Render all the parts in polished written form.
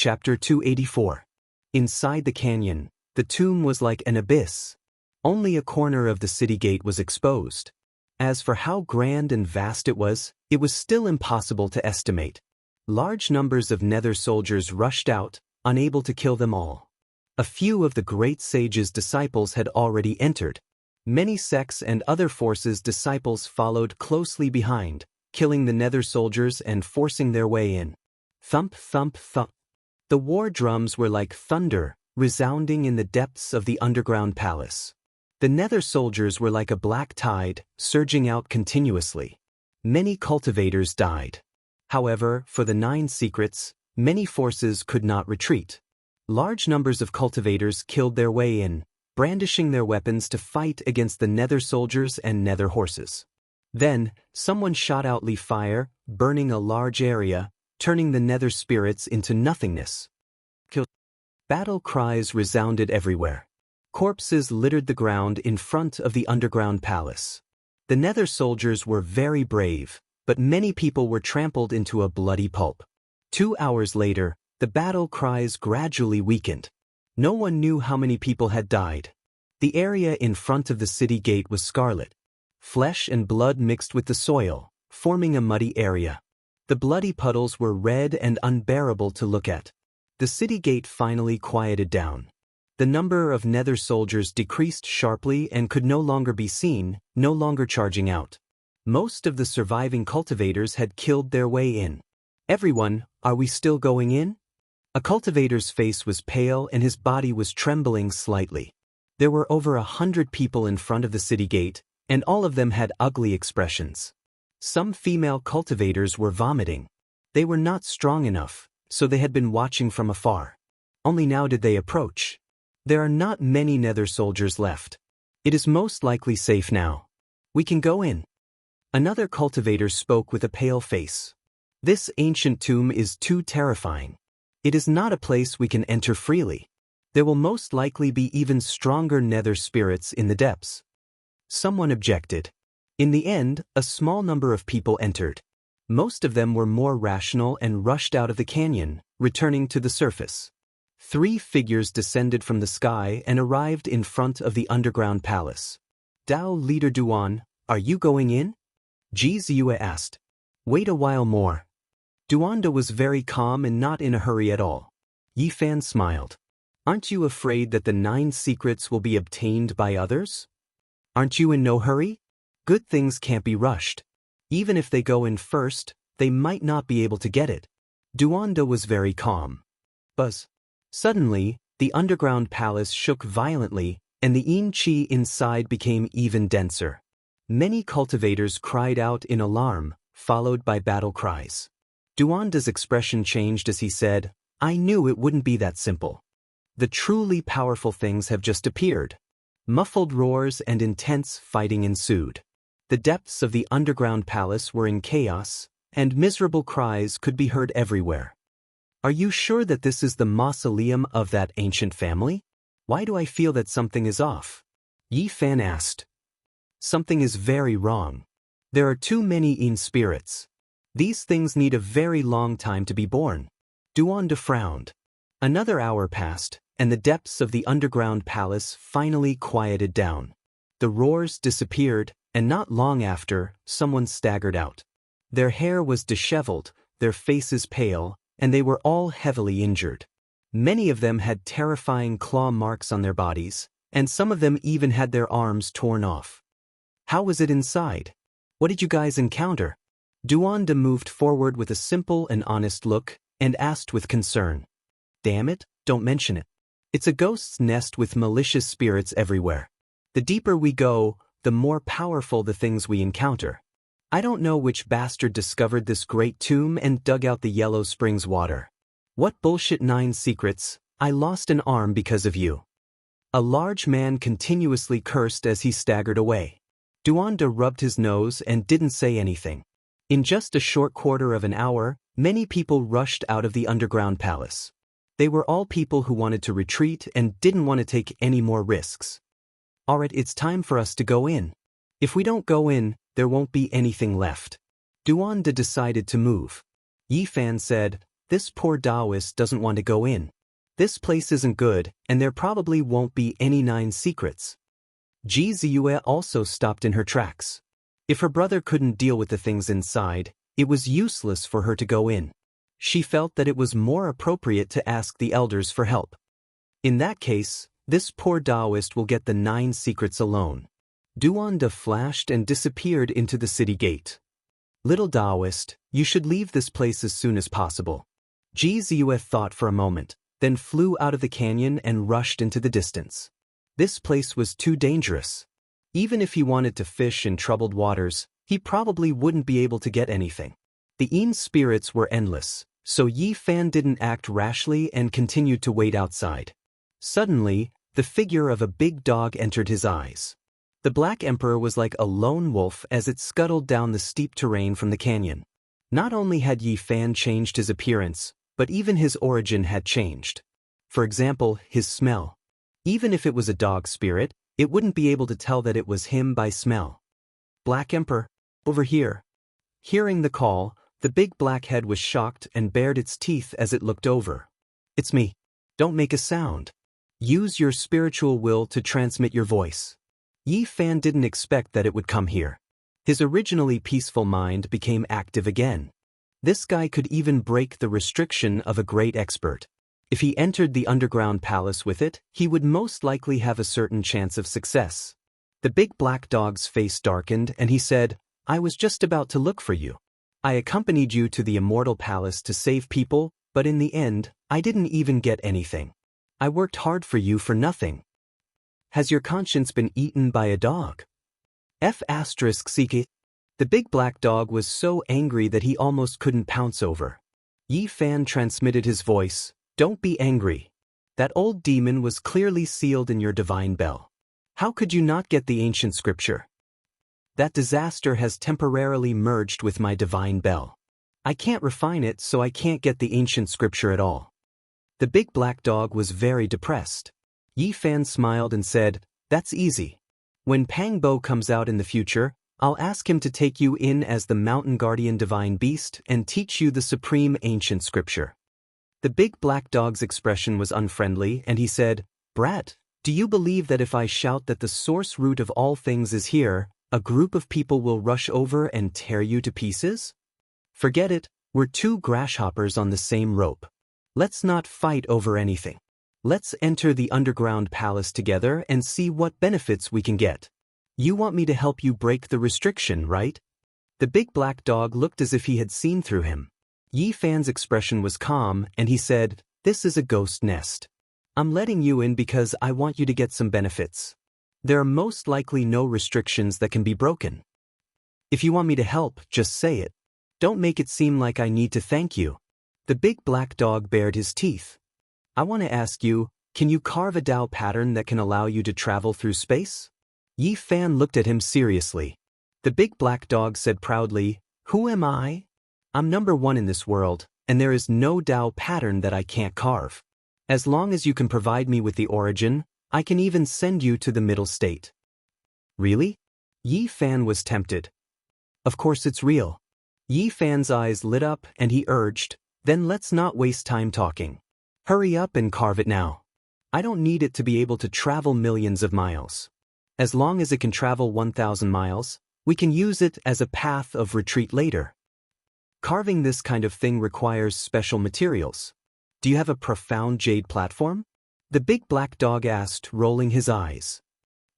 Chapter 284. Inside the canyon, the tomb was like an abyss. Only a corner of the city gate was exposed. As for how grand and vast it was still impossible to estimate. Large numbers of nether soldiers rushed out, unable to kill them all. A few of the great sage's disciples had already entered. Many sects and other forces' disciples followed closely behind, killing the nether soldiers and forcing their way in. Thump, thump, thump. The war drums were like thunder, resounding in the depths of the underground palace. The nether soldiers were like a black tide, surging out continuously. Many cultivators died. However, for the 9 secrets, many forces could not retreat. Large numbers of cultivators killed their way in, brandishing their weapons to fight against the nether soldiers and nether horses. Then, someone shot out leaf fire, burning a large area, turning the nether spirits into nothingness. Battle cries resounded everywhere. Corpses littered the ground in front of the underground palace. The nether soldiers were very brave, but many people were trampled into a bloody pulp. 2 hours later, the battle cries gradually weakened. No one knew how many people had died. The area in front of the city gate was scarlet. Flesh and blood mixed with the soil, forming a muddy area. The bloody puddles were red and unbearable to look at. The city gate finally quieted down. The number of nether soldiers decreased sharply and could no longer be seen, no longer charging out. Most of the surviving cultivators had killed their way in. "Everyone, are we still going in?" A cultivator's face was pale and his body was trembling slightly. There were over 100 people in front of the city gate, and all of them had ugly expressions. Some female cultivators were vomiting. They were not strong enough, so they had been watching from afar. Only now did they approach. There are not many nether soldiers left. It is most likely safe now. We can go in. Another cultivator spoke with a pale face. This ancient tomb is too terrifying. It is not a place we can enter freely. There will most likely be even stronger nether spirits in the depths. Someone objected. In the end, a small number of people entered. Most of them were more rational and rushed out of the canyon, returning to the surface. 3 figures descended from the sky and arrived in front of the underground palace. "Dao leader Duan, are you going in?" Ji Ziyue asked. "Wait a while more." Duanda was very calm and not in a hurry at all. Yi Fan smiled. "Aren't you afraid that the 9 secrets will be obtained by others? Aren't you in no hurry? Good things can't be rushed. Even if they go in first, they might not be able to get it." Duanda was very calm. Buzz. Suddenly, the underground palace shook violently, and the yin qi inside became even denser. Many cultivators cried out in alarm, followed by battle cries. Duanda's expression changed as he said, "I knew it wouldn't be that simple. The truly powerful things have just appeared." Muffled roars and intense fighting ensued. The depths of the underground palace were in chaos, and miserable cries could be heard everywhere. "Are you sure that this is the mausoleum of that ancient family? Why do I feel that something is off?" Yi Fan asked. "Something is very wrong. There are too many yin spirits. These things need a very long time to be born." Duanda frowned. Another hour passed, and the depths of the underground palace finally quieted down. The roars disappeared, and not long after, someone staggered out. Their hair was disheveled, their faces pale, and they were all heavily injured. Many of them had terrifying claw marks on their bodies, and some of them even had their arms torn off. "How was it inside? What did you guys encounter?" Duanda moved forward with a simple and honest look, and asked with concern. "Damn it, don't mention it. It's a ghost's nest with malicious spirits everywhere. The deeper we go, the more powerful the things we encounter. I don't know which bastard discovered this great tomb and dug out the Yellow Springs water. What bullshit 9 secrets, I lost an arm because of you." A large man continuously cursed as he staggered away. Duanda rubbed his nose and didn't say anything. In just a short quarter of an hour, many people rushed out of the underground palace. They were all people who wanted to retreat and didn't want to take any more risks. "Alright, it's time for us to go in. If we don't go in, there won't be anything left." Duanda decided to move. Yi Fan said, this poor Daoist doesn't want to go in. This place isn't good, and there probably won't be any 9 secrets. Ji Ziyue also stopped in her tracks. If her brother couldn't deal with the things inside, it was useless for her to go in. She felt that it was more appropriate to ask the elders for help. In that case, this poor Daoist will get the 9 secrets alone. Duanda flashed and disappeared into the city gate. Little Daoist, you should leave this place as soon as possible. Ji Ziyue thought for a moment, then flew out of the canyon and rushed into the distance. This place was too dangerous. Even if he wanted to fish in troubled waters, he probably wouldn't be able to get anything. The Yin spirits were endless, so Yi Fan didn't act rashly and continued to wait outside. Suddenly, the figure of a big dog entered his eyes. The Black Emperor was like a lone wolf as it scuttled down the steep terrain from the canyon. Not only had Yi Fan changed his appearance, but even his origin had changed. For example, his smell. Even if it was a dog spirit, it wouldn't be able to tell that it was him by smell. Black Emperor, over here. Hearing the call, the big black head was shocked and bared its teeth as it looked over. It's me. Don't make a sound. Use your spiritual will to transmit your voice. Yi Fan didn't expect that it would come here. His originally peaceful mind became active again. This guy could even break the restriction of a great expert. If he entered the underground palace with it, he would most likely have a certain chance of success. The big black dog's face darkened and he said, I was just about to look for you. I accompanied you to the Immortal Palace to save people, but in the end, I didn't even get anything. I worked hard for you for nothing. Has your conscience been eaten by a dog? F***. The big black dog was so angry that he almost couldn't pounce over. Yi Fan transmitted his voice, Don't be angry. That old demon was clearly sealed in your divine bell. How could you not get the ancient scripture? That disaster has temporarily merged with my divine bell. I can't refine it, so I can't get the ancient scripture at all. The big black dog was very depressed. Yi Fan smiled and said, That's easy. When Pang Bo comes out in the future, I'll ask him to take you in as the mountain guardian divine beast and teach you the supreme ancient scripture. The big black dog's expression was unfriendly and he said, Brat, do you believe that if I shout that the source root of all things is here, a group of people will rush over and tear you to pieces? Forget it, we're 2 grasshoppers on the same rope. Let's not fight over anything. Let's enter the underground palace together and see what benefits we can get. You want me to help you break the restriction, right? The big black dog looked as if he had seen through him. Yi Fan's expression was calm and he said, This is a ghost nest. I'm letting you in because I want you to get some benefits. There are most likely no restrictions that can be broken. If you want me to help, just say it. Don't make it seem like I need to thank you. The big black dog bared his teeth. I want to ask you, can you carve a Dao pattern that can allow you to travel through space? Yi Fan looked at him seriously. The big black dog said proudly, Who am I? I'm number 1 in this world, and there is no Dao pattern that I can't carve. As long as you can provide me with the origin, I can even send you to the middle state. Really? Yi Fan was tempted. Of course it's real. Yi Fan's eyes lit up and he urged, Then let's not waste time talking. Hurry up and carve it now. I don't need it to be able to travel millions of miles. As long as it can travel 1,000 miles, we can use it as a path of retreat later. Carving this kind of thing requires special materials. Do you have a profound jade platform? The big black dog asked, rolling his eyes.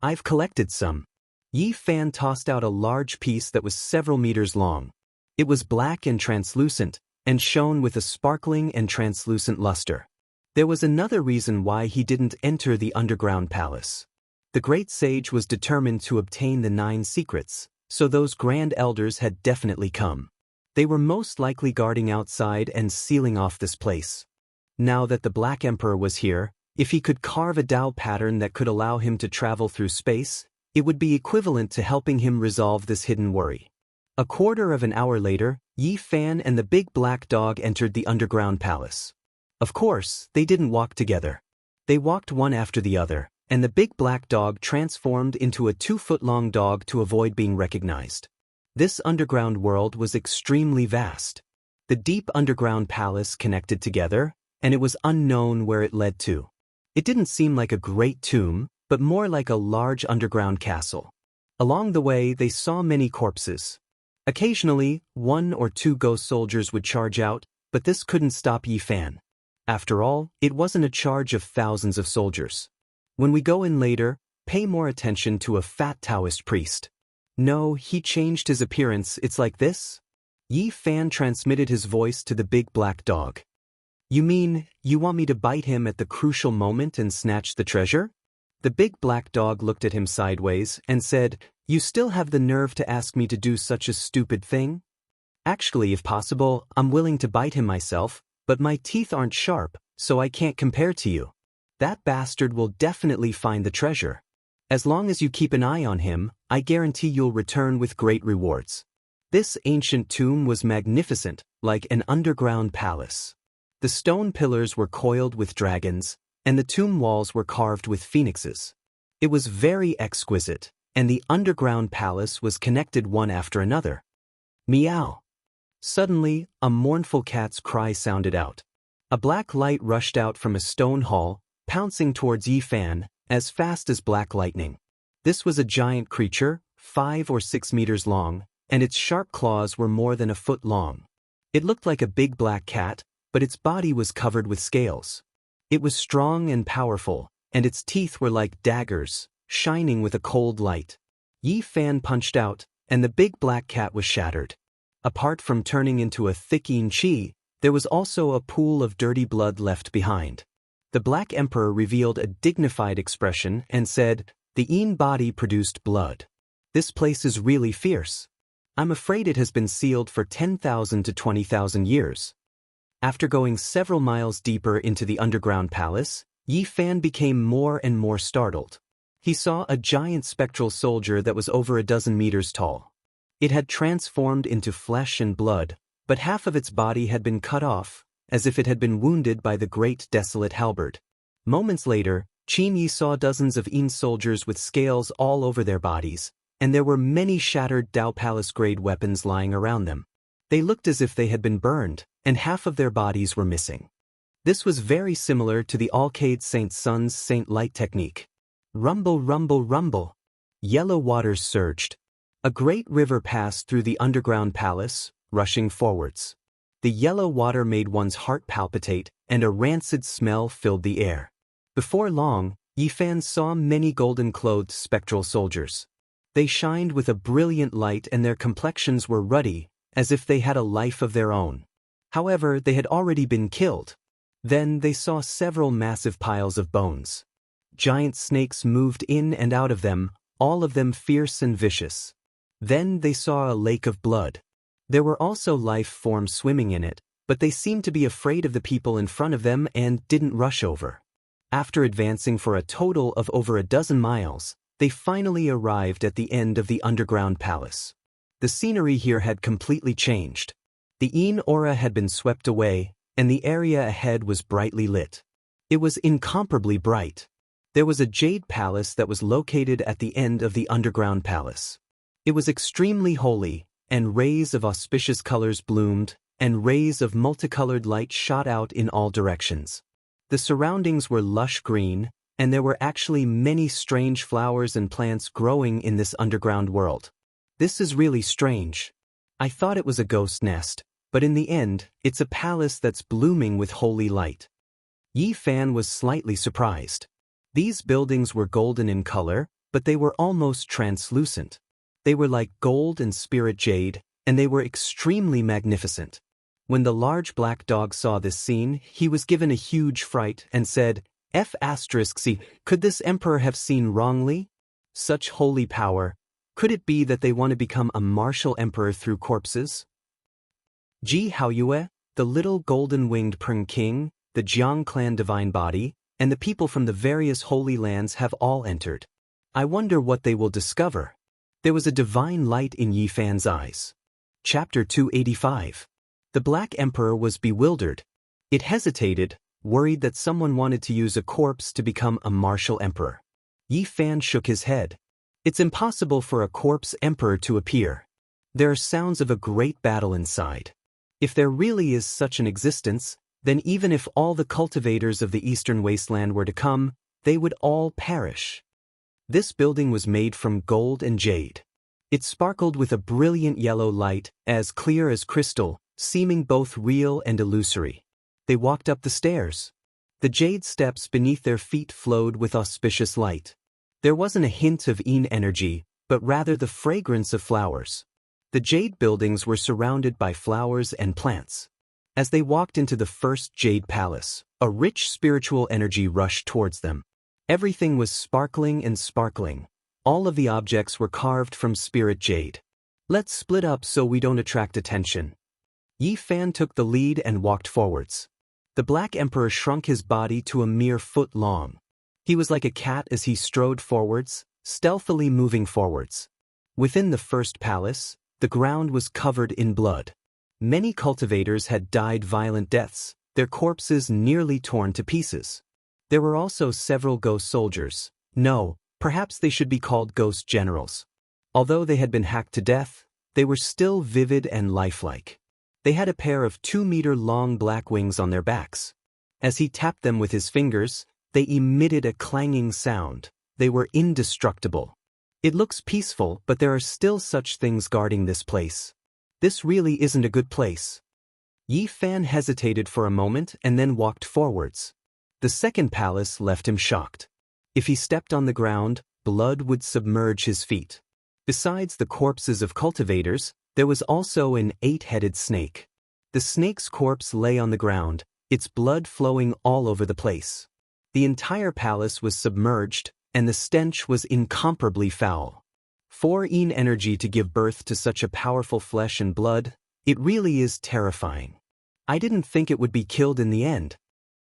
I've collected some. Yi Fan tossed out a large piece that was several meters long. It was black and translucent, and shone with a sparkling and translucent luster. There was another reason why he didn't enter the underground palace. The great sage was determined to obtain the 9 secrets, so those grand elders had definitely come. They were most likely guarding outside and sealing off this place. Now that the Black Emperor was here, if he could carve a Dao pattern that could allow him to travel through space, it would be equivalent to helping him resolve this hidden worry. A quarter of an hour later, Yi Fan and the big black dog entered the underground palace. Of course, they didn't walk together. They walked one after the other, and the big black dog transformed into a 2-foot-long dog to avoid being recognized. This underground world was extremely vast. The deep underground palace connected together, and it was unknown where it led to. It didn't seem like a great tomb, but more like a large underground castle. Along the way, they saw many corpses. Occasionally, 1 or 2 ghost soldiers would charge out, but this couldn't stop Yi Fan. After all, it wasn't a charge of thousands of soldiers. When we go in later, pay more attention to a fat Daoist priest. No, he changed his appearance, it's like this? Yi Fan transmitted his voice to the big black dog. You mean, you want me to bite him at the crucial moment and snatch the treasure? The big black dog looked at him sideways and said, You still have the nerve to ask me to do such a stupid thing? Actually, if possible, I'm willing to bite him myself, but my teeth aren't sharp, so I can't compare to you. That bastard will definitely find the treasure. As long as you keep an eye on him, I guarantee you'll return with great rewards. This ancient tomb was magnificent, like an underground palace. The stone pillars were coiled with dragons, and the tomb walls were carved with phoenixes. It was very exquisite, and the underground palace was connected one after another. Meow. Suddenly, a mournful cat's cry sounded out. A black light rushed out from a stone hall, pouncing towards Yi Fan, as fast as black lightning. This was a giant creature, 5 or 6 meters long, and its sharp claws were more than a foot long. It looked like a big black cat, but its body was covered with scales. It was strong and powerful, and its teeth were like daggers, shining with a cold light. Yi Fan punched out, and the big black cat was shattered. Apart from turning into a thick yin qi, there was also a pool of dirty blood left behind. The Black Emperor revealed a dignified expression and said, The yin body produced blood. This place is really fierce. I'm afraid it has been sealed for 10,000 to 20,000 years. After going several miles deeper into the underground palace, Yi Fan became more and more startled. He saw a giant spectral soldier that was over a dozen meters tall. It had transformed into flesh and blood, but half of its body had been cut off, as if it had been wounded by the great desolate halberd. Moments later, Qin Yi saw dozens of yin soldiers with scales all over their bodies, and there were many shattered Dao Palace-grade weapons lying around them. They looked as if they had been burned, and half of their bodies were missing. This was very similar to the Alcade Saint Sun's Saint Light technique. Rumble, rumble, rumble. Yellow waters surged. A great river passed through the underground palace, rushing forwards. The yellow water made one's heart palpitate, and a rancid smell filled the air. Before long, Yi Fan saw many golden-clothed spectral soldiers. They shined with a brilliant light and their complexions were ruddy, as if they had a life of their own. However, they had already been killed. Then they saw several massive piles of bones. Giant snakes moved in and out of them, all of them fierce and vicious. Then they saw a lake of blood. There were also life forms swimming in it, but they seemed to be afraid of the people in front of them and didn't rush over. After advancing for a total of over a dozen miles, they finally arrived at the end of the underground palace. The scenery here had completely changed. The yin aura had been swept away, and the area ahead was brightly lit. It was incomparably bright. There was a jade palace that was located at the end of the underground palace. It was extremely holy, and rays of auspicious colors bloomed, and rays of multicolored light shot out in all directions. The surroundings were lush green, and there were actually many strange flowers and plants growing in this underground world. This is really strange. I thought it was a ghost nest, but in the end, it's a palace that's blooming with holy light. Yi Fan was slightly surprised. These buildings were golden in color, but they were almost translucent. They were like gold and spirit jade, and they were extremely magnificent. When the large black dog saw this scene, he was given a huge fright and said, F***C, could this emperor have seen wrongly? Such holy power. Could it be that they want to become a martial emperor through corpses? Ji Haoyue, the little golden-winged Peng King, the Jiang clan divine body, and the people from the various holy lands have all entered. I wonder what they will discover. There was a divine light in Yi Fan's eyes. Chapter 285. The Black Emperor was bewildered. It hesitated, worried that someone wanted to use a corpse to become a martial emperor. Yi Fan shook his head. It's impossible for a corpse emperor to appear. There are sounds of a great battle inside. If there really is such an existence, then even if all the cultivators of the eastern wasteland were to come, they would all perish. This building was made from gold and jade. It sparkled with a brilliant yellow light, as clear as crystal, seeming both real and illusory. They walked up the stairs. The jade steps beneath their feet flowed with auspicious light. There wasn't a hint of Yin energy, but rather the fragrance of flowers. The jade buildings were surrounded by flowers and plants. As they walked into the first jade palace, a rich spiritual energy rushed towards them. Everything was sparkling and sparkling. All of the objects were carved from spirit jade. Let's split up so we don't attract attention. Yi Fan took the lead and walked forwards. The Black Emperor shrunk his body to a mere foot long. He was like a cat as he strode forwards, stealthily moving forwards. Within the first palace, the ground was covered in blood. Many cultivators had died violent deaths, their corpses nearly torn to pieces. There were also several ghost soldiers. No, perhaps they should be called ghost generals. Although they had been hacked to death, they were still vivid and lifelike. They had a pair of 2-meter-long black wings on their backs. As he tapped them with his fingers, they emitted a clanging sound. They were indestructible. It looks peaceful, but there are still such things guarding this place. This really isn't a good place. Yi Fan hesitated for a moment and then walked forwards. The second palace left him shocked. If he stepped on the ground, blood would submerge his feet. Besides the corpses of cultivators, there was also an 8-headed snake. The snake's corpse lay on the ground, its blood flowing all over the place. The entire palace was submerged, and the stench was incomparably foul. For Yin energy to give birth to such a powerful flesh and blood, it really is terrifying. I didn't think it would be killed in the end.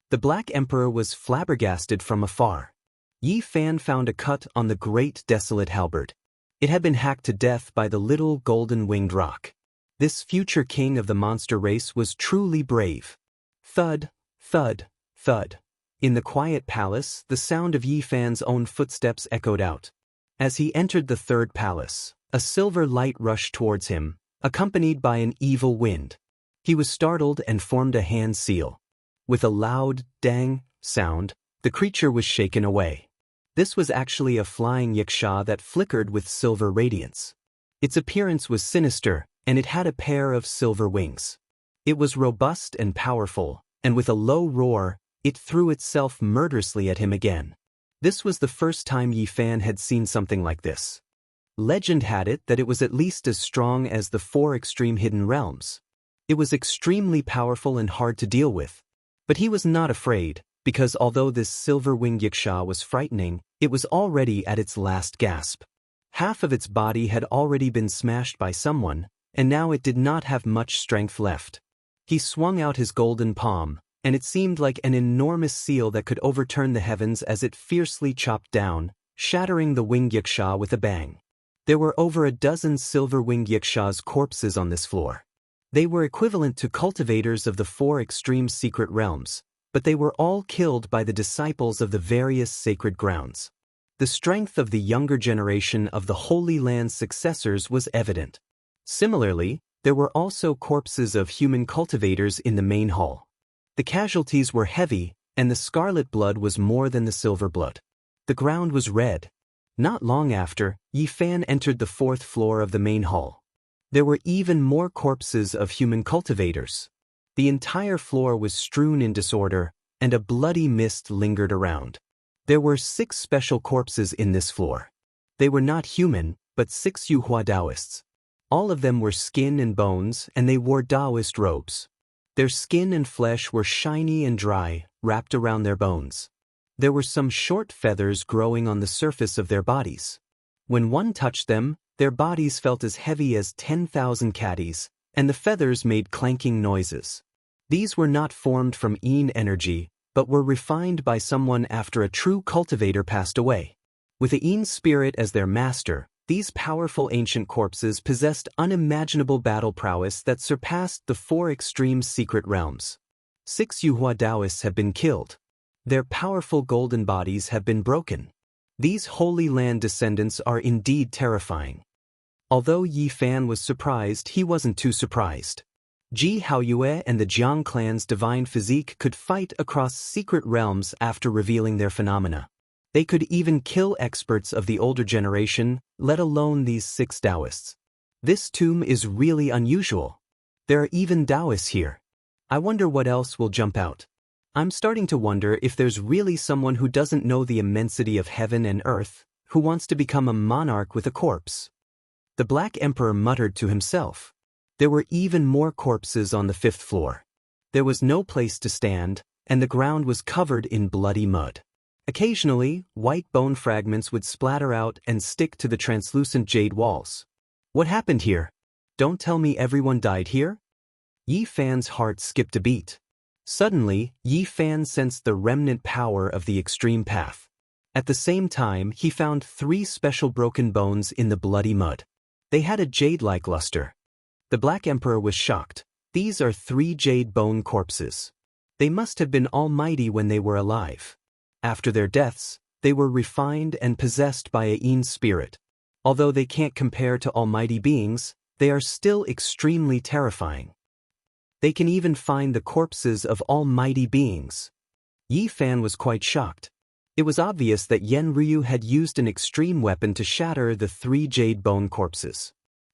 The Black Emperor was flabbergasted from afar. Yi Fan found a cut on the great desolate halberd. It had been hacked to death by the little golden-winged rock. This future king of the monster race was truly brave. Thud, thud, thud. In the quiet palace, the sound of Yi Fan's own footsteps echoed out. As he entered the third palace, a silver light rushed towards him, accompanied by an evil wind. He was startled and formed a hand seal. With a loud, dang sound, the creature was shaken away. This was actually a flying yiksha that flickered with silver radiance. Its appearance was sinister, and it had a pair of silver wings. It was robust and powerful, and with a low roar, it threw itself murderously at him again. This was the first time Yi Fan had seen something like this. Legend had it that it was at least as strong as the 4 extreme hidden realms. It was extremely powerful and hard to deal with. But he was not afraid, because although this silver-winged yiksha was frightening, it was already at its last gasp. Half of its body had already been smashed by someone, and now it did not have much strength left. He swung out his golden palm, and it seemed like an enormous seal that could overturn the heavens as it fiercely chopped down, shattering the winged yiksha with a bang. There were over a dozen silver-winged yiksha's corpses on this floor. They were equivalent to cultivators of the 4 extreme secret realms, but they were all killed by the disciples of the various sacred grounds. The strength of the younger generation of the Holy Land's successors was evident. Similarly, there were also corpses of human cultivators in the main hall. The casualties were heavy, and the scarlet blood was more than the silver blood. The ground was red. Not long after, Yi Fan entered the 4th floor of the main hall. There were even more corpses of human cultivators. The entire floor was strewn in disorder, and a bloody mist lingered around. There were 6 special corpses in this floor. They were not human, but 6 Yuhua Daoists. All of them were skin and bones, and they wore Daoist robes. Their skin and flesh were shiny and dry, wrapped around their bones. There were some short feathers growing on the surface of their bodies. When one touched them, their bodies felt as heavy as 10,000 caddies, and the feathers made clanking noises. These were not formed from Yin energy, but were refined by someone after a true cultivator passed away. With a Yin spirit as their master, these powerful ancient corpses possessed unimaginable battle prowess that surpassed the 4 extreme secret realms. 6 Yuhua Daoists have been killed. Their powerful golden bodies have been broken. These Holy Land descendants are indeed terrifying. Although Yi Fan was surprised, he wasn't too surprised. Ji Haoyue and the Jiang clan's divine physique could fight across secret realms after revealing their phenomena. They could even kill experts of the older generation, let alone these 6 Daoists. This tomb is really unusual. There are even Daoists here. I wonder what else will jump out. I'm starting to wonder if there's really someone who doesn't know the immensity of heaven and earth, who wants to become a monarch with a corpse. The Black Emperor muttered to himself. There were even more corpses on the 5th floor. There was no place to stand, and the ground was covered in bloody mud. Occasionally, white bone fragments would splatter out and stick to the translucent jade walls. What happened here? Don't tell me everyone died here? Yi Fan's heart skipped a beat. Suddenly, Yi Fan sensed the remnant power of the extreme path. At the same time, he found 3 special broken bones in the bloody mud. They had a jade-like luster. The Black Emperor was shocked. These are 3 jade bone corpses. They must have been almighty when they were alive. After their deaths, they were refined and possessed by a Yin spirit. Although they can't compare to almighty beings, they are still extremely terrifying. They can even find the corpses of almighty beings. Yi Fan was quite shocked. It was obvious that Yen Ryu had used an extreme weapon to shatter the 3 jade bone corpses.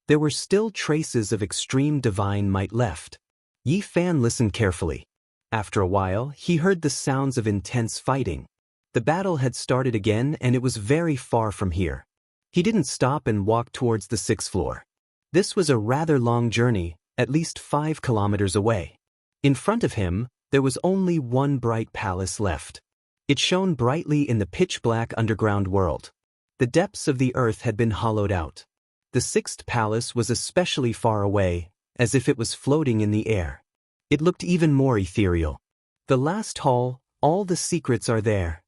There were still traces of extreme divine might left. Yi Fan listened carefully. After a while, he heard the sounds of intense fighting. The battle had started again, and it was very far from here. He didn't stop and walk towards the 6th floor. This was a rather long journey, at least 5 kilometers away. In front of him, there was only one bright palace left. It shone brightly in the pitch-black underground world. The depths of the earth had been hollowed out. The 6th palace was especially far away, as if it was floating in the air. It looked even more ethereal. The last hall, all the secrets are there.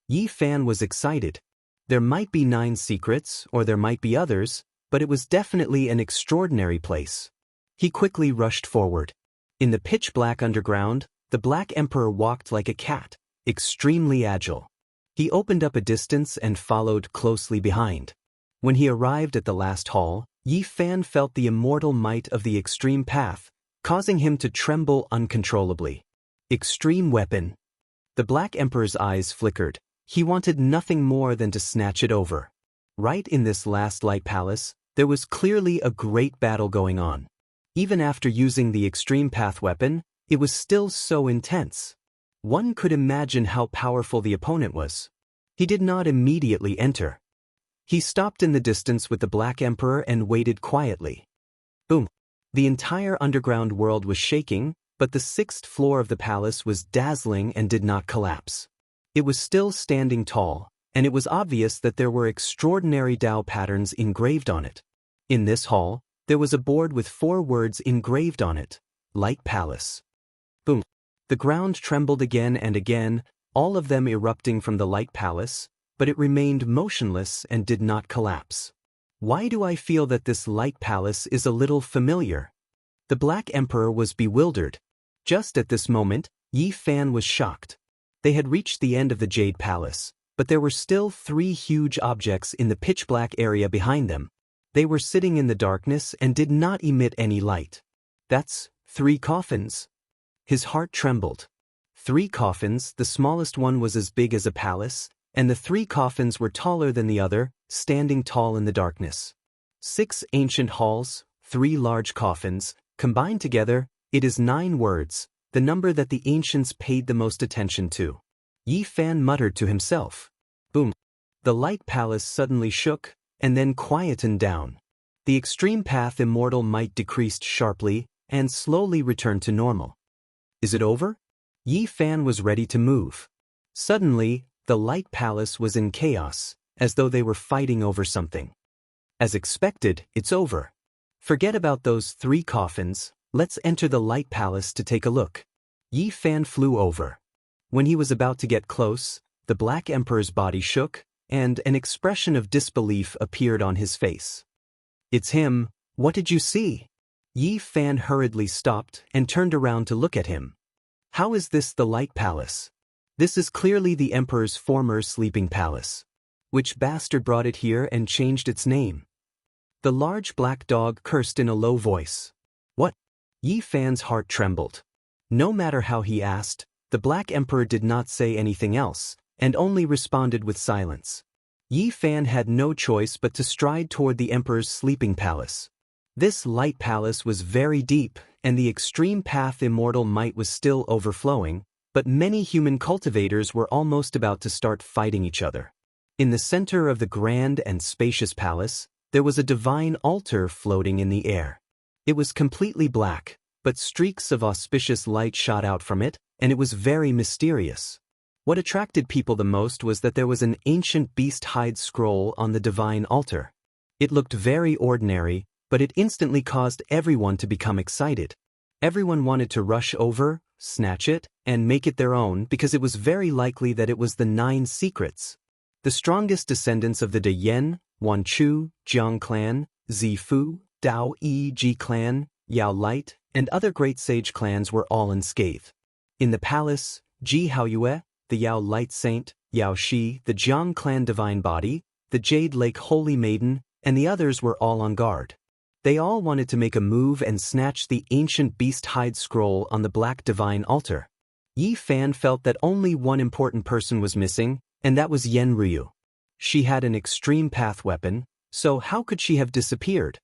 Yi Fan was excited. There might be 9 secrets, or there might be others, but it was definitely an extraordinary place. He quickly rushed forward. In the pitch-black underground, the Black Emperor walked like a cat, extremely agile. He opened up a distance and followed closely behind. When he arrived at the last hall, Yi Fan felt the immortal might of the extreme path, causing him to tremble uncontrollably. Extreme weapon. The Black Emperor's eyes flickered. He wanted nothing more than to snatch it over. Right in this last light palace, there was clearly a great battle going on. Even after using the extreme path weapon, it was still so intense. One could imagine how powerful the opponent was. He did not immediately enter. He stopped in the distance with the Black Emperor and waited quietly. Boom! The entire underground world was shaking, but the 6th floor of the palace was dazzling and did not collapse. It was still standing tall, and it was obvious that there were extraordinary Dao patterns engraved on it. In this hall, there was a board with 4 words engraved on it: Light Palace. Boom! The ground trembled again and again, all of them erupting from the Light Palace, but it remained motionless and did not collapse. Why do I feel that this Light Palace is a little familiar? The Black Emperor was bewildered. Just at this moment, Yi Fan was shocked. They had reached the end of the Jade Palace, but there were still 3 huge objects in the pitch-black area behind them. They were sitting in the darkness and did not emit any light. That's 3 coffins. His heart trembled. 3 coffins, the smallest one was as big as a palace, and the 3 coffins were taller than the other, standing tall in the darkness. 6 ancient halls, 3 large coffins, combined together, it is 9 words, the number that the ancients paid the most attention to. Yi Fan muttered to himself. Boom! The Light Palace suddenly shook, and then quietened down. The extreme path immortal might decreased sharply, and slowly returned to normal. Is it over? Yi Fan was ready to move. Suddenly, the Light Palace was in chaos, as though they were fighting over something. As expected, it's over. Forget about those 3 coffins, let's enter the Light Palace to take a look. Yi Fan flew over. When he was about to get close, the Black Emperor's body shook, and an expression of disbelief appeared on his face. It's him. What did you see? Yi Fan hurriedly stopped and turned around to look at him. How is this the Light Palace? This is clearly the Emperor's former sleeping palace. Which bastard brought it here and changed its name? The large black dog cursed in a low voice. What? Yi Fan's heart trembled. No matter how he asked, the Black Emperor did not say anything else, and only responded with silence. Yi Fan had no choice but to stride toward the Emperor's sleeping palace. This light palace was very deep, and the extreme path immortal might was still overflowing, but many human cultivators were almost about to start fighting each other. In the center of the grand and spacious palace, there was a divine altar floating in the air. It was completely black, but streaks of auspicious light shot out from it, and it was very mysterious. What attracted people the most was that there was an ancient beast hide scroll on the divine altar. It looked very ordinary, but it instantly caused everyone to become excited. Everyone wanted to rush over, snatch it, and make it their own because it was very likely that it was the 9 secrets. The strongest descendants of the De Yen, Wanchu, Jiang clan, Zifu, Daoist clan, Yao Light, and other great sage clans were all unscathed. In the palace, Ji Haoyue, the Yao Light Saint, Yao Shi, the Jiang clan divine body, the Jade Lake Holy Maiden, and the others were all on guard. They all wanted to make a move and snatch the ancient beast hide scroll on the black divine altar. Yi Fan felt that only one important person was missing, and that was Yen Ryu. She had an extreme path weapon, so how could she have disappeared?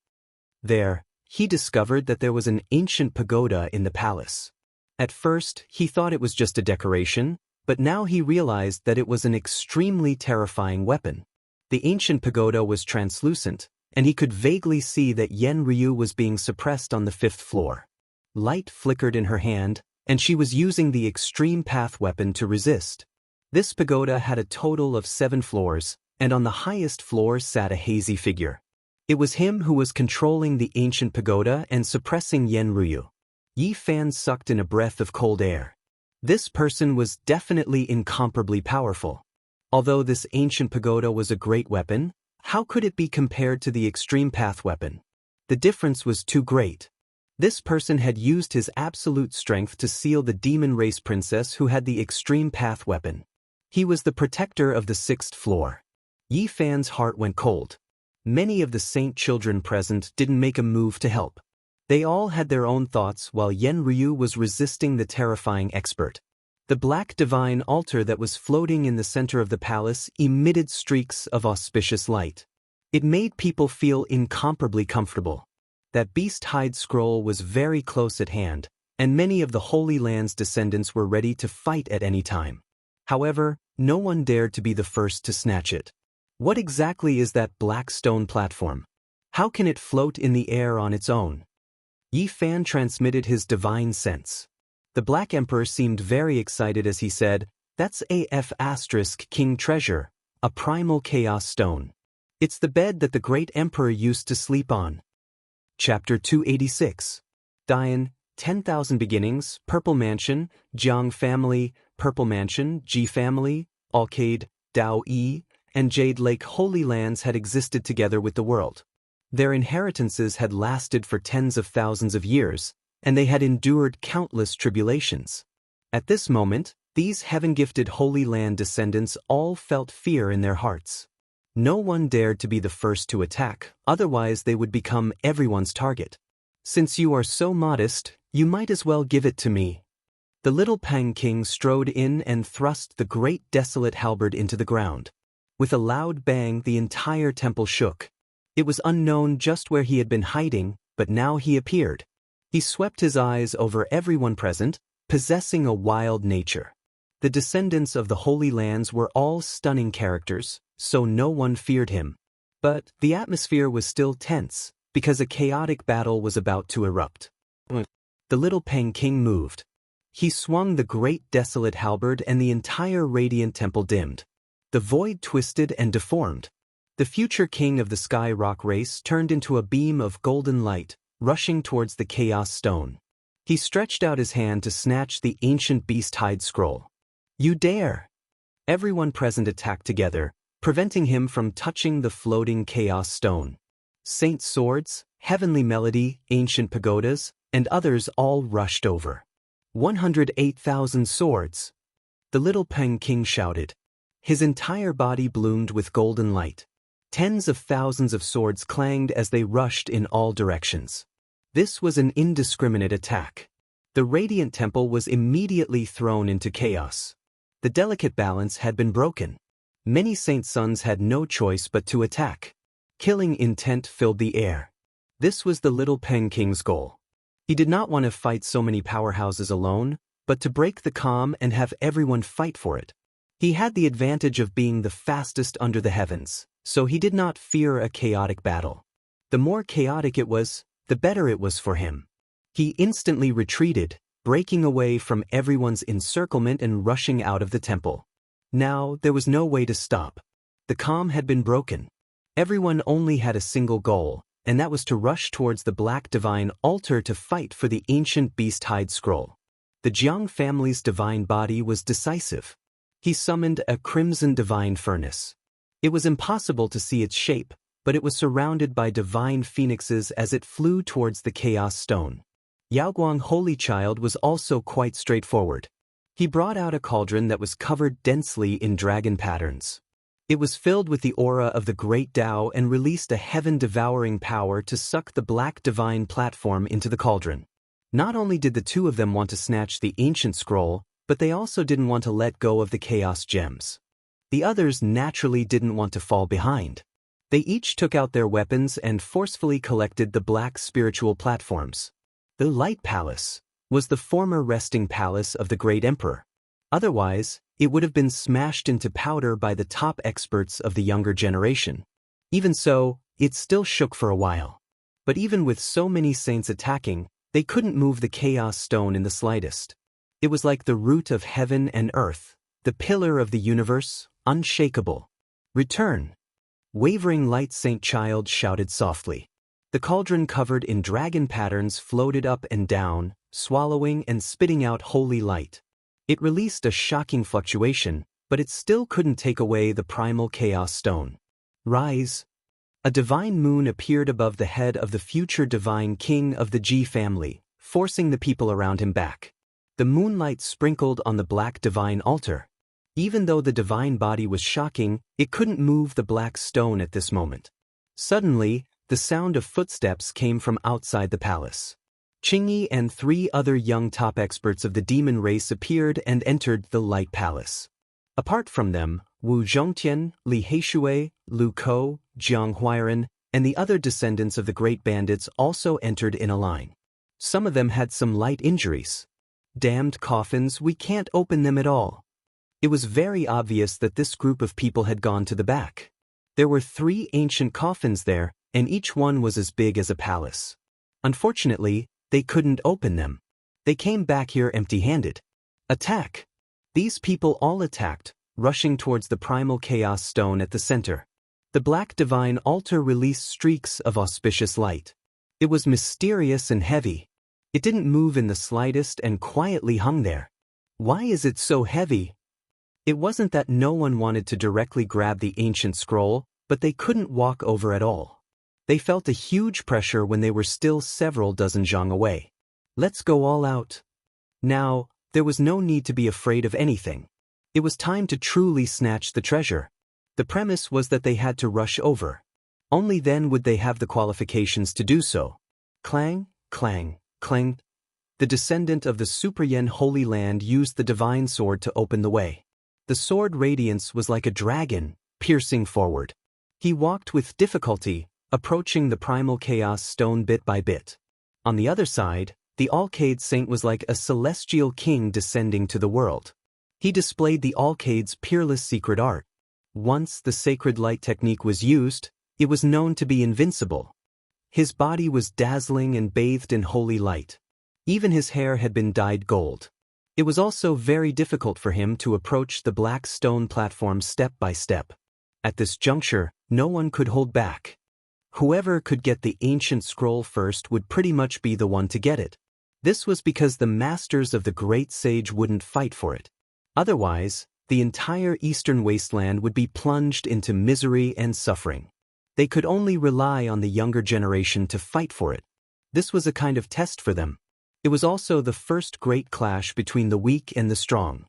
There, he discovered that there was an ancient pagoda in the palace. At first, he thought it was just a decoration, but now he realized that it was an extremely terrifying weapon. The ancient pagoda was translucent, and he could vaguely see that Yen Ryu was being suppressed on the 5th floor. Light flickered in her hand, and she was using the extreme path weapon to resist. This pagoda had a total of 7 floors, and on the highest floor sat a hazy figure. It was him who was controlling the ancient pagoda and suppressing Yen Ryu. Yi Fan sucked in a breath of cold air. This person was definitely incomparably powerful. Although this ancient pagoda was a great weapon, how could it be compared to the extreme path weapon? The difference was too great. This person had used his absolute strength to seal the demon race princess who had the extreme path weapon. He was the protector of the 6th floor. Yi Fan's heart went cold. Many of the saint children present didn't make a move to help. They all had their own thoughts while Yen Ryu was resisting the terrifying expert. The black divine altar that was floating in the center of the palace emitted streaks of auspicious light. It made people feel incomparably comfortable. That beast hide scroll was very close at hand, and many of the Holy Land's descendants were ready to fight at any time. However, no one dared to be the first to snatch it. What exactly is that black stone platform? How can it float in the air on its own? Yi Fan transmitted his divine sense. The Black Emperor seemed very excited as he said, "That's AF** King Treasure, a primal chaos stone. It's the bed that the great emperor used to sleep on." Chapter 286. Dian, 10,000 Beginnings, Purple Mansion, Jiang Family, Purple Mansion, Ji Family, Alcade, Daoist, and Jade Lake Holy Lands had existed together with the world. Their inheritances had lasted for tens of thousands of years, and they had endured countless tribulations. At this moment, these heaven-gifted Holy Land descendants all felt fear in their hearts. No one dared to be the first to attack, otherwise they would become everyone's target. "Since you are so modest, you might as well give it to me." The little Pang King strode in and thrust the great desolate halberd into the ground. With a loud bang, the entire temple shook. It was unknown just where he had been hiding, but now he appeared. He swept his eyes over everyone present, possessing a wild nature. The descendants of the Holy Lands were all stunning characters, so no one feared him. But the atmosphere was still tense, because a chaotic battle was about to erupt. The little Pang King moved. He swung the great desolate halberd and the entire radiant temple dimmed. The void twisted and deformed. The future king of the Sky Rock race turned into a beam of golden light, rushing towards the Chaos Stone. He stretched out his hand to snatch the ancient beast hide scroll. "You dare!" Everyone present attacked together, preventing him from touching the floating Chaos Stone. Saint swords, heavenly melody, ancient pagodas, and others all rushed over. 108,000 swords! The little Peng King shouted. His entire body bloomed with golden light. Tens of thousands of swords clanged as they rushed in all directions. This was an indiscriminate attack. The radiant temple was immediately thrown into chaos. The delicate balance had been broken. Many saint sons had no choice but to attack. Killing intent filled the air. This was the little Peng King's goal. He did not want to fight so many powerhouses alone, but to break the calm and have everyone fight for it. He had the advantage of being the fastest under the heavens, so he did not fear a chaotic battle. The more chaotic it was, the better it was for him. He instantly retreated, breaking away from everyone's encirclement and rushing out of the temple. Now, there was no way to stop. The calm had been broken. Everyone only had a single goal, and that was to rush towards the Black Divine Altar to fight for the ancient beast hide scroll. The Jiang family's divine body was decisive. He summoned a crimson divine furnace. It was impossible to see its shape, but it was surrounded by divine phoenixes as it flew towards the chaos stone. Yaoguang Holy Child was also quite straightforward. He brought out a cauldron that was covered densely in dragon patterns. It was filled with the aura of the great Tao and released a heaven-devouring power to suck the black divine platform into the cauldron. Not only did the two of them want to snatch the ancient scroll, but they also didn't want to let go of the chaos gems. The others naturally didn't want to fall behind. They each took out their weapons and forcefully collected the black spiritual platforms. The Light Palace was the former resting palace of the great emperor. Otherwise, it would have been smashed into powder by the top experts of the younger generation. Even so, it still shook for a while. But even with so many saints attacking, they couldn't move the chaos stone in the slightest. It was like the root of heaven and earth, the pillar of the universe, unshakable. Return! Wavering light saint child shouted softly. The cauldron covered in dragon patterns floated up and down, swallowing and spitting out holy light. It released a shocking fluctuation, but it still couldn't take away the primal chaos stone. Rise! A divine moon appeared above the head of the future divine king of the Ji family, forcing the people around him back. The moonlight sprinkled on the black divine altar. Even though the divine body was shocking, it couldn't move the black stone at this moment. Suddenly, the sound of footsteps came from outside the palace. Qingyi and 3 other young top experts of the demon race appeared and entered the Light Palace. Apart from them, Wu Zhongtian, Li Heishui, Lu Kou, Jiang Huairen, and the other descendants of the great bandits also entered in a line. Some of them had some light injuries. Damned coffins, we can't open them at all. It was very obvious that this group of people had gone to the back. There were 3 ancient coffins there, and each one was as big as a palace. Unfortunately, they couldn't open them. They came back here empty-handed. Attack! These people all attacked, rushing towards the primal chaos stone at the center. The black divine altar released streaks of auspicious light. It was mysterious and heavy. It didn't move in the slightest and quietly hung there. Why is it so heavy? It wasn't that no one wanted to directly grab the ancient scroll, but they couldn't walk over at all. They felt a huge pressure when they were still several dozen zhang away. Let's go all out. Now, there was no need to be afraid of anything. It was time to truly snatch the treasure. The premise was that they had to rush over. Only then would they have the qualifications to do so. Clang, clang, clang. The descendant of the Suprayen Holy Land used the divine sword to open the way. The sword radiance was like a dragon, piercing forward. He walked with difficulty, approaching the primal chaos stone bit by bit. On the other side, the Alcade Saint was like a celestial king descending to the world. He displayed the Alcade's peerless secret art. Once the sacred light technique was used, it was known to be invincible. His body was dazzling and bathed in holy light. Even his hair had been dyed gold. It was also very difficult for him to approach the black stone platform step by step. At this juncture, no one could hold back. Whoever could get the ancient scroll first would pretty much be the one to get it. This was because the masters of the great sage wouldn't fight for it. Otherwise, the entire eastern wasteland would be plunged into misery and suffering. They could only rely on the younger generation to fight for it. This was a kind of test for them. It was also the first great clash between the weak and the strong.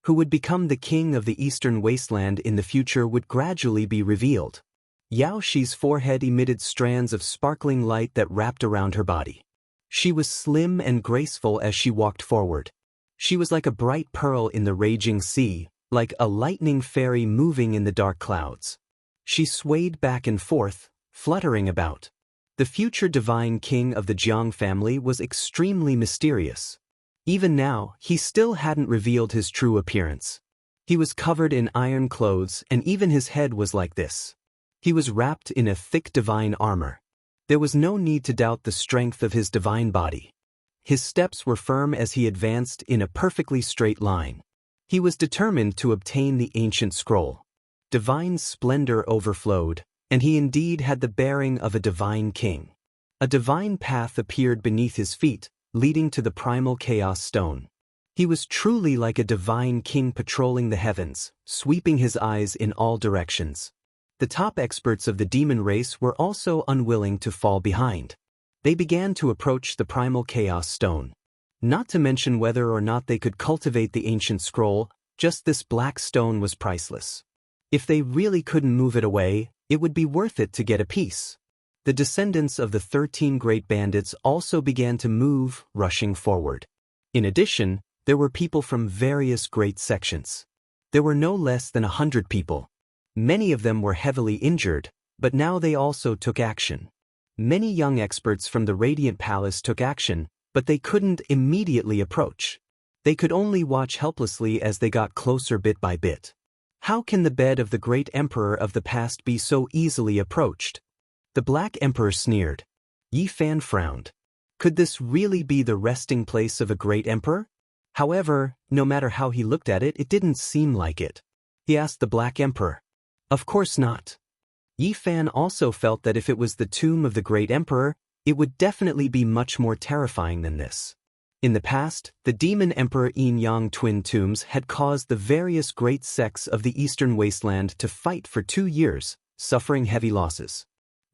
Who would become the king of the eastern wasteland in the future would gradually be revealed. Yao Shi's forehead emitted strands of sparkling light that wrapped around her body. She was slim and graceful as she walked forward. She was like a bright pearl in the raging sea, like a lightning fairy moving in the dark clouds. She swayed back and forth, fluttering about. The future divine king of the Jiang family was extremely mysterious. Even now, he still hadn't revealed his true appearance. He was covered in iron clothes, and even his head was like this. He was wrapped in a thick divine armor. There was no need to doubt the strength of his divine body. His steps were firm as he advanced in a perfectly straight line. He was determined to obtain the ancient scroll. Divine splendor overflowed, and he indeed had the bearing of a divine king. A divine path appeared beneath his feet, leading to the primal chaos stone. He was truly like a divine king patrolling the heavens, sweeping his eyes in all directions. The top experts of the demon race were also unwilling to fall behind. They began to approach the primal chaos stone. Not to mention whether or not they could cultivate the ancient scroll, just this black stone was priceless. If they really couldn't move it away, it would be worth it to get a piece. The descendants of the 13 great bandits also began to move, rushing forward. In addition, there were people from various great sections. There were no less than 100 people. Many of them were heavily injured, but now they also took action. Many young experts from the Radiant Palace took action, but they couldn't immediately approach. They could only watch helplessly as they got closer bit by bit. How can the bed of the great emperor of the past be so easily approached? The Black Emperor sneered. Yi Fan frowned. Could this really be the resting place of a great emperor? However, no matter how he looked at it, it didn't seem like it. He asked the Black Emperor. Of course not. Yi Fan also felt that if it was the tomb of the great emperor, it would definitely be much more terrifying than this. In the past, the demon emperor Yin Yang twin tombs had caused the various great sects of the eastern wasteland to fight for 2 years, suffering heavy losses.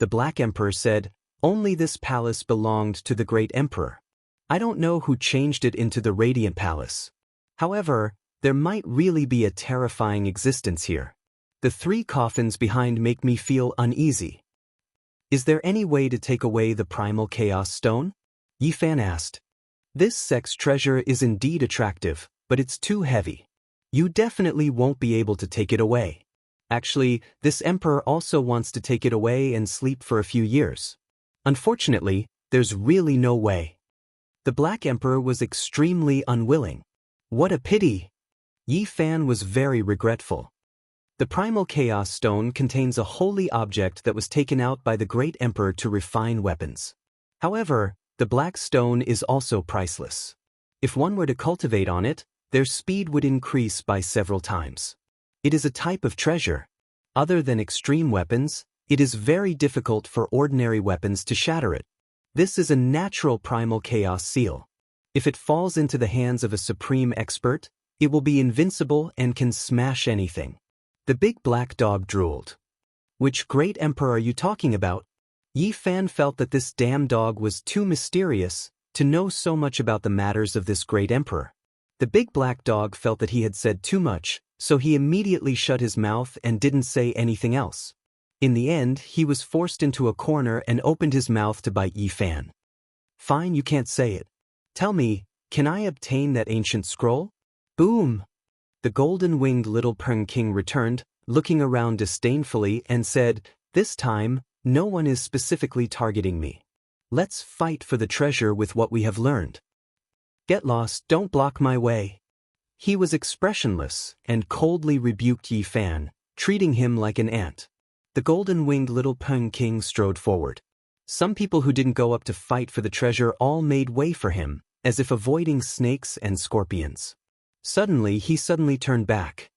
The Black Emperor said, "Only this palace belonged to the great emperor. I don't know who changed it into the Radiant Palace. However, there might really be a terrifying existence here. The 3 coffins behind make me feel uneasy. Is there any way to take away the primal chaos stone?" Yi Fan asked. This sect's treasure is indeed attractive, but it's too heavy. You definitely won't be able to take it away. Actually, this emperor also wants to take it away and sleep for a few years. Unfortunately, there's really no way. The Black Emperor was extremely unwilling. What a pity! Yi Fan was very regretful. The Primal Chaos Stone contains a holy object that was taken out by the Great Emperor to refine weapons. However, the Black Stone is also priceless. If one were to cultivate on it, their speed would increase by several times. It is a type of treasure. Other than extreme weapons, it is very difficult for ordinary weapons to shatter it. This is a natural Primal Chaos seal. If it falls into the hands of a supreme expert, it will be invincible and can smash anything. The big black dog drooled. Which great emperor are you talking about? Yi Fan felt that this damn dog was too mysterious to know so much about the matters of this great emperor. The big black dog felt that he had said too much, so he immediately shut his mouth and didn't say anything else. In the end, he was forced into a corner and opened his mouth to bite Yi Fan. Fine, you can't say it. Tell me, can I obtain that ancient scroll? Boom! The golden-winged little Peng King returned, looking around disdainfully, and said, "This time, no one is specifically targeting me. Let's fight for the treasure with what we have learned. Get lost, don't block my way." He was expressionless and coldly rebuked Yi Fan, treating him like an ant. The golden-winged little Peng King strode forward. Some people who didn't go up to fight for the treasure all made way for him, as if avoiding snakes and scorpions. Suddenly he turned back.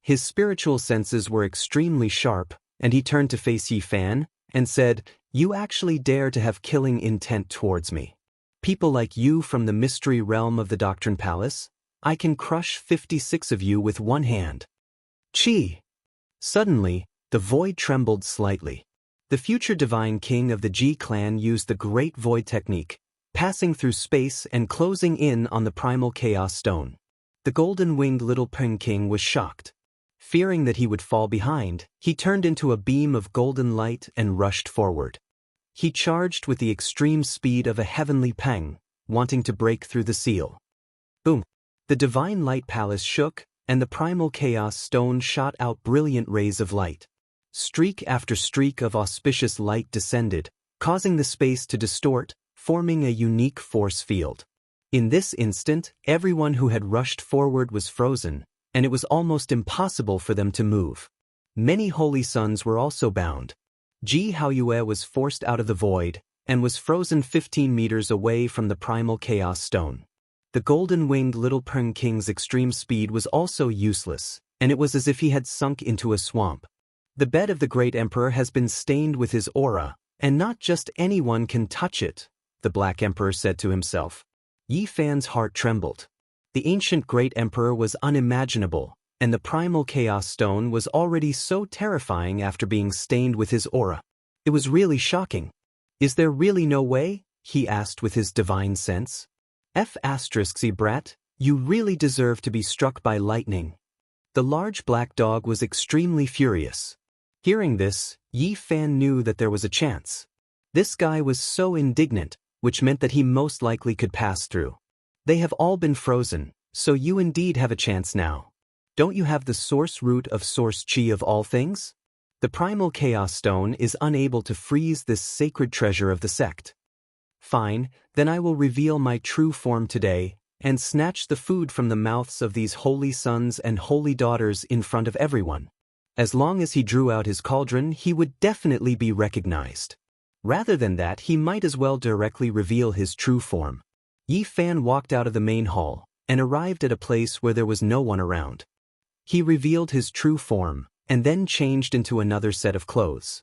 His spiritual senses were extremely sharp, and he turned to face Yi Fan and said, "You actually dare to have killing intent towards me. People like you from the mystery realm of the Doctrine Palace? I can crush 56 of you with one hand." Chi! Suddenly, the void trembled slightly. The future divine king of the Ji clan used the Great Void technique, passing through space and closing in on the Primal Chaos Stone. The golden-winged little Peng King was shocked. Fearing that he would fall behind, he turned into a beam of golden light and rushed forward. He charged with the extreme speed of a heavenly peng, wanting to break through the seal. Boom! The divine light palace shook, and the primal chaos stone shot out brilliant rays of light. Streak after streak of auspicious light descended, causing the space to distort, forming a unique force field. In this instant, everyone who had rushed forward was frozen, and it was almost impossible for them to move. Many holy sons were also bound. Ji Haoyue was forced out of the void, and was frozen 15 meters away from the primal chaos stone. The golden-winged little Peng King's extreme speed was also useless, and it was as if he had sunk into a swamp. The bed of the great emperor has been stained with his aura, and not just anyone can touch it, the Black Emperor said to himself. Yi Fan's heart trembled. The ancient great emperor was unimaginable, and the primal chaos stone was already so terrifying after being stained with his aura. It was really shocking. Is there really no way? He asked with his divine sense. F***y brat, you really deserve to be struck by lightning. The large black dog was extremely furious. Hearing this, Yi Fan knew that there was a chance. This guy was so indignant, which meant that he most likely could pass through. They have all been frozen, so you indeed have a chance now. Don't you have the source root of source chi of all things? The primal chaos stone is unable to freeze this sacred treasure of the sect. Fine, then I will reveal my true form today, and snatch the food from the mouths of these holy sons and holy daughters in front of everyone. As long as he drew out his cauldron, he would definitely be recognized. Rather than that, he might as well directly reveal his true form. Yi Fan walked out of the main hall, and arrived at a place where there was no one around. He revealed his true form, and then changed into another set of clothes.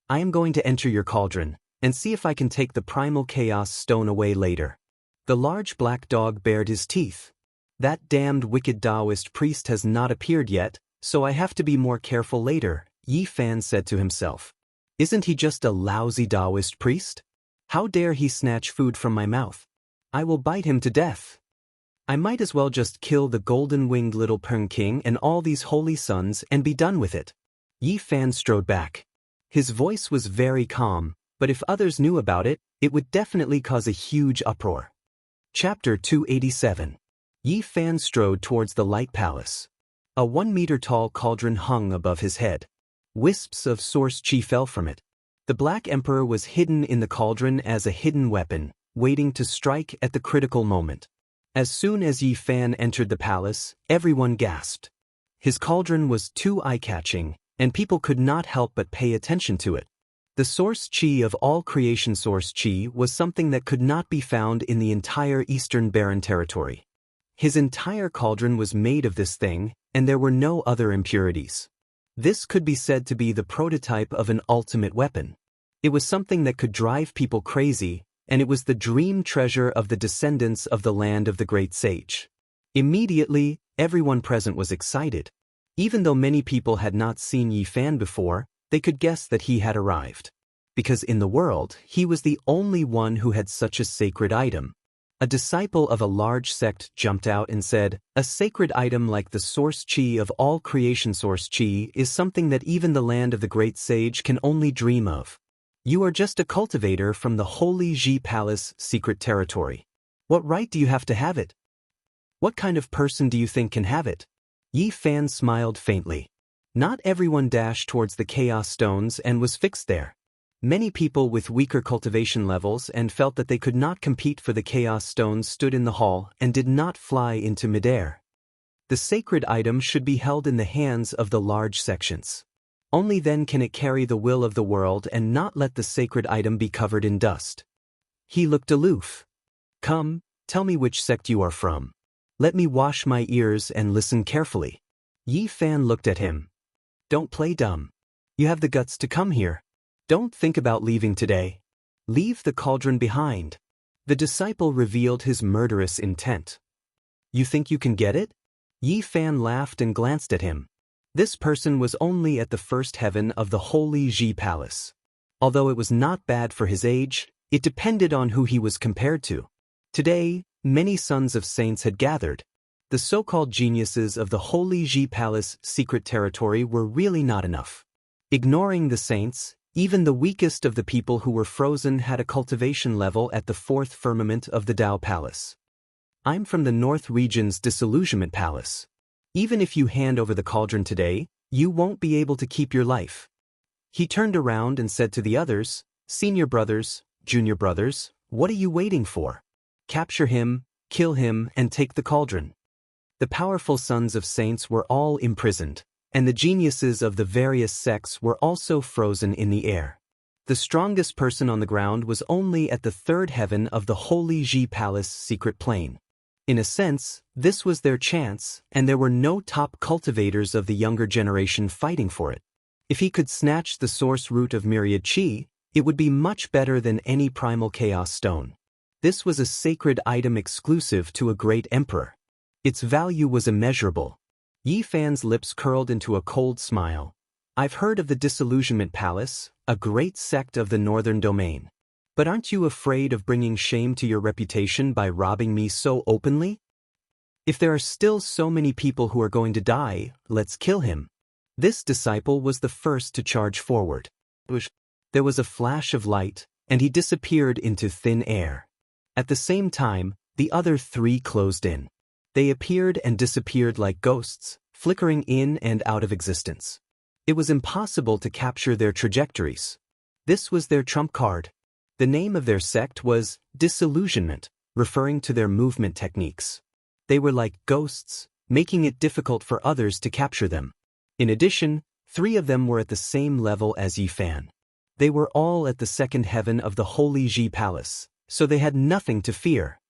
I am going to enter your cauldron, and see if I can take the primal chaos stone away later. The large black dog bared his teeth. That damned wicked Daoist priest has not appeared yet, so I have to be more careful later, Yi Fan said to himself. Isn't he just a lousy Daoist priest? How dare he snatch food from my mouth? I will bite him to death. I might as well just kill the golden-winged little Peng King and all these holy sons and be done with it. Yi Fan strode back. His voice was very calm, but if others knew about it, it would definitely cause a huge uproar. Chapter 287. Yi Fan strode towards the light palace. A 1-meter-tall cauldron hung above his head. Wisps of source chi fell from it. The Black Emperor was hidden in the cauldron as a hidden weapon, waiting to strike at the critical moment. As soon as Yi Fan entered the palace, everyone gasped. His cauldron was too eye-catching, and people could not help but pay attention to it. The source chi of all creation source chi was something that could not be found in the entire Eastern Barren territory. His entire cauldron was made of this thing, and there were no other impurities. This could be said to be the prototype of an ultimate weapon. It was something that could drive people crazy, and it was the dream treasure of the descendants of the land of the great sage. Immediately, everyone present was excited. Even though many people had not seen Yi Fan before, they could guess that he had arrived. Because in the world, he was the only one who had such a sacred item. A disciple of a large sect jumped out and said, a sacred item like the source chi of all creation source chi is something that even the land of the great sage can only dream of. You are just a cultivator from the Holy Ji Palace secret territory. What right do you have to have it? What kind of person do you think can have it? Yi Fan smiled faintly. Not everyone dashed towards the chaos stones and was fixed there. Many people with weaker cultivation levels and felt that they could not compete for the chaos stones stood in the hall and did not fly into midair. The sacred item should be held in the hands of the large sections. Only then can it carry the will of the world and not let the sacred item be covered in dust. He looked aloof. Come, tell me which sect you are from. Let me wash my ears and listen carefully. Yi Fan looked at him. Don't play dumb. You have the guts to come here. Don't think about leaving today. Leave the cauldron behind. The disciple revealed his murderous intent. You think you can get it? Yi Fan laughed and glanced at him. This person was only at the first heaven of the Holy Ji Palace. Although it was not bad for his age, it depended on who he was compared to. Today, many sons of saints had gathered. The so-called geniuses of the Holy Ji Palace secret territory were really not enough. Ignoring the saints, Even the weakest of the people who were frozen had a cultivation level at the 4th firmament of the Dao Palace. I'm from the North Region's Disillusionment Palace. Even if you hand over the cauldron today, you won't be able to keep your life. He turned around and said to the others, Senior brothers, junior brothers, what are you waiting for? Capture him, kill him, and take the cauldron. The powerful sons of saints were all imprisoned, and the geniuses of the various sects were also frozen in the air. The strongest person on the ground was only at the 3rd heaven of the Holy Ji Palace secret plane. In a sense, this was their chance, and there were no top cultivators of the younger generation fighting for it. If he could snatch the source root of myriad qi, it would be much better than any primal chaos stone. This was a sacred item exclusive to a great emperor. Its value was immeasurable. Yi Fan's lips curled into a cold smile. I've heard of the Disillusionment Palace, a great sect of the Northern Domain. But aren't you afraid of bringing shame to your reputation by robbing me so openly? If there are still so many people who are going to die, let's kill him. This disciple was the first to charge forward. There was a flash of light, and he disappeared into thin air. At the same time, the other 3 closed in. They appeared and disappeared like ghosts, flickering in and out of existence. It was impossible to capture their trajectories. This was their trump card. The name of their sect was Disillusionment, referring to their movement techniques. They were like ghosts, making it difficult for others to capture them. In addition, 3 of them were at the same level as Yi Fan. They were all at the 2nd heaven of the Holy Ji Palace, so they had nothing to fear.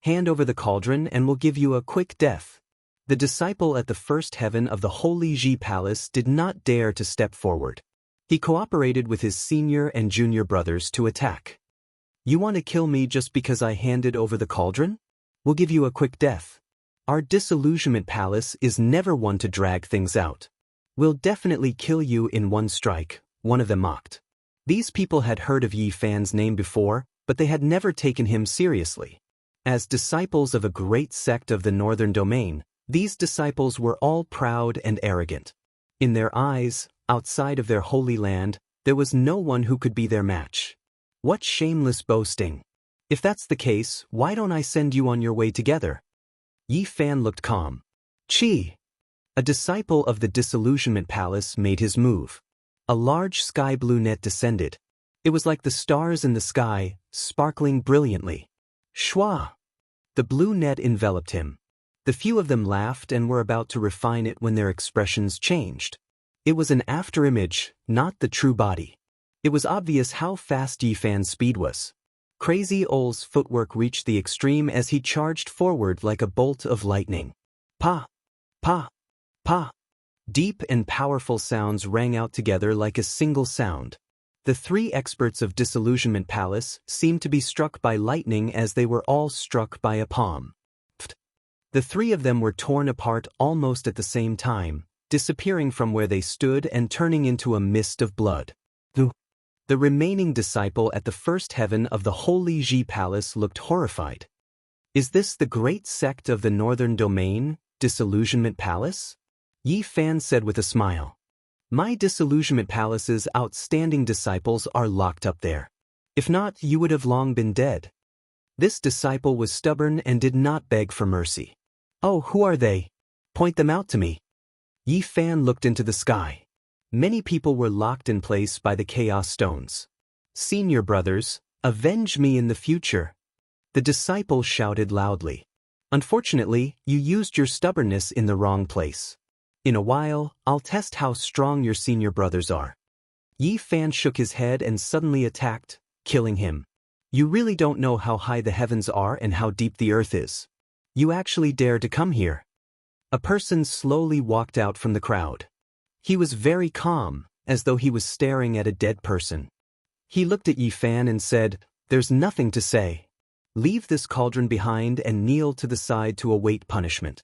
Hand over the cauldron and we'll give you a quick death. The disciple at the 1st heaven of the Holy Ji Palace did not dare to step forward. He cooperated with his senior and junior brothers to attack. You want to kill me just because I handed over the cauldron? We'll give you a quick death. Our Disillusionment Palace is never one to drag things out. We'll definitely kill you in one strike, one of them mocked. These people had heard of Yi Fan's name before, but they had never taken him seriously. As disciples of a great sect of the Northern Domain, these disciples were all proud and arrogant. In their eyes, outside of their holy land, there was no one who could be their match. What shameless boasting! If that's the case, why don't I send you on your way together? Yi Fan looked calm. Qi! A disciple of the Disillusionment Palace made his move. A large sky blue net descended. It was like the stars in the sky, sparkling brilliantly. Shwa! The blue net enveloped him. The few of them laughed and were about to refine it when their expressions changed. It was an afterimage, not the true body. It was obvious how fast Yi Fan's speed was. Crazy Ol's footwork reached the extreme as he charged forward like a bolt of lightning. Pa! Pa! Pa! Deep and powerful sounds rang out together like a single sound. The 3 experts of Disillusionment Palace seemed to be struck by lightning as they were all struck by a palm. The 3 of them were torn apart almost at the same time, disappearing from where they stood and turning into a mist of blood. The remaining disciple at the 1st heaven of the Holy Ji Palace looked horrified. Is this the great sect of the Northern Domain, Disillusionment Palace? Yi Fan said with a smile. My Disillusionment Palace's outstanding disciples are locked up there. If not, you would have long been dead. This disciple was stubborn and did not beg for mercy. Oh, who are they? Point them out to me. Yi Fan looked into the sky. Many people were locked in place by the chaos stones. Senior brothers, avenge me in the future. The disciple shouted loudly. Unfortunately, you used your stubbornness in the wrong place. In a while, I'll test how strong your senior brothers are. Yi Fan shook his head and suddenly attacked, killing him. You really don't know how high the heavens are and how deep the earth is. You actually dare to come here. A person slowly walked out from the crowd. He was very calm, as though he was staring at a dead person. He looked at Yi Fan and said, There's nothing to say. Leave this cauldron behind and kneel to the side to await punishment.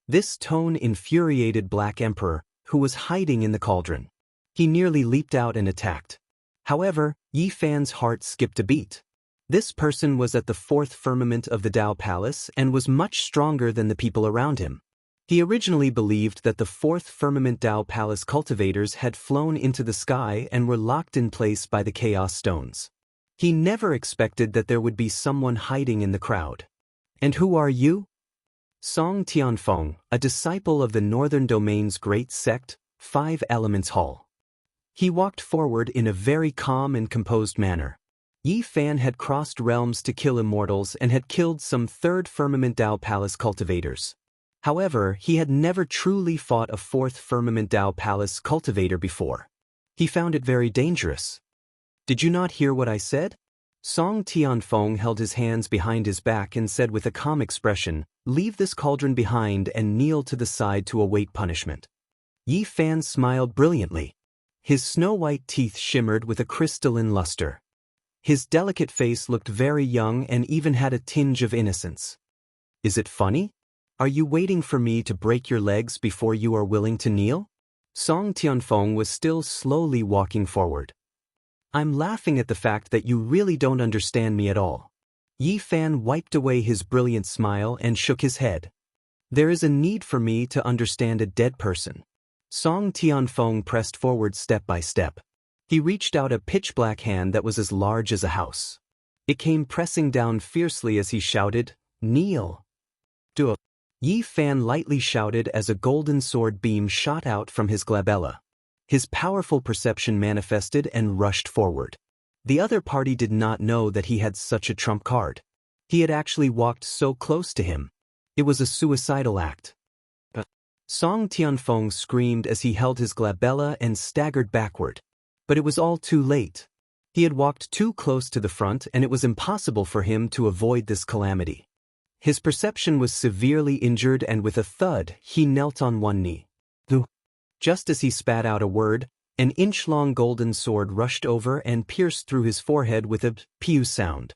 This tone infuriated Black Emperor, who was hiding in the cauldron. He nearly leaped out and attacked. However, Yi Fan's heart skipped a beat. This person was at the 4th firmament of the Dao Palace and was much stronger than the people around him. He originally believed that the fourth firmament Dao Palace cultivators had flown into the sky and were locked in place by the chaos stones. He never expected that there would be someone hiding in the crowd. And who are you? Song Tianfeng, a disciple of the Northern Domain's great sect, 5 Elements Hall. He walked forward in a very calm and composed manner. Yi Fan had crossed realms to kill immortals and had killed some third firmament Dao Palace cultivators. However, he had never truly fought a fourth firmament Dao Palace cultivator before. He found it very dangerous. Did you not hear what I said? Song Tianfeng held his hands behind his back and said with a calm expression, "Leave this cauldron behind and kneel to the side to await punishment." Yi Fan smiled brilliantly. His snow-white teeth shimmered with a crystalline luster. His delicate face looked very young and even had a tinge of innocence. Is it funny? Are you waiting for me to break your legs before you are willing to kneel? Song Tianfeng was still slowly walking forward. I'm laughing at the fact that you really don't understand me at all. Yi Fan wiped away his brilliant smile and shook his head. There is a need for me to understand a dead person. Song Tianfeng pressed forward step by step. He reached out a pitch-black hand that was as large as a house. It came pressing down fiercely as he shouted, "Kneel!" "Do." Yi Fan lightly shouted as a golden sword beam shot out from his glabella. His powerful perception manifested and rushed forward. The other party did not know that he had such a trump card. He had actually walked so close to him. It was a suicidal act. Song Tianfeng screamed as he held his glabella and staggered backward. But it was all too late. He had walked too close to the front and it was impossible for him to avoid this calamity. His perception was severely injured and with a thud, he knelt on one knee. Just as he spat out a word, an inch-long golden sword rushed over and pierced through his forehead with a pew sound.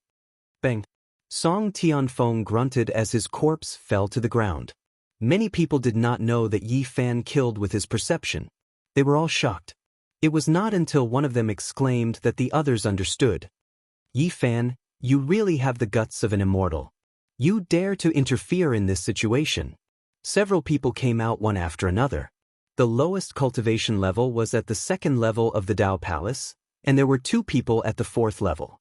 Bang! Song Tianfeng grunted as his corpse fell to the ground. Many people did not know that Yi Fan killed with his perception. They were all shocked. It was not until one of them exclaimed that the others understood. Yi Fan, you really have the guts of an immortal. You dare to interfere in this situation. Several people came out one after another. The lowest cultivation level was at the 2nd level of the Dao Palace, and there were 2 people at the 4th level.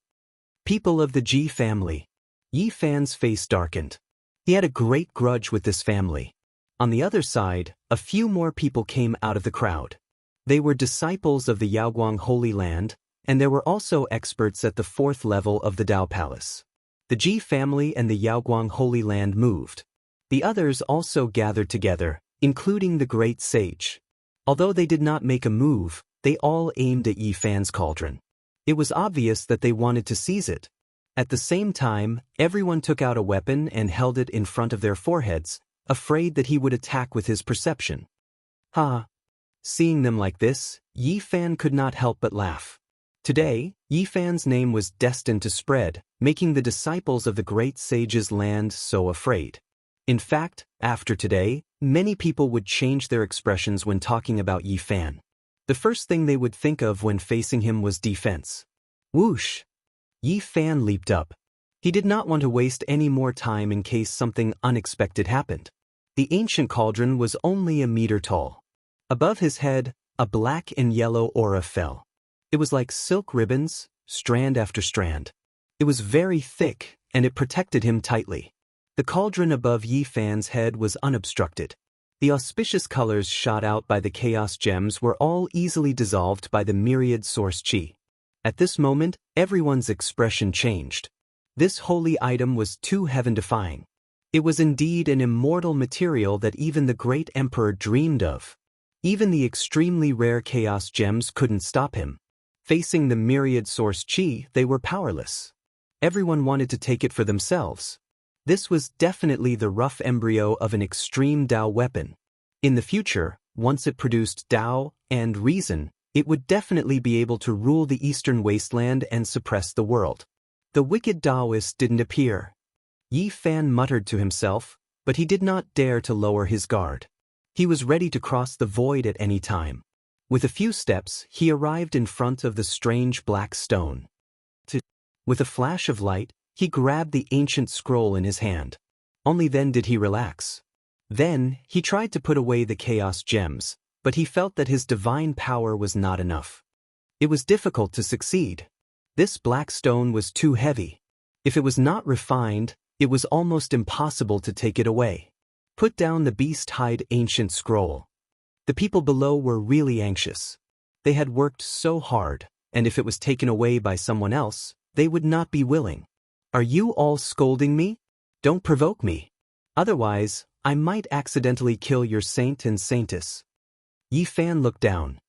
People of the Ji family. Yi Fan's face darkened. He had a great grudge with this family. On the other side, a few more people came out of the crowd. They were disciples of the Yaoguang Holy Land, and there were also experts at the 4th level of the Dao Palace. The Ji family and the Yaoguang Holy Land moved. The others also gathered together, including the great sage. Although they did not make a move, they all aimed at Yi Fan's cauldron. It was obvious that they wanted to seize it. At the same time, everyone took out a weapon and held it in front of their foreheads, afraid that he would attack with his perception. Ha! Seeing them like this, Yi Fan could not help but laugh. Today, Yi Fan's name was destined to spread, making the disciples of the great sage's land so afraid. In fact, after today, many people would change their expressions when talking about Yi Fan. The first thing they would think of when facing him was defense. Whoosh! Yi Fan leaped up. He did not want to waste any more time in case something unexpected happened. The ancient cauldron was only a meter tall. Above his head, a black and yellow aura fell. It was like silk ribbons, strand after strand. It was very thick, and it protected him tightly. The cauldron above Yi Fan's head was unobstructed. The auspicious colors shot out by the chaos gems were all easily dissolved by the myriad source chi. At this moment, everyone's expression changed. This holy item was too heaven-defying. It was indeed an immortal material that even the great emperor dreamed of. Even the extremely rare chaos gems couldn't stop him. Facing the myriad source chi, they were powerless. Everyone wanted to take it for themselves. This was definitely the rough embryo of an extreme Dao weapon. In the future, once it produced Dao and reason, it would definitely be able to rule the eastern wasteland and suppress the world. The wicked Daoist didn't appear. Yi Fan muttered to himself, but he did not dare to lower his guard. He was ready to cross the void at any time. With a few steps, he arrived in front of the strange black stone. With a flash of light, he grabbed the ancient scroll in his hand. Only then did he relax. Then, he tried to put away the chaos gems, but he felt that his divine power was not enough. It was difficult to succeed. This black stone was too heavy. If it was not refined, it was almost impossible to take it away. Put down the beast-hide ancient scroll. The people below were really anxious. They had worked so hard, and if it was taken away by someone else, they would not be willing. Are you all scolding me? Don't provoke me. Otherwise, I might accidentally kill your saint and saintess. Yi Fan looked down.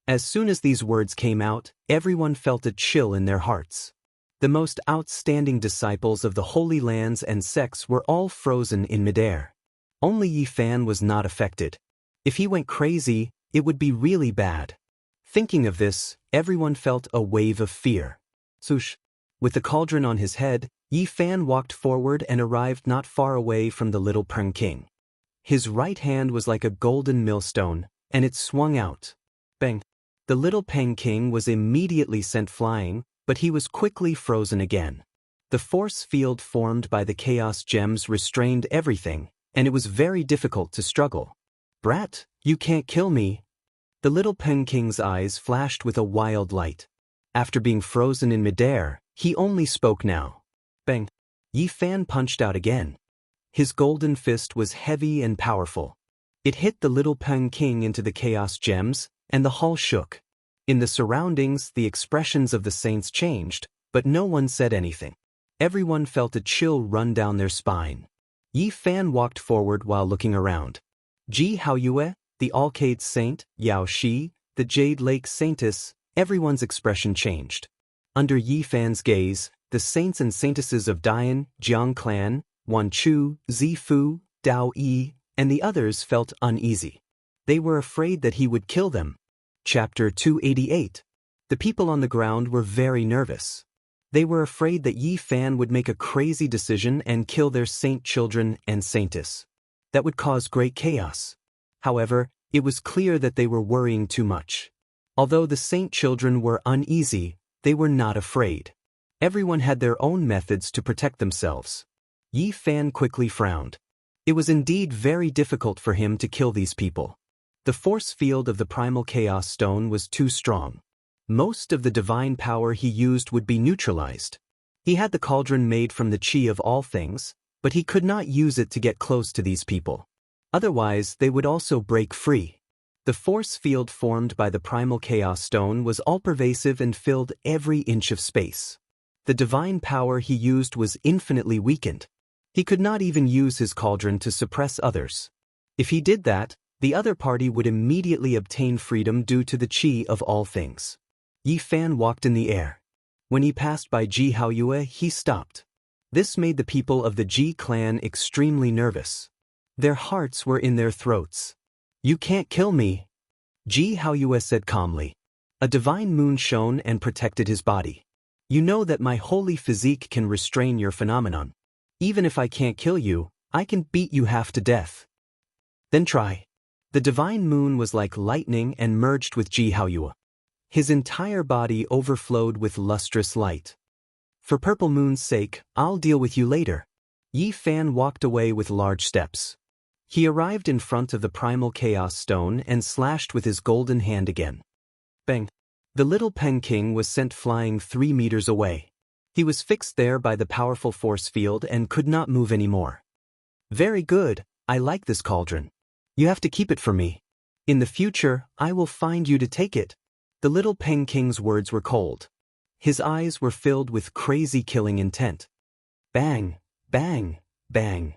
As soon as these words came out, everyone felt a chill in their hearts. The most outstanding disciples of the Holy Lands and sects were all frozen in midair. Only Yi Fan was not affected. If he went crazy, it would be really bad. Thinking of this, everyone felt a wave of fear. Swoosh! With the cauldron on his head, Yi Fan walked forward and arrived not far away from the little Peng King. His right hand was like a golden millstone, and it swung out. Bang! The little Peng King was immediately sent flying, but he was quickly frozen again. The force field formed by the chaos gems restrained everything, and it was very difficult to struggle. Brat, you can't kill me. The little Peng King's eyes flashed with a wild light. After being frozen in midair, he only spoke now. Bang! Yi Fan punched out again. His golden fist was heavy and powerful. It hit the little Peng King into the chaos gems, and the hall shook. In the surroundings, the expressions of the saints changed, but no one said anything. Everyone felt a chill run down their spine. Yi Fan walked forward while looking around. Ji Haoyue, the Alcade Saint, Yao Shi, the Jade Lake Saintess, everyone's expression changed. Under Yi Fan's gaze, the saints and saintesses of Dian, Jiang Clan, Wan Chu, Zifu, Dao Yi, and the others felt uneasy. They were afraid that he would kill them. Chapter 288. The people on the ground were very nervous. They were afraid that Yi Fan would make a crazy decision and kill their saint children and saintess. That would cause great chaos. However, it was clear that they were worrying too much. Although the saint children were uneasy, they were not afraid. Everyone had their own methods to protect themselves. Yi Fan quickly frowned. It was indeed very difficult for him to kill these people. The force field of the primal chaos stone was too strong. Most of the divine power he used would be neutralized. He had the cauldron made from the chi of all things, but he could not use it to get close to these people. Otherwise, they would also break free. The force field formed by the primal chaos stone was all-pervasive and filled every inch of space. The divine power he used was infinitely weakened. He could not even use his cauldron to suppress others. If he did that, the other party would immediately obtain freedom due to the chi of all things. Yi Fan walked in the air. When he passed by Ji Haoyue, he stopped. This made the people of the Ji clan extremely nervous. Their hearts were in their throats. You can't kill me, Ji Haoyue said calmly. A divine moon shone and protected his body. You know that my holy physique can restrain your phenomenon. Even if I can't kill you, I can beat you half to death. Then try. The divine moon was like lightning and merged with Ji Haoyue. His entire body overflowed with lustrous light. For Purple Moon's sake, I'll deal with you later. Yi Fan walked away with large steps. He arrived in front of the primal chaos stone and slashed with his golden hand again. Bang! The little Peng King was sent flying 3 meters away. He was fixed there by the powerful force field and could not move anymore. Very good, I like this cauldron. You have to keep it for me. In the future, I will find you to take it. The little Peng King's words were cold. His eyes were filled with crazy killing intent. Bang, bang, bang.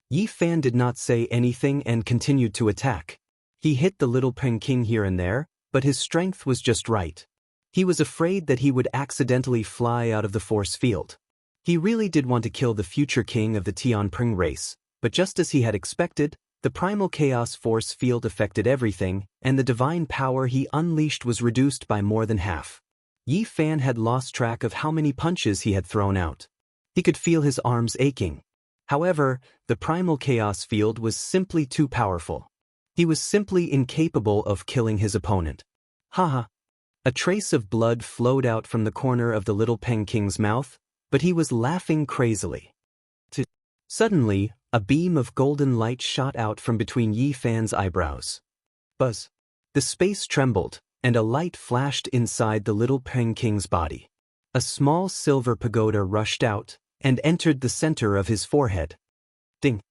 Yi Fan did not say anything and continued to attack. He hit the little Peng King here and there, but his strength was just right. He was afraid that he would accidentally fly out of the force field. He really did want to kill the future king of the Tianping race, but just as he had expected, the primal chaos force field affected everything, and the divine power he unleashed was reduced by more than half. Yi Fan had lost track of how many punches he had thrown out. He could feel his arms aching. However, the primal chaos field was simply too powerful. He was simply incapable of killing his opponent. Haha. A trace of blood flowed out from the corner of the little Peng King's mouth, but he was laughing crazily. Suddenly, A beam of golden light shot out from between Yi Fan's eyebrows. Buzz. The space trembled, and a light flashed inside the little Peng King's body. A small silver pagoda rushed out and entered the center of his forehead. Ding!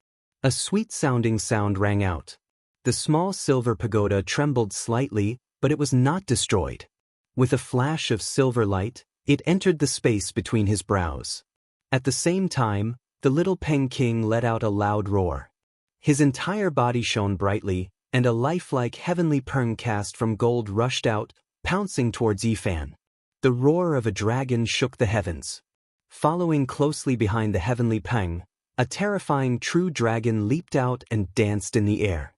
A sweet-sounding sound rang out. The small silver pagoda trembled slightly, but it was not destroyed. With a flash of silver light, it entered the space between his brows. At the same time, the little Peng King let out a loud roar. His entire body shone brightly, and a lifelike heavenly peng cast from gold rushed out, pouncing towards Yi Fan. The roar of a dragon shook the heavens. Following closely behind the heavenly peng, a terrifying true dragon leaped out and danced in the air.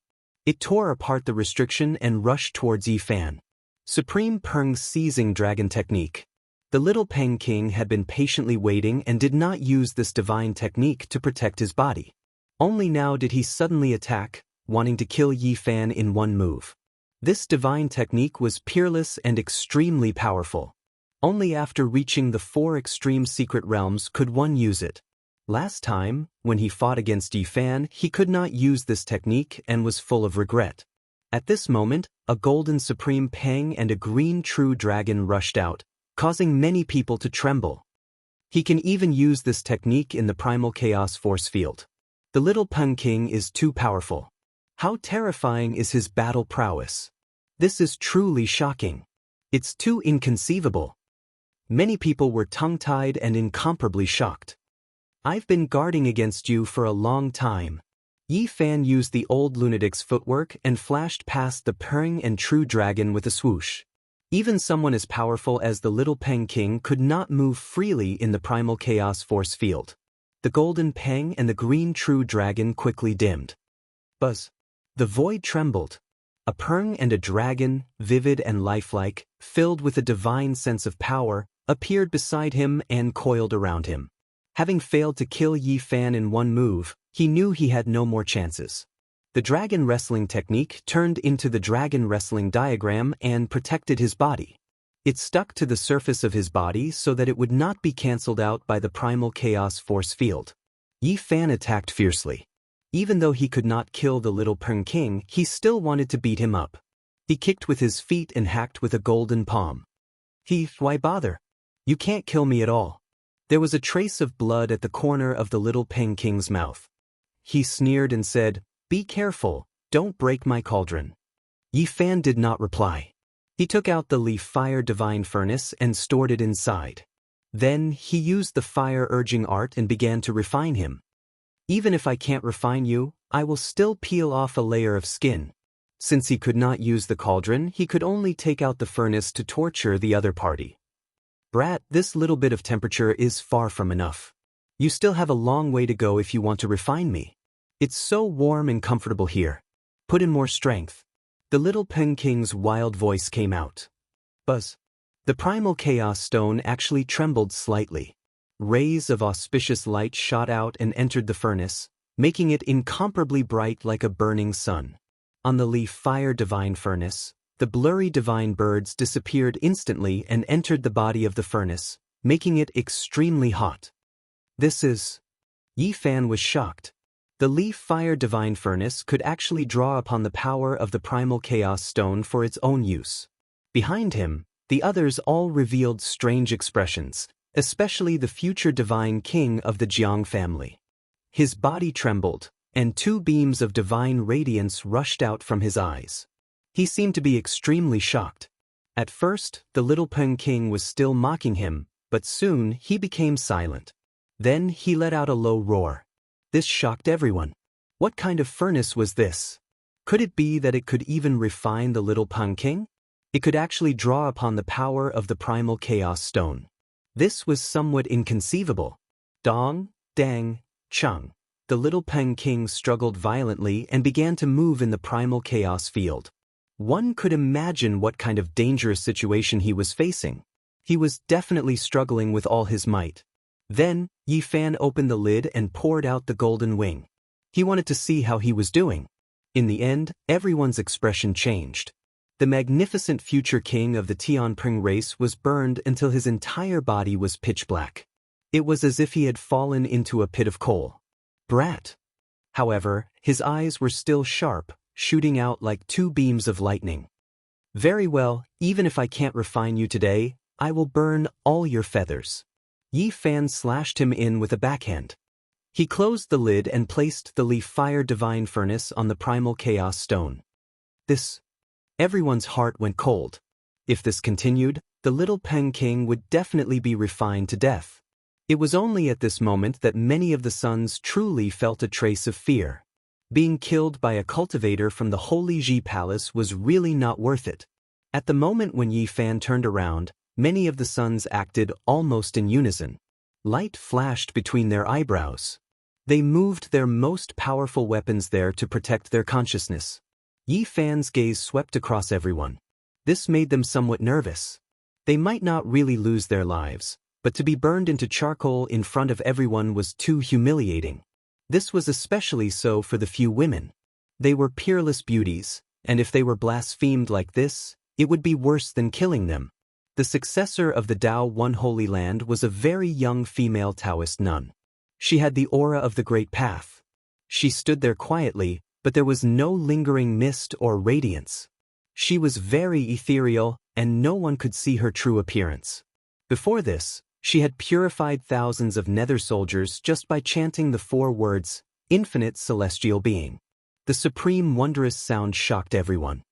It tore apart the restriction and rushed towards Yi Fan. Supreme Peng seizing dragon technique. The little Peng King had been patiently waiting and did not use this divine technique to protect his body. Only now did he suddenly attack, wanting to kill Yi Fan in one move. This divine technique was peerless and extremely powerful. Only after reaching the 4 extreme secret realms could one use it. Last time, when he fought against Yi Fan, he could not use this technique and was full of regret. At this moment, a golden supreme peng and a green true dragon rushed out, causing many people to tremble. He can even use this technique in the primal chaos force field. The little Peng King is too powerful. How terrifying is his battle prowess? This is truly shocking. It's too inconceivable. Many people were tongue-tied and incomparably shocked. I've been guarding against you for a long time. Yi Fan used the old lunatic's footwork and flashed past the peng and true dragon with a swoosh. Even someone as powerful as the little Peng King could not move freely in the primal chaos force field. The golden peng and the green true dragon quickly dimmed. Buzz. The void trembled. A peng and a dragon, vivid and lifelike, filled with a divine sense of power, appeared beside him and coiled around him. Having failed to kill Yi Fan in one move, he knew he had no more chances. The dragon wrestling technique turned into the dragon wrestling diagram and protected his body. It stuck to the surface of his body so that it would not be cancelled out by the primal chaos force field. Yi Fan attacked fiercely. Even though he could not kill the little Peng King, he still wanted to beat him up. He kicked with his feet and hacked with a golden palm. Why bother? You can't kill me at all. There was a trace of blood at the corner of the little Peng King's mouth. He sneered and said, "Be careful, don't break my cauldron." Yi Fan did not reply. He took out the leaf fire divine furnace and stored it inside. Then he used the fire-urging art and began to refine him. Even if I can't refine you, I will still peel off a layer of skin. Since he could not use the cauldron, he could only take out the furnace to torture the other party. Brat, this little bit of temperature is far from enough. You still have a long way to go if you want to refine me. It's so warm and comfortable here. Put in more strength. The little Peng King's wild voice came out. Buzz. The primal chaos stone actually trembled slightly. Rays of auspicious light shot out and entered the furnace, making it incomparably bright like a burning sun. On the leaf fire divine furnace, the blurry divine birds disappeared instantly and entered the body of the furnace, making it extremely hot. This is... Yi Fan was shocked. The leaf fire divine furnace could actually draw upon the power of the primal chaos stone for its own use. Behind him, the others all revealed strange expressions, especially the future divine king of the Jiang family. His body trembled, and 2 beams of divine radiance rushed out from his eyes. He seemed to be extremely shocked. At first, the little Peng King was still mocking him, but soon he became silent. Then he let out a low roar. This shocked everyone. What kind of furnace was this? Could it be that it could even refine the little Peng King? It could actually draw upon the power of the primal chaos stone. This was somewhat inconceivable. Dong, dang, chung. The little Peng King struggled violently and began to move in the primal chaos field. One could imagine what kind of dangerous situation he was facing. He was definitely struggling with all his might. Then, Yi Fan opened the lid and poured out the golden wing. He wanted to see how he was doing. In the end, everyone's expression changed. The magnificent future king of the Tianping race was burned until his entire body was pitch black. It was as if he had fallen into a pit of coal. Brat! However, his eyes were still sharp, shooting out like two beams of lightning. Very well, even if I can't refine you today, I will burn all your feathers. Yi Fan slashed him in with a backhand. He closed the lid and placed the leaf fire divine furnace on the primal chaos stone. Everyone's heart went cold. If this continued, the little Peng King would definitely be refined to death. It was only at this moment that many of the sons truly felt a trace of fear. Being killed by a cultivator from the Holy Ji Palace was really not worth it. At the moment when Yi Fan turned around, many of the sons acted almost in unison. Light flashed between their eyebrows. They moved their most powerful weapons there to protect their consciousness. Yi Fan's gaze swept across everyone. This made them somewhat nervous. They might not really lose their lives, but to be burned into charcoal in front of everyone was too humiliating. This was especially so for the few women. They were peerless beauties, and if they were blasphemed like this, it would be worse than killing them. The successor of the Dao One Holy Land was a very young female Taoist nun. She had the aura of the Great Path. She stood there quietly, but there was no lingering mist or radiance. She was very ethereal, and no one could see her true appearance. Before this, she had purified thousands of nether soldiers just by chanting the 4 words, Infinite Celestial Being. The supreme wondrous sound shocked everyone.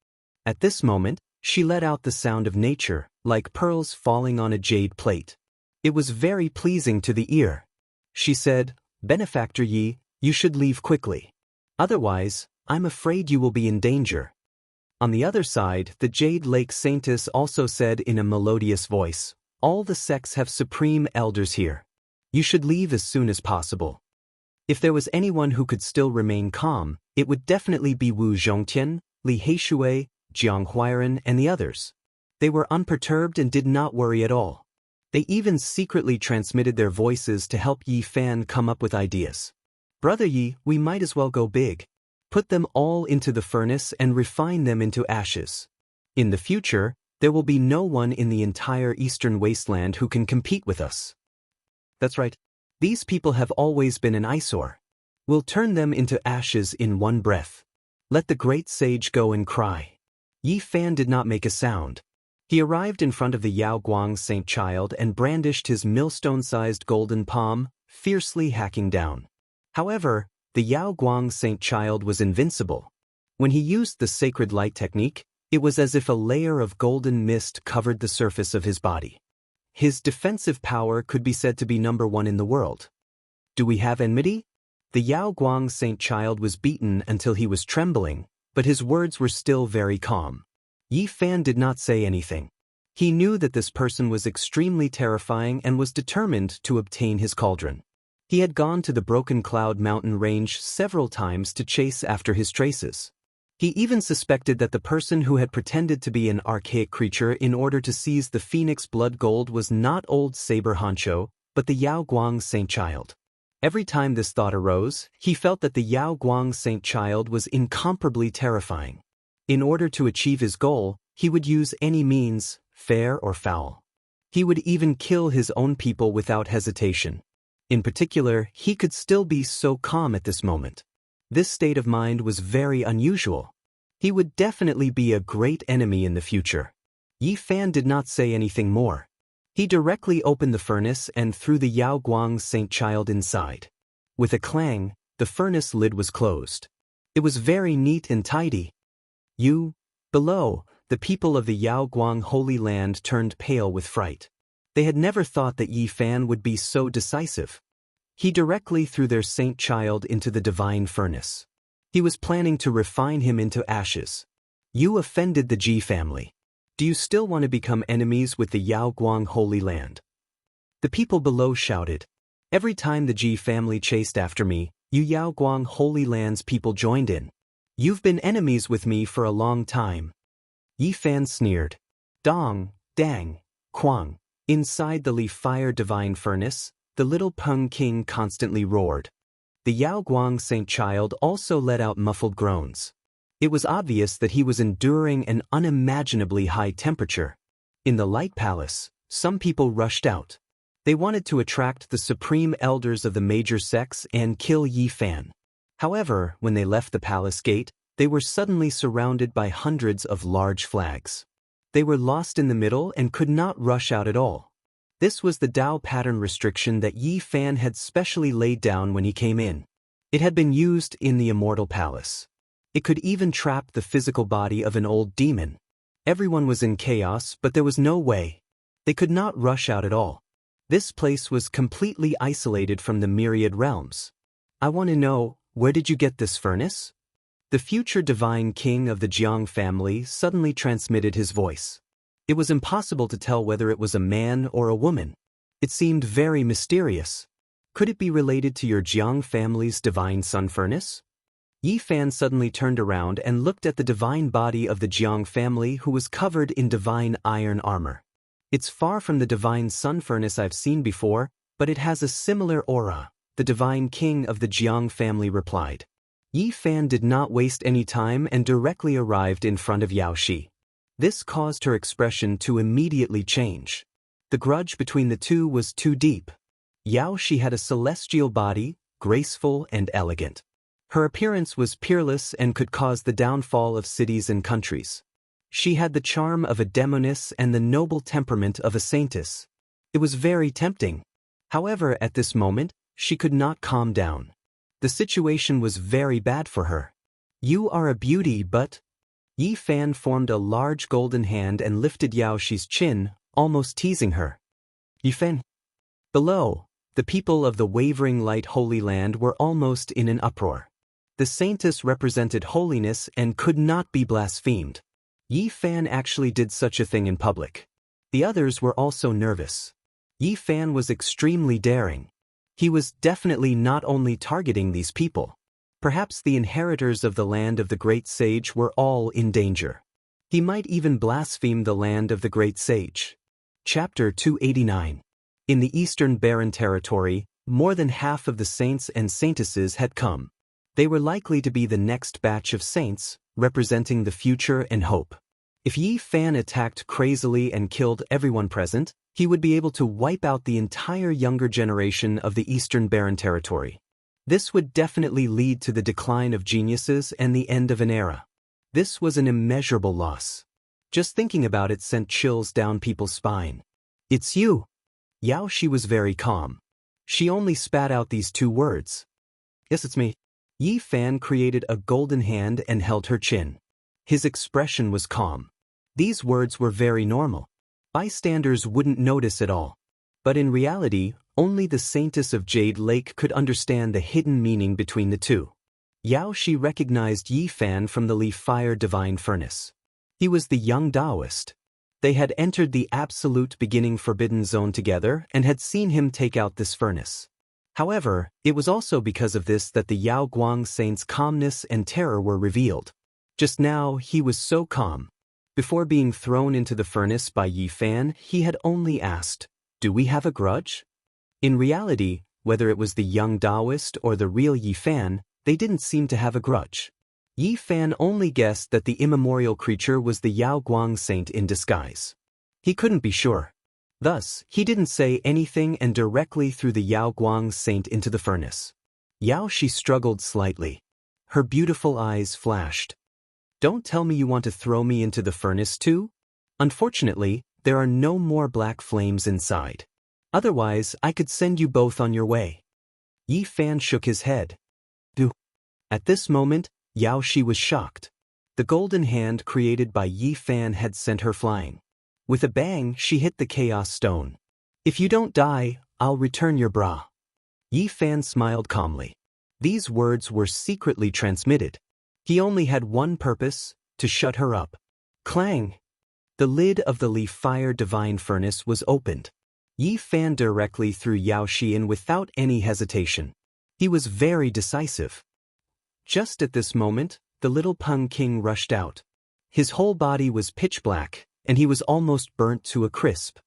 At this moment, she let out the sound of nature, like pearls falling on a jade plate. It was very pleasing to the ear. She said, Benefactor Yi, you should leave quickly. Otherwise, I'm afraid you will be in danger. On the other side, the Jade Lake Saintess also said in a melodious voice, All the sects have supreme elders here. You should leave as soon as possible. If there was anyone who could still remain calm, it would definitely be Wu Zhongtian, Li Heishui, Jiang Huairen, and the others. They were unperturbed and did not worry at all. They even secretly transmitted their voices to help Yi Fan come up with ideas. Brother Yi, we might as well go big. Put them all into the furnace and refine them into ashes. In the future, there will be no one in the entire eastern wasteland who can compete with us. That's right. These people have always been an eyesore. We'll turn them into ashes in one breath. Let the great sage go and cry. Yi Fan did not make a sound. He arrived in front of the Yao Guang Saint Child and brandished his millstone-sized golden palm, fiercely hacking down. However, the Yao Guang Saint Child was invincible. When he used the sacred light technique, it was as if a layer of golden mist covered the surface of his body. His defensive power could be said to be #1 in the world. Do we have enmity? The Yao Guang Saint Child was beaten until he was trembling, but his words were still very calm. Yi Fan did not say anything. He knew that this person was extremely terrifying and was determined to obtain his cauldron. He had gone to the Broken Cloud mountain range several times to chase after his traces. He even suspected that the person who had pretended to be an archaic creature in order to seize the Phoenix Blood Gold was not old Saber Hancho, but the Yao Guang Saint Child. Every time this thought arose, he felt that the Yao Guang Saint Child was incomparably terrifying. In order to achieve his goal, he would use any means, fair or foul. He would even kill his own people without hesitation. In particular, he could still be so calm at this moment. This state of mind was very unusual. He would definitely be a great enemy in the future. Yi Fan did not say anything more. He directly opened the furnace and threw the Yao Guang Saint Child inside. With a clang, the furnace lid was closed. It was very neat and tidy. Below, the people of the Yao Guang Holy Land turned pale with fright. They had never thought that Yi Fan would be so decisive. He directly threw their saint child into the divine furnace. He was planning to refine him into ashes. You offended the Ji family. Do you still want to become enemies with the Yao Guang Holy Land? The people below shouted. Every time the Ji family chased after me, you Yao Guang Holy Land's people joined in. You've been enemies with me for a long time. Yi Fan sneered. Dong, dang, quang. Inside the leaf fire divine furnace, the little Peng King constantly roared. The Yao Guang Saint Child also let out muffled groans. It was obvious that he was enduring an unimaginably high temperature. In the Light Palace, some people rushed out. They wanted to attract the supreme elders of the major sects and kill Yi Fan. However, when they left the palace gate, they were suddenly surrounded by hundreds of large flags. They were lost in the middle and could not rush out at all. This was the Dao pattern restriction that Yi Fan had specially laid down when he came in. It had been used in the Immortal Palace. It could even trap the physical body of an old demon. Everyone was in chaos, but there was no way. They could not rush out at all. This place was completely isolated from the myriad realms. I want to know, where did you get this furnace? The future divine king of the Jiang family suddenly transmitted his voice. It was impossible to tell whether it was a man or a woman. It seemed very mysterious. Could it be related to your Jiang family's divine sun furnace? Yi Fan suddenly turned around and looked at the divine body of the Jiang family, who was covered in divine iron armor. It's far from the divine sun furnace I've seen before, but it has a similar aura, the divine king of the Jiang family replied. Yi Fan did not waste any time and directly arrived in front of Yao Shi. This caused her expression to immediately change. The grudge between the two was too deep. Yao Shi had a celestial body, graceful and elegant. Her appearance was peerless and could cause the downfall of cities and countries. She had the charm of a demoness and the noble temperament of a saintess. It was very tempting. However, at this moment, she could not calm down. The situation was very bad for her. You are a beauty, but... Yi Fan formed a large golden hand and lifted Yao Shi's chin, almost teasing her. Yi Fan. Below, the people of the Wavering Light Holy Land were almost in an uproar. The saintess represented holiness and could not be blasphemed. Yi Fan actually did such a thing in public. The others were also nervous. Yi Fan was extremely daring. He was definitely not only targeting these people. Perhaps the inheritors of the land of the great sage were all in danger. He might even blaspheme the land of the great sage. Chapter 289. In the Eastern Barren Territory, more than half of the saints and saintesses had come. They were likely to be the next batch of saints, representing the future and hope. If Yi Fan attacked crazily and killed everyone present, he would be able to wipe out the entire younger generation of the Eastern Barren Territory. This would definitely lead to the decline of geniuses and the end of an era. This was an immeasurable loss. Just thinking about it sent chills down people's spine. It's you. Yao Shi was very calm. She only spat out these two words. Yes, it's me. Yi Fan created a golden hand and held her chin. His expression was calm. These words were very normal. Bystanders wouldn't notice at all. But in reality, only the saintess of Jade Lake could understand the hidden meaning between the two. Yao Shi recognized Yi Fan from the Leaf Fire Divine Furnace. He was the young Daoist. They had entered the absolute beginning forbidden zone together and had seen him take out this furnace. However, it was also because of this that the Yao Guang saint's calmness and terror were revealed. Just now, he was so calm. Before being thrown into the furnace by Yi Fan, he had only asked, "Do we have a grudge?" In reality, whether it was the young Daoist or the real Yi Fan, they didn't seem to have a grudge. Yi Fan only guessed that the immemorial creature was the Yao Guang saint in disguise. He couldn't be sure. Thus, he didn't say anything and directly threw the Yao Guang saint into the furnace. Yao Shi struggled slightly. Her beautiful eyes flashed. Don't tell me you want to throw me into the furnace too? Unfortunately, there are no more black flames inside. Otherwise, I could send you both on your way. Yi Fan shook his head. Do. At this moment, Yao Shi was shocked. The golden hand created by Yi Fan had sent her flying. With a bang, she hit the chaos stone. If you don't die, I'll return your bra. Yi Fan smiled calmly. These words were secretly transmitted. He only had one purpose, to shut her up. Clang! The lid of the Leaf Fire Divine Furnace was opened. Yi Fan directly threw Yao Shi in without any hesitation. He was very decisive. Just at this moment, the little Peng King rushed out. His whole body was pitch black, and he was almost burnt to a crisp.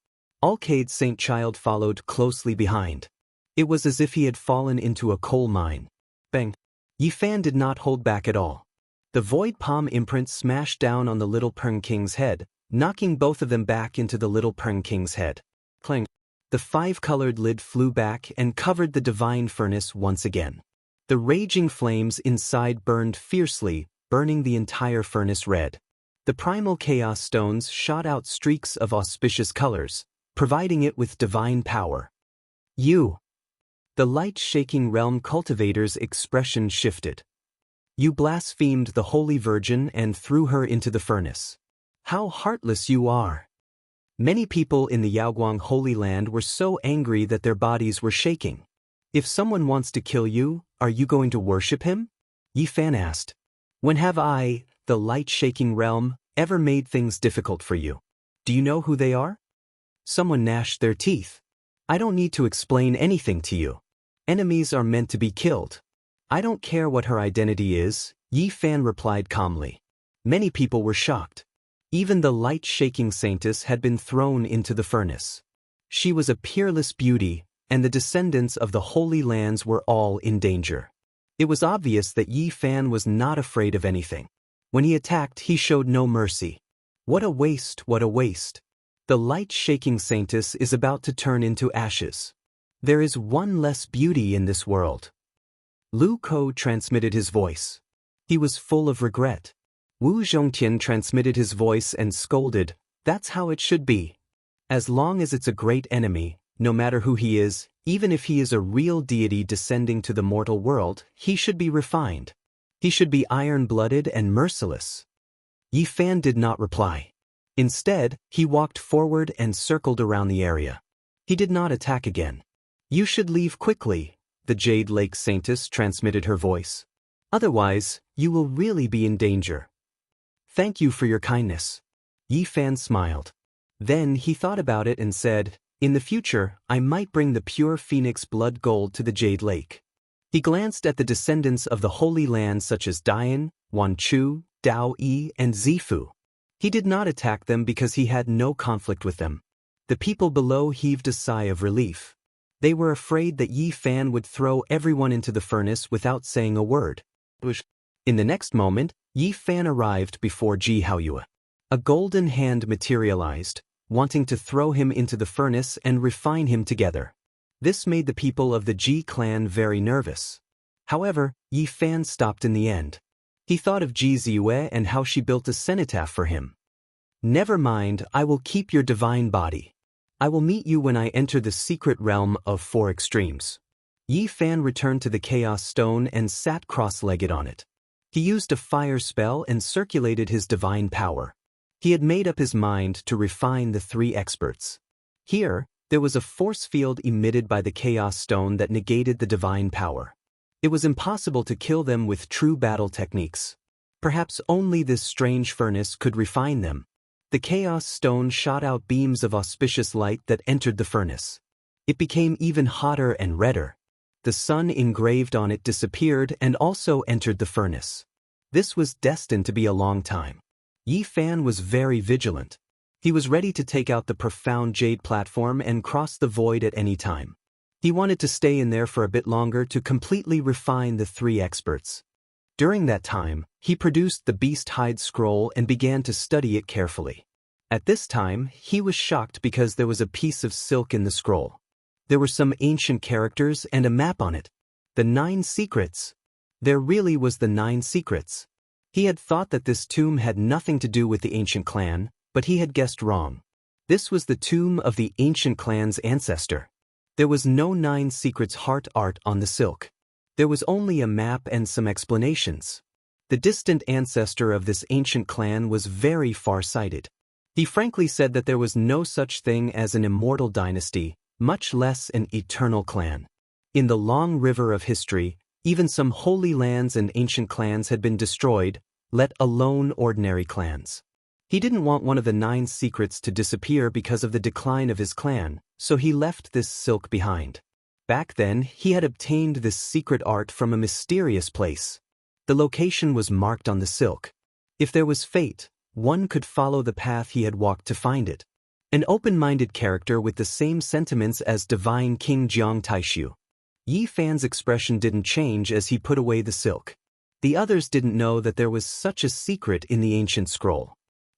Alcade Saint Child followed closely behind. It was as if he had fallen into a coal mine. Bang! Yi Fan did not hold back at all. The void palm imprint smashed down on the little Peng King's head, knocking both of them back into the little Peng King's head. Clang! The five-colored lid flew back and covered the divine furnace once again. The raging flames inside burned fiercely, burning the entire furnace red. The primal chaos stones shot out streaks of auspicious colors, providing it with divine power. You. The light-shaking realm cultivator's expression shifted. You blasphemed the Holy Virgin and threw her into the furnace. How heartless you are! Many people in the Yaoguang Holy Land were so angry that their bodies were shaking. If someone wants to kill you, are you going to worship him? Yi Fan asked. When have I, the light-shaking realm, ever made things difficult for you? Do you know who they are? Someone gnashed their teeth. I don't need to explain anything to you. Enemies are meant to be killed. I don't care what her identity is, Yi Fan replied calmly. Many people were shocked. Even the light-shaking saintess had been thrown into the furnace. She was a peerless beauty, and the descendants of the Holy Lands were all in danger. It was obvious that Yi Fan was not afraid of anything. When he attacked, he showed no mercy. What a waste, what a waste. The light-shaking saintess is about to turn into ashes. There is one less beauty in this world. Lu Ko transmitted his voice. He was full of regret. Wu Zhongtian transmitted his voice and scolded, that's how it should be. As long as it's a great enemy, no matter who he is, even if he is a real deity descending to the mortal world, he should be refined. He should be iron-blooded and merciless. Yi Fan did not reply. Instead, he walked forward and circled around the area. He did not attack again. You should leave quickly, the Jade Lake Saintess transmitted her voice. Otherwise, you will really be in danger. Thank you for your kindness. Yi Fan smiled. Then he thought about it and said, in the future, I might bring the pure phoenix blood gold to the Jade Lake. He glanced at the descendants of the Holy Land such as Dian, Wanchu, Dao Yi, and Zifu. He did not attack them because he had no conflict with them. The people below heaved a sigh of relief. They were afraid that Yi Fan would throw everyone into the furnace without saying a word. In the next moment, Yi Fan arrived before Ji Haoyue. A golden hand materialized, wanting to throw him into the furnace and refine him together. This made the people of the Ji clan very nervous. However, Yi Fan stopped in the end. He thought of Ji Ziyue and how she built a cenotaph for him. Never mind, I will keep your divine body. I will meet you when I enter the secret realm of four extremes. Yi Fan returned to the Chaos Stone and sat cross-legged on it. He used a fire spell and circulated his divine power. He had made up his mind to refine the three experts. Here, there was a force field emitted by the Chaos Stone that negated the divine power. It was impossible to kill them with true battle techniques. Perhaps only this strange furnace could refine them. The Chaos Stone shot out beams of auspicious light that entered the furnace. It became even hotter and redder. The sun engraved on it disappeared and also entered the furnace. This was destined to be a long time. Yi Fan was very vigilant. He was ready to take out the profound jade platform and cross the void at any time. He wanted to stay in there for a bit longer to completely refine the three experts. During that time, he produced the Beast Hide Scroll and began to study it carefully. At this time, he was shocked because there was a piece of silk in the scroll. There were some ancient characters and a map on it. The 9 secrets. There really was the 9 secrets. He had thought that this tomb had nothing to do with the ancient clan, but he had guessed wrong. This was the tomb of the ancient clan's ancestor. There was no 9 secrets heart art on the silk. There was only a map and some explanations. The distant ancestor of this ancient clan was very far-sighted. He frankly said that there was no such thing as an immortal dynasty, much less an eternal clan. In the long river of history, even some holy lands and ancient clans had been destroyed, let alone ordinary clans. He didn't want one of the 9 secrets to disappear because of the decline of his clan, so he left this silk behind. Back then, he had obtained this secret art from a mysterious place. The location was marked on the silk. If there was fate, one could follow the path he had walked to find it. An open-minded character with the same sentiments as Divine King Jiang Taishu. Yi Fan's expression didn't change as he put away the silk. The others didn't know that there was such a secret in the ancient scroll.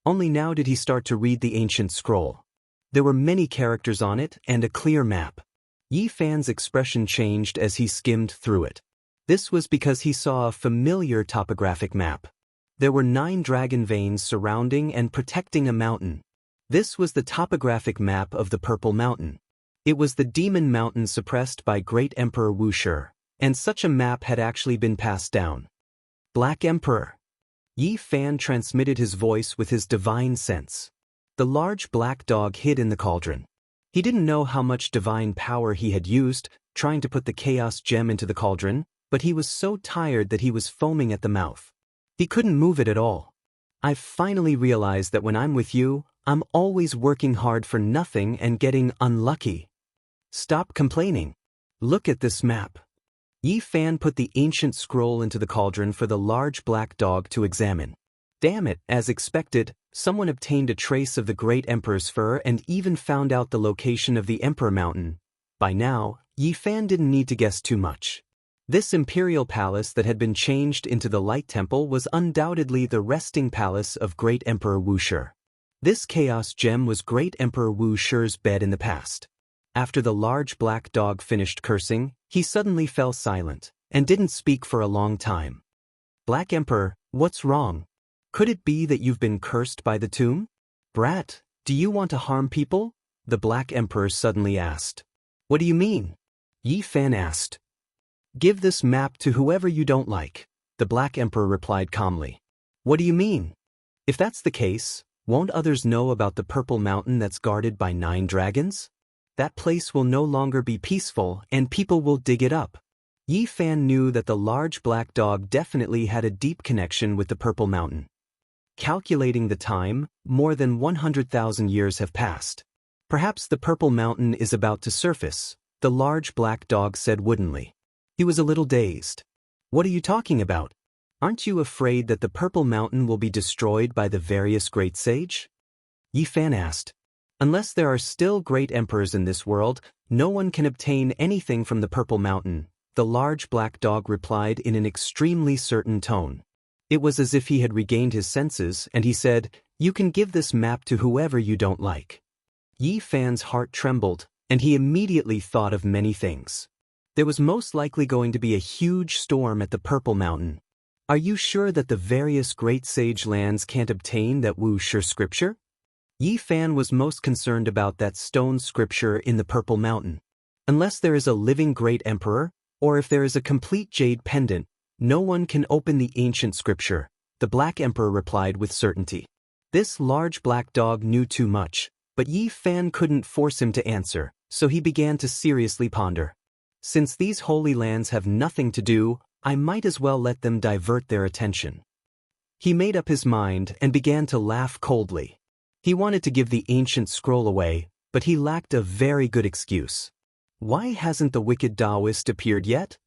Only now did he start to read the ancient scroll. There were many characters on it and a clear map. Yi Fan's expression changed as he skimmed through it. This was because he saw a familiar topographic map. There were 9 dragon veins surrounding and protecting a mountain. This was the topographic map of the Purple Mountain. It was the demon mountain suppressed by Great Emperor Wuxia, and such a map had actually been passed down. Black Emperor. Yi Fan transmitted his voice with his divine sense. The large black dog hid in the cauldron. He didn't know how much divine power he had used, trying to put the chaos gem into the cauldron, but he was so tired that he was foaming at the mouth. He couldn't move it at all. I've finally realized that when I'm with you, I'm always working hard for nothing and getting unlucky. Stop complaining. Look at this map. Yi Fan put the ancient scroll into the cauldron for the large black dog to examine. Damn it, as expected, someone obtained a trace of the Great Emperor's fur and even found out the location of the Emperor Mountain. By now, Yi Fan didn't need to guess too much. This imperial palace that had been changed into the Light Temple was undoubtedly the resting palace of Great Emperor Wuxia. This chaos gem was Great Emperor Wuxia's bed in the past. After the large black dog finished cursing, he suddenly fell silent, and didn't speak for a long time. Black Emperor, what's wrong? Could it be that you've been cursed by the tomb? Brat, do you want to harm people? The Black Emperor suddenly asked. What do you mean? Yi Fan asked. Give this map to whoever you don't like, the Black Emperor replied calmly. What do you mean? If that's the case, won't others know about the Purple Mountain that's guarded by 9 dragons? That place will no longer be peaceful and people will dig it up. Yi Fan knew that the large black dog definitely had a deep connection with the Purple Mountain. Calculating the time, more than 100,000 years have passed. Perhaps the Purple Mountain is about to surface, the large black dog said woodenly. He was a little dazed. What are you talking about? Aren't you afraid that the Purple Mountain will be destroyed by the various great sage? Yi Fan asked. Unless there are still great emperors in this world, no one can obtain anything from the Purple Mountain, the large black dog replied in an extremely certain tone. It was as if he had regained his senses, and he said, You can give this map to whoever you don't like. Yi Fan's heart trembled, and he immediately thought of many things. There was most likely going to be a huge storm at the Purple Mountain. Are you sure that the various great sage lands can't obtain that Wuxia scripture? Yi Fan was most concerned about that stone scripture in the Purple Mountain. Unless there is a living great emperor, or if there is a complete jade pendant, no one can open the ancient scripture, the Black Emperor replied with certainty. This large black dog knew too much, but Yi Fan couldn't force him to answer, so he began to seriously ponder. Since these holy lands have nothing to do, I might as well let them divert their attention. He made up his mind and began to laugh coldly. He wanted to give the ancient scroll away, but he lacked a very good excuse. Why hasn't the wicked Daoist appeared yet?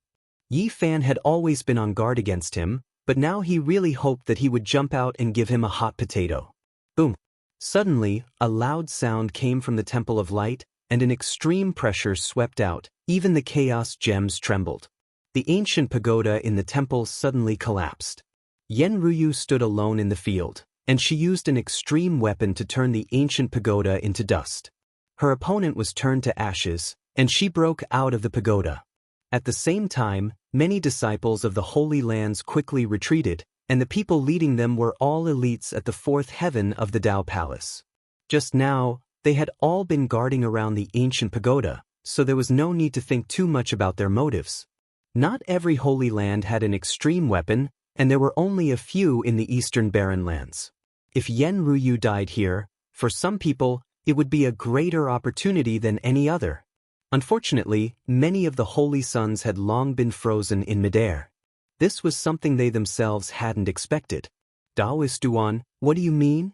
Yi Fan had always been on guard against him, but now he really hoped that he would jump out and give him a hot potato. Boom! Suddenly, a loud sound came from the Temple of Light, and an extreme pressure swept out. Even the chaos gems trembled. The ancient pagoda in the temple suddenly collapsed. Yen Ruyu stood alone in the field, and she used an extreme weapon to turn the ancient pagoda into dust. Her opponent was turned to ashes, and she broke out of the pagoda. At the same time, many disciples of the Holy Lands quickly retreated, and the people leading them were all elites at the 4th heaven of the Dao Palace. Just now, they had all been guarding around the ancient pagoda, so there was no need to think too much about their motives. Not every Holy Land had an extreme weapon, and there were only a few in the Eastern Barren Lands. If Yen Ruyu died here, for some people, it would be a greater opportunity than any other. Unfortunately, many of the Holy Sons had long been frozen in midair. This was something they themselves hadn't expected. Daoist Duan, what do you mean?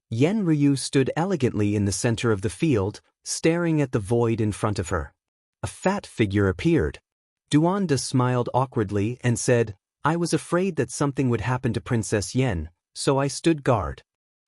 Yen Ruyu stood elegantly in the center of the field, staring at the void in front of her. A fat figure appeared. Duanda smiled awkwardly and said, I was afraid that something would happen to Princess Yen, so I stood guard.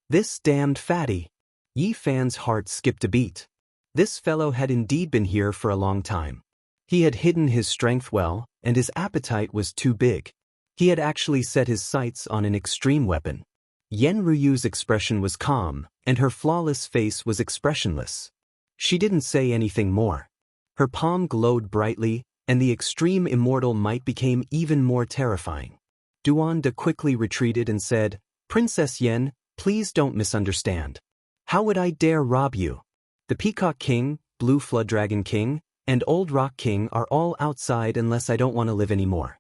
This damned fatty. Yi Fan's heart skipped a beat. This fellow had indeed been here for a long time. He had hidden his strength well, and his appetite was too big. He had actually set his sights on an extreme weapon. Yen Ruyu's expression was calm, and her flawless face was expressionless. She didn't say anything more. Her palm glowed brightly, and the extreme immortal might became even more terrifying. Duanda quickly retreated and said, "Princess Yen, please don't misunderstand. How would I dare rob you? The Peacock King, Blue Flood Dragon King, and Old Rock King are all outside unless I don't want to live anymore."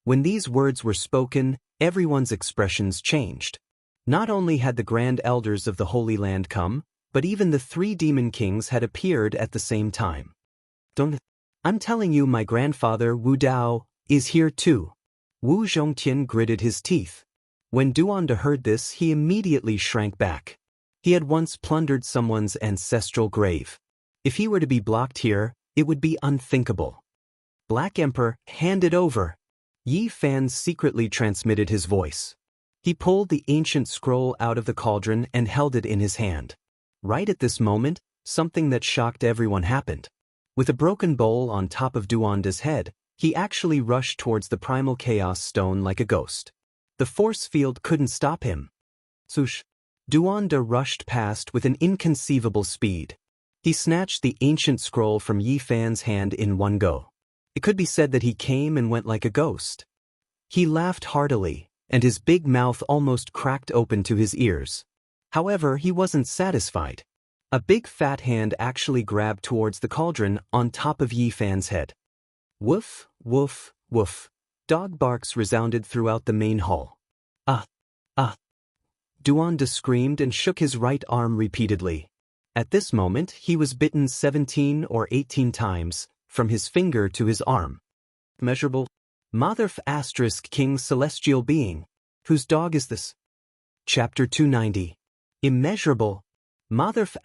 When these words were spoken, everyone's expressions changed. Not only had the Grand Elders of the Holy Land come, but even the 3 demon kings had appeared at the same time. I'm telling you, my grandfather Wu Dao is here too. Wu Zhongtian gritted his teeth. When Duanda heard this, he immediately shrank back. He had once plundered someone's ancestral grave. If he were to be blocked here, it would be unthinkable. Black Emperor, hand it over. Yi Fan secretly transmitted his voice. He pulled the ancient scroll out of the cauldron and held it in his hand. Right at this moment, something that shocked everyone happened. With a broken bowl on top of Duanda's head, he actually rushed towards the primal chaos stone like a ghost. The force field couldn't stop him. Swoosh! Duanda rushed past with an inconceivable speed. He snatched the ancient scroll from Yi Fan's hand in one go. It could be said that he came and went like a ghost. He laughed heartily, and his big mouth almost cracked open to his ears. However, he wasn't satisfied. A big fat hand actually grabbed towards the cauldron on top of Yi Fan's head. Woof, woof, woof. Dog barks resounded throughout the main hall. Ah! Ah! Duanda screamed and shook his right arm repeatedly. At this moment, he was bitten 17 or 18 times, from his finger to his arm. Measurable. Motherf * King Celestial Being. Whose dog is this? Chapter 290. Immeasurable. Motherf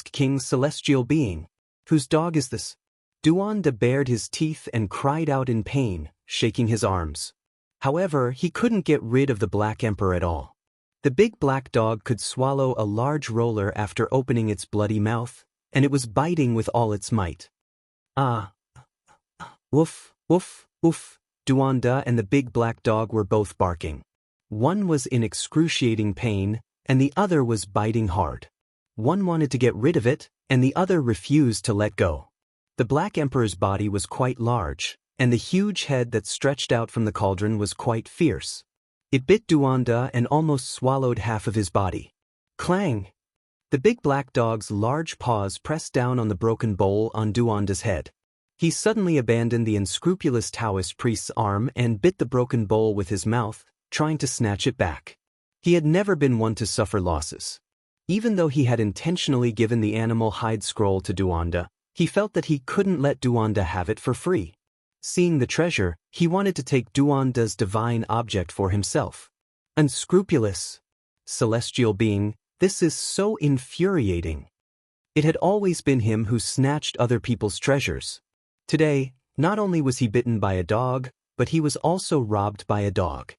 * King Celestial Being. Whose dog is this? Duanda bared his teeth and cried out in pain, shaking his arms. However, he couldn't get rid of the Black Emperor at all. The big black dog could swallow a large roller after opening its bloody mouth, and it was biting with all its might. Ah! Woof, woof, woof. Duanda and the big black dog were both barking. One was in excruciating pain, and the other was biting hard. One wanted to get rid of it, and the other refused to let go. The Black Emperor's body was quite large, and the huge head that stretched out from the cauldron was quite fierce. It bit Duanda and almost swallowed half of his body. Clang! The big black dog's large paws pressed down on the broken bowl on Duanda's head. He suddenly abandoned the unscrupulous Daoist priest's arm and bit the broken bowl with his mouth, trying to snatch it back. He had never been one to suffer losses. Even though he had intentionally given the animal hide scroll to Duanda, he felt that he couldn't let Duanda have it for free. Seeing the treasure, he wanted to take Duanda's divine object for himself. Unscrupulous. Celestial being, this is so infuriating. It had always been him who snatched other people's treasures. Today, not only was he bitten by a dog, but he was also robbed by a dog.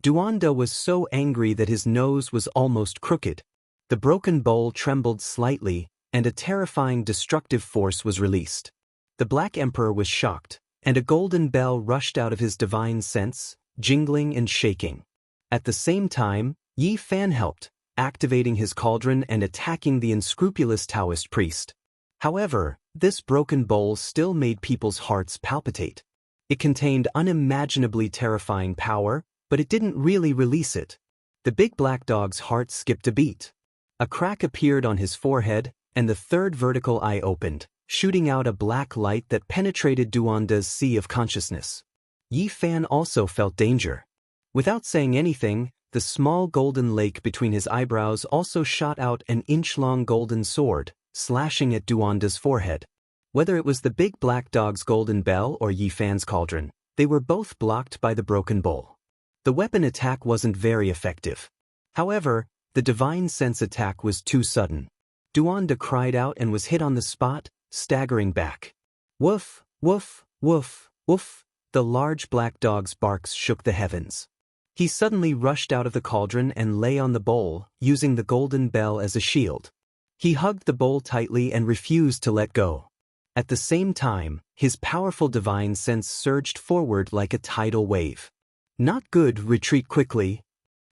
Duanda was so angry that his nose was almost crooked. The broken bowl trembled slightly, and a terrifying destructive force was released. The Black Emperor was shocked, and a golden bell rushed out of his divine sense, jingling and shaking. At the same time, Yi Fan helped, activating his cauldron and attacking the unscrupulous Daoist priest. However, this broken bowl still made people's hearts palpitate. It contained unimaginably terrifying power, but it didn't really release it. The big black dog's heart skipped a beat. A crack appeared on his forehead, and the third vertical eye opened, shooting out a black light that penetrated Duanda's sea of consciousness. Yi Fan also felt danger. Without saying anything, the small golden lake between his eyebrows also shot out an inch-long golden sword, slashing at Duanda's forehead. Whether it was the big black dog's golden bell or Yi Fan's cauldron, they were both blocked by the broken bowl. The weapon attack wasn't very effective. However, the divine sense attack was too sudden. Duanda cried out and was hit on the spot, staggering back. Woof, woof, woof, woof. The large black dog's barks shook the heavens. He suddenly rushed out of the cauldron and lay on the bowl, using the golden bell as a shield. He hugged the bowl tightly and refused to let go. At the same time, his powerful divine sense surged forward like a tidal wave. Not good, retreat quickly.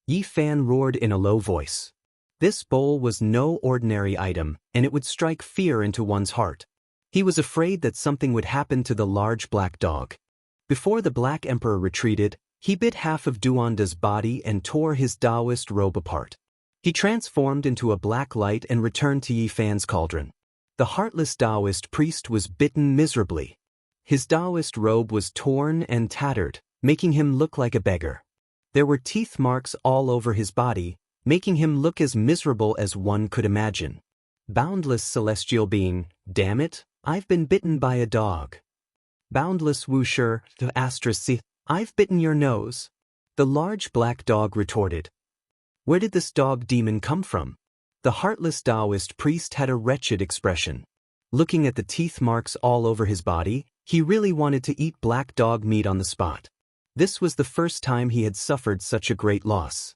Yi Fan roared in a low voice. This bowl was no ordinary item, and it would strike fear into one's heart. He was afraid that something would happen to the large black dog. Before the Black Emperor retreated, he bit half of Duanda's body and tore his Daoist robe apart. He transformed into a black light and returned to Yi Fan's cauldron. The heartless Daoist priest was bitten miserably. His Daoist robe was torn and tattered, making him look like a beggar. There were teeth marks all over his body, making him look as miserable as one could imagine. Boundless celestial being, damn it, I've been bitten by a dog. Boundless Wuxia and Xianxia, I've bitten your nose. The large black dog retorted. Where did this dog demon come from? The heartless Daoist priest had a wretched expression. Looking at the teeth marks all over his body, he really wanted to eat black dog meat on the spot. This was the first time he had suffered such a great loss.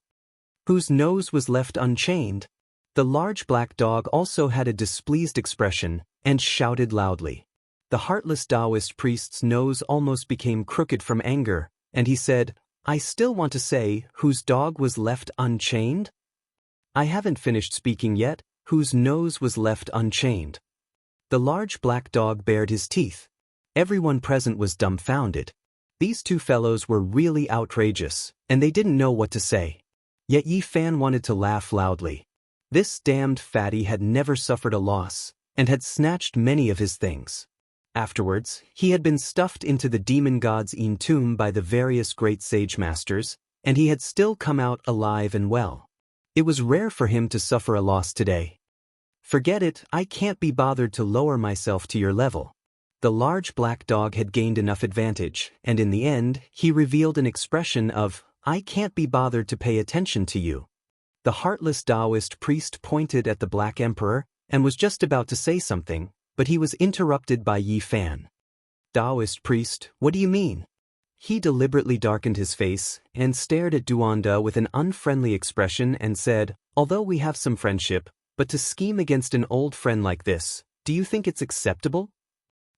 Whose nose was left unchained? The large black dog also had a displeased expression and shouted loudly. The heartless Daoist priest's nose almost became crooked from anger, and he said, I still want to say, whose dog was left unchained? I haven't finished speaking yet, whose nose was left unchained. The large black dog bared his teeth. Everyone present was dumbfounded. These two fellows were really outrageous, and they didn't know what to say. Yet Yi Fan wanted to laugh loudly. This damned fatty had never suffered a loss, and had snatched many of his things. Afterwards, he had been stuffed into the demon god's tomb by the various great sage masters, and he had still come out alive and well. It was rare for him to suffer a loss today. Forget it, I can't be bothered to lower myself to your level. The large black dog had gained enough advantage, and in the end, he revealed an expression of, I can't be bothered to pay attention to you. The heartless Daoist priest pointed at the Black Emperor, and was just about to say something, but he was interrupted by Yi Fan. Daoist priest, what do you mean? He deliberately darkened his face, and stared at Duanda with an unfriendly expression and said, although we have some friendship, but to scheme against an old friend like this, do you think it's acceptable?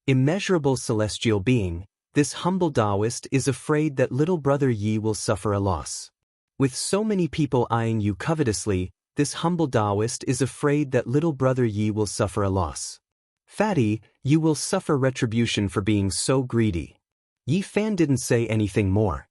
Immeasurable celestial being, this humble Daoist is afraid that little brother Yi will suffer a loss. With so many people eyeing you covetously, this humble Daoist is afraid that little brother Yi will suffer a loss. Fatty, you will suffer retribution for being so greedy. Yi Fan didn't say anything more.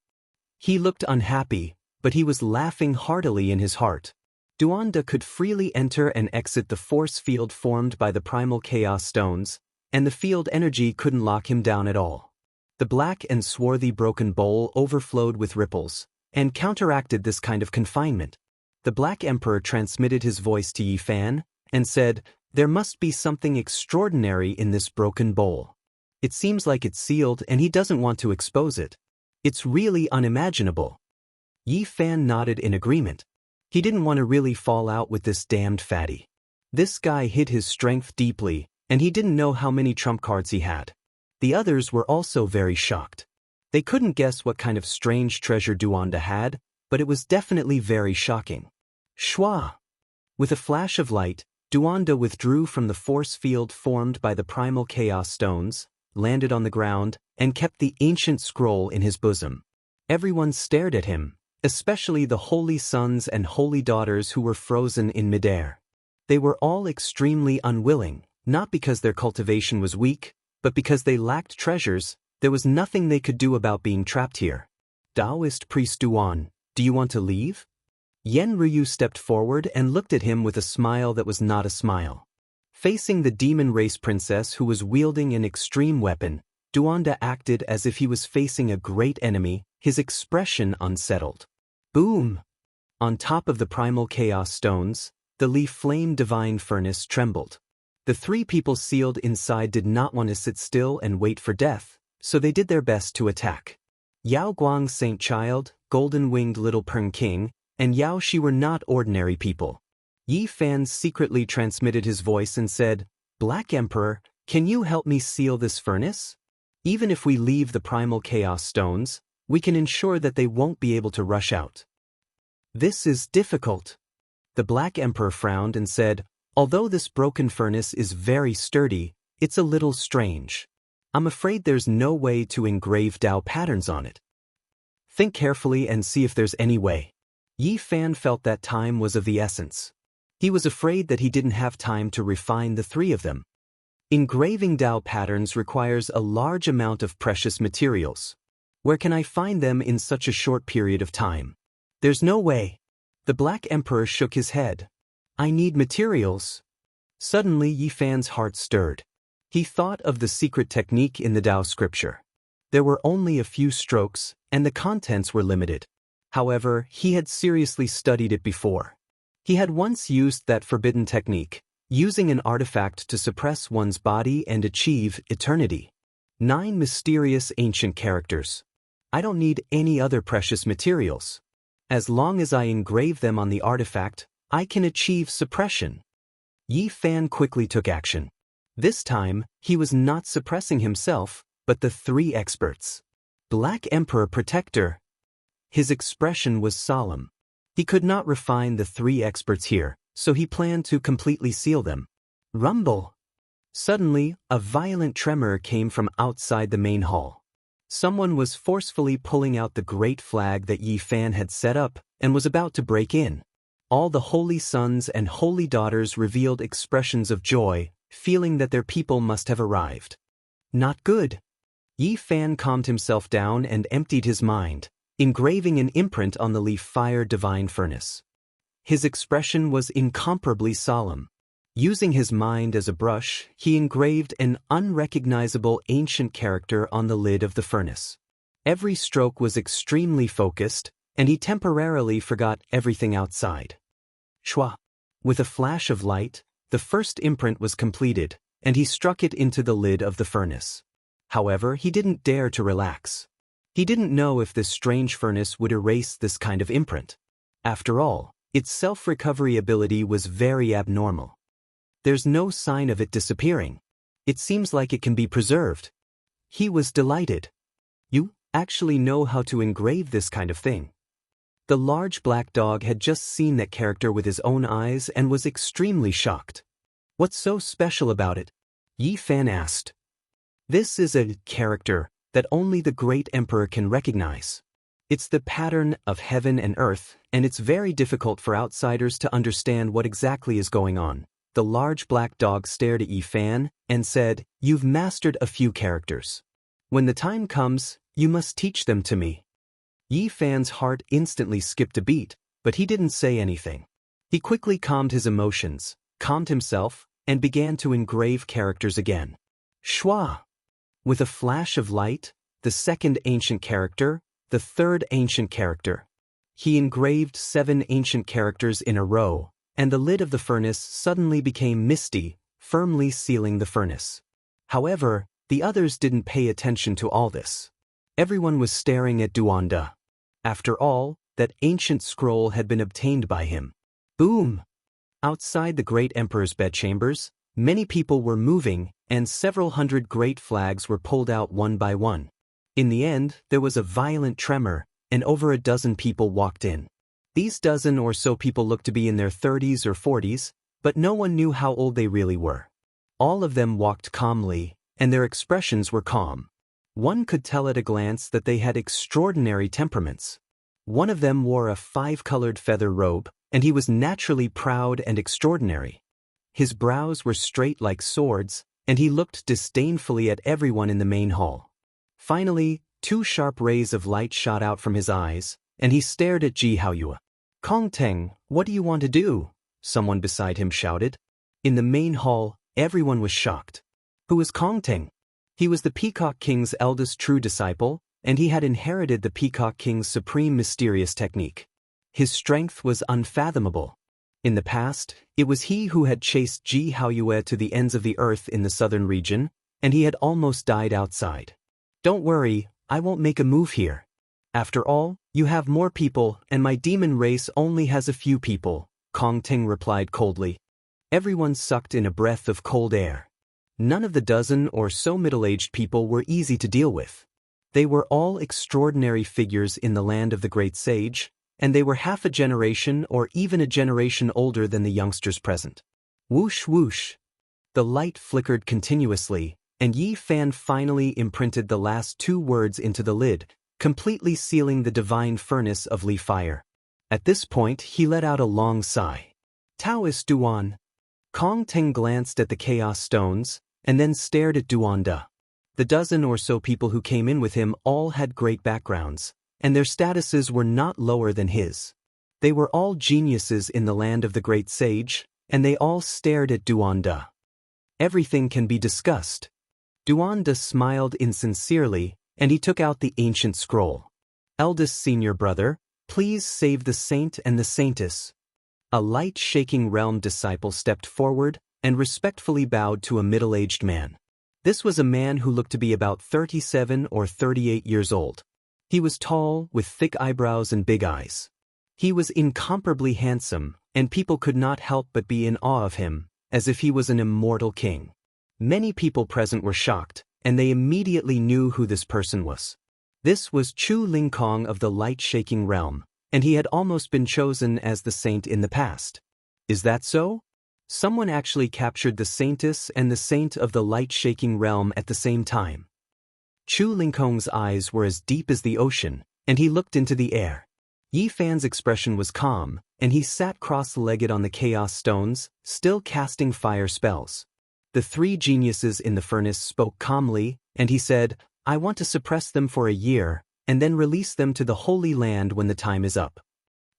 He looked unhappy, but he was laughing heartily in his heart. Duanda could freely enter and exit the force field formed by the primal chaos stones, and the field energy couldn't lock him down at all. The black and swarthy broken bowl overflowed with ripples, and counteracted this kind of confinement. The Black Emperor transmitted his voice to Yi Fan, and said, there must be something extraordinary in this broken bowl. It seems like it's sealed and he doesn't want to expose it. It's really unimaginable. Yi Fan nodded in agreement. He didn't want to really fall out with this damned fatty. This guy hid his strength deeply, and he didn't know how many trump cards he had. The others were also very shocked. They couldn't guess what kind of strange treasure Duanda had, but it was definitely very shocking. Shwa! With a flash of light, Duanda withdrew from the force field formed by the primal chaos stones, landed on the ground, and kept the ancient scroll in his bosom. Everyone stared at him, especially the holy sons and holy daughters who were frozen in midair. They were all extremely unwilling, not because their cultivation was weak, but because they lacked treasures. There was nothing they could do about being trapped here. Daoist priest Duan, do you want to leave? Yen Ryu stepped forward and looked at him with a smile that was not a smile. Facing the demon race princess who was wielding an extreme weapon, Duanda acted as if he was facing a great enemy, his expression unsettled. Boom! On top of the primal chaos stones, the leaf flame divine furnace trembled. The three people sealed inside did not want to sit still and wait for death, so they did their best to attack. Yao Guang Saint Child, golden-winged little Pern King, and Yao Shi were not ordinary people. Yi Fan secretly transmitted his voice and said, Black Emperor, can you help me seal this furnace? Even if we leave the primal chaos stones, we can ensure that they won't be able to rush out. This is difficult. The Black Emperor frowned and said, although this broken furnace is very sturdy, it's a little strange. I'm afraid there's no way to engrave Dao patterns on it. Think carefully and see if there's any way. Yi Fan felt that time was of the essence. He was afraid that he didn't have time to refine the three of them. Engraving Dao patterns requires a large amount of precious materials. Where can I find them in such a short period of time? There's no way. The Black Emperor shook his head. I need materials. Suddenly Yi Fan's heart stirred. He thought of the secret technique in the Dao scripture. There were only a few strokes, and the contents were limited. However, he had seriously studied it before. He had once used that forbidden technique, using an artifact to suppress one's body and achieve eternity. 9 mysterious ancient characters. I don't need any other precious materials. As long as I engrave them on the artifact, I can achieve suppression. Yi Fan quickly took action. This time, he was not suppressing himself, but the 3 experts. Black Emperor Protector. His expression was solemn. He could not refine the 3 experts here, so he planned to completely seal them. Rumble. Suddenly, a violent tremor came from outside the main hall. Someone was forcefully pulling out the great flag that Yi Fan had set up and was about to break in. All the holy sons and holy daughters revealed expressions of joy, feeling that their people must have arrived. Not good. Yi Fan calmed himself down and emptied his mind, engraving an imprint on the leaf fire divine furnace. His expression was incomparably solemn. Using his mind as a brush, he engraved an unrecognizable ancient character on the lid of the furnace. Every stroke was extremely focused, and he temporarily forgot everything outside. Shwa! With a flash of light, the first imprint was completed, and he struck it into the lid of the furnace. However, he didn't dare to relax. He didn't know if this strange furnace would erase this kind of imprint. After all, its self-recovery ability was very abnormal. There's no sign of it disappearing. It seems like it can be preserved. He was delighted. You actually know how to engrave this kind of thing. The large black dog had just seen that character with his own eyes and was extremely shocked. What's so special about it? Yi Fan asked. This is a character that only the great emperor can recognize. It's the pattern of heaven and earth, and it's very difficult for outsiders to understand what exactly is going on. The large black dog stared at Yi Fan and said, You've mastered a few characters. When the time comes, you must teach them to me. Yi Fan's heart instantly skipped a beat, but he didn't say anything. He quickly calmed his emotions, calmed himself, and began to engrave characters again. Shwa! With a flash of light, the second ancient character, the third ancient character. He engraved 7 ancient characters in a row, and the lid of the furnace suddenly became misty, firmly sealing the furnace. However, the others didn't pay attention to all this. Everyone was staring at Duanda. After all, that ancient scroll had been obtained by him. Boom! Outside the great emperor's bedchambers, many people were moving, and several hundred great flags were pulled out one by one. In the end, there was a violent tremor, and over a dozen people walked in. These dozen or so people looked to be in their 30s or 40s, but no one knew how old they really were. All of them walked calmly, and their expressions were calm. One could tell at a glance that they had extraordinary temperaments. One of them wore a 5-colored feather robe, and he was naturally proud and extraordinary. His brows were straight like swords, and he looked disdainfully at everyone in the main hall. Finally, 2 sharp rays of light shot out from his eyes, and he stared at Ji Haoyue. Kongteng, what do you want to do? Someone beside him shouted. In the main hall, everyone was shocked. Who is Kongteng? He was the Peacock King's eldest true disciple, and he had inherited the Peacock King's supreme mysterious technique. His strength was unfathomable. In the past, it was he who had chased Ji Haoyue to the ends of the earth in the southern region, and he had almost died outside. Don't worry, I won't make a move here. After all, you have more people, and my demon race only has a few people, Kongteng replied coldly. Everyone sucked in a breath of cold air. None of the dozen or so middle-aged people were easy to deal with. They were all extraordinary figures in the land of the great sage, and they were half a generation or even a generation older than the youngsters present. Whoosh whoosh. The light flickered continuously, and Yi Fan finally imprinted the last 2 words into the lid, completely sealing the divine furnace of Li fire. At this point, he let out a long sigh. Daoist Duan. Kongteng glanced at the chaos stones, and then stared at Duanda. The dozen or so people who came in with him all had great backgrounds, and their statuses were not lower than his. They were all geniuses in the land of the great sage, and they all stared at Duanda. Everything can be discussed. Duanda smiled insincerely, and he took out the ancient scroll. Eldest senior brother, please save the saint and the saintess. A light-shaking realm disciple stepped forward and respectfully bowed to a middle-aged man. This was a man who looked to be about 37 or 38 years old. He was tall, with thick eyebrows and big eyes. He was incomparably handsome, and people could not help but be in awe of him, as if he was an immortal king. Many people present were shocked, and they immediately knew who this person was. This was Chu Lingkong of the light-shaking realm, and he had almost been chosen as the saint in the past. Is that so? Someone actually captured the saintess and the saint of the light-shaking realm at the same time. Chu Lingkong's eyes were as deep as the ocean, and he looked into the air. Yi Fan's expression was calm, and he sat cross-legged on the chaos stones, still casting fire spells. The three geniuses in the furnace spoke calmly, and he said, I want to suppress them for a year, and then release them to the Holy Land when the time is up.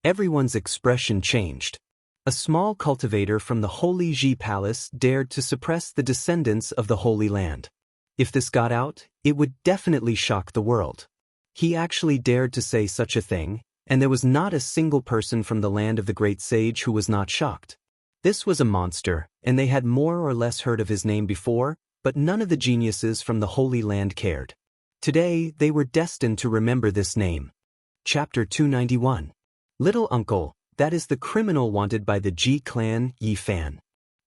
Everyone's expression changed. A small cultivator from the Holy Ji Palace dared to suppress the descendants of the Holy Land. If this got out, it would definitely shock the world. He actually dared to say such a thing, and there was not a single person from the land of the great sage who was not shocked. This was a monster, and they had more or less heard of his name before, but none of the geniuses from the Holy Land cared. Today, they were destined to remember this name. Chapter 291. Little Uncle, that is the criminal wanted by the Ji clan, Yi Fan.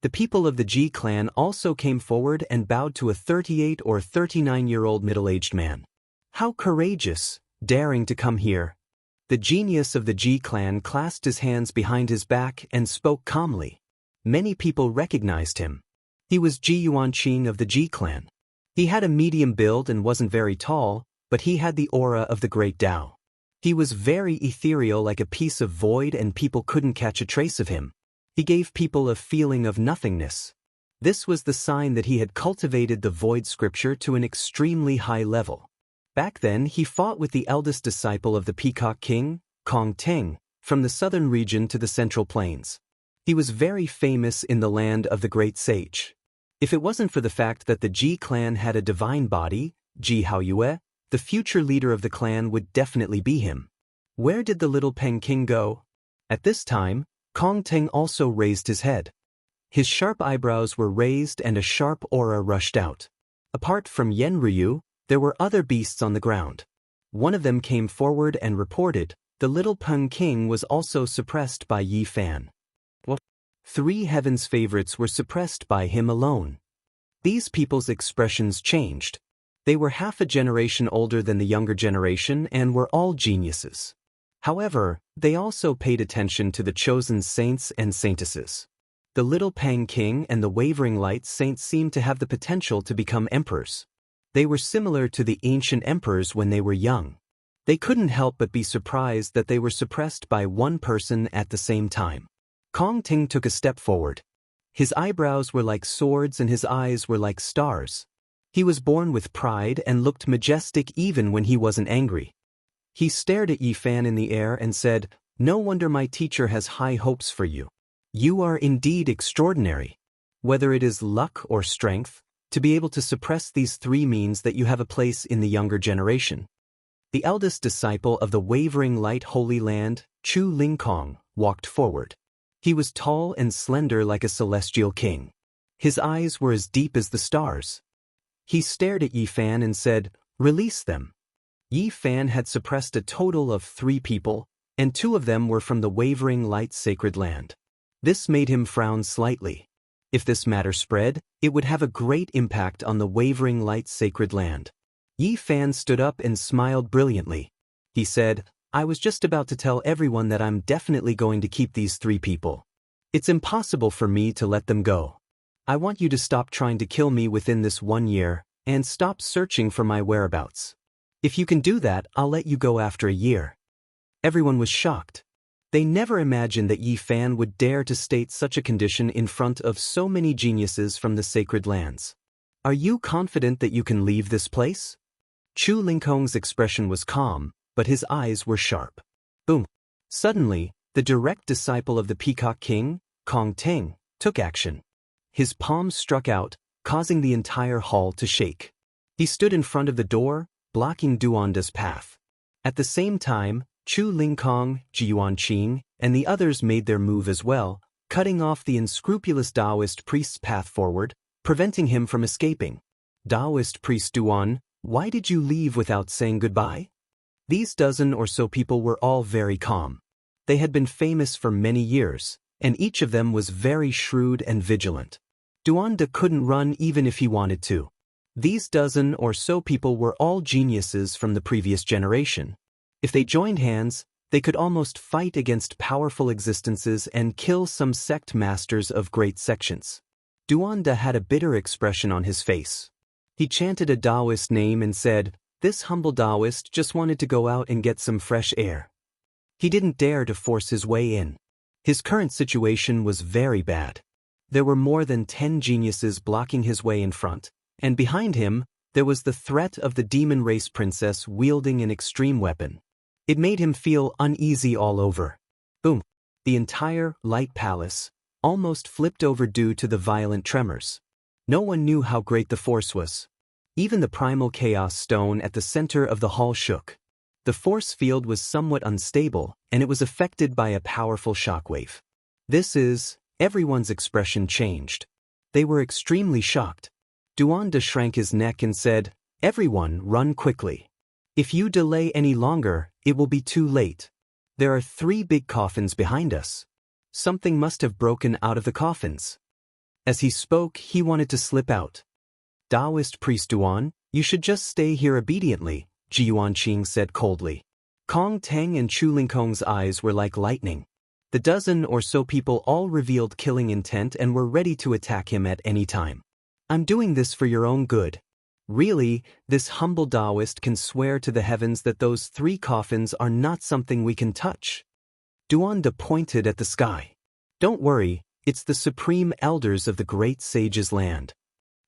The people of the Ji clan also came forward and bowed to a 38 or 39-year-old middle-aged man. How courageous, daring to come here. The genius of the Ji clan clasped his hands behind his back and spoke calmly. Many people recognized him. He was Ji Yuanqing of the Ji clan. He had a medium build and wasn't very tall, but he had the aura of the great Tao. He was very ethereal, like a piece of void, and people couldn't catch a trace of him. He gave people a feeling of nothingness. This was the sign that he had cultivated the void scripture to an extremely high level. Back then, he fought with the eldest disciple of the Peacock King, Kong Teng, from the southern region to the Central Plains. He was very famous in the land of the great sage. If it wasn't for the fact that the Ji clan had a divine body, Ji Haoyue, the future leader of the clan would definitely be him. Where did the little Peng King go? At this time, Kong Teng also raised his head. His sharp eyebrows were raised and a sharp aura rushed out. Apart from Yen Ryu, there were other beasts on the ground. One of them came forward and reported, the little Peng King was also suppressed by Yi Fan. What? 3 heaven's favorites were suppressed by him alone. These people's expressions changed. They were half a generation older than the younger generation and were all geniuses. However, they also paid attention to the chosen saints and saintesses. The little Peng King and the wavering light saints seemed to have the potential to become emperors. They were similar to the ancient emperors when they were young. They couldn't help but be surprised that they were suppressed by one person at the same time. Kong Ting took a step forward. His eyebrows were like swords and his eyes were like stars. He was born with pride and looked majestic even when he wasn't angry. He stared at Yi Fan in the air and said, "No wonder my teacher has high hopes for you. You are indeed extraordinary. Whether it is luck or strength, to be able to suppress these 3 means that you have a place in the younger generation." The eldest disciple of the wavering light Holy Land, Chu Lingkong, walked forward. He was tall and slender like a celestial king. His eyes were as deep as the stars. He stared at Yi Fan and said, "Release them." Yi Fan had suppressed a total of 3 people, and 2 of them were from the wavering light sacred land. This made him frown slightly. If this matter spread, it would have a great impact on the wavering light sacred land. Yi Fan stood up and smiled brilliantly. He said, "I was just about to tell everyone that I'm definitely going to keep these 3 people. It's impossible for me to let them go. I want you to stop trying to kill me within this 1 year, and stop searching for my whereabouts. If you can do that, I'll let you go after a year." Everyone was shocked. They never imagined that Yi Fan would dare to state such a condition in front of so many geniuses from the sacred lands. Are you confident that you can leave this place? Chu Lingkong's expression was calm, but his eyes were sharp. Boom. Suddenly, the direct disciple of the Peacock King, Kong Teng, took action. His palms struck out, causing the entire hall to shake. He stood in front of the door, blocking Duanda's path. At the same time, Chu Lingkong, Ji Yuanqing, and the others made their move as well, cutting off the unscrupulous Daoist priest's path forward, preventing him from escaping. Daoist priest Duan, why did you leave without saying goodbye? These dozen or so people were all very calm. They had been famous for many years, and each of them was very shrewd and vigilant. Duanda couldn't run even if he wanted to. These dozen or so people were all geniuses from the previous generation. If they joined hands, they could almost fight against powerful existences and kill some sect masters of great sections. Duanda had a bitter expression on his face. He chanted a Daoist name and said, "This humble Daoist just wanted to go out and get some fresh air." He didn't dare to force his way in. His current situation was very bad. There were more than 10 geniuses blocking his way in front, and behind him, there was the threat of the demon race princess wielding an extreme weapon. It made him feel uneasy all over. Boom! The entire light palace almost flipped over due to the violent tremors. No one knew how great the force was. Even the primal chaos stone at the center of the hall shook. The force field was somewhat unstable, and it was affected by a powerful shockwave. Everyone's expression changed. They were extremely shocked. Duanda shrank his neck and said, "Everyone, run quickly. If you delay any longer, it will be too late. There are 3 big coffins behind us. Something must have broken out of the coffins." As he spoke, he wanted to slip out. "Daoist priest Duan, you should just stay here obediently," Ji Yuanqing said coldly. Kong Teng and Chu Lingkong's eyes were like lightning. The dozen or so people all revealed killing intent and were ready to attack him at any time. "I'm doing this for your own good." Really, this humble Daoist can swear to the heavens that those 3 coffins are not something we can touch. Duanda pointed at the sky. "Don't worry, it's the supreme elders of the great sage's land."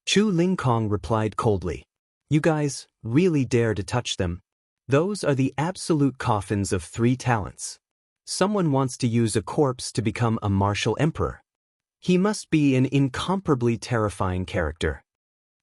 Chu Lingkong replied coldly. "You guys really dare to touch them? Those are the absolute coffins of 3 talents. Someone wants to use a corpse to become a martial emperor. He must be an incomparably terrifying character."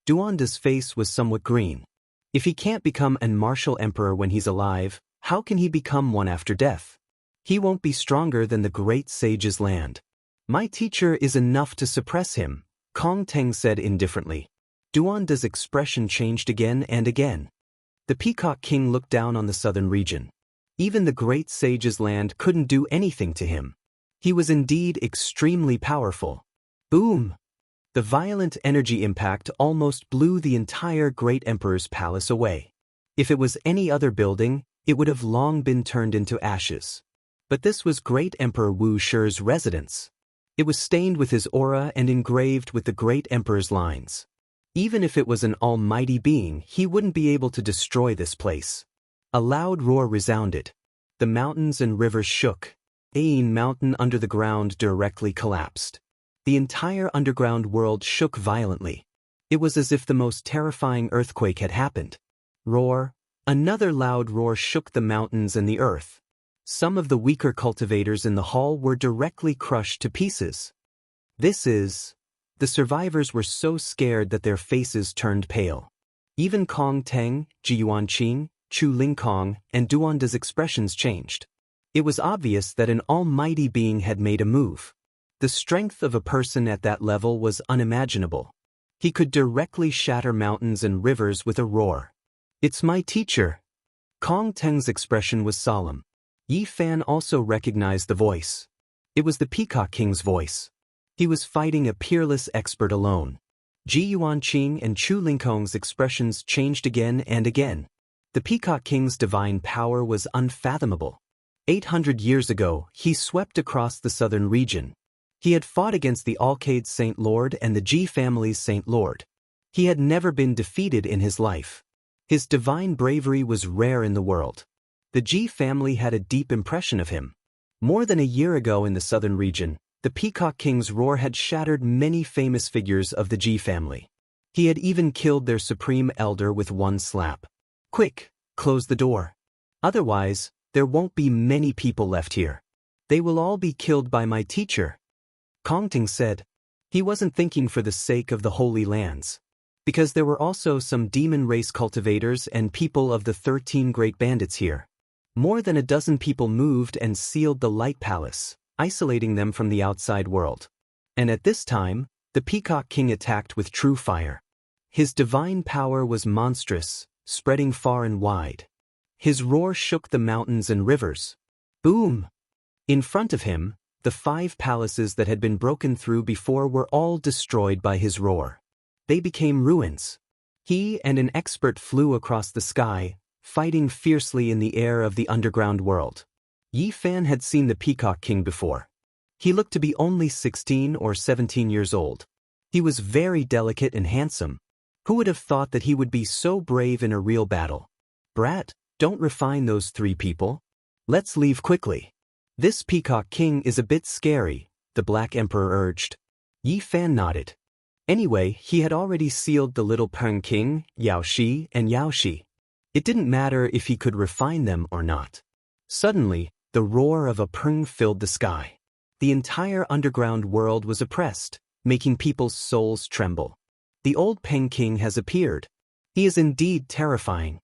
Duanda's face was somewhat green. If he can't become a martial emperor when he's alive, how can he become one after death? He won't be stronger than the great sage's land. "My teacher is enough to suppress him," Kong Teng said indifferently. Duanda's expression changed again and again. The Peacock King looked down on the southern region. Even the great sage's land couldn't do anything to him. He was indeed extremely powerful. Boom! The violent energy impact almost blew the entire great emperor's palace away. If it was any other building, it would have long been turned into ashes. But this was great Emperor Wu Shi's residence. It was stained with his aura and engraved with the great emperor's lines. Even if it was an almighty being, he wouldn't be able to destroy this place. A loud roar resounded. The mountains and rivers shook. Ain Mountain under the ground directly collapsed. The entire underground world shook violently. It was as if the most terrifying earthquake had happened. Roar. Another loud roar shook the mountains and the earth. Some of the weaker cultivators in the hall were directly crushed to pieces. The survivors were so scared that their faces turned pale. Even Kong Teng, Ji Yuanqing, Chu Lingkong, and Duanda's expressions changed. It was obvious that an almighty being had made a move. The strength of a person at that level was unimaginable. He could directly shatter mountains and rivers with a roar. "It's my teacher." Kong Teng's expression was solemn. Yi Fan also recognized the voice. It was the Peacock King's voice. He was fighting a peerless expert alone. Ji Yuanqing and Chu Lingkong's expressions changed again and again. The Peacock King's divine power was unfathomable. 800 years ago, he swept across the southern region. He had fought against the Alcade's Saint Lord and the Ji family's Saint Lord. He had never been defeated in his life. His divine bravery was rare in the world. The Ji family had a deep impression of him. More than a year ago in the southern region, the Peacock King's roar had shattered many famous figures of the Ji family. He had even killed their supreme elder with one slap. Quick, close the door. Otherwise, there won't be many people left here. They will all be killed by my teacher. Kongting said. He wasn't thinking for the sake of the Holy Lands. Because there were also some demon race cultivators and people of the 13 great bandits here. More than a dozen people moved and sealed the Light Palace, isolating them from the outside world. And at this time, the Peacock King attacked with true fire. His divine power was monstrous, spreading far and wide. His roar shook the mountains and rivers. Boom! In front of him, the 5 palaces that had been broken through before were all destroyed by his roar. They became ruins. He and an expert flew across the sky, fighting fiercely in the air of the underground world. Yi Fan had seen the Peacock King before. He looked to be only 16 or 17 years old. He was very delicate and handsome. Who would have thought that he would be so brave in a real battle? Brat, don't refine those 3 people. Let's leave quickly. This Peacock King is a bit scary, the Black Emperor urged. Yi Fan nodded. Anyway, he had already sealed the little Peng King, Yaoshi and Yaoshi. It didn't matter if he could refine them or not. Suddenly, the roar of a Peng filled the sky. The entire underground world was oppressed, making people's souls tremble. The old Peng King has appeared. He is indeed terrifying.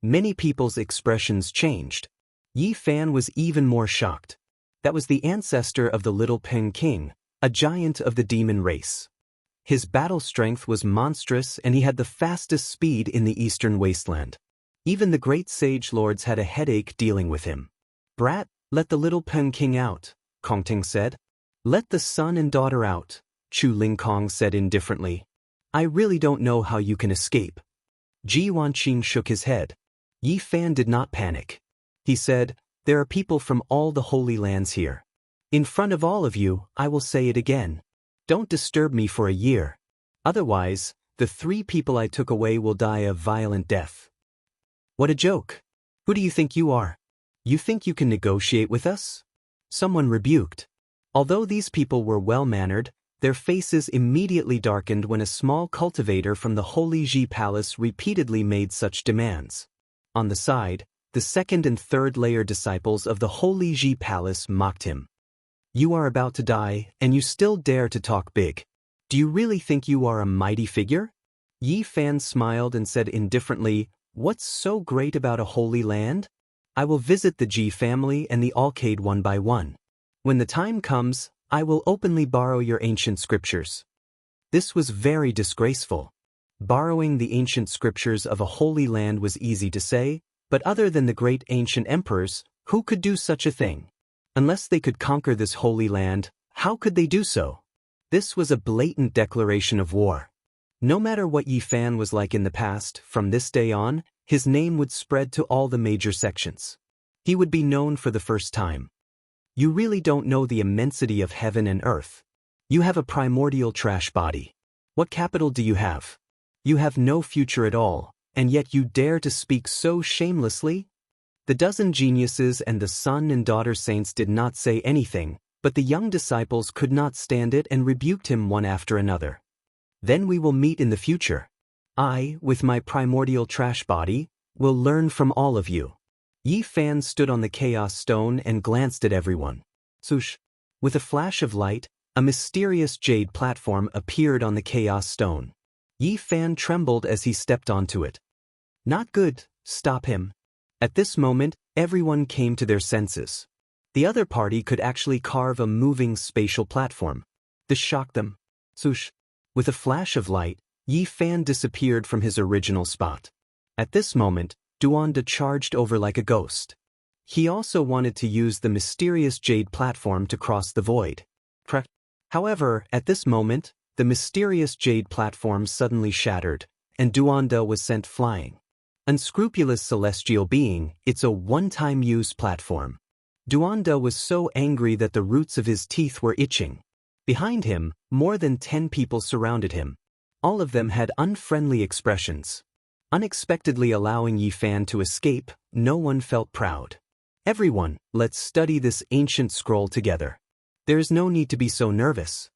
Many people's expressions changed. Yi Fan was even more shocked. That was the ancestor of the little Peng King, a giant of the demon race. His battle strength was monstrous and he had the fastest speed in the eastern wasteland. Even the great sage lords had a headache dealing with him. Brat, let the little Peng King out, Kongting said. Let the son and daughter out, Chu Lingkong said indifferently. I really don't know how you can escape. Ji Wanqing shook his head. Yi Fan did not panic. He said, there are people from all the Holy Lands here. In front of all of you, I will say it again. Don't disturb me for a year. Otherwise, the 3 people I took away will die a violent death. What a joke. Who do you think you are? You think you can negotiate with us? Someone rebuked. Although these people were well-mannered, their faces immediately darkened when a small cultivator from the Holy Ji Palace repeatedly made such demands. On the side, the 2nd and 3rd layer disciples of the Holy Ji Palace mocked him. You are about to die, and you still dare to talk big. Do you really think you are a mighty figure? Yi Fan smiled and said indifferently, what's so great about a holy land? I will visit the Ji family and the Alcade one by one. When the time comes, I will openly borrow your ancient scriptures. This was very disgraceful. Borrowing the ancient scriptures of a holy land was easy to say, but other than the great ancient emperors, who could do such a thing? Unless they could conquer this holy land, how could they do so? This was a blatant declaration of war. No matter what Yi Fan was like in the past, from this day on, his name would spread to all the major sections. He would be known for the first time. You really don't know the immensity of heaven and earth. You have a primordial trash body. What capital do you have? You have no future at all, and yet you dare to speak so shamelessly? The dozen geniuses and the son and daughter saints did not say anything, but the young disciples could not stand it and rebuked him one after another. Then we will meet in the future. I, with my primordial trash body, will learn from all of you. Yi Fan stood on the Chaos Stone and glanced at everyone. Swoosh! With a flash of light, a mysterious jade platform appeared on the Chaos Stone. Yi Fan trembled as he stepped onto it. Not good, stop him. At this moment, everyone came to their senses. The other party could actually carve a moving spatial platform. This shocked them. Swoosh! With a flash of light, Yi Fan disappeared from his original spot. At this moment, Duanda charged over like a ghost. He also wanted to use the mysterious jade platform to cross the void. However, at this moment, the mysterious jade platform suddenly shattered, and Duanda was sent flying. Unscrupulous celestial being, it's a one-time use platform. Duanda was so angry that the roots of his teeth were itching. Behind him, more than 10 people surrounded him. All of them had unfriendly expressions. Unexpectedly allowing Yi Fan to escape, no one felt proud. Everyone, let's study this ancient scroll together. There is no need to be so nervous.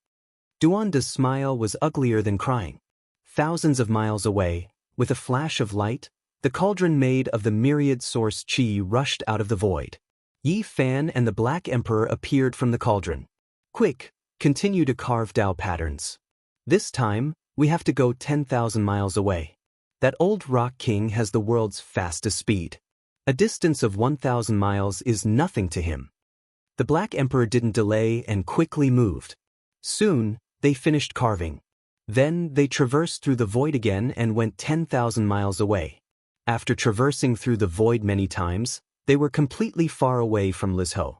Duanda's smile was uglier than crying. thousands of miles away, with a flash of light, the cauldron made of the myriad source qi rushed out of the void. Yi Fan and the Black Emperor appeared from the cauldron. Quick, continue to carve Dao patterns. This time, we have to go 10,000 miles away. That old rock king has the world's fastest speed. A distance of 1,000 miles is nothing to him. The Black Emperor didn't delay and quickly moved. Soon, they finished carving. Then, they traversed through the void again and went 10,000 miles away. After traversing through the void many times, they were completely far away from Lizhou.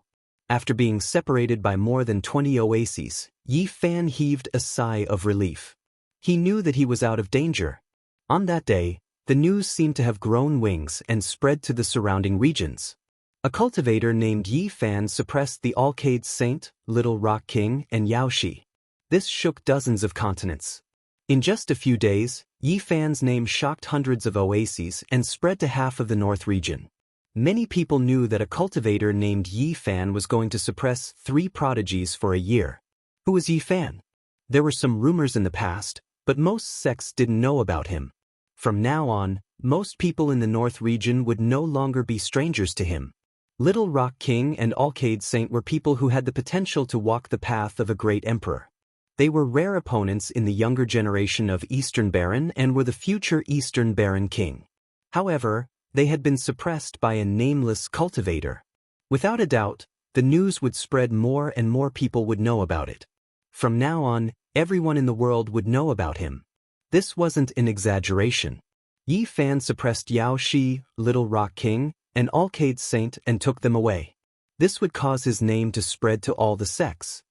After being separated by more than 20 oases, Yi Fan heaved a sigh of relief. He knew that he was out of danger. On that day, the news seemed to have grown wings and spread to the surrounding regions. A cultivator named Yi Fan suppressed the Alcade Saint, Little Rock King, and Yaoshi. This shook dozens of continents. In just a few days, Yi Fan's name shocked hundreds of oases and spread to half of the North region. Many people knew that a cultivator named Yi Fan was going to suppress 3 prodigies for a year. Who was Yi Fan? There were some rumors in the past, but most sects didn't know about him. From now on, most people in the North region would no longer be strangers to him. Little Rock King and Alcade Saint were people who had the potential to walk the path of a great emperor. They were rare opponents in the younger generation of Eastern Baron and were the future Eastern Baron King. However, they had been suppressed by a nameless cultivator. Without a doubt, the news would spread more and more people would know about it. From now on, everyone in the world would know about him. This wasn't an exaggeration. Yi Fan suppressed Yaoshi, Little Rock King, and Alcade Saint and took them away. This would cause his name to spread to all the sects.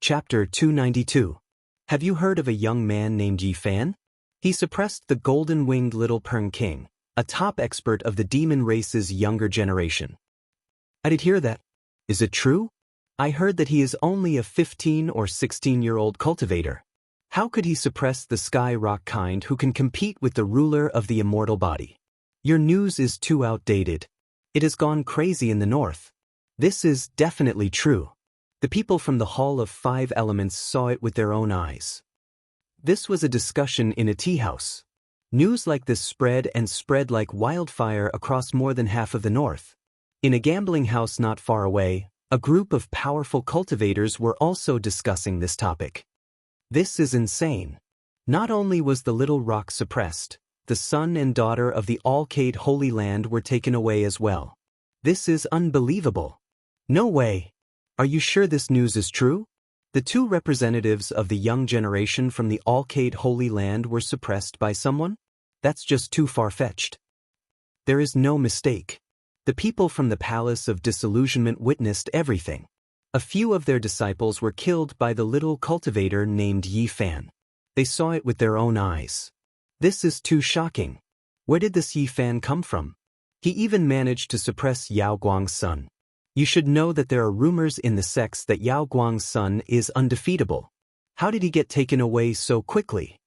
Chapter 292. Have you heard of a young man named Yi Fan? He suppressed the golden-winged Little Pern King, a top expert of the demon race's younger generation. I did hear that. Is it true? I heard that he is only a 15 or 16-year-old cultivator. How could he suppress the sky rock kind who can compete with the ruler of the immortal body? Your news is too outdated. It has gone crazy in the north. This is definitely true. The people from the Hall of 5 Elements saw it with their own eyes. This was a discussion in a tea house. News like this spread and spread like wildfire across more than half of the north. In a gambling house not far away, a group of powerful cultivators were also discussing this topic. This is insane. Not only was the Little Rock suppressed, the son and daughter of the Alcade Holy Land were taken away as well. This is unbelievable. No way. Are you sure this news is true? The 2 representatives of the young generation from the Alcade Holy Land were suppressed by someone? That's just too far-fetched. There is no mistake. The people from the Palace of Disillusionment witnessed everything. A few of their disciples were killed by the little cultivator named Yi Fan. They saw it with their own eyes. This is too shocking. Where did this Yi Fan come from? He even managed to suppress Yao Guang's son. You should know that there are rumors in the sects that Yao Guang's son is undefeatable. How did he get taken away so quickly?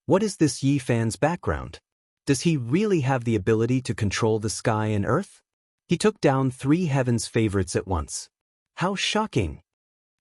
What is this Yi Fan's background? Does he really have the ability to control the sky and earth? He took down 3 heaven's favorites at once. How shocking!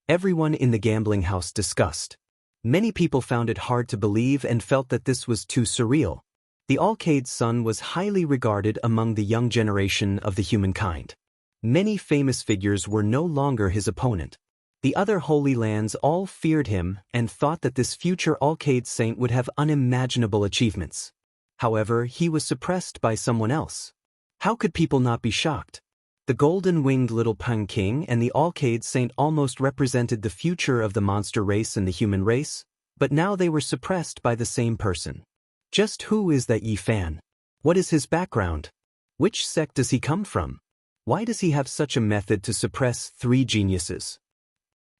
Everyone in the gambling house discussed. Many people found it hard to believe and felt that this was too surreal. The Alcade's son was highly regarded among the young generation of the humankind. Many famous figures were no longer his opponent. The other Holy Lands all feared him and thought that this future Alcade saint would have unimaginable achievements. However, he was suppressed by someone else. How could people not be shocked? The golden-winged Little Peng King and the Alcade Saint almost represented the future of the monster race and the human race, but now they were suppressed by the same person. Just who is that Yi Fan? What is his background? Which sect does he come from? Why does he have such a method to suppress 3 geniuses?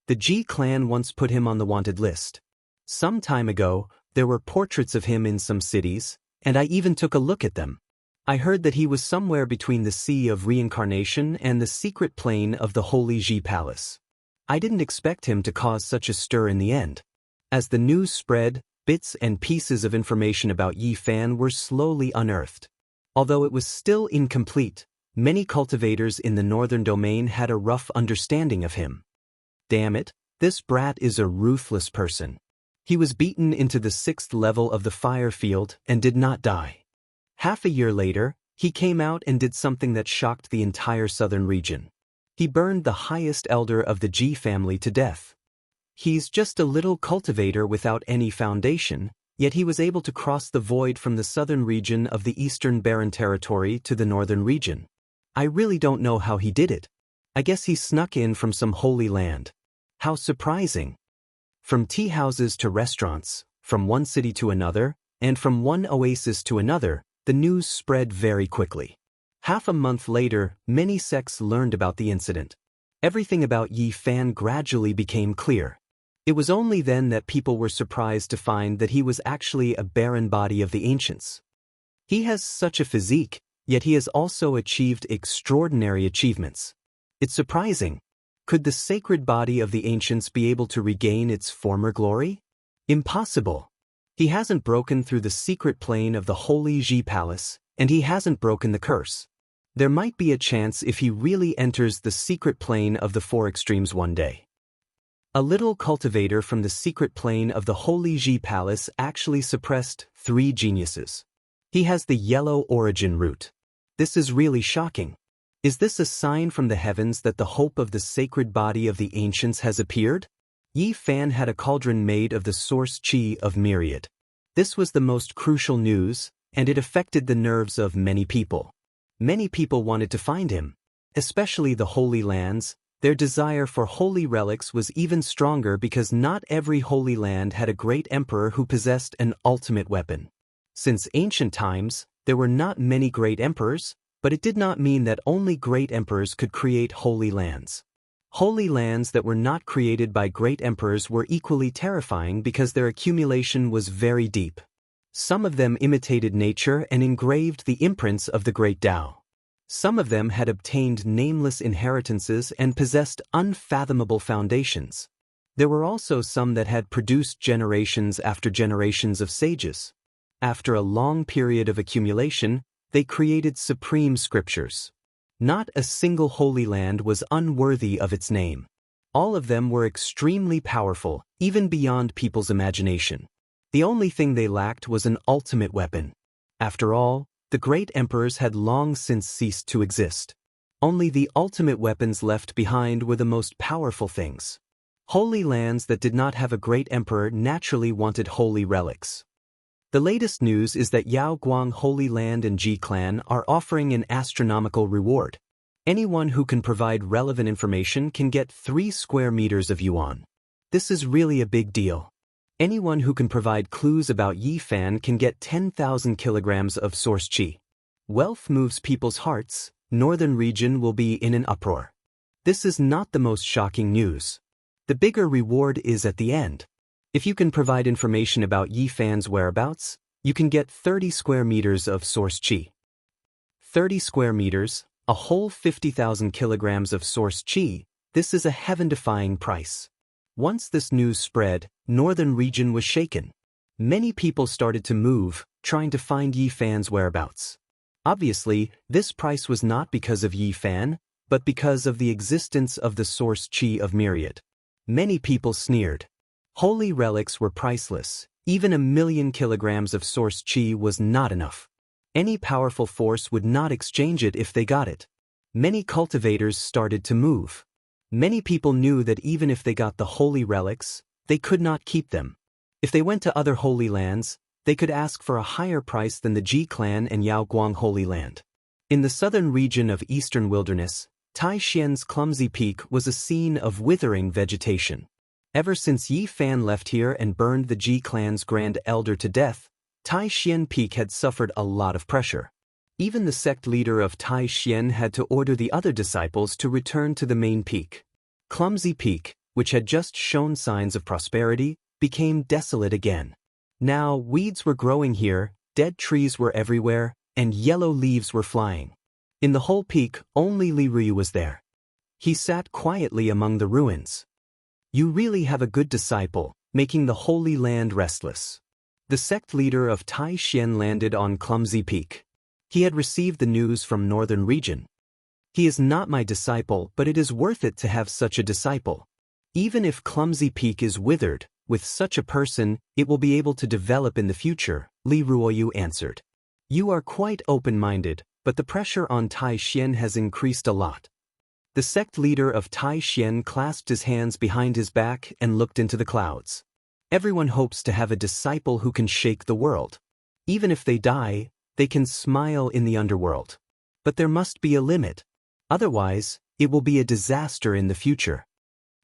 The Ji clan once put him on the wanted list. Some time ago, there were portraits of him in some cities, and I even took a look at them. I heard that he was somewhere between the Sea of Reincarnation and the secret plane of the Holy Ji Palace. I didn't expect him to cause such a stir in the end. As the news spread, bits and pieces of information about Yi Fan were slowly unearthed. Although it was still incomplete, many cultivators in the northern domain had a rough understanding of him. Damn it, this brat is a ruthless person. He was beaten into the 6th level of the fire field and did not die. Half a year later, he came out and did something that shocked the entire southern region. He burned the highest elder of the Ji family to death. He's just a little cultivator without any foundation, yet he was able to cross the void from the southern region of the eastern barren territory to the northern region. I really don't know how he did it. I guess he snuck in from some holy land. How surprising. From tea houses to restaurants, from one city to another, and from one oasis to another, the news spread very quickly. Half a month later, many sects learned about the incident. Everything about Yi Fan gradually became clear. It was only then that people were surprised to find that he was actually a barren body of the ancients. He has such a physique, yet he has also achieved extraordinary achievements. It's surprising. Could the sacred body of the ancients be able to regain its former glory? Impossible. He hasn't broken through the secret plane of the holy Ji Palace, and he hasn't broken the curse. There might be a chance if he really enters the secret plane of the 4 extremes one day. A little cultivator from the secret plane of the holy Ji Palace actually suppressed 3 geniuses. He has the yellow origin root. This is really shocking. Is this a sign from the heavens that the hope of the sacred body of the ancients has appeared? Yi Fan had a cauldron made of the source qi of myriad. This was the most crucial news, and it affected the nerves of many people. Many people wanted to find him, especially the Holy Lands. Their desire for holy relics was even stronger because not every holy land had a great emperor who possessed an ultimate weapon. Since ancient times, there were not many great emperors, but it did not mean that only great emperors could create holy lands. Holy lands that were not created by great emperors were equally terrifying because their accumulation was very deep. Some of them imitated nature and engraved the imprints of the great Tao. Some of them had obtained nameless inheritances and possessed unfathomable foundations. There were also some that had produced generations after generations of sages. After a long period of accumulation, they created supreme scriptures. Not a single holy land was unworthy of its name. All of them were extremely powerful, even beyond people's imagination. The only thing they lacked was an ultimate weapon. After all, the great emperors had long since ceased to exist. Only the ultimate weapons left behind were the most powerful things. Holy lands that did not have a great emperor naturally wanted holy relics. The latest news is that Yao Guang Holy Land and Ji Clan are offering an astronomical reward. Anyone who can provide relevant information can get 3 square meters of yuan. This is really a big deal. Anyone who can provide clues about Yi Fan can get 10,000 kilograms of source qi. Wealth moves people's hearts. Northern region will be in an uproar. This is not the most shocking news. The bigger reward is at the end. If you can provide information about Yi Fan's whereabouts, you can get 30 square meters of source qi. 30 square meters, a whole 50,000 kilograms of source qi, this is a heaven-defying price. Once this news spread, northern region was shaken. Many people started to move, trying to find Yi Fan's whereabouts. Obviously, this price was not because of Yi Fan, but because of the existence of the source qi of myriad. Many people sneered. Holy relics were priceless. Even 1,000,000 kilograms of source qi was not enough. Any powerful force would not exchange it if they got it. Many cultivators started to move. Many people knew that even if they got the holy relics, they could not keep them. If they went to other holy lands, they could ask for a higher price than the Ji clan and Yao Guang Holy Land. In the southern region of eastern wilderness, Tai Xian's clumsy peak was a scene of withering vegetation. Ever since Yi Fan left here and burned the Ji clan's grand elder to death, Tai Xian Peak had suffered a lot of pressure. Even the sect leader of Tai Xian had to order the other disciples to return to the main peak. Clumsy Peak, which had just shown signs of prosperity, became desolate again. Now weeds were growing here, dead trees were everywhere, and yellow leaves were flying. In the whole peak, only Li Rui was there. He sat quietly among the ruins. You really have a good disciple, making the Holy Land restless. The sect leader of Tai Xian landed on Clumsy Peak. He had received the news from northern region. He is not my disciple, but it is worth it to have such a disciple. Even if Clumsy Peak is withered, With such a person, it will be able to develop in the future, Li Ruoyu answered. You are quite open-minded, but the pressure on Tai Xian has increased a lot. The sect leader of Tai Xian clasped his hands behind his back and looked into the clouds. Everyone hopes to have a disciple who can shake the world. Even if they die, they can smile in the underworld. But there must be a limit. Otherwise, it will be a disaster in the future.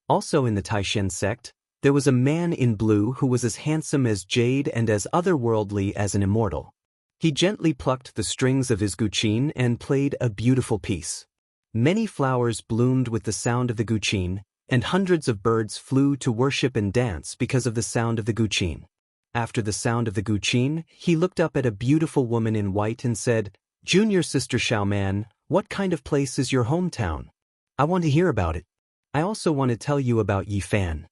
Also in the Tai Xian sect, there was a man in blue who was as handsome as jade and as otherworldly as an immortal. He gently plucked the strings of his guqin and played a beautiful piece. Many flowers bloomed with the sound of the guqin, and hundreds of birds flew to worship and dance because of the sound of the guqin. After the sound of the guqin, he looked up at a beautiful woman in white and said, "Junior sister Xiaoman, what kind of place is your hometown? I want to hear about it. I also want to tell you about Yifan."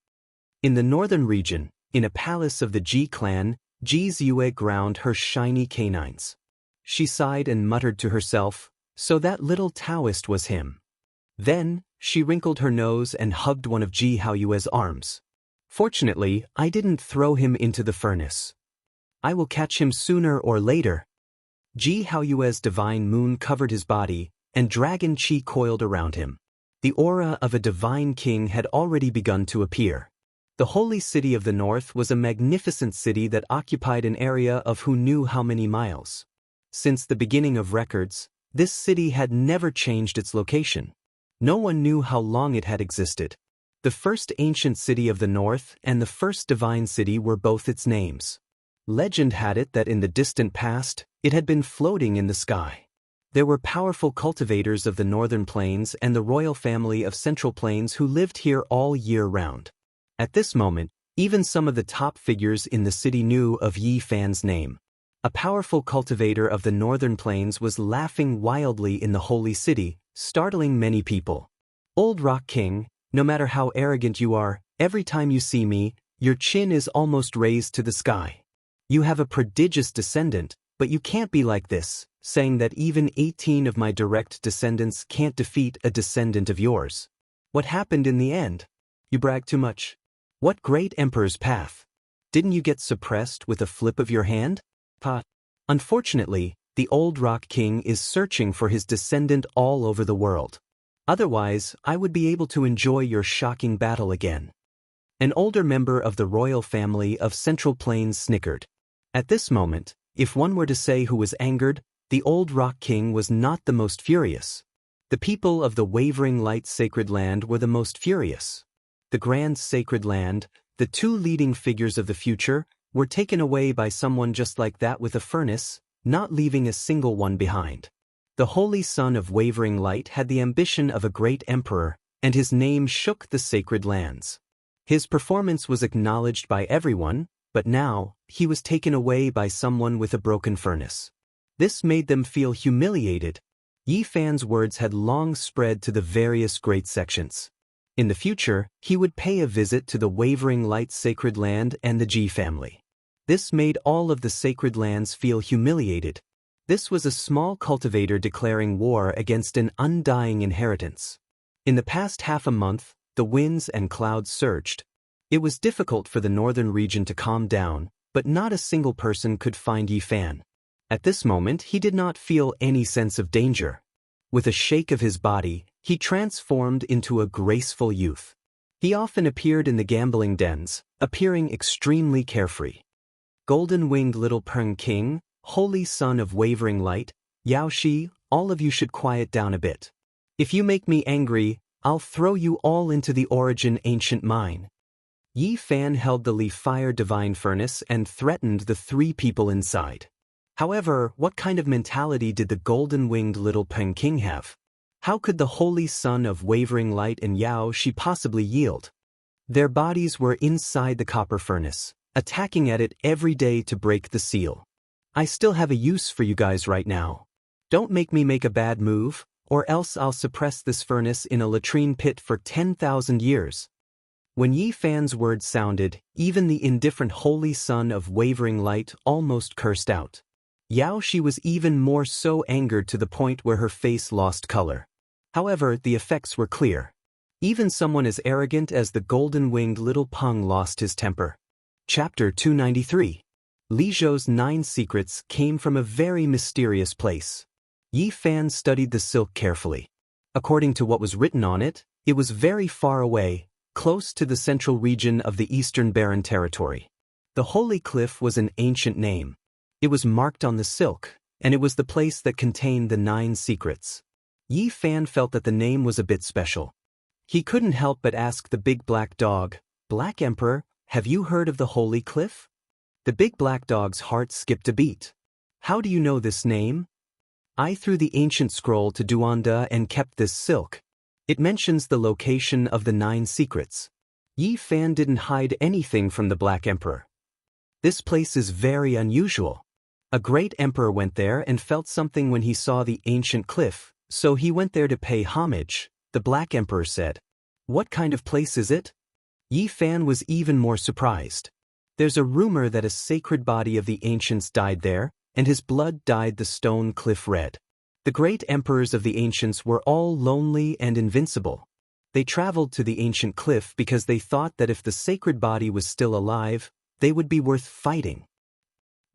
In the northern region, in a palace of the Ji clan, Ji Ziyue ground her shiny canines. She sighed and muttered to herself, "So that little Daoist was him." Then, she wrinkled her nose and hugged one of Ji Haoyue's arms. "Fortunately, I didn't throw him into the furnace. I will catch him sooner or later." Ji Haoyue's divine moon covered his body, and dragon qi coiled around him. The aura of a divine king had already begun to appear. The holy city of the north was a magnificent city that occupied an area of who knew how many miles. Since the beginning of records, this city had never changed its location. No one knew how long it had existed. The first ancient city of the north and the first divine city were both its names. Legend had it that in the distant past, it had been floating in the sky. There were powerful cultivators of the northern plains and the royal family of central plains who lived here all year round. At this moment, even some of the top figures in the city knew of Yi Fan's name. A powerful cultivator of the northern plains was laughing wildly in the holy city, startling many people. "Old Rock King, no matter how arrogant you are, every time you see me, your chin is almost raised to the sky. You have a prodigious descendant, but you can't be like this, saying that even 18 of my direct descendants can't defeat a descendant of yours. What happened in the end? You brag too much. What great emperor's path? Didn't you get suppressed with a flip of your hand? Pa." Unfortunately, the old Rock King is searching for his descendant all over the world. Otherwise, I would be able to enjoy your shocking battle again. An older member of the royal family of Central Plains snickered. At this moment, if one were to say who was angered, the old Rock King was not the most furious. The people of the Wavering Light Sacred Land were the most furious. The Grand Sacred Land, the two leading figures of the future, were taken away by someone just like that with a furnace, not leaving a single one behind. The Holy Son of Wavering Light had the ambition of a great emperor, and his name shook the sacred lands. His performance was acknowledged by everyone, but now, he was taken away by someone with a broken furnace. This made them feel humiliated. Yi Fan's words had long spread to the various great sections. In the future, he would pay a visit to the Wavering Light Sacred Land and the Ji family. This made all of the sacred lands feel humiliated. This was a small cultivator declaring war against an undying inheritance. In the past half a month, the winds and clouds surged. It was difficult for the northern region to calm down, but not a single person could find Yi Fan. At this moment, he did not feel any sense of danger. With a shake of his body, he transformed into a graceful youth. He often appeared in the gambling dens, appearing extremely carefree. Golden-winged little Peng King, holy son of Wavering Light, Yao Shi, all of you should quiet down a bit. If you make me angry, I'll throw you all into the origin ancient mine. Yi Fan held the Li Fire Divine Furnace and threatened the three people inside. However, what kind of mentality did the golden-winged little Peng King have? How could the holy son of Wavering Light and Yao Shi possibly yield? Their bodies were inside the copper furnace, attacking at it every day to break the seal. I still have a use for you guys right now. Don't make me make a bad move, or else I'll suppress this furnace in a latrine pit for 10,000 years. When Yi Fan's words sounded, even the indifferent holy son of Wavering Light almost cursed out. Yao Shi was even more so angered to the point where her face lost color. However, the effects were clear. Even someone as arrogant as the golden-winged little Peng lost his temper. Chapter 293. Li Zhou's 9 secrets came from a very mysterious place. Yi Fan studied the silk carefully. According to what was written on it, it was very far away, close to the central region of the Eastern Barren Territory. The Holy Cliff was an ancient name. It was marked on the silk, and it was the place that contained the 9 secrets. Yi Fan felt that the name was a bit special. He couldn't help but ask the big black dog, "Black Emperor, have you heard of the Holy Cliff?" The big black dog's heart skipped a beat. "How do you know this name?" "I threw the ancient scroll to Duanda and kept this silk. It mentions the location of the 9 secrets." Yi Fan didn't hide anything from the Black Emperor. "This place is very unusual. A great emperor went there and felt something when he saw the ancient cliff, so he went there to pay homage," the Black Emperor said. "What kind of place is it?" Yi Fan was even more surprised. "There's a rumor that a sacred body of the ancients died there, and his blood dyed the stone cliff red. The great emperors of the ancients were all lonely and invincible. They traveled to the ancient cliff because they thought that if the sacred body was still alive, they would be worth fighting."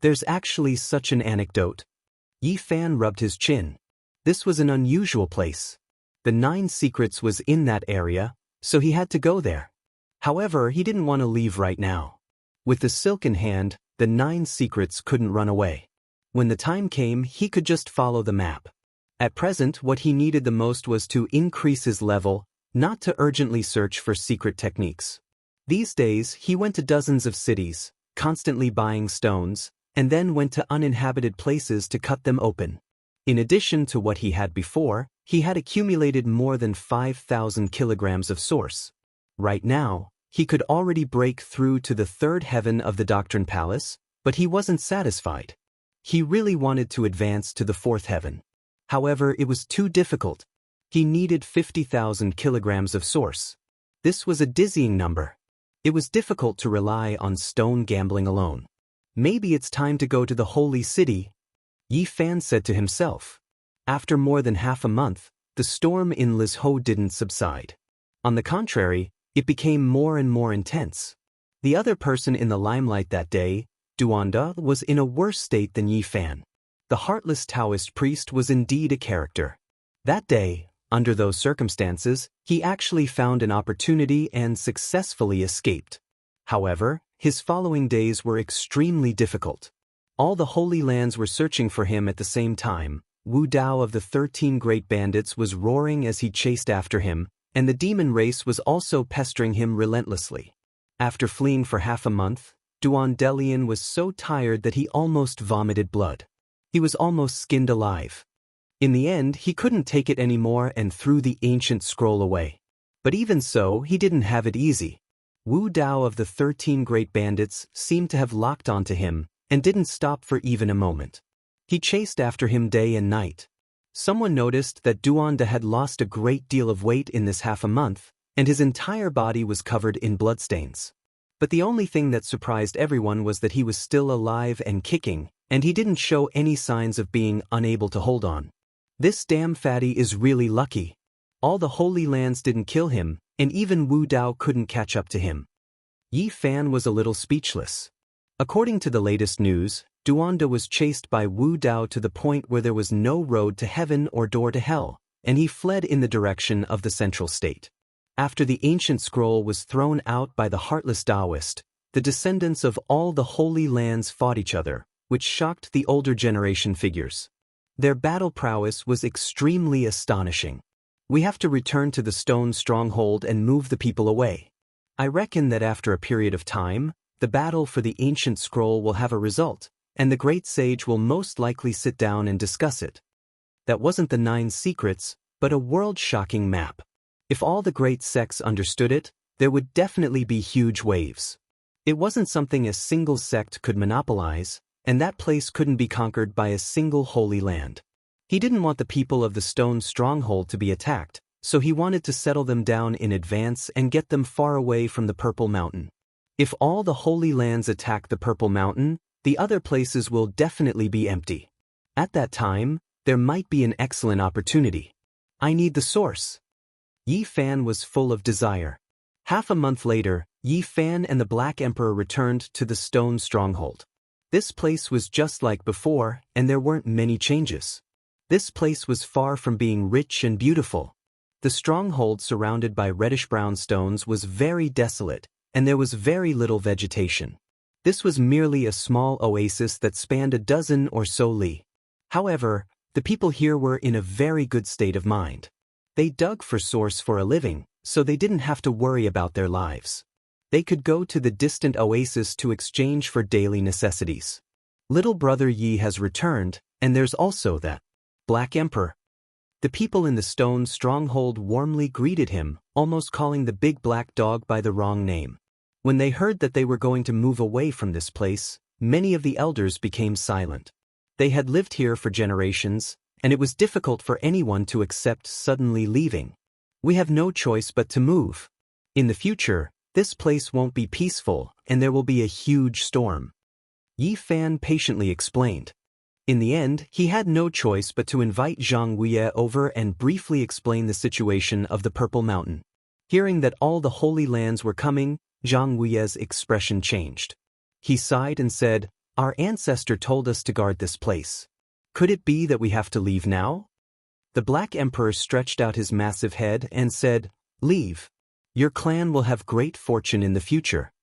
There's actually such an anecdote. Yi Fan rubbed his chin. This was an unusual place. The 9 secrets was in that area, so he had to go there. However, he didn't want to leave right now. With the silk in hand, the 9 secrets couldn't run away. When the time came, he could just follow the map. At present, what he needed the most was to increase his level, not to urgently search for secret techniques. These days, he went to dozens of cities, constantly buying stones, and then went to uninhabited places to cut them open. In addition to what he had before, he had accumulated more than 5,000 kilograms of source. Right now, he could already break through to the 3rd heaven of the Doctrine Palace, but he wasn't satisfied. He really wanted to advance to the 4th heaven. However, it was too difficult. He needed 50,000 kilograms of source. This was a dizzying number. It was difficult to rely on stone gambling alone. "Maybe it's time to go to the holy city," Yi Fan said to himself. After more than half a month, the storm in Lizhou didn't subside. On the contrary, it became more and more intense. The other person in the limelight that day, Duanda, was in a worse state than Yi Fan. The heartless Daoist priest was indeed a character. That day, under those circumstances, he actually found an opportunity and successfully escaped. However, his following days were extremely difficult. All the Holy Lands were searching for him at the same time. Wu Dao of the 13 Great Bandits was roaring as he chased after him, and the demon race was also pestering him relentlessly. After fleeing for half a month, Duandelian was so tired that he almost vomited blood. He was almost skinned alive. In the end, he couldn't take it anymore and threw the ancient scroll away. But even so, he didn't have it easy. Wu Dao of the 13 Great Bandits seemed to have locked onto him, and didn't stop for even a moment. He chased after him day and night. Someone noticed that Duanda had lost a great deal of weight in this half a month, and his entire body was covered in bloodstains. But the only thing that surprised everyone was that he was still alive and kicking, and he didn't show any signs of being unable to hold on. "This damn fatty is really lucky. All the Holy Lands didn't kill him, and even Wu Dao couldn't catch up to him." Yi Fan was a little speechless. According to the latest news, Duanda was chased by Wu Dao to the point where there was no road to heaven or door to hell, and he fled in the direction of the central state. After the ancient scroll was thrown out by the heartless Daoist, the descendants of all the Holy Lands fought each other, which shocked the older generation figures. Their battle prowess was extremely astonishing. "We have to return to the stone stronghold and move the people away. I reckon that after a period of time, the battle for the ancient scroll will have a result, and the great sage will most likely sit down and discuss it." That wasn't the 9 secrets, but a world-shocking map. If all the great sects understood it, there would definitely be huge waves. It wasn't something a single sect could monopolize, and that place couldn't be conquered by a single holy land. He didn't want the people of the stone stronghold to be attacked, so he wanted to settle them down in advance and get them far away from the Purple Mountain. If all the Holy Lands attack the Purple Mountain, the other places will definitely be empty. At that time, there might be an excellent opportunity. "I need the source." Yi Fan was full of desire. Half a month later, Yi Fan and the Black Emperor returned to the stone stronghold. This place was just like before, and there weren't many changes. This place was far from being rich and beautiful. The stronghold surrounded by reddish-brown stones was very desolate, and there was very little vegetation. This was merely a small oasis that spanned a dozen or so li. However, the people here were in a very good state of mind. They dug for source for a living, so they didn't have to worry about their lives. They could go to the distant oasis to exchange for daily necessities. Little brother Yi has returned, and there's also that Black Emperor. The people in the stone stronghold warmly greeted him, almost calling the big black dog by the wrong name. When they heard that they were going to move away from this place, many of the elders became silent. They had lived here for generations, and it was difficult for anyone to accept suddenly leaving. We have no choice but to move. In the future, this place won't be peaceful, and there will be a huge storm. Yi Fan patiently explained. In the end, he had no choice but to invite Zhang Wuye over and briefly explain the situation of the Purple Mountain. Hearing that all the Holy Lands were coming, Zhang Wuye's expression changed. He sighed and said, "Our ancestor told us to guard this place. Could it be that we have to leave now?" The Black Emperor stretched out his massive head and said, "Leave. Your clan will have great fortune in the future."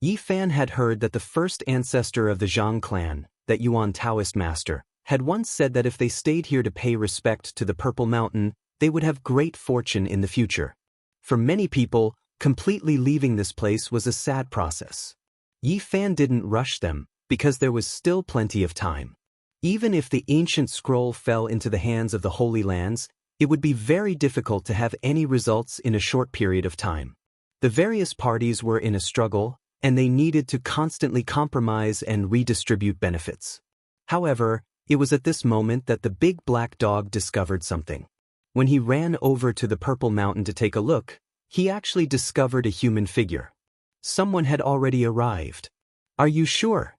Yi Fan had heard that the first ancestor of the Zhang clan, that Yuan Taoist master, had once said that if they stayed here to pay respect to the Purple Mountain, they would have great fortune in the future. For many people, completely leaving this place was a sad process. Yi Fan didn't rush them, because there was still plenty of time. Even if the ancient scroll fell into the hands of the Holy Lands, it would be very difficult to have any results in a short period of time. The various parties were in a struggle, and they needed to constantly compromise and redistribute benefits. However, it was at this moment that the big black dog discovered something. When he ran over to the Purple Mountain to take a look, he actually discovered a human figure. Someone had already arrived. "Are you sure?"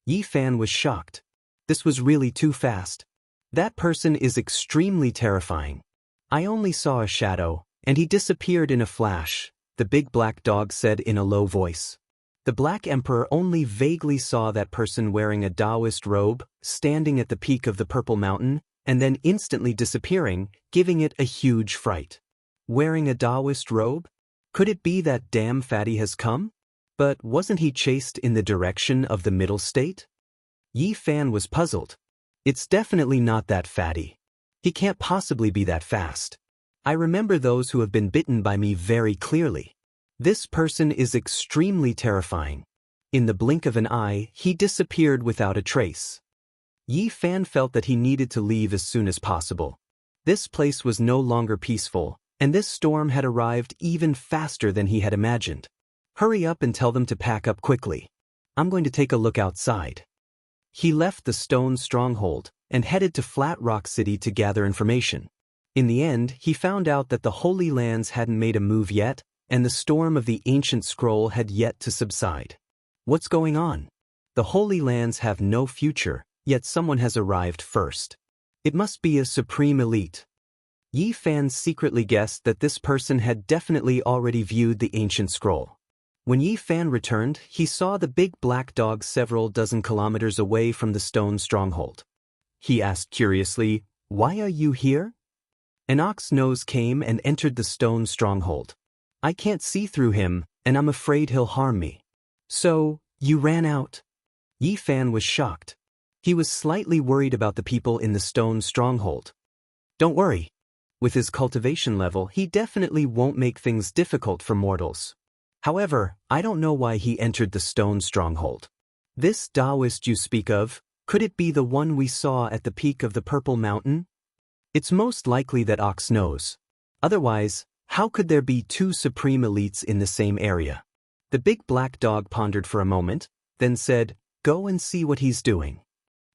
Yi Fan was shocked. This was really too fast. That person is extremely terrifying. "I only saw a shadow, and he disappeared in a flash," the big black dog said in a low voice. The Black Emperor only vaguely saw that person wearing a Daoist robe, standing at the peak of the Purple Mountain, and then instantly disappearing, giving it a huge fright. Wearing a Daoist robe? Could it be that damn fatty has come? But wasn't he chased in the direction of the middle state? Yi Fan was puzzled. It's definitely not that fatty. He can't possibly be that fast. I remember those who have been bitten by me very clearly. This person is extremely terrifying. In the blink of an eye, he disappeared without a trace. Yi Fan felt that he needed to leave as soon as possible. This place was no longer peaceful, and this storm had arrived even faster than he had imagined. "Hurry up and tell them to pack up quickly. I'm going to take a look outside." He left the stone stronghold and headed to Flat Rock City to gather information. In the end, he found out that the Holy Lands hadn't made a move yet, and the storm of the ancient scroll had yet to subside. What's going on? The Holy Lands have no future, yet someone has arrived first. It must be a supreme elite. Yi Fan secretly guessed that this person had definitely already viewed the ancient scroll. When Yi Fan returned, he saw the big black dog several dozen kilometers away from the stone stronghold. He asked curiously, "Why are you here?" An ox nose came and entered the stone stronghold. "I can't see through him, and I'm afraid he'll harm me." "So, you ran out?" Yi Fan was shocked. He was slightly worried about the people in the stone stronghold. Don't worry. With his cultivation level, he definitely won't make things difficult for mortals. However, I don't know why he entered the stone stronghold. This Daoist you speak of, could it be the one we saw at the peak of the Purple Mountain? It's most likely that ox knows. Otherwise, how could there be two supreme elites in the same area? The big black dog pondered for a moment, then said, "Go and see what he's doing."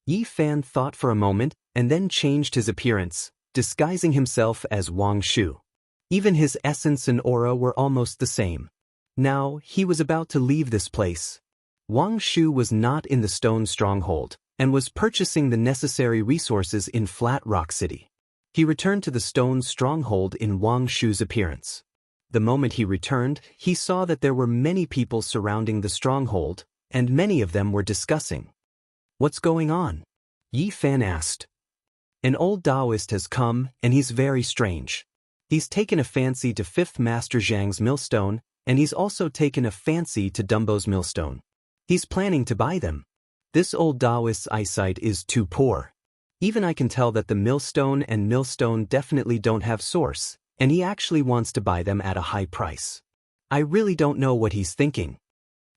Yi Fan thought for a moment and then changed his appearance, disguising himself as Wang Shu. Even his essence and aura were almost the same. Now, he was about to leave this place. Wang Shu was not in the stone stronghold and was purchasing the necessary resources in Flat Rock City. He returned to the stone stronghold in Wang Shu's appearance. The moment he returned, he saw that there were many people surrounding the stronghold, and many of them were discussing. "What's going on?" Yi Fan asked. "An old Daoist has come, and he's very strange. He's taken a fancy to 5th Master Zhang's millstone, and he's also taken a fancy to Dumbo's millstone. He's planning to buy them. This old Daoist's eyesight is too poor. Even I can tell that the millstone and millstone definitely don't have source, and he actually wants to buy them at a high price. I really don't know what he's thinking."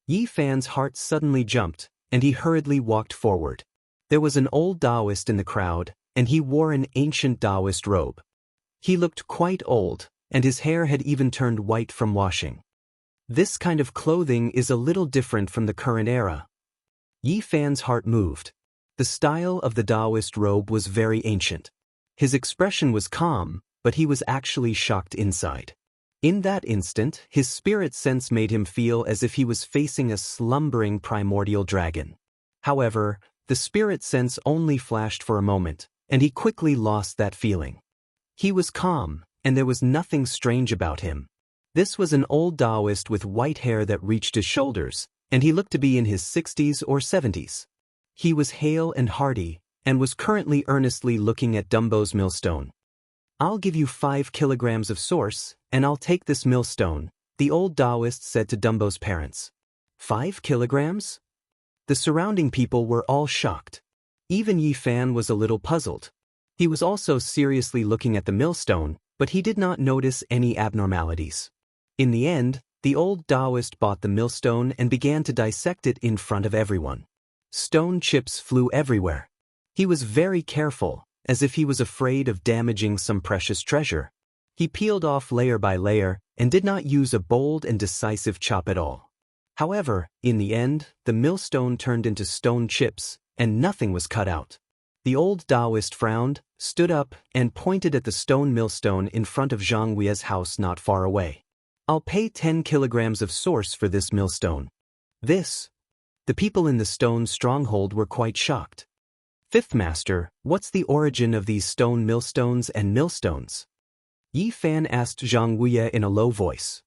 Yi Fan's heart suddenly jumped, and he hurriedly walked forward. There was an old Daoist in the crowd, and he wore an ancient Daoist robe. He looked quite old, and his hair had even turned white from washing. This kind of clothing is a little different from the current era. Yi Fan's heart moved. The style of the Daoist robe was very ancient. His expression was calm, but he was actually shocked inside. In that instant, his spirit sense made him feel as if he was facing a slumbering primordial dragon. However, the spirit sense only flashed for a moment, and he quickly lost that feeling. He was calm, and there was nothing strange about him. This was an old Daoist with white hair that reached his shoulders, and he looked to be in his 60s or 70s. He was hale and hearty, and was currently earnestly looking at Dumbo's millstone. "I'll give you 5 kilograms of source, and I'll take this millstone," the old Daoist said to Dumbo's parents. 5 kilograms? The surrounding people were all shocked. Even Yi Fan was a little puzzled. He was also seriously looking at the millstone, but he did not notice any abnormalities. In the end, the old Daoist bought the millstone and began to dissect it in front of everyone. Stone chips flew everywhere. He was very careful, as if he was afraid of damaging some precious treasure. He peeled off layer by layer and did not use a bold and decisive chop at all. However, in the end, the millstone turned into stone chips, and nothing was cut out. The old Daoist frowned, stood up, and pointed at the stone millstone in front of Zhang Wea's house not far away. "I'll pay 10 kilograms of source for this millstone." This. The people in the stone stronghold were quite shocked. "Fifth Master, what's the origin of these stone millstones and millstones?" Yi Fan asked Zhang Wei in a low voice.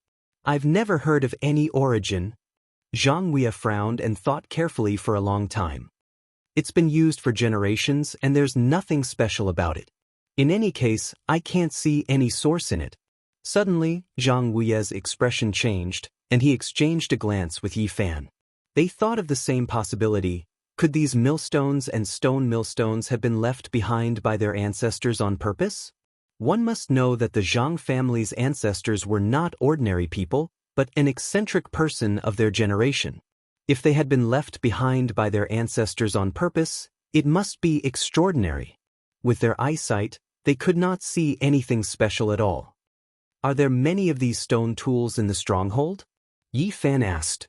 "I've never heard of any origin." Zhang Wei frowned and thought carefully for a long time. "It's been used for generations and there's nothing special about it. In any case, I can't see any source in it." Suddenly, Zhang Wei's expression changed, and he exchanged a glance with Yi Fan. They thought of the same possibility. Could these millstones and stone millstones have been left behind by their ancestors on purpose? One must know that the Zhang family's ancestors were not ordinary people, but an eccentric person of their generation. If they had been left behind by their ancestors on purpose, it must be extraordinary. With their eyesight, they could not see anything special at all. "Are there many of these stone tools in the stronghold?" Yi Fan asked.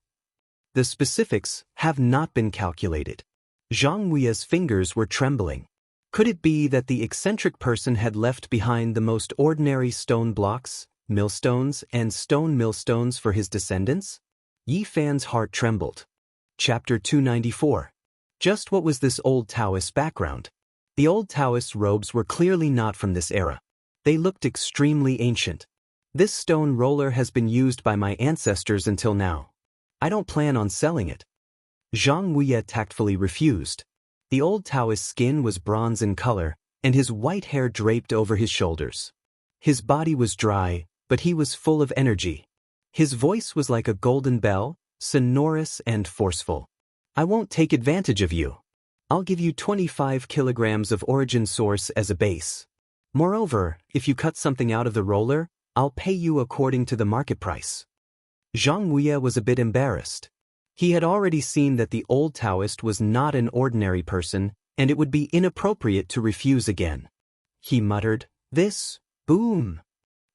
"The specifics have not been calculated." Zhang Wei's fingers were trembling. Could it be that the eccentric person had left behind the most ordinary stone blocks, millstones, and stone millstones for his descendants? Yi Fan's heart trembled. Chapter 294. Just what was this old Taoist background? The old Taoist robes were clearly not from this era. They looked extremely ancient. "This stone roller has been used by my ancestors until now. I don't plan on selling it." Zhang Wei tactfully refused. The old Taoist's skin was bronze in color, and his white hair draped over his shoulders. His body was dry, but he was full of energy. His voice was like a golden bell, sonorous and forceful. "I won't take advantage of you. I'll give you 25 kilograms of origin source as a base. Moreover, if you cut something out of the roller, I'll pay you according to the market price." Zhang Wei was a bit embarrassed. He had already seen that the old Taoist was not an ordinary person, and it would be inappropriate to refuse again. He muttered, "This, boom."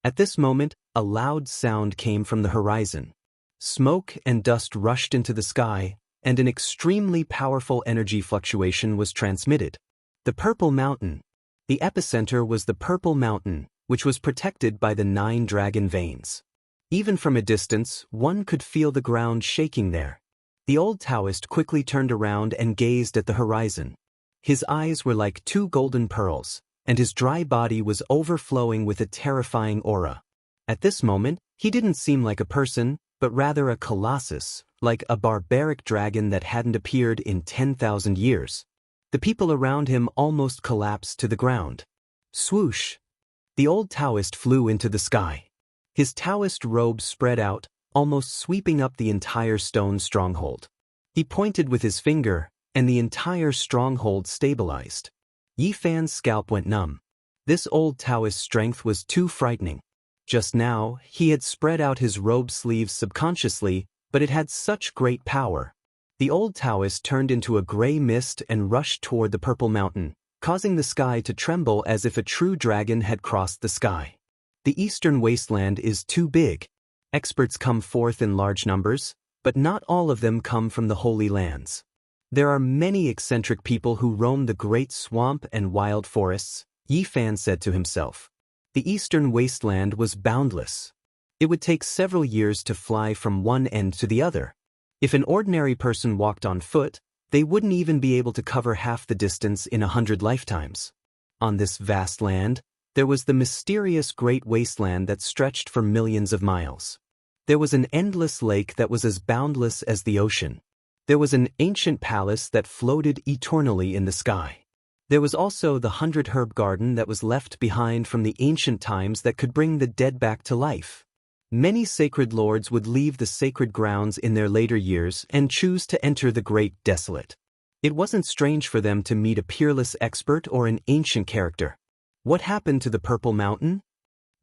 At this moment, a loud sound came from the horizon. Smoke and dust rushed into the sky, and an extremely powerful energy fluctuation was transmitted. The Purple Mountain. The epicenter was the Purple Mountain, which was protected by the 9 dragon veins. Even from a distance, one could feel the ground shaking there. The old Taoist quickly turned around and gazed at the horizon. His eyes were like 2 golden pearls, and his dry body was overflowing with a terrifying aura. At this moment, he didn't seem like a person, but rather a colossus, like a barbaric dragon that hadn't appeared in 10,000 years. The people around him almost collapsed to the ground. Swoosh! The old Daoist flew into the sky. His Taoist robe spread out, almost sweeping up the entire stone stronghold. He pointed with his finger, and the entire stronghold stabilized. Yi Fan's scalp went numb. This old Taoist strength was too frightening. Just now, he had spread out his robe sleeves subconsciously, but it had such great power. The old Taoist turned into a gray mist and rushed toward the purple mountain, causing the sky to tremble as if a true dragon had crossed the sky. The eastern wasteland is too big. Experts come forth in large numbers, but not all of them come from the Holy Lands. There are many eccentric people who roam the great swamp and wild forests, Yi Fan said to himself. The eastern wasteland was boundless. It would take several years to fly from one end to the other. If an ordinary person walked on foot, they wouldn't even be able to cover half the distance in 100 lifetimes. On this vast land, there was the mysterious Great Wasteland that stretched for millions of miles. There was an endless lake that was as boundless as the ocean. There was an ancient palace that floated eternally in the sky. There was also the 100-herb garden that was left behind from the ancient times that could bring the dead back to life. Many sacred lords would leave the sacred grounds in their later years and choose to enter the Great Desolate. It wasn't strange for them to meet a peerless expert or an ancient character. What happened to the Purple Mountain?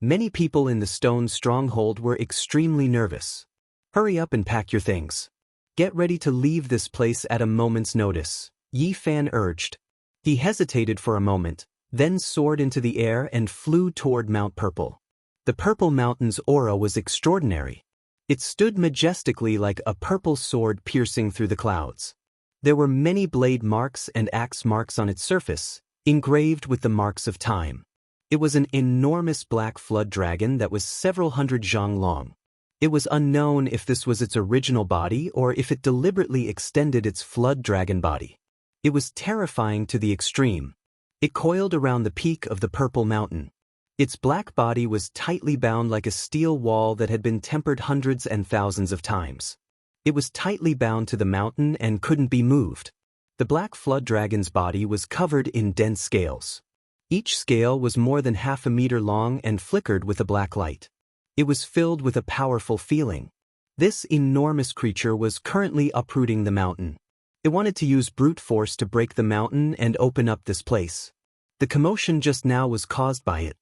Many people in the stone stronghold were extremely nervous. Hurry up and pack your things. Get ready to leave this place at a moment's notice, Yi Fan urged. He hesitated for a moment, then soared into the air and flew toward Mount Purple. The Purple Mountain's aura was extraordinary. It stood majestically like a purple sword piercing through the clouds. There were many blade marks and axe marks on its surface, engraved with the marks of time. It was an enormous black flood dragon that was several hundred zhang long. It was unknown if this was its original body or if it deliberately extended its flood dragon body. It was terrifying to the extreme. It coiled around the peak of the Purple Mountain. Its black body was tightly bound like a steel wall that had been tempered hundreds and thousands of times. It was tightly bound to the mountain and couldn't be moved. The black flood dragon's body was covered in dense scales. Each scale was more than half a meter long and flickered with a black light. It was filled with a powerful feeling. This enormous creature was currently uprooting the mountain. It wanted to use brute force to break the mountain and open up this place. The commotion just now was caused by it.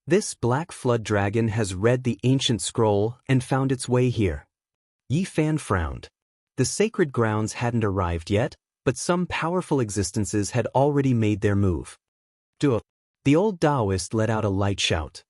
This black flood dragon has read the ancient scroll and found its way here. Yi Fan frowned. The sacred grounds hadn't arrived yet, but some powerful existences had already made their move. Duh! The old Daoist let out a light shout.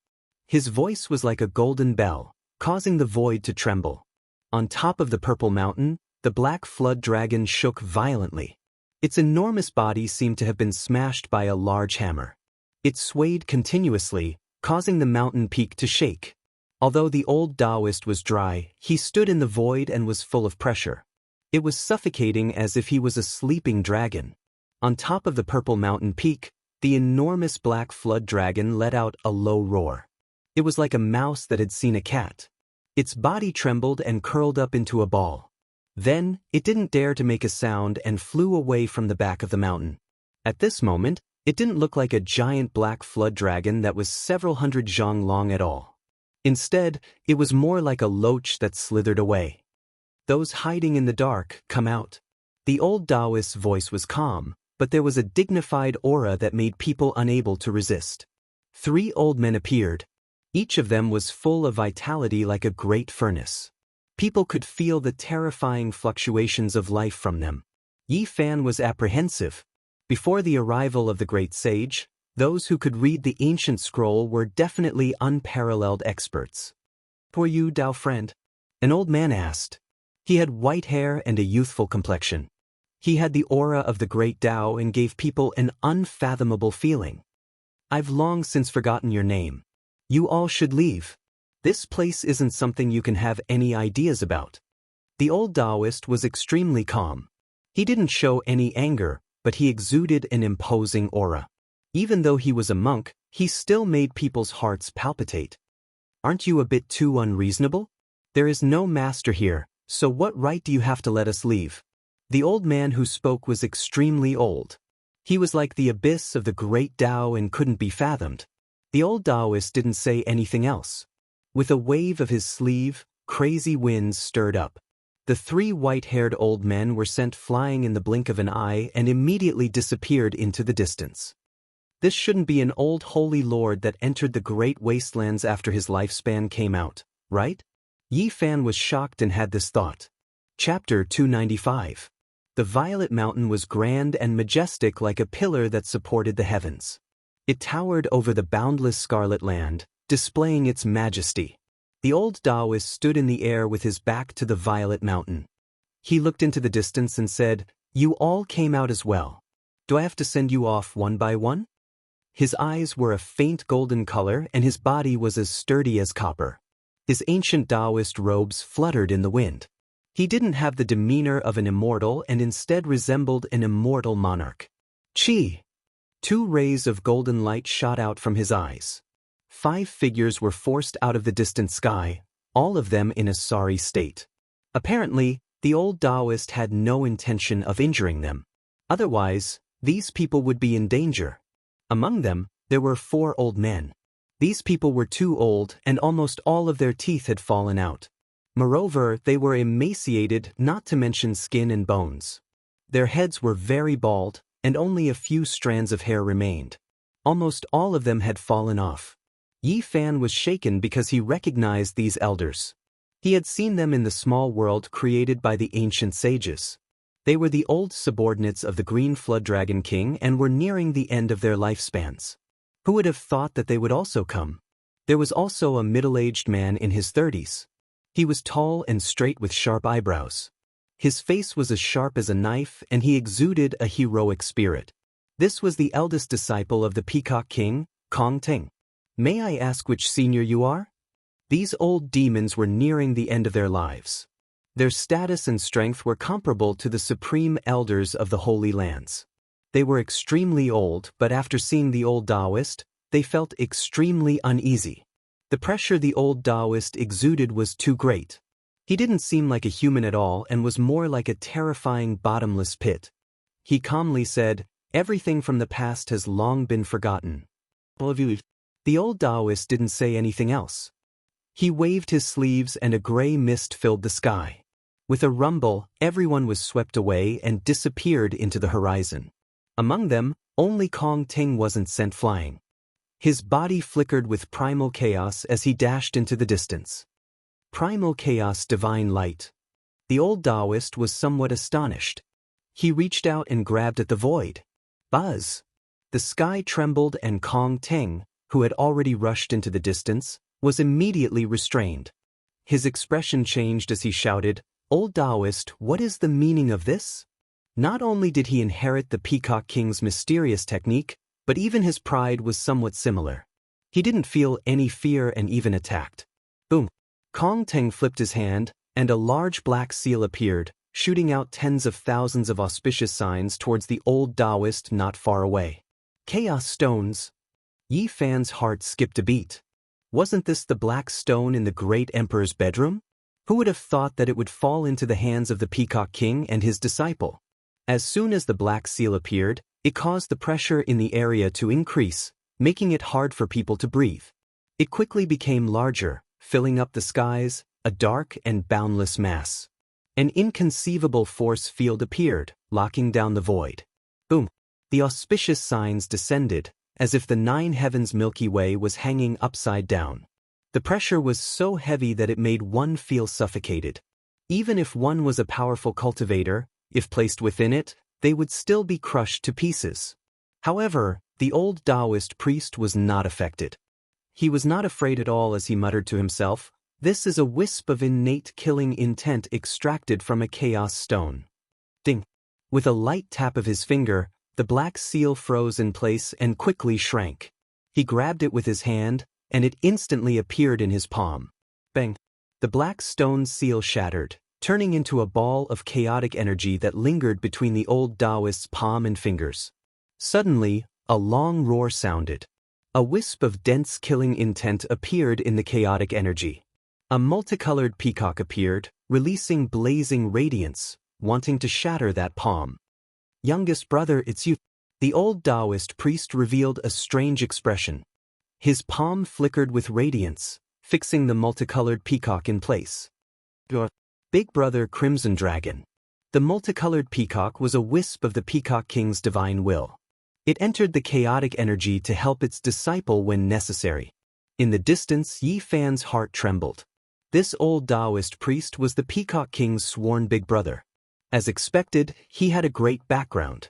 His voice was like a golden bell, causing the void to tremble. On top of the Purple Mountain, the black flood dragon shook violently. Its enormous body seemed to have been smashed by a large hammer. It swayed continuously, causing the mountain peak to shake. Although the old Daoist was dry, he stood in the void and was full of pressure. It was suffocating as if he was a sleeping dragon. On top of the Purple Mountain peak, the enormous black flood dragon let out a low roar. It was like a mouse that had seen a cat. Its body trembled and curled up into a ball. Then, it didn't dare to make a sound and flew away from the back of the mountain. At this moment, it didn't look like a giant black flood dragon that was several hundred zhang long at all. Instead, it was more like a loach that slithered away. Those hiding in the dark, come out. The old Daoist's voice was calm, but there was a dignified aura that made people unable to resist. 3 old men appeared. Each of them was full of vitality like a great furnace. People could feel the terrifying fluctuations of life from them. Yi Fan was apprehensive. Before the arrival of the great sage, those who could read the ancient scroll were definitely unparalleled experts. "Who are you, Dao friend?" an old man asked. He had white hair and a youthful complexion. He had the aura of the great Dao and gave people an unfathomable feeling. "I've long since forgotten your name. You all should leave. This place isn't something you can have any ideas about." The old Daoist was extremely calm. He didn't show any anger, but he exuded an imposing aura. Even though he was a monk, he still made people's hearts palpitate. Aren't you a bit too unreasonable? There is no master here, so what right do you have to let us leave? The old man who spoke was extremely old. He was like the abyss of the great Tao and couldn't be fathomed. The old Daoist didn't say anything else. With a wave of his sleeve, crazy winds stirred up. The three white-haired old men were sent flying in the blink of an eye and immediately disappeared into the distance. This shouldn't be an old holy lord that entered the great wastelands after his lifespan came out, right? Yi Fan was shocked and had this thought. Chapter 295. The Violet Mountain was grand and majestic like a pillar that supported the heavens. It towered over the boundless Scarlet Land, displaying its majesty. The old Daoist stood in the air with his back to the Violet Mountain. He looked into the distance and said, "You all came out as well. Do I have to send you off one by one?" His eyes were a faint golden color and his body was as sturdy as copper. His ancient Daoist robes fluttered in the wind. He didn't have the demeanor of an immortal and instead resembled an immortal monarch. Chi! 2 rays of golden light shot out from his eyes. 5 figures were forced out of the distant sky, all of them in a sorry state. Apparently, the old Daoist had no intention of injuring them. Otherwise, these people would be in danger. Among them, there were 4 old men. These people were too old and almost all of their teeth had fallen out. Moreover, they were emaciated, not to mention skin and bones. Their heads were very bald, and only a few strands of hair remained. Almost all of them had fallen off. Yi Fan was shaken because he recognized these elders. He had seen them in the small world created by the ancient sages. They were the old subordinates of the Green Flood Dragon King and were nearing the end of their lifespans. Who would have thought that they would also come? There was also a middle-aged man in his 30s. He was tall and straight with sharp eyebrows. His face was as sharp as a knife and he exuded a heroic spirit. This was the eldest disciple of the Peacock King, Kong Ting. "May I ask which senior you are?" These old demons were nearing the end of their lives. Their status and strength were comparable to the supreme elders of the Holy Lands. They were extremely old, but after seeing the old Daoist, they felt extremely uneasy. The pressure the old Daoist exuded was too great. He didn't seem like a human at all and was more like a terrifying bottomless pit. He calmly said, "Everything from the past has long been forgotten." The old Daoist didn't say anything else. He waved his sleeves and a gray mist filled the sky. With a rumble, everyone was swept away and disappeared into the horizon. Among them, only Kong Ting wasn't sent flying. His body flickered with primal chaos as he dashed into the distance. Primal chaos, divine light. The old Daoist was somewhat astonished. He reached out and grabbed at the void. Buzz! The sky trembled and Kong Ting, who had already rushed into the distance, was immediately restrained. His expression changed as he shouted, "Old Daoist, what is the meaning of this?" Not only did he inherit the Peacock King's mysterious technique, but even his pride was somewhat similar. He didn't feel any fear and even attacked. Boom! Kong Ting flipped his hand, and a large black seal appeared, shooting out tens of thousands of auspicious signs towards the old Daoist not far away. Chaos stones. Yi Fan's heart skipped a beat. Wasn't this the black stone in the great emperor's bedroom? Who would have thought that it would fall into the hands of the Peacock King and his disciple? As soon as the black seal appeared, it caused the pressure in the area to increase, making it hard for people to breathe. It quickly became larger, filling up the skies, a dark and boundless mass. An inconceivable force field appeared, locking down the void. Boom! The auspicious signs descended, as if the 9 heavens Milky Way was hanging upside down. The pressure was so heavy that it made one feel suffocated. Even if one was a powerful cultivator, if placed within it, they would still be crushed to pieces. However, the old Daoist priest was not affected. He was not afraid at all as he muttered to himself, "This is a wisp of innate killing intent extracted from a chaos stone." Ding! With a light tap of his finger, the black seal froze in place and quickly shrank. He grabbed it with his hand, and it instantly appeared in his palm. Bang! The black stone seal shattered, turning into a ball of chaotic energy that lingered between the old Daoist's palm and fingers. Suddenly, A long roar sounded. A wisp of dense killing intent appeared in the chaotic energy. A multicolored peacock appeared, releasing blazing radiance, wanting to shatter that palm. Youngest brother, it's you. The old Daoist priest revealed a strange expression. His palm flickered with radiance, fixing the multicolored peacock in place. Your big brother Crimson Dragon. The multicolored peacock was a wisp of the Peacock King's divine will. It entered the chaotic energy to help its disciple when necessary. In the distance, Yi Fan's heart trembled. This old Daoist priest was the Peacock King's sworn big brother. As expected, he had a great background.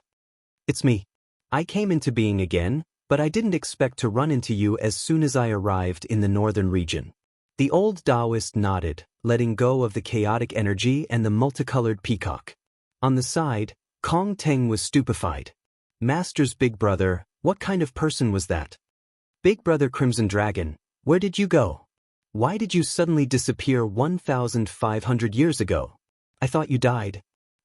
It's me. I came into being again, but I didn't expect to run into you as soon as I arrived in the northern region. The old Daoist nodded, letting go of the chaotic energy and the multicolored peacock. On the side, Kong Teng was stupefied. Master's big brother, what kind of person was that? Big brother Crimson Dragon, where did you go? Why did you suddenly disappear 1,500 years ago? I thought you died.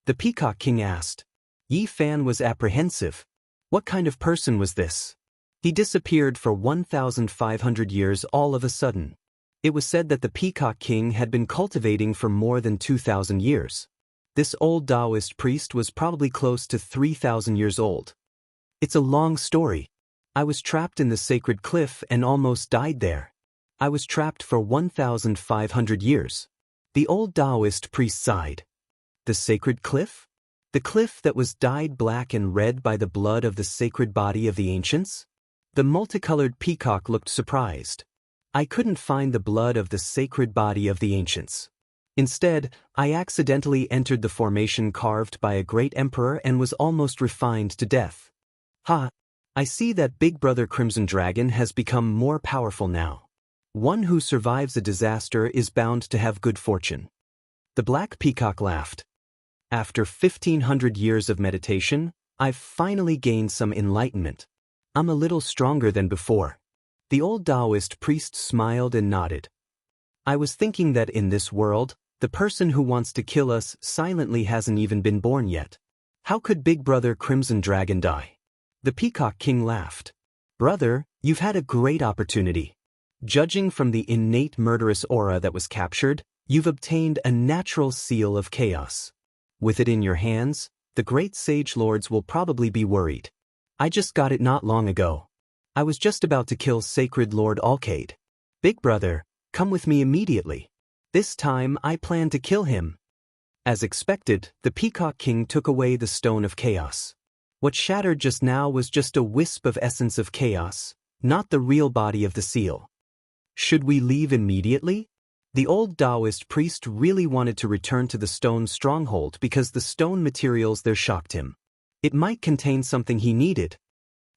The Peacock King asked. Yi Fan was apprehensive. What kind of person was this? He disappeared for 1,500 years all of a sudden. It was said that the Peacock King had been cultivating for more than 2,000 years. This old Daoist priest was probably close to 3,000 years old. It's a long story. I was trapped in the sacred cliff and almost died there. I was trapped for 1,500 years. The old Daoist priest sighed. The sacred cliff? The cliff that was dyed black and red by the blood of the sacred body of the ancients? The multicolored peacock looked surprised. I couldn't find the blood of the sacred body of the ancients. Instead, I accidentally entered the formation carved by a great emperor and was almost refined to death. Ha! I see that big brother Crimson Dragon has become more powerful now. One who survives a disaster is bound to have good fortune. The black peacock laughed. After 1,500 years of meditation, I've finally gained some enlightenment. I'm a little stronger than before. The old Daoist priest smiled and nodded. I was thinking that in this world, the person who wants to kill us silently hasn't even been born yet. How could big brother Crimson Dragon die? The Peacock King laughed. Brother, you've had a great opportunity. Judging from the innate murderous aura that was captured, you've obtained a natural seal of chaos. With it in your hands, the great sage lords will probably be worried. I just got it not long ago. I was just about to kill Sacred Lord Alcade. Big brother, come with me immediately. This time I plan to kill him. As expected, the Peacock King took away the Stone of Chaos. What shattered just now was just a wisp of essence of chaos, not the real body of the seal. Should we leave immediately? The old Daoist priest really wanted to return to the stone stronghold because the stone materials there shocked him. It might contain something he needed.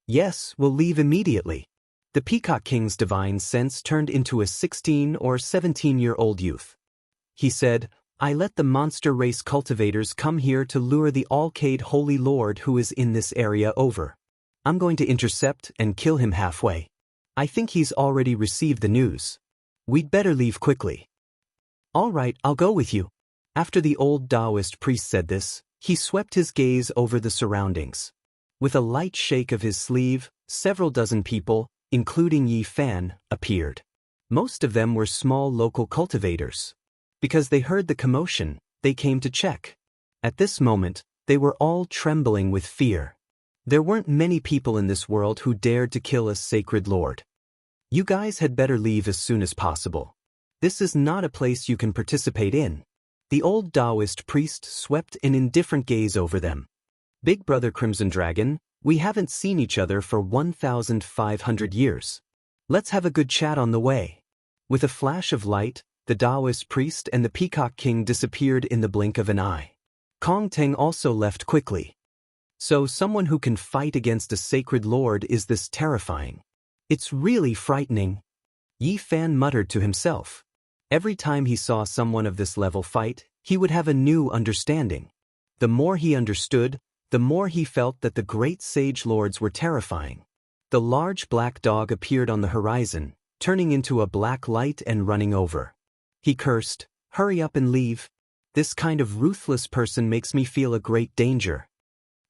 Yes, we'll leave immediately. The Peacock King's divine sense turned into a 16 or 17-year-old youth. He said, I let the monster race cultivators come here to lure the Alcade Holy Lord who is in this area over. I'm going to intercept and kill him halfway. I think he's already received the news. We'd better leave quickly. All right, I'll go with you. After the old Daoist priest said this, he swept his gaze over the surroundings. With a light shake of his sleeve, several dozen people, including Yi Fan, appeared. Most of them were small local cultivators. Because they heard the commotion, they came to check. At this moment, they were all trembling with fear. There weren't many people in this world who dared to kill a sacred lord. You guys had better leave as soon as possible. This is not a place you can participate in. The old Daoist priest swept an indifferent gaze over them. Big brother Crimson Dragon, we haven't seen each other for 1,500 years. Let's have a good chat on the way. With a flash of light, the Daoist priest and the Peacock King disappeared in the blink of an eye. Kong Teng also left quickly. So someone who can fight against a sacred lord is this terrifying. It's really frightening. Yi Fan muttered to himself. Every time he saw someone of this level fight, he would have a new understanding. The more he understood, the more he felt that the great sage lords were terrifying. The large black dog appeared on the horizon, turning into a black light and running over. He cursed, hurry up and leave. This kind of ruthless person makes me feel a great danger.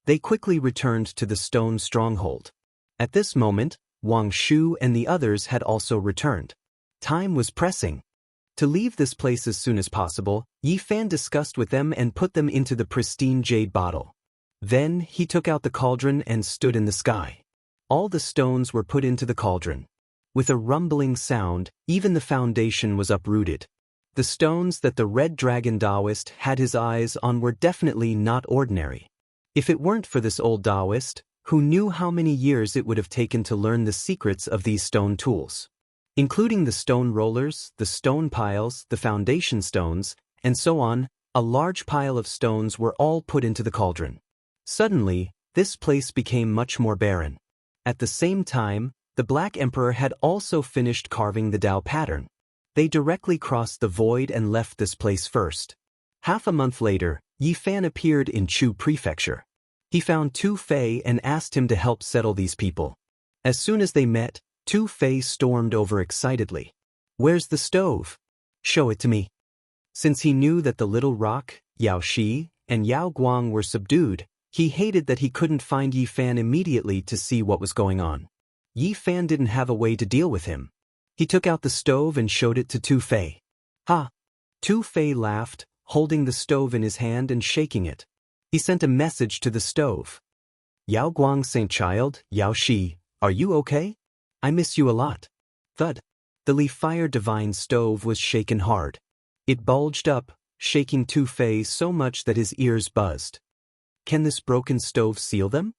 They quickly returned to the stone stronghold. At this moment, Wang Shu and the others had also returned. Time was pressing. To leave this place as soon as possible, Yi Fan discussed with them and put them into the pristine jade bottle. Then, he took out the cauldron and stood in the sky. All the stones were put into the cauldron. With a rumbling sound, even the foundation was uprooted. The stones that the red dragon Daoist had his eyes on were definitely not ordinary. If it weren't for this old Daoist, who knew how many years it would have taken to learn the secrets of these stone tools, including the stone rollers, the stone piles, the foundation stones, and so on, a large pile of stones were all put into the cauldron. Suddenly, this place became much more barren. At the same time, the Black Emperor had also finished carving the Dao pattern. They directly crossed the void and left this place first. Half a month later, Yi Fan appeared in Chu Prefecture. He found Tu Fei and asked him to help settle these people. As soon as they met, Tu Fei stormed over excitedly. "Where's the stove? Show it to me." Since he knew that the little rock, Yao Shi, and Yao Guang were subdued, he hated that he couldn't find Yi Fan immediately to see what was going on. Yi Fan didn't have a way to deal with him. He took out the stove and showed it to Tu Fei. "Ha!" Tu Fei laughed, holding the stove in his hand and shaking it. He sent a message to the stove. "Yao Guang Saint Child, Yao Shi, are you okay? I miss you a lot." Thud. The Li-Fire Divine stove was shaken hard. It bulged up, shaking Tu Fei so much that his ears buzzed. Can this broken stove seal them?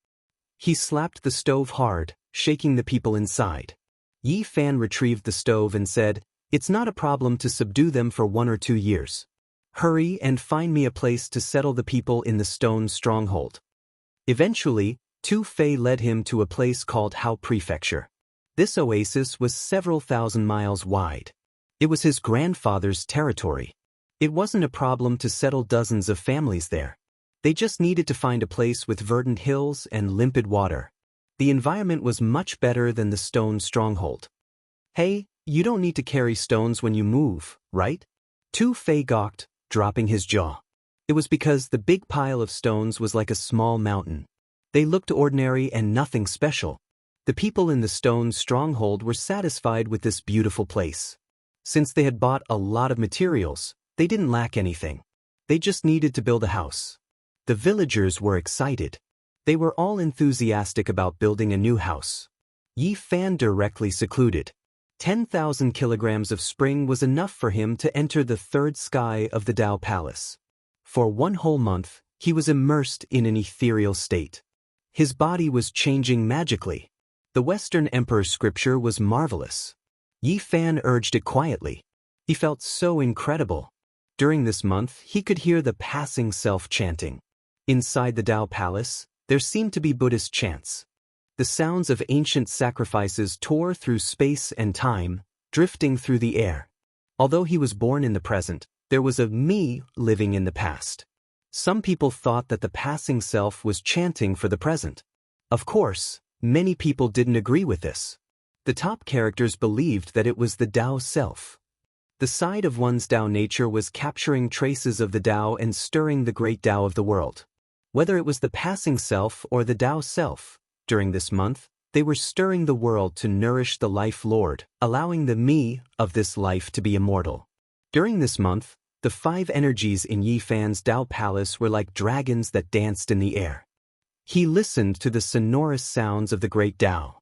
He slapped the stove hard, shaking the people inside. Yi Fan retrieved the stove and said, "It's not a problem to subdue them for 1 or 2 years. Hurry and find me a place to settle the people in the stone stronghold." Eventually, Tu Fei led him to a place called Hao Prefecture. This oasis was several thousand miles wide. It was his grandfather's territory. It wasn't a problem to settle dozens of families there. They just needed to find a place with verdant hills and limpid water. The environment was much better than the stone stronghold. "Hey, you don't need to carry stones when you move, right?" Tu Fei gawked, dropping his jaw. It was because the big pile of stones was like a small mountain. They looked ordinary and nothing special. The people in the stone stronghold were satisfied with this beautiful place. Since they had bought a lot of materials, they didn't lack anything. They just needed to build a house. The villagers were excited. They were all enthusiastic about building a new house. Yi Fan directly secluded. 10,000 kilograms of spring was enough for him to enter the third sky of the Dao Palace. For 1 whole month, he was immersed in an ethereal state. His body was changing magically. The Western Emperor's scripture was marvelous. Yi Fan urged it quietly. He felt so incredible. During this month, he could hear the passing self chanting. Inside the Dao Palace, there seemed to be Buddhist chants. The sounds of ancient sacrifices tore through space and time, drifting through the air. Although he was born in the present, there was a me living in the past. Some people thought that the passing self was chanting for the present. Of course, many people didn't agree with this. The top characters believed that it was the Dao self. The side of one's Dao nature was capturing traces of the Dao and stirring the great Dao of the world. Whether it was the passing self or the Dao self, during this month, they were stirring the world to nourish the life Lord, allowing the me of this life to be immortal. During this month, the 5 energies in Yi Fan's Dao Palace were like dragons that danced in the air. He listened to the sonorous sounds of the great Dao.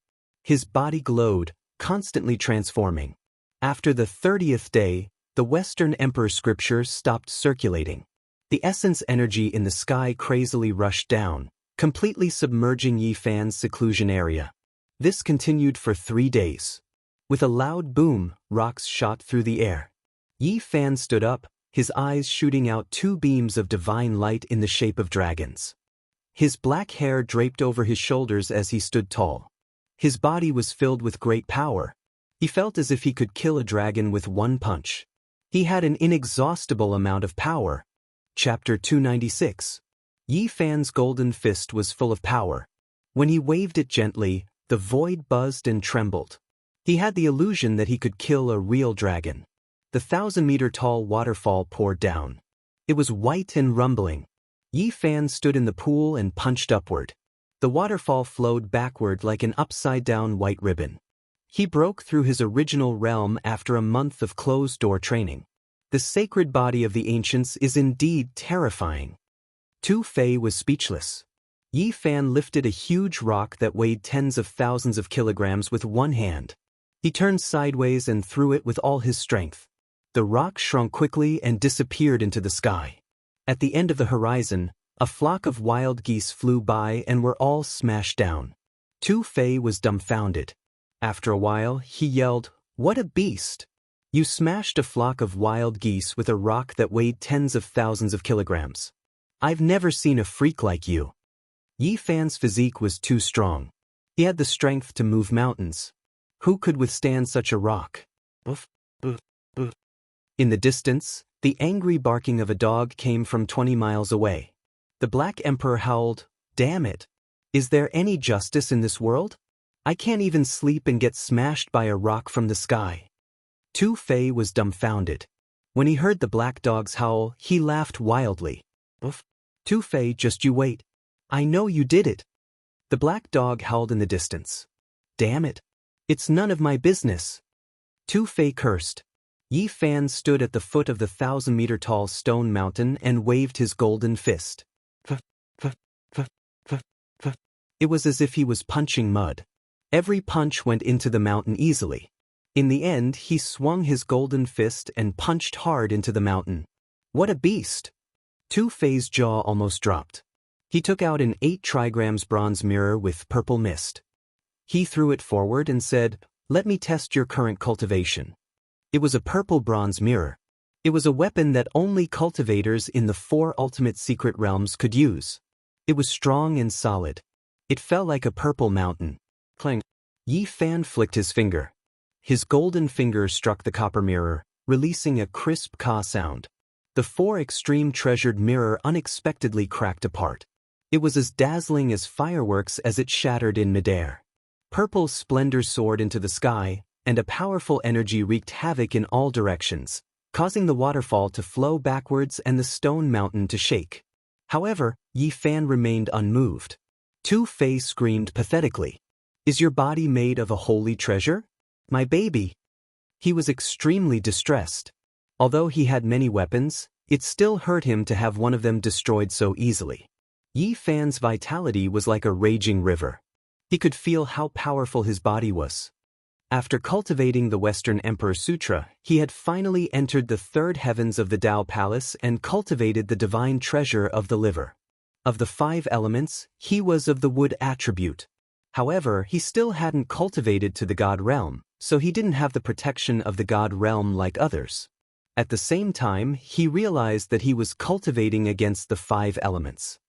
His body glowed, constantly transforming. After the 30th day, the Western Emperor scripture stopped circulating. The essence energy in the sky crazily rushed down, completely submerging Yi Fan's seclusion area. This continued for 3 days. With a loud boom, rocks shot through the air. Yi Fan stood up, his eyes shooting out 2 beams of divine light in the shape of dragons. His black hair draped over his shoulders as he stood tall. His body was filled with great power. He felt as if he could kill a dragon with 1 punch. He had an inexhaustible amount of power. Chapter 296. Yi Fan's golden fist was full of power. When he waved it gently, the void buzzed and trembled. He had the illusion that he could kill a real dragon. The 1,000-meter-tall waterfall poured down. It was white and rumbling. Yi Fan stood in the pool and punched upward. The waterfall flowed backward like an upside-down white ribbon. He broke through his original realm after a month of closed-door training. The sacred body of the ancients is indeed terrifying. Tu Fei was speechless. Yi Fan lifted a huge rock that weighed tens of thousands of kilograms with one hand. He turned sideways and threw it with all his strength. The rock shrunk quickly and disappeared into the sky. At the end of the horizon, a flock of wild geese flew by and were all smashed down. Tu Fei was dumbfounded. After a while, he yelled, "What a beast! You smashed a flock of wild geese with a rock that weighed tens of thousands of kilograms. I've never seen a freak like you." Yi Fan's physique was too strong. He had the strength to move mountains. Who could withstand such a rock? Boof, boof, boof. In the distance, the angry barking of a dog came from 20 miles away. The Black Emperor howled, "Damn it! Is there any justice in this world? I can't even sleep and get smashed by a rock from the sky." Tu Fei was dumbfounded. When he heard the black dog's howl, he laughed wildly. "Boof. Tu Fei, just you wait. I know you did it." The black dog howled in the distance. "Damn it. It's none of my business." Tu Fei cursed. Yi Fan stood at the foot of the 1,000-meter-tall stone mountain and waved his golden fist. It was as if he was punching mud. Every punch went into the mountain easily. In the end, he swung his golden fist and punched hard into the mountain. What a beast! Tu Fei's jaw almost dropped. He took out an 8 trigrams bronze mirror with purple mist. He threw it forward and said, "Let me test your current cultivation." It was a purple bronze mirror. It was a weapon that only cultivators in the 4 ultimate secret realms could use. It was strong and solid. It fell like a purple mountain. Clang. Yi Fan flicked his finger. His golden finger struck the copper mirror, releasing a crisp caw sound. The 4 extreme treasured mirror unexpectedly cracked apart. It was as dazzling as fireworks as it shattered in midair. Purple splendor soared into the sky, and a powerful energy wreaked havoc in all directions, causing the waterfall to flow backwards and the stone mountain to shake. However, Yi Fan remained unmoved. Tu Fei screamed pathetically, "Is your body made of a holy treasure? My baby?" He was extremely distressed. Although he had many weapons, it still hurt him to have one of them destroyed so easily. Yi Fan's vitality was like a raging river. He could feel how powerful his body was. After cultivating the Western Emperor Sutra, he had finally entered the 3rd heavens of the Dao Palace and cultivated the divine treasure of the liver. Of the 5 elements, he was of the wood attribute. However, he still hadn't cultivated to the God realm, so he didn't have the protection of the God realm like others. At the same time, he realized that he was cultivating against the 5 elements.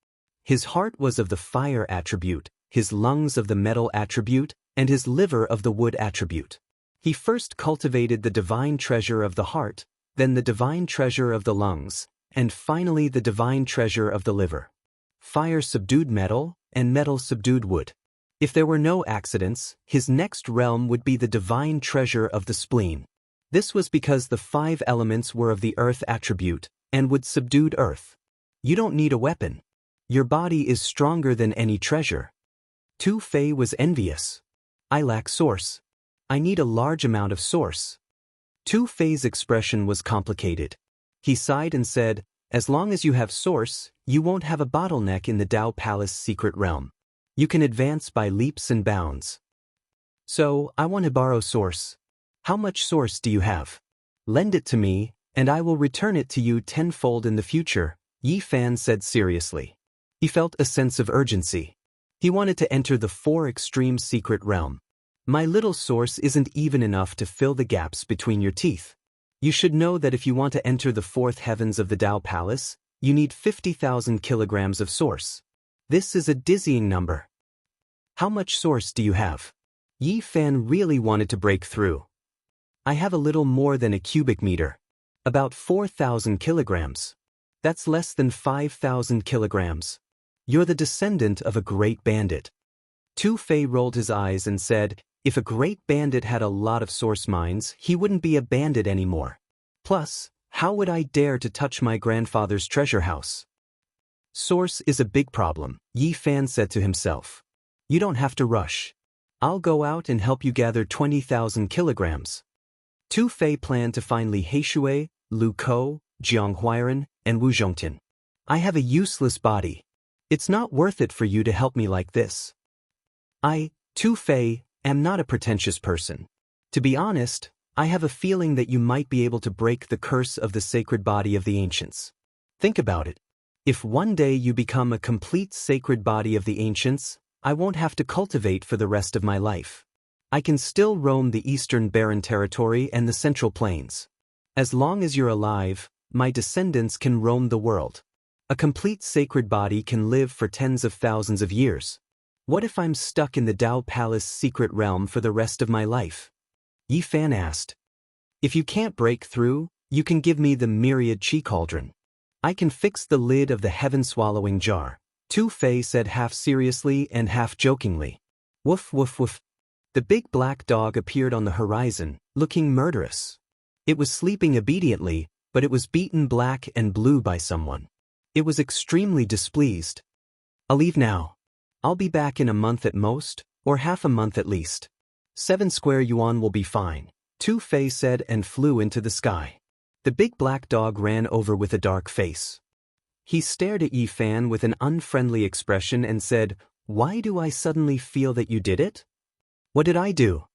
His heart was of the fire attribute, his lungs of the metal attribute, and his liver of the wood attribute. He first cultivated the divine treasure of the heart, then the divine treasure of the lungs, and finally the divine treasure of the liver. Fire subdued metal, and metal subdued wood. If there were no accidents, his next realm would be the divine treasure of the spleen. This was because the 5 elements were of the earth attribute, and would subdued earth. You don't need a weapon. Your body is stronger than any treasure. Tu Fei was envious. I lack source. I need a large amount of source. Tu Fei's expression was complicated. He sighed and said, "As long as you have source, you won't have a bottleneck in the Dao Palace secret realm. You can advance by leaps and bounds. So, I want to borrow source. How much source do you have? Lend it to me, and I will return it to you tenfold in the future," Yi Fan said seriously. He felt a sense of urgency. He wanted to enter the 4 extreme secret realm. "My little source isn't even enough to fill the gaps between your teeth. You should know that if you want to enter the 4th heavens of the Dao Palace, you need 50,000 kilograms of source. This is a dizzying number. How much source do you have?" Yi Fan really wanted to break through. "I have a little more than a cubic meter. About 4,000 kilograms. That's less than 5,000 kilograms. You're the descendant of a great bandit." Tu Fei rolled his eyes and said, "If a great bandit had a lot of source mines, he wouldn't be a bandit anymore. Plus, how would I dare to touch my grandfather's treasure house?" Source is a big problem, Yi Fan said to himself. You don't have to rush. I'll go out and help you gather 20,000 kilograms. Tu Fei planned to find Li Heishui, Lu Kou, Jiang Huairen, and Wu Zhongtian. I have a useless body. It's not worth it for you to help me like this. I, Tu Fei, am not a pretentious person. To be honest, I have a feeling that you might be able to break the curse of the sacred body of the ancients. Think about it. If one day you become a complete sacred body of the ancients, I won't have to cultivate for the rest of my life. I can still roam the eastern barren territory and the central plains. As long as you're alive, my descendants can roam the world. A complete sacred body can live for tens of thousands of years. What if I'm stuck in the Dao Palace secret realm for the rest of my life? Yi Fan asked. If you can't break through, you can give me the myriad chi cauldron. I can fix the lid of the heaven-swallowing jar, Tu Fei said half seriously and half jokingly. Woof woof woof. The big black dog appeared on the horizon, looking murderous. It was sleeping obediently, but it was beaten black and blue by someone. It was extremely displeased. I'll leave now. I'll be back in a month at most, or half a month at least. 7 square yuan will be fine, Tu Fei said and flew into the sky. The big black dog ran over with a dark face. He stared at Yi Fan with an unfriendly expression and said, Why do I suddenly feel that you did it? What did I do?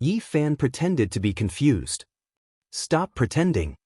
Yi Fan pretended to be confused. Stop pretending.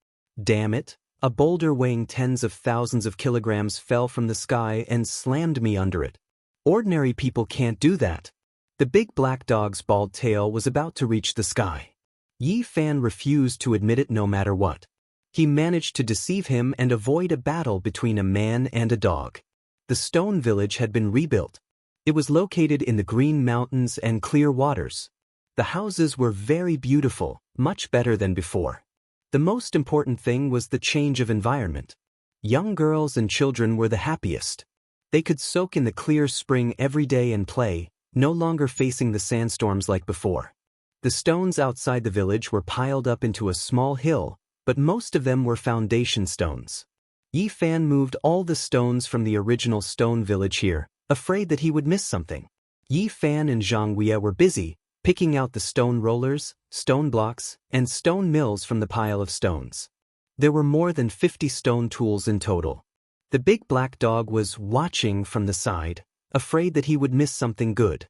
Damn it, a boulder weighing tens of thousands of kilograms fell from the sky and slammed me under it. Ordinary people can't do that. The big black dog's bald tail was about to reach the sky. Yi Fan refused to admit it no matter what. He managed to deceive him and avoid a battle between a man and a dog. The stone village had been rebuilt. It was located in the green mountains and clear waters. The houses were very beautiful, much better than before. The most important thing was the change of environment. Young girls and children were the happiest. They could soak in the clear spring every day and play, no longer facing the sandstorms like before. The stones outside the village were piled up into a small hill, but most of them were foundation stones. Yi Fan moved all the stones from the original stone village here, afraid that he would miss something. Yi Fan and Zhang Wei were busy, picking out the stone rollers, stone blocks, and stone mills from the pile of stones. There were more than 50 stone tools in total. The big black dog was watching from the side, afraid that he would miss something good.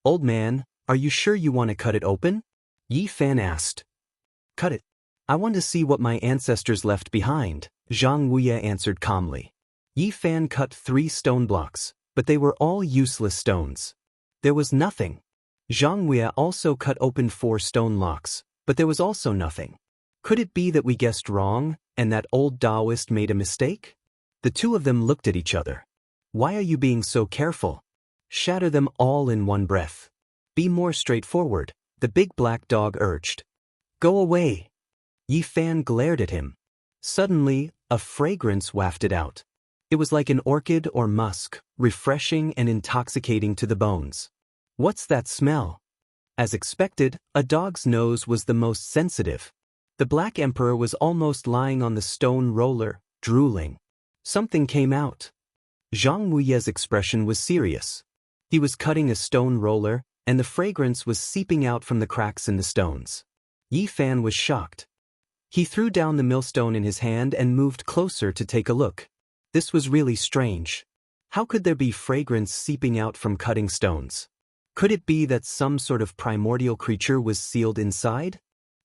Old man, are you sure you want to cut it open? Yi Fan asked. Cut it. I want to see what my ancestors left behind, Zhang Wei answered calmly. Yi Fan cut 3 stone blocks, but they were all useless stones. There was nothing. Zhang Wei also cut open 4 stone locks, but there was also nothing. Could it be that we guessed wrong, and that old Daoist made a mistake? The two of them looked at each other. Why are you being so careful? Shatter them all in one breath. Be more straightforward, the big black dog urged. Go away. Yi Fan glared at him. Suddenly, a fragrance wafted out. It was like an orchid or musk, refreshing and intoxicating to the bones. What's that smell? As expected, a dog's nose was the most sensitive. The Black Emperor was almost lying on the stone roller, drooling. Something came out. Zhang Wuye's expression was serious. He was cutting a stone roller, and the fragrance was seeping out from the cracks in the stones. Yi Fan was shocked. He threw down the millstone in his hand and moved closer to take a look. This was really strange. How could there be fragrance seeping out from cutting stones? Could it be that some sort of primordial creature was sealed inside?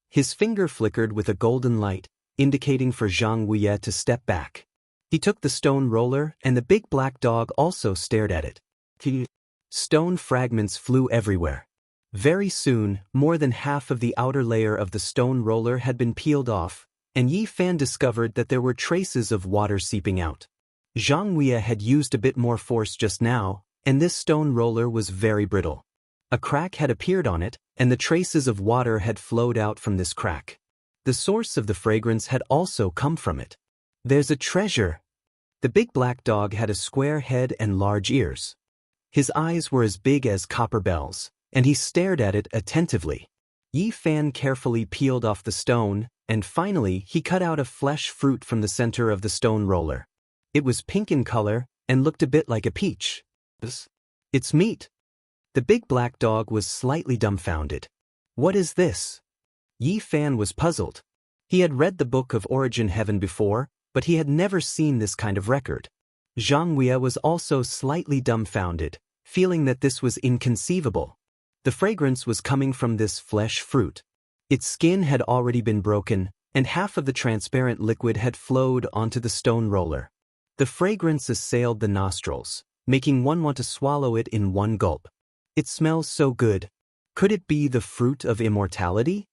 His finger flickered with a golden light, indicating for Zhang Wei to step back. He took the stone roller, and the big black dog also stared at it. Stone fragments flew everywhere. Very soon, more than half of the outer layer of the stone roller had been peeled off, and Yi Fan discovered that there were traces of water seeping out. Zhang Wei had used a bit more force just now, and this stone roller was very brittle. A crack had appeared on it, and the traces of water had flowed out from this crack. The source of the fragrance had also come from it. There's a treasure. The big black dog had a square head and large ears. His eyes were as big as copper bells, and he stared at it attentively. Yi Fan carefully peeled off the stone, and finally he cut out a flesh fruit from the center of the stone roller. It was pink in color, and looked a bit like a peach. It's meat. The big black dog was slightly dumbfounded. What is this? Yi Fan was puzzled. He had read the Book of Origin Heaven before, but he had never seen this kind of record. Zhang Wei was also slightly dumbfounded, feeling that this was inconceivable. The fragrance was coming from this flesh fruit. Its skin had already been broken, and half of the transparent liquid had flowed onto the stone roller. The fragrance assailed the nostrils, making one want to swallow it in one gulp. It smells so good. Could it be the fruit of immortality?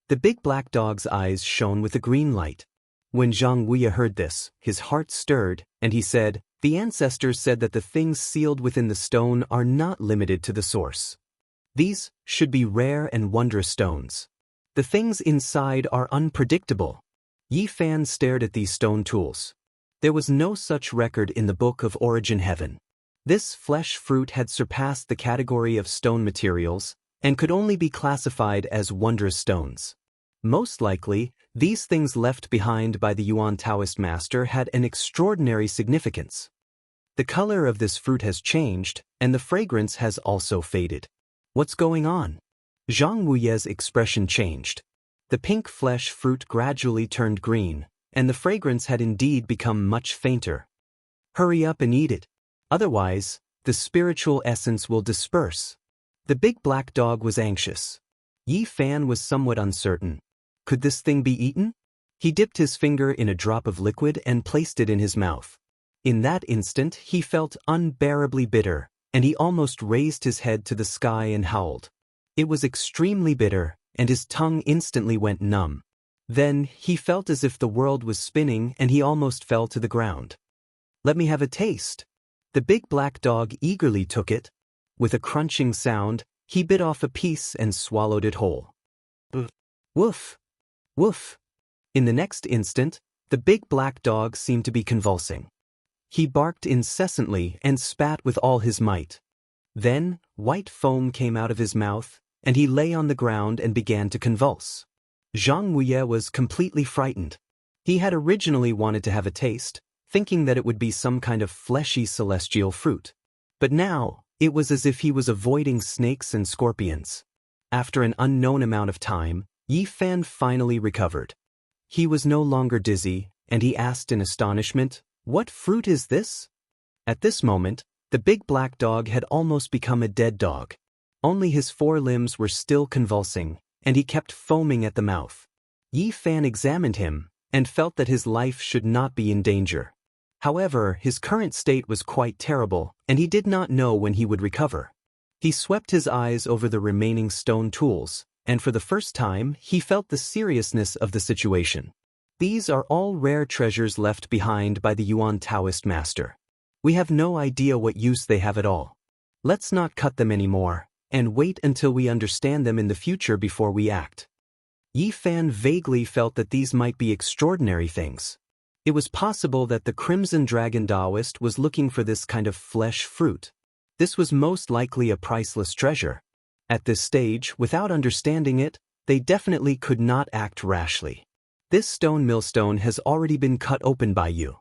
The big black dog's eyes shone with a green light. When Zhang Wei heard this, his heart stirred, and he said, "The ancestors said that the things sealed within the stone are not limited to the source. These should be rare and wondrous stones. The things inside are unpredictable." Yi Fan stared at these stone tools. There was no such record in the Book of Origin Heaven. This flesh fruit had surpassed the category of stone materials and could only be classified as wondrous stones. Most likely, these things left behind by the Yuan Taoist master had an extraordinary significance. The color of this fruit has changed, and the fragrance has also faded. What's going on? Zhang Wuye's expression changed. The pink flesh fruit gradually turned green, and the fragrance had indeed become much fainter. Hurry up and eat it. Otherwise, the spiritual essence will disperse. The big black dog was anxious. Yi Fan was somewhat uncertain. Could this thing be eaten? He dipped his finger in a drop of liquid and placed it in his mouth. In that instant, he felt unbearably bitter, and he almost raised his head to the sky and howled. It was extremely bitter, and his tongue instantly went numb. Then, he felt as if the world was spinning and he almost fell to the ground. "Let me have a taste." The big black dog eagerly took it. With a crunching sound, he bit off a piece and swallowed it whole. Woof! Woof! In the next instant, the big black dog seemed to be convulsing. He barked incessantly and spat with all his might. Then, white foam came out of his mouth, and he lay on the ground and began to convulse. Zhang Wei was completely frightened. He had originally wanted to have a taste, thinking that it would be some kind of fleshy celestial fruit. But now, it was as if he was avoiding snakes and scorpions. After an unknown amount of time, Yi Fan finally recovered. He was no longer dizzy, and he asked in astonishment, "What fruit is this?" At this moment, the big black dog had almost become a dead dog. Only his forelimbs were still convulsing, and he kept foaming at the mouth. Yi Fan examined him, and felt that his life should not be in danger. However, his current state was quite terrible, and he did not know when he would recover. He swept his eyes over the remaining stone tools, and for the first time, he felt the seriousness of the situation. These are all rare treasures left behind by the Yuan Taoist master. We have no idea what use they have at all. Let's not cut them anymore, and wait until we understand them in the future before we act. Yi Fan vaguely felt that these might be extraordinary things. It was possible that the Crimson Dragon Daoist was looking for this kind of flesh fruit. This was most likely a priceless treasure. At this stage, without understanding it, they definitely could not act rashly. This stone millstone has already been cut open by you.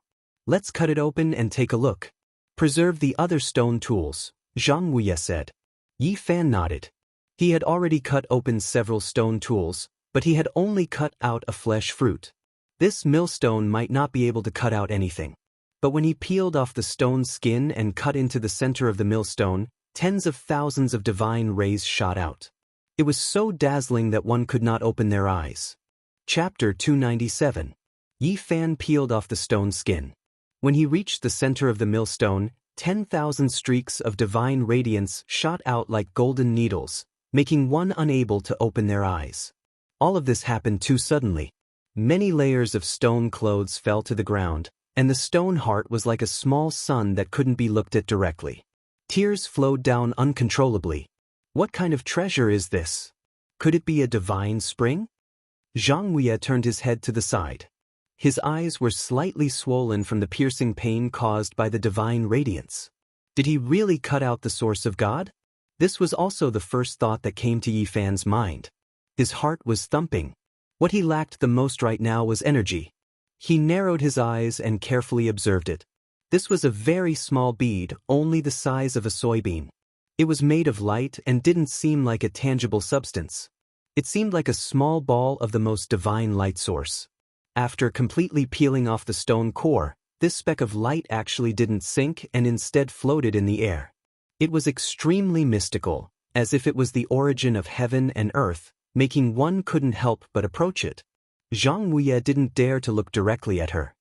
Let's cut it open and take a look. Preserve the other stone tools, Zhang Wei said. Yi Fan nodded. He had already cut open several stone tools, but he had only cut out a flesh fruit. This millstone might not be able to cut out anything. But when he peeled off the stone skin and cut into the center of the millstone, tens of thousands of divine rays shot out. It was so dazzling that one could not open their eyes. Chapter 297. Yi Fan peeled off the stone skin. When he reached the center of the millstone, 10,000 streaks of divine radiance shot out like golden needles, making one unable to open their eyes. All of this happened too suddenly. Many layers of stone clothes fell to the ground, and the stone heart was like a small sun that couldn't be looked at directly. Tears flowed down uncontrollably. What kind of treasure is this? Could it be a divine spring? Zhang Wei turned his head to the side. His eyes were slightly swollen from the piercing pain caused by the divine radiance. Did he really cut out the source of God? This was also the first thought that came to Yi Fan's mind. His heart was thumping. What he lacked the most right now was energy. He narrowed his eyes and carefully observed it. This was a very small bead, only the size of a soybean. It was made of light and didn't seem like a tangible substance. It seemed like a small ball of the most divine light source. After completely peeling off the stone core, this speck of light actually didn't sink and instead floated in the air. It was extremely mystical, as if it was the origin of heaven and earth, making one couldn't help but approach it. Xianxia didn't dare to look directly at her.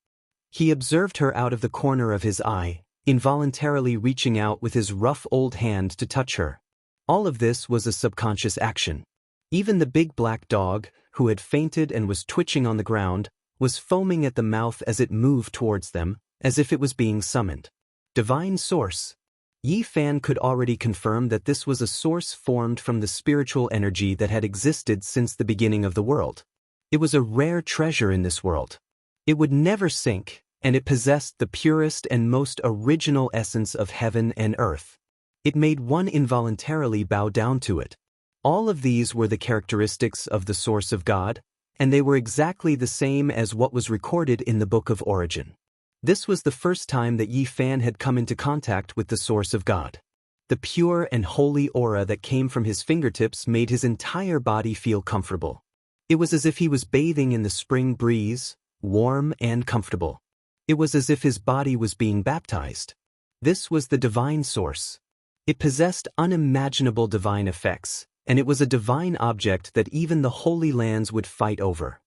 He observed her out of the corner of his eye, involuntarily reaching out with his rough old hand to touch her. All of this was a subconscious action. Even the big black dog, who had fainted and was twitching on the ground, was foaming at the mouth as it moved towards them, as if it was being summoned. Divine source. Yi Fan could already confirm that this was a source formed from the spiritual energy that had existed since the beginning of the world. It was a rare treasure in this world. It would never sink, and it possessed the purest and most original essence of heaven and earth. It made one involuntarily bow down to it. All of these were the characteristics of the source of God, and they were exactly the same as what was recorded in the Book of Origin. This was the first time that Yi Fan had come into contact with the source of God. The pure and holy aura that came from his fingertips made his entire body feel comfortable. It was as if he was bathing in the spring breeze, warm and comfortable. It was as if his body was being baptized. This was the divine source. It possessed unimaginable divine effects, and it was a divine object that even the Holy Lands would fight over.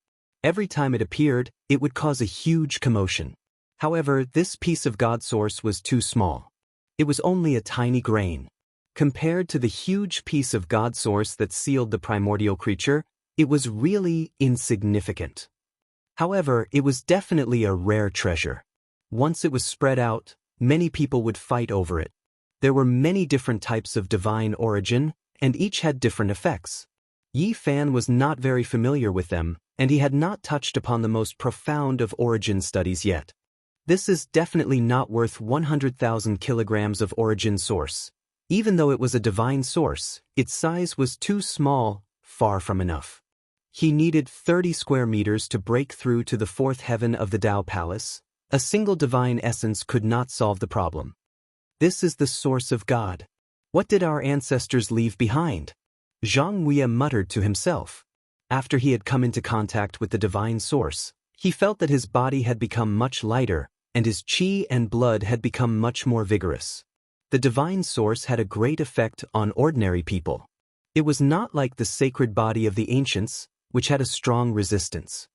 Every time it appeared, it would cause a huge commotion. However, this piece of God source was too small. It was only a tiny grain. Compared to the huge piece of God source that sealed the primordial creature, it was really insignificant. However, it was definitely a rare treasure. Once it was spread out, many people would fight over it. There were many different types of divine origin, and each had different effects. Yi Fan was not very familiar with them, and he had not touched upon the most profound of origin studies yet. This is definitely not worth 100,000 kilograms of origin source. Even though it was a divine source, its size was too small, far from enough. He needed 30 square meters to break through to the fourth heaven of the Tao Palace. A single divine essence could not solve the problem. This is the source of God. What did our ancestors leave behind? Xianxia muttered to himself. After he had come into contact with the divine source, he felt that his body had become much lighter, and his qi and blood had become much more vigorous. The divine source had a great effect on ordinary people. It was not like the sacred body of the ancients, which had a strong resistance.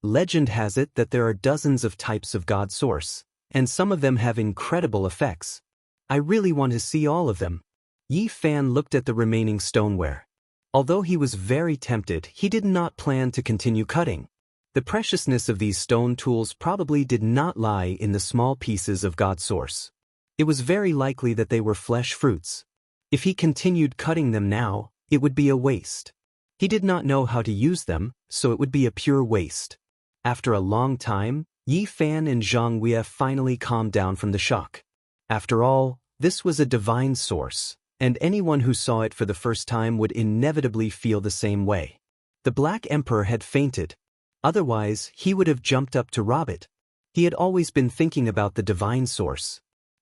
Legend has it that there are dozens of types of God source, and some of them have incredible effects. I really want to see all of them. Yi Fan looked at the remaining stoneware. Although he was very tempted, he did not plan to continue cutting. The preciousness of these stone tools probably did not lie in the small pieces of God source. It was very likely that they were flesh fruits. If he continued cutting them now, it would be a waste. He did not know how to use them, so it would be a pure waste. After a long time, Yi Fan and Xianxia finally calmed down from the shock. After all, this was a divine source, and anyone who saw it for the first time would inevitably feel the same way. The Black Emperor had fainted. Otherwise, he would have jumped up to rob it. He had always been thinking about the divine source.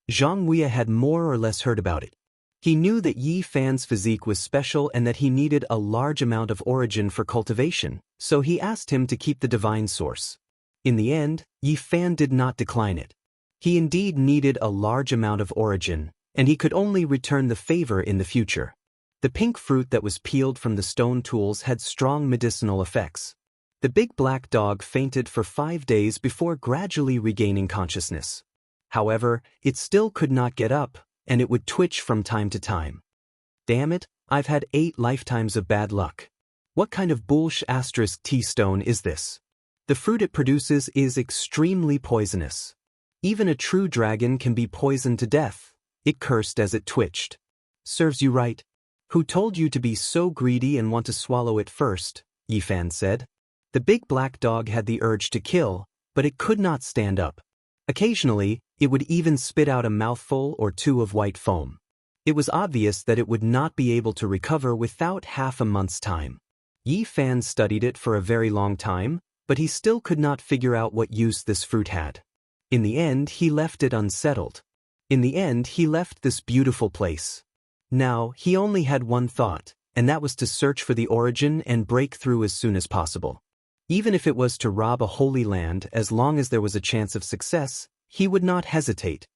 Xianxia had more or less heard about it. He knew that Yi Fan's physique was special and that he needed a large amount of origin for cultivation, so he asked him to keep the divine source. In the end, Yi Fan did not decline it. He indeed needed a large amount of origin, and he could only return the favor in the future. The pink fruit that was peeled from the stone tools had strong medicinal effects. The big black dog fainted for 5 days before gradually regaining consciousness. However, it still could not get up, and it would twitch from time to time. Damn it, I've had 8 lifetimes of bad luck. What kind of *T stone is this? The fruit it produces is extremely poisonous. Even a true dragon can be poisoned to death, it cursed as it twitched. Serves you right. Who told you to be so greedy and want to swallow it first? Yi Fan said. The big black dog had the urge to kill, but it could not stand up. Occasionally, it would even spit out a mouthful or 2 of white foam. It was obvious that it would not be able to recover without half a month's time. Yi Fan studied it for a very long time, but he still could not figure out what use this fruit had. In the end, he left it unsettled. In the end, he left this beautiful place. Now, he only had one thought, and that was to search for the origin and break through as soon as possible. Even if it was to rob a holy land, as long as there was a chance of success, he would not hesitate.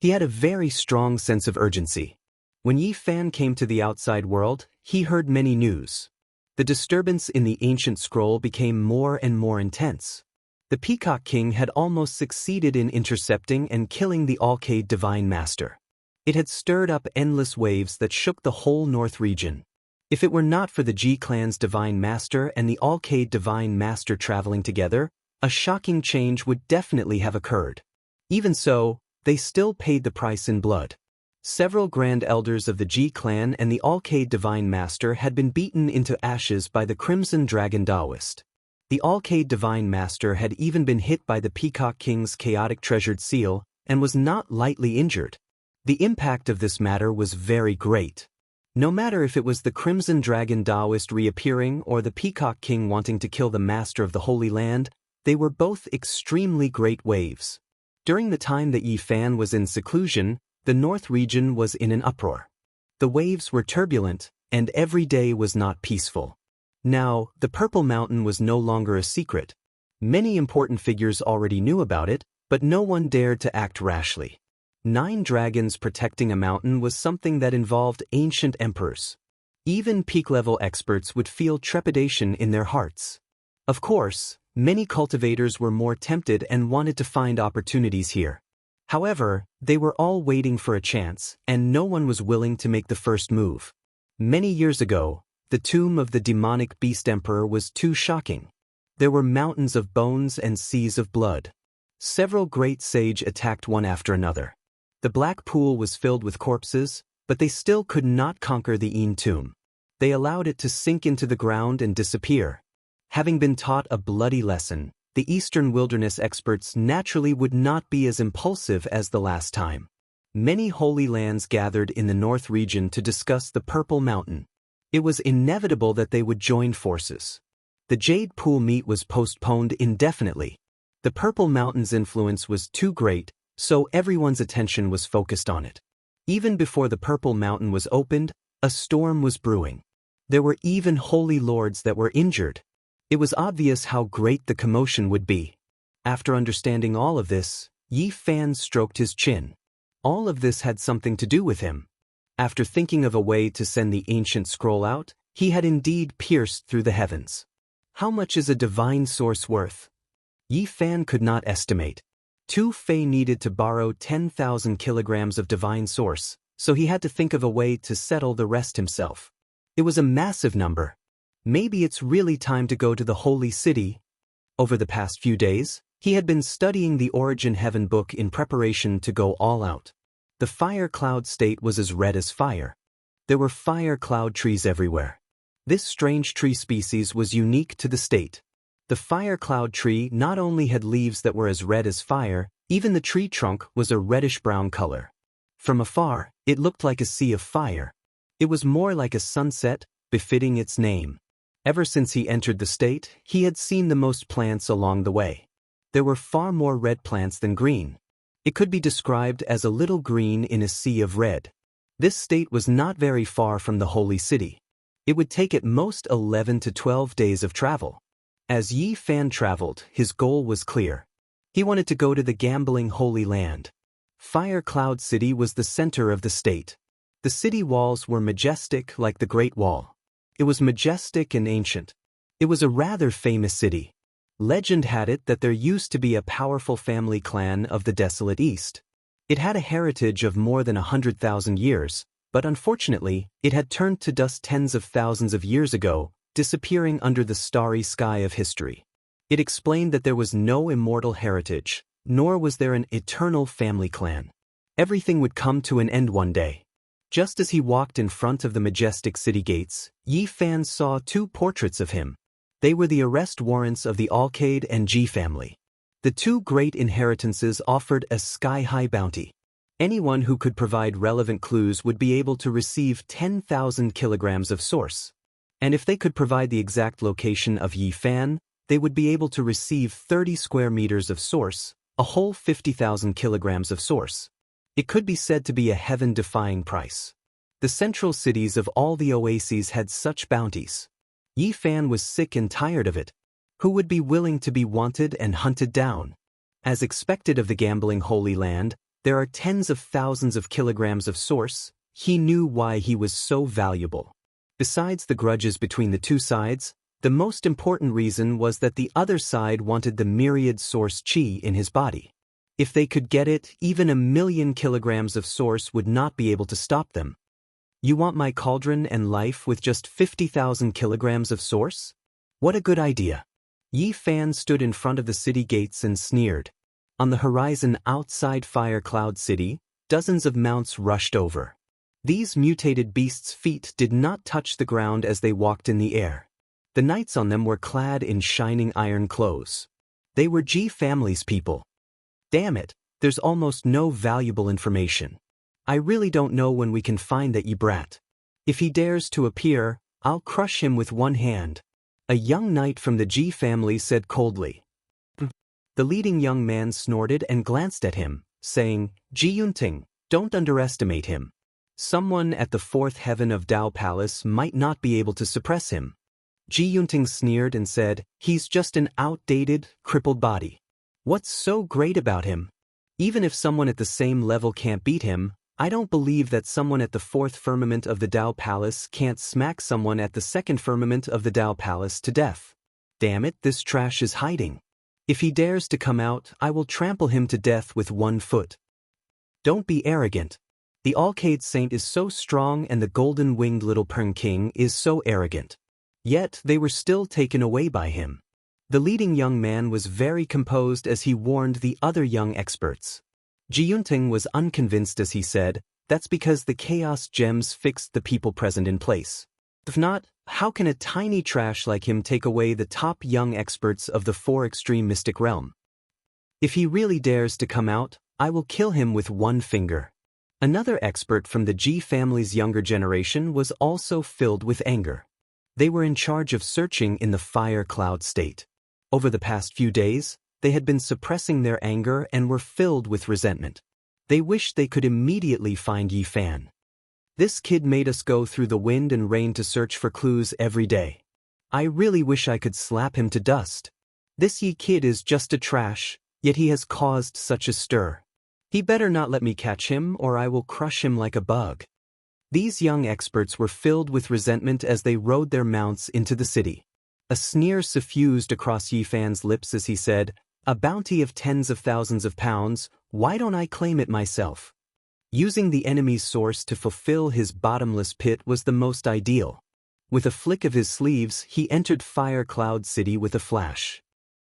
He had a very strong sense of urgency. When Yi Fan came to the outside world, he heard many news. The disturbance in the ancient scroll became more and more intense. The Peacock King had almost succeeded in intercepting and killing the Alcade Divine Master. It had stirred up endless waves that shook the whole North region. If it were not for the Ji clan's Divine Master and the Alcade Divine Master traveling together, a shocking change would definitely have occurred. Even so, they still paid the price in blood. Several grand elders of the Ji clan and the Alcade Divine Master had been beaten into ashes by the Crimson Dragon Daoist. The Alcade Divine Master had even been hit by the Peacock King's chaotic treasured seal and was not lightly injured. The impact of this matter was very great. No matter if it was the Crimson Dragon Daoist reappearing or the Peacock King wanting to kill the Master of the Holy Land, they were both extremely great waves. During the time that Yi Fan was in seclusion, the North region was in an uproar. The waves were turbulent, and every day was not peaceful. Now, the Purple Mountain was no longer a secret. Many important figures already knew about it, but no one dared to act rashly. 9 dragons protecting a mountain was something that involved ancient emperors. Even peak-level experts would feel trepidation in their hearts. Of course, many cultivators were more tempted and wanted to find opportunities here. However, they were all waiting for a chance, and no one was willing to make the first move. Many years ago, the tomb of the demonic beast emperor was too shocking. There were mountains of bones and seas of blood. Several great sage attacked one after another. The black pool was filled with corpses, but they still could not conquer the Yin tomb. They allowed it to sink into the ground and disappear. Having been taught a bloody lesson, the Eastern wilderness experts naturally would not be as impulsive as the last time. Many holy lands gathered in the North region to discuss the Purple Mountain. It was inevitable that they would join forces. The Jade Pool meet was postponed indefinitely. The Purple Mountain's influence was too great, so everyone's attention was focused on it. Even before the Purple Mountain was opened, a storm was brewing. There were even holy lords that were injured. It was obvious how great the commotion would be. After understanding all of this, Yi Fan stroked his chin. All of this had something to do with him. After thinking of a way to send the ancient scroll out, he had indeed pierced through the heavens. How much is a divine source worth? Yi Fan could not estimate. Tu Fei needed to borrow 10,000 kilograms of divine source, so he had to think of a way to settle the rest himself. It was a massive number. Maybe it's really time to go to the holy city. Over the past few days, he had been studying the Origin Heaven book in preparation to go all out. The fire cloud state was as red as fire. There were fire cloud trees everywhere. This strange tree species was unique to the state. The fire cloud tree not only had leaves that were as red as fire, even the tree trunk was a reddish-brown color. From afar, it looked like a sea of fire. It was more like a sunset, befitting its name. Ever since he entered the state, he had seen the most plants along the way. There were far more red plants than green. It could be described as a little green in a sea of red. This state was not very far from the holy city. It would take at most 11 to 12 days of travel. As Yi Fan traveled, his goal was clear. He wanted to go to the gambling Holy Land. Fire Cloud City was the center of the state. The city walls were majestic like the Great Wall. It was majestic and ancient. It was a rather famous city. Legend had it that there used to be a powerful family clan of the desolate East. It had a heritage of more than 100,000 years, but unfortunately, it had turned to dust tens of thousands of years ago, disappearing under the starry sky of history. It explained that there was no immortal heritage, nor was there an eternal family clan. Everything would come to an end one day. Just as he walked in front of the majestic city gates, Yi Fan saw 2 portraits of him. They were the arrest warrants of the Alcade and Ji family. The 2 great inheritances offered a sky-high bounty. Anyone who could provide relevant clues would be able to receive 10,000 kilograms of source. And if they could provide the exact location of Yi Fan, they would be able to receive 30 square meters of source, a whole 50,000 kilograms of source. It could be said to be a heaven-defying price. The central cities of all the oases had such bounties. Yi Fan was sick and tired of it. Who would be willing to be wanted and hunted down? As expected of the gambling Holy Land, there are tens of thousands of kilograms of source. He knew why he was so valuable. Besides the grudges between the two sides, the most important reason was that the other side wanted the myriad source chi in his body. If they could get it, even 1,000,000 kilograms of source would not be able to stop them. You want my cauldron and life with just 50,000 kilograms of source? What a good idea. Yi Fan stood in front of the city gates and sneered. On the horizon outside Fire Cloud City, dozens of mounts rushed over. These mutated beasts' feet did not touch the ground as they walked in the air. The knights on them were clad in shining iron clothes. They were Ji family's people. Damn it, there's almost no valuable information. I really don't know when we can find that Yi brat. If he dares to appear, I'll crush him with one hand. A young knight from the Ji family said coldly. The leading young man snorted and glanced at him, saying, Ji Yunting, don't underestimate him. Someone at the fourth heaven of Dao Palace might not be able to suppress him. Ji Yunting sneered and said, he's just an outdated, crippled body. What's so great about him? Even if someone at the same level can't beat him, I don't believe that someone at the fourth firmament of the Dao Palace can't smack someone at the second firmament of the Dao Palace to death. Damn it, this trash is hiding. If he dares to come out, I will trample him to death with one foot. Don't be arrogant. The Alcade Saint is so strong and the golden-winged little Pern King is so arrogant. Yet they were still taken away by him. The leading young man was very composed as he warned the other young experts. Ji Yunting was unconvinced as he said, that's because the chaos gems fixed the people present in place. If not, how can a tiny trash like him take away the top young experts of the four extreme mystic realm? If he really dares to come out, I will kill him with one finger. Another expert from the Ji family's younger generation was also filled with anger. They were in charge of searching in the Fire Cloud State. Over the past few days, they had been suppressing their anger and were filled with resentment. They wished they could immediately find Yi Fan. This kid made us go through the wind and rain to search for clues every day. I really wish I could slap him to dust. This Yi kid is just a trash, yet he has caused such a stir. He better not let me catch him or I will crush him like a bug. These young experts were filled with resentment as they rode their mounts into the city. A sneer suffused across Yi Fan's lips as he said, a bounty of tens of thousands of pounds, why don't I claim it myself? Using the enemy's source to fulfill his bottomless pit was the most ideal. With a flick of his sleeves, he entered Fire Cloud City with a flash.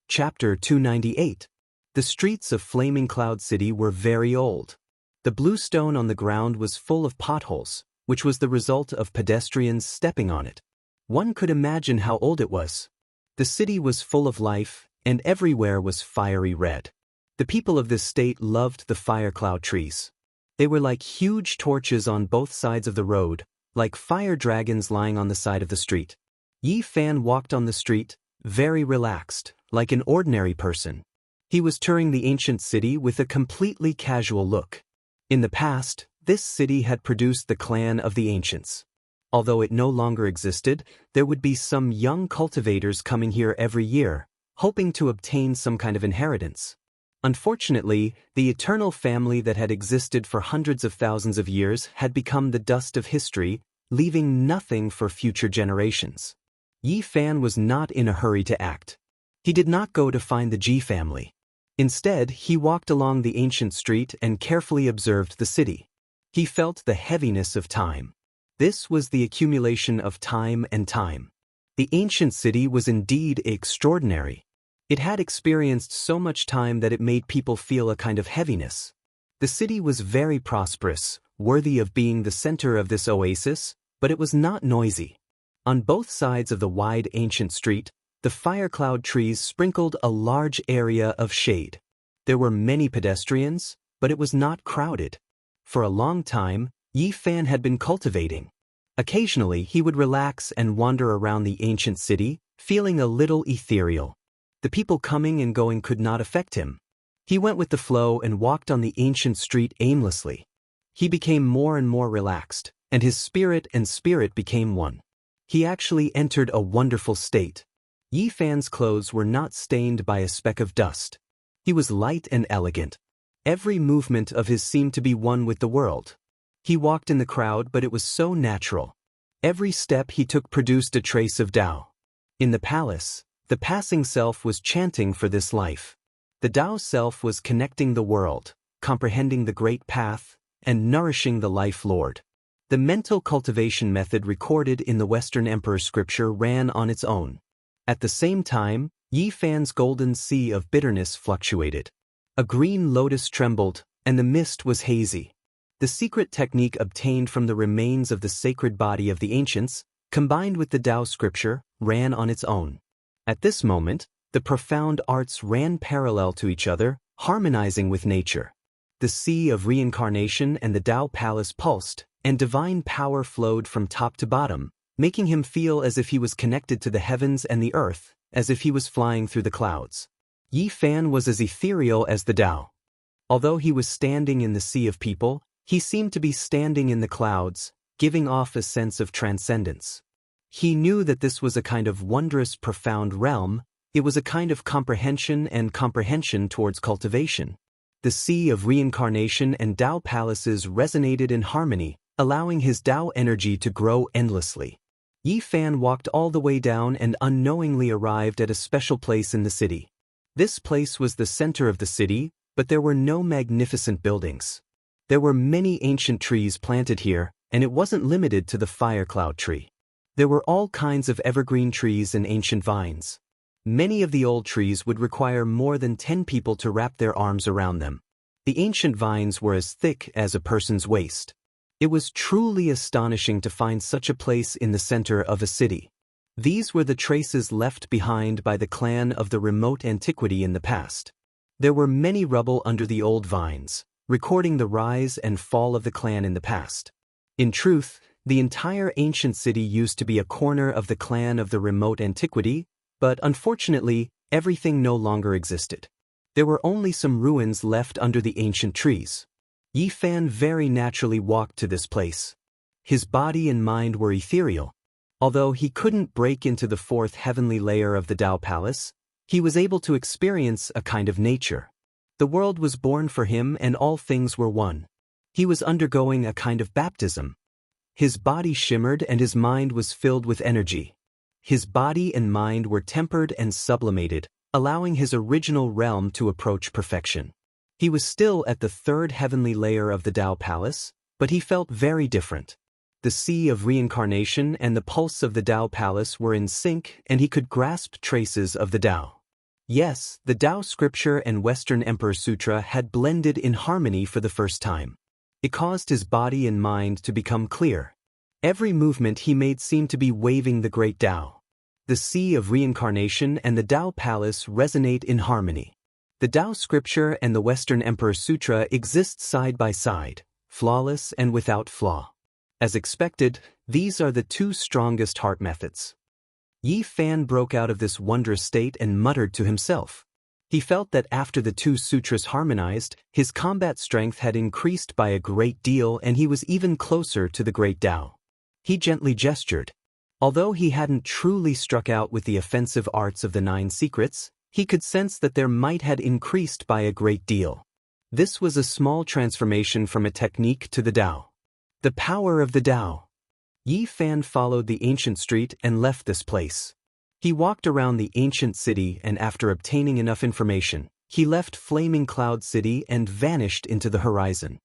Chapter 298. The streets of Flaming Cloud City were very old. The blue stone on the ground was full of potholes, which was the result of pedestrians stepping on it. One could imagine how old it was. The city was full of life, and everywhere was fiery red. The people of this state loved the fire cloud trees. They were like huge torches on both sides of the road, like fire dragons lying on the side of the street. Yi Fan walked on the street, very relaxed, like an ordinary person. He was touring the ancient city with a completely casual look. In the past, this city had produced the clan of the ancients. Although it no longer existed, there would be some young cultivators coming here every year, hoping to obtain some kind of inheritance. Unfortunately, the eternal family that had existed for hundreds of thousands of years had become the dust of history, leaving nothing for future generations. Yi Fan was not in a hurry to act. He did not go to find the Ji family. Instead, he walked along the ancient street and carefully observed the city. He felt the heaviness of time. This was the accumulation of time and time. The ancient city was indeed extraordinary. It had experienced so much time that it made people feel a kind of heaviness. The city was very prosperous, worthy of being the center of this oasis, but it was not noisy. On both sides of the wide ancient street, the fire cloud trees sprinkled a large area of shade. There were many pedestrians, but it was not crowded. For a long time, Yi Fan had been cultivating. Occasionally, he would relax and wander around the ancient city, feeling a little ethereal. The people coming and going could not affect him. He went with the flow and walked on the ancient street aimlessly. He became more and more relaxed, and his spirit and spirit became one. He actually entered a wonderful state. Yi Fan's clothes were not stained by a speck of dust. He was light and elegant. Every movement of his seemed to be one with the world. He walked in the crowd, but it was so natural. Every step he took produced a trace of Tao. In the palace, the passing self was chanting for this life. The Tao self was connecting the world, comprehending the great path, and nourishing the life lord. The mental cultivation method recorded in the Western Emperor scripture ran on its own. At the same time, Yi Fan's golden sea of bitterness fluctuated. A green lotus trembled, and the mist was hazy. The secret technique obtained from the remains of the sacred body of the ancients, combined with the Tao scripture, ran on its own. At this moment, the profound arts ran parallel to each other, harmonizing with nature. The sea of reincarnation and the Tao palace pulsed, and divine power flowed from top to bottom, making him feel as if he was connected to the heavens and the earth, as if he was flying through the clouds. Yi Fan was as ethereal as the Tao. Although he was standing in the sea of people, he seemed to be standing in the clouds, giving off a sense of transcendence. He knew that this was a kind of wondrous, profound realm. It was a kind of comprehension and comprehension towards cultivation. The sea of reincarnation and Tao palaces resonated in harmony, allowing his Tao energy to grow endlessly. Yi Fan walked all the way down and unknowingly arrived at a special place in the city. This place was the center of the city, but there were no magnificent buildings. There were many ancient trees planted here, and it wasn't limited to the firecloud tree. There were all kinds of evergreen trees and ancient vines. Many of the old trees would require more than 10 people to wrap their arms around them. The ancient vines were as thick as a person's waist. It was truly astonishing to find such a place in the center of a city. These were the traces left behind by the clan of the remote antiquity in the past. There were many rubble under the old vines, recording the rise and fall of the clan in the past. In truth, the entire ancient city used to be a corner of the clan of the remote antiquity, but unfortunately, everything no longer existed. There were only some ruins left under the ancient trees. Yi Fan very naturally walked to this place. His body and mind were ethereal. Although he couldn't break into the fourth heavenly layer of the Tao Palace, he was able to experience a kind of nature. The world was born for him and all things were one. He was undergoing a kind of baptism. His body shimmered and his mind was filled with energy. His body and mind were tempered and sublimated, allowing his original realm to approach perfection. He was still at the third heavenly layer of the Tao Palace, but he felt very different. The sea of reincarnation and the pulse of the Tao Palace were in sync, and he could grasp traces of the Tao. Yes, the Tao scripture and Western Emperor Sutra had blended in harmony for the first time. It caused his body and mind to become clear. Every movement he made seemed to be waving the great Tao. The sea of reincarnation and the Tao Palace resonate in harmony. The Tao scripture and the Western Emperor Sutra exist side by side, flawless and without flaw. As expected, these are the two strongest heart methods. Yi Fan broke out of this wondrous state and muttered to himself. He felt that after the two sutras harmonized, his combat strength had increased by a great deal and he was even closer to the great Tao. He gently gestured. Although he hadn't truly struck out with the offensive arts of the 9 secrets, he could sense that their might had increased by a great deal. This was a small transformation from a technique to the Tao. The power of the Tao. Yi Fan followed the ancient street and left this place. He walked around the ancient city and after obtaining enough information, he left Flaming Cloud City and vanished into the horizon.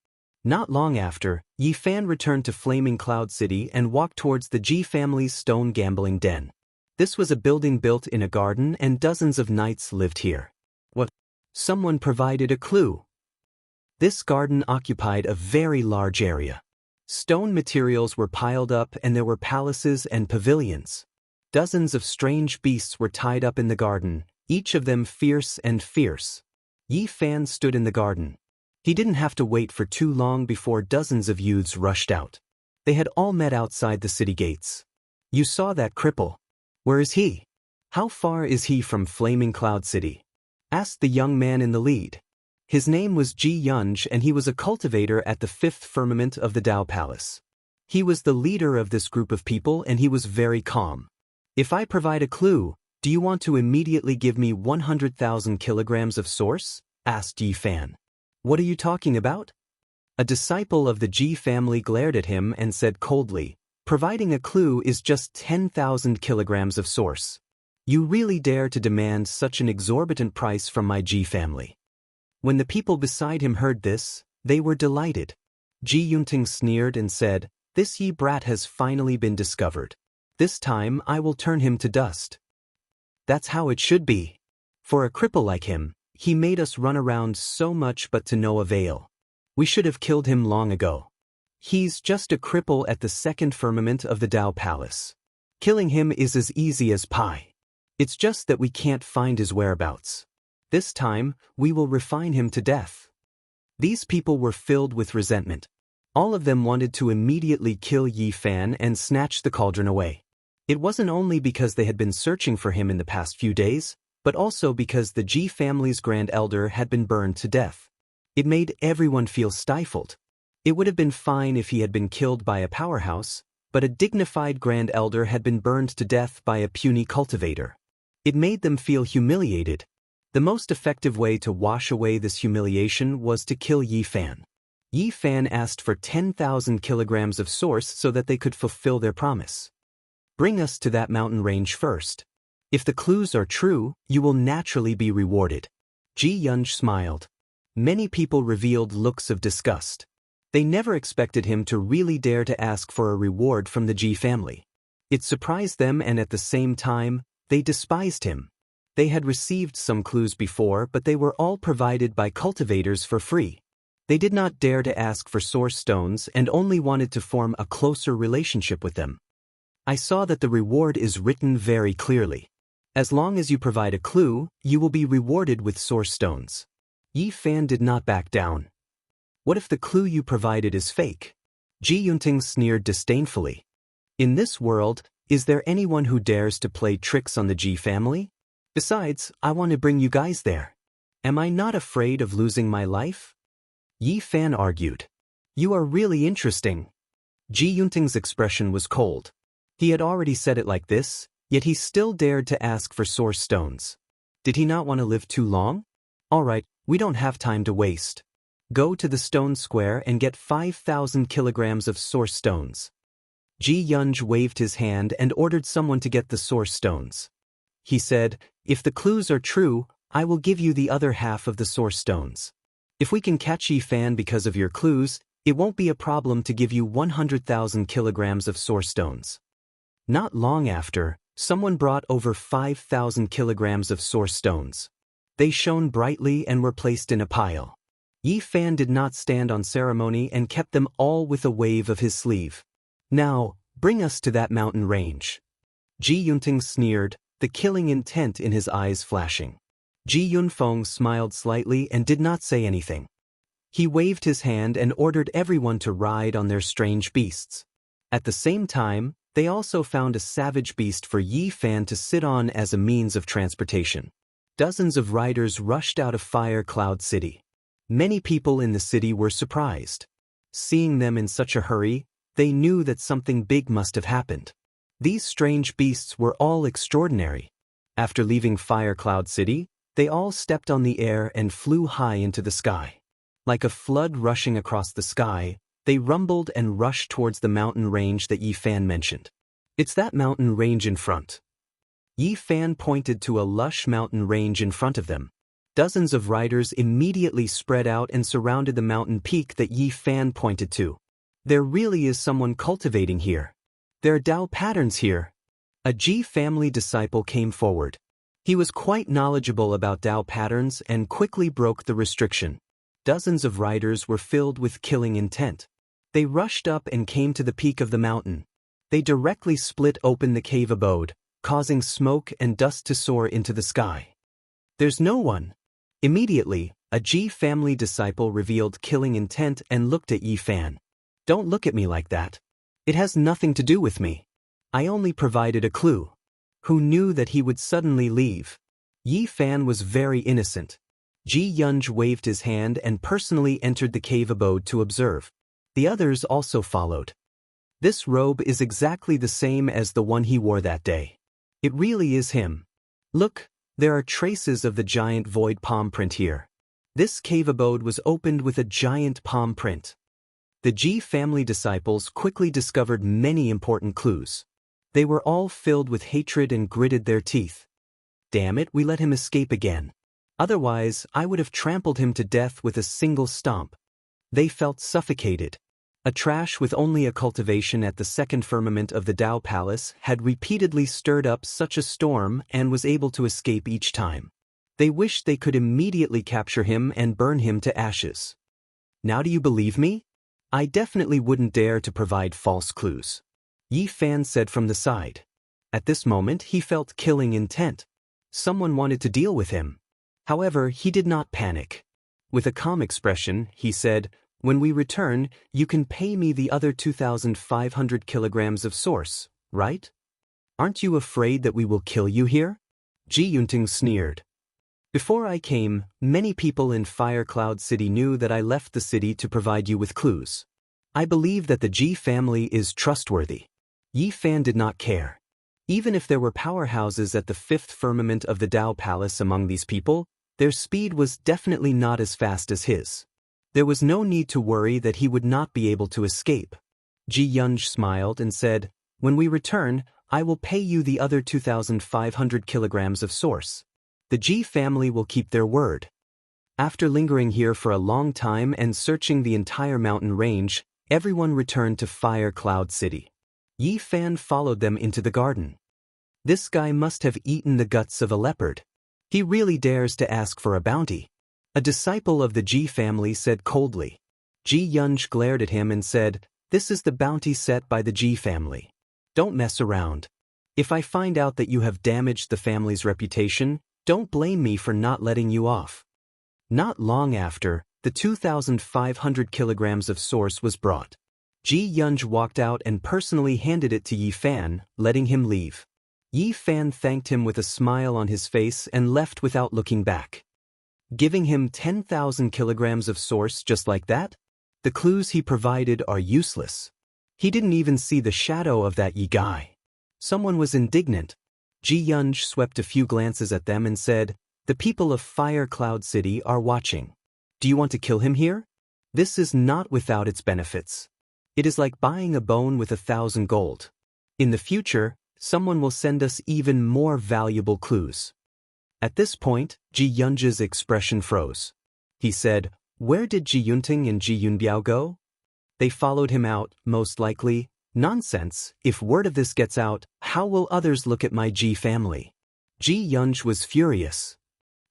Not long after, Yi Fan returned to Flaming Cloud City and walked towards the Ji family's stone gambling den. This was a building built in a garden and dozens of knights lived here. What? Someone provided a clue. This garden occupied a very large area. Stone materials were piled up and there were palaces and pavilions. Dozens of strange beasts were tied up in the garden, each of them fierce and fierce. Yi Fan stood in the garden. He didn't have to wait for too long before dozens of youths rushed out. They had all met outside the city gates. You saw that cripple. Where is he? How far is he from Flaming Cloud City? Asked the young man in the lead. His name was Ji Yunj and he was a cultivator at the 5th firmament of the Dao Palace. He was the leader of this group of people and he was very calm. If I provide a clue, do you want to immediately give me 100,000 kilograms of source? Asked Yi Fan. What are you talking about? A disciple of the Ji family glared at him and said coldly, providing a clue is just 10,000 kilograms of source. You really dare to demand such an exorbitant price from my Ji family? When the people beside him heard this, they were delighted. Ji Yunting sneered and said, this Yi brat has finally been discovered. This time I will turn him to dust. That's how it should be. For a cripple like him, he made us run around so much but to no avail. We should have killed him long ago. He's just a cripple at the 2nd firmament of the Dao Palace. Killing him is as easy as pie. It's just that we can't find his whereabouts. This time, we will refine him to death. These people were filled with resentment. All of them wanted to immediately kill Yi Fan and snatch the cauldron away. It wasn't only because they had been searching for him in the past few days, but also because the Ji family's grand elder had been burned to death. It made everyone feel stifled. It would have been fine if he had been killed by a powerhouse, but a dignified grand elder had been burned to death by a puny cultivator. It made them feel humiliated. The most effective way to wash away this humiliation was to kill Yi Fan. Yi Fan asked for 10,000 kilograms of source so that they could fulfill their promise. Bring us to that mountain range first. If the clues are true, you will naturally be rewarded. Ji Yunj smiled. Many people revealed looks of disgust. They never expected him to really dare to ask for a reward from the Ji family. It surprised them and at the same time, they despised him. They had received some clues before but they were all provided by cultivators for free. They did not dare to ask for source stones and only wanted to form a closer relationship with them. I saw that the reward is written very clearly. As long as you provide a clue, you will be rewarded with source stones. Yi Fan did not back down. What if the clue you provided is fake? Ji Yunting sneered disdainfully. In this world, is there anyone who dares to play tricks on the Ji family? Besides, I want to bring you guys there. Am I not afraid of losing my life? Yi Fan argued. You are really interesting. Ji Yunting's expression was cold. He had already said it like this, yet he still dared to ask for source stones. Did he not want to live too long? All right, we don't have time to waste. Go to the stone square and get 5,000 kilograms of source stones. Ji Yunj waved his hand and ordered someone to get the source stones. He said, if the clues are true, I will give you the other half of the source stones. If we can catch Yi Fan because of your clues, it won't be a problem to give you 100,000 kilograms of source stones. Not long after, someone brought over 5,000 kilograms of source stones. They shone brightly and were placed in a pile. Yi Fan did not stand on ceremony and kept them all with a wave of his sleeve. Now, bring us to that mountain range. Ji Yunting sneered, the killing intent in his eyes flashing. Ji Yunfeng smiled slightly and did not say anything. He waved his hand and ordered everyone to ride on their strange beasts. At the same time, they also found a savage beast for Yi Fan to sit on as a means of transportation. Dozens of riders rushed out of Fire Cloud City. Many people in the city were surprised. Seeing them in such a hurry, they knew that something big must have happened. These strange beasts were all extraordinary. After leaving Fire Cloud City, they all stepped on the air and flew high into the sky. Like a flood rushing across the sky, they rumbled and rushed towards the mountain range that Yi Fan mentioned. It's that mountain range in front. Yi Fan pointed to a lush mountain range in front of them. Dozens of riders immediately spread out and surrounded the mountain peak that Yi Fan pointed to. There really is someone cultivating here. There are Dao patterns here. A Ji family disciple came forward. He was quite knowledgeable about Dao patterns and quickly broke the restriction. Dozens of riders were filled with killing intent. They rushed up and came to the peak of the mountain. They directly split open the cave abode, causing smoke and dust to soar into the sky. There's no one. Immediately, a Ji family disciple revealed killing intent and looked at Yi Fan. Don't look at me like that. It has nothing to do with me. I only provided a clue. Who knew that he would suddenly leave? Yi Fan was very innocent. Ji Yunj waved his hand and personally entered the cave abode to observe. The others also followed. This robe is exactly the same as the one he wore that day. It really is him. Look, there are traces of the giant void palm print here. This cave abode was opened with a giant palm print. The Ji family disciples quickly discovered many important clues. They were all filled with hatred and gritted their teeth. Damn it, we let him escape again. Otherwise, I would have trampled him to death with a single stomp. They felt suffocated. A trash with only a cultivation at the second firmament of the Dao Palace had repeatedly stirred up such a storm and was able to escape each time. They wished they could immediately capture him and burn him to ashes. Now do you believe me? I definitely wouldn't dare to provide false clues. Yi Fan said from the side. At this moment he felt killing intent. Someone wanted to deal with him. However, he did not panic. With a calm expression, he said, "When we return, you can pay me the other 2,500 kilograms of source, right? Aren't you afraid that we will kill you here?" Ji Yunting sneered. "Before I came, many people in Fire Cloud City knew that I left the city to provide you with clues. I believe that the Ji family is trustworthy." Yi Fan did not care. Even if there were powerhouses at the fifth firmament of the Dao Palace among these people, their speed was definitely not as fast as his. There was no need to worry that he would not be able to escape. Ji Yunj smiled and said, "When we return, I will pay you the other 2,500 kilograms of source. The Ji family will keep their word." After lingering here for a long time and searching the entire mountain range, everyone returned to Fire Cloud City. Yi Fan followed them into the garden. This guy must have eaten the guts of a leopard. He really dares to ask for a bounty. A disciple of the Ji family said coldly. Ji Yunj glared at him and said, "This is the bounty set by the Ji family. Don't mess around. If I find out that you have damaged the family's reputation, don't blame me for not letting you off." Not long after, the 2,500 kilograms of source was brought. Ji Yunj walked out and personally handed it to Yi Fan, letting him leave. Yi Fan thanked him with a smile on his face and left without looking back. Giving him 10,000 kilograms of source just like that? The clues he provided are useless. He didn't even see the shadow of that Yi guy. Someone was indignant. Ji Yunj swept a few glances at them and said, "The people of Fire Cloud City are watching. Do you want to kill him here? This is not without its benefits. It is like buying a bone with 1,000 gold. In the future, someone will send us even more valuable clues." At this point, Ji Yunj's expression froze. He said, "Where did Ji Yunting and Ji Yunbiao go?" "They followed him out, most likely." "Nonsense, if word of this gets out, how will others look at my Ji family?" Ji Yunj was furious.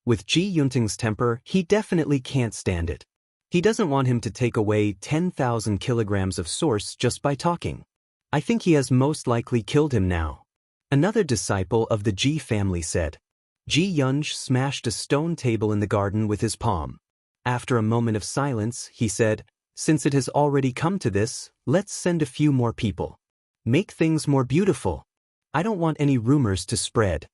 With Ji Yunting's temper, he definitely can't stand it. He doesn't want him to take away 10,000 kilograms of source just by talking. I think he has most likely killed him now. Another disciple of the Ji family said. Ji Yunj smashed a stone table in the garden with his palm. After a moment of silence, he said, "Since it has already come to this, let's send a few more people. Make things more beautiful. I don't want any rumors to spread."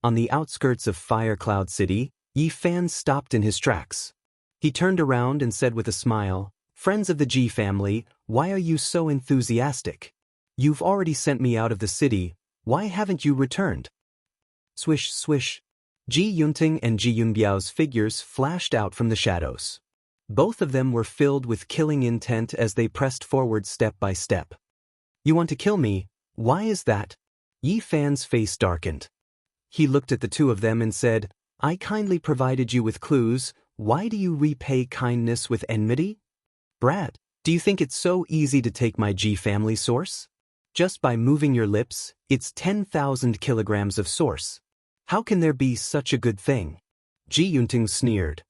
On the outskirts of Fire Cloud City, Yi Fan stopped in his tracks. He turned around and said with a smile, "Friends of the Ji family, why are you so enthusiastic? You've already sent me out of the city, why haven't you returned?" Swish, swish. Ji Yunting and Ji Yunbiao's figures flashed out from the shadows. Both of them were filled with killing intent as they pressed forward step by step. "You want to kill me? Why is that?" Yi Fan's face darkened. He looked at the two of them and said, "I kindly provided you with clues. Why do you repay kindness with enmity? Brat, do you think it's so easy to take my Ji family source? Just by moving your lips, it's 10,000 kilograms of source. How can there be such a good thing?" Ji Yunting sneered.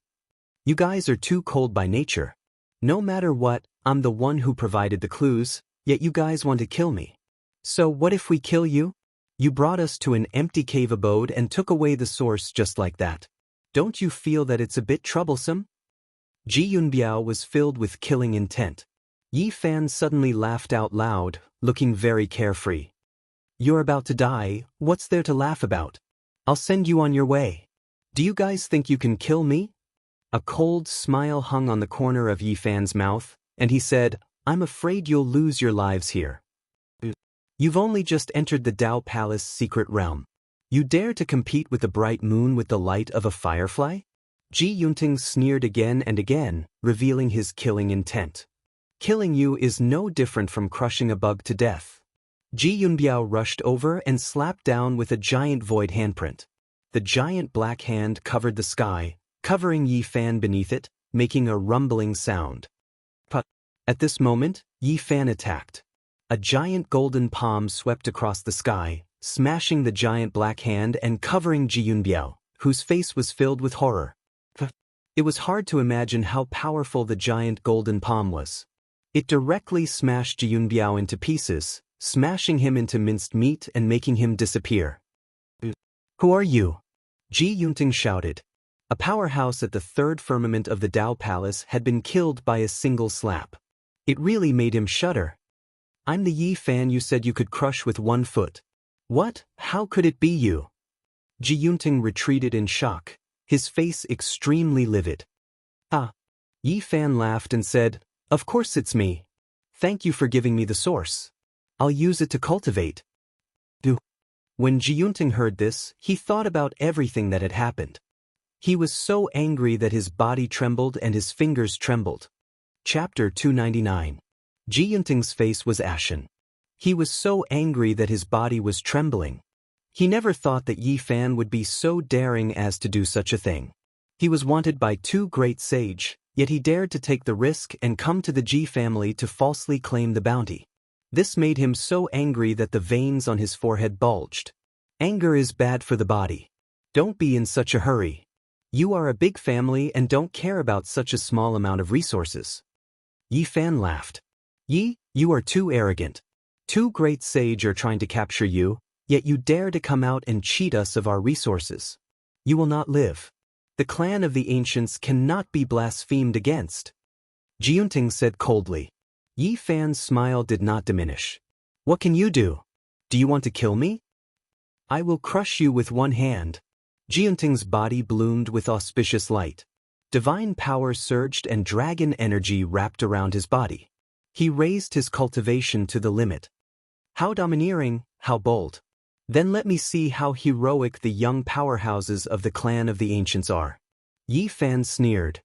"You guys are too cold by nature. No matter what, I'm the one who provided the clues, yet you guys want to kill me. So what if we kill you? You brought us to an empty cave abode and took away the source just like that. Don't you feel that it's a bit troublesome?" Ji Yunbiao was filled with killing intent. Yi Fan suddenly laughed out loud, looking very carefree. "You're about to die, what's there to laugh about? I'll send you on your way. Do you guys think you can kill me?" A cold smile hung on the corner of Yi Fan's mouth, and he said, "I'm afraid you'll lose your lives here. You've only just entered the Dao Palace secret realm. You dare to compete with the bright moon with the light of a firefly?" Ji Yunting sneered again and again, revealing his killing intent. "Killing you is no different from crushing a bug to death." Ji Yunbiao rushed over and slapped down with a giant void handprint. The giant black hand covered the sky, covering Yi Fan beneath it, making a rumbling sound. But at this moment, Yi Fan attacked. A giant golden palm swept across the sky, smashing the giant black hand and covering Ji Yunbiao, whose face was filled with horror. It was hard to imagine how powerful the giant golden palm was. It directly smashed Ji Yunbiao into pieces, smashing him into minced meat and making him disappear. "Who are you?" Ji Yunting shouted. A powerhouse at the third firmament of the Dao Palace had been killed by a single slap. It really made him shudder. "I'm the Yi Fan you said you could crush with one foot." "What? How could it be you?" Ji Yunting retreated in shock, his face extremely livid. "Ah." Yi Fan laughed and said, "Of course it's me. Thank you for giving me the source. I'll use it to cultivate." When Ji Yunting heard this, he thought about everything that had happened. He was so angry that his body trembled and his fingers trembled. Chapter 299. Ji Yunting's face was ashen. He was so angry that his body was trembling. He never thought that Yi Fan would be so daring as to do such a thing. He was wanted by two great sage, yet he dared to take the risk and come to the Ji family to falsely claim the bounty. This made him so angry that the veins on his forehead bulged. Anger is bad for the body. Don't be in such a hurry. You are a big family and don't care about such a small amount of resources. Yi Fan laughed. "Yi, you are too arrogant. Two great sage are trying to capture you, yet you dare to come out and cheat us of our resources. You will not live. The clan of the ancients cannot be blasphemed against." Ji Yunting said coldly. Yi Fan's smile did not diminish. "What can you do? Do you want to kill me?" "I will crush you with one hand." Ji Yunting's body bloomed with auspicious light. Divine power surged and dragon energy wrapped around his body. He raised his cultivation to the limit. How domineering, how bold. Then let me see how heroic the young powerhouses of the clan of the ancients are. Yi Fan sneered.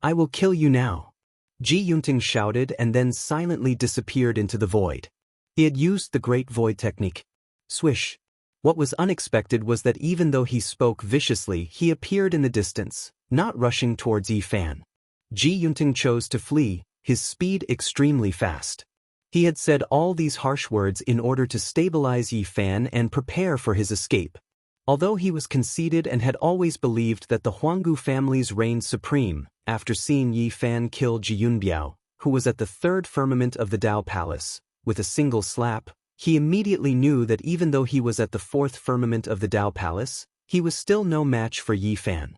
"I will kill you now." Ji Yunting shouted and then silently disappeared into the void. He had used the great void technique. Swish. What was unexpected was that even though he spoke viciously, he appeared in the distance, not rushing towards Yi Fan. Ji Yunting chose to flee, his speed extremely fast. He had said all these harsh words in order to stabilize Yi Fan and prepare for his escape. Although he was conceited and had always believed that the Huanggu families reigned supreme, after seeing Yi Fan kill Ji Yunbiao, who was at the third firmament of the Dao Palace, with a single slap, he immediately knew that even though he was at the fourth firmament of the Dao Palace, he was still no match for Yi Fan.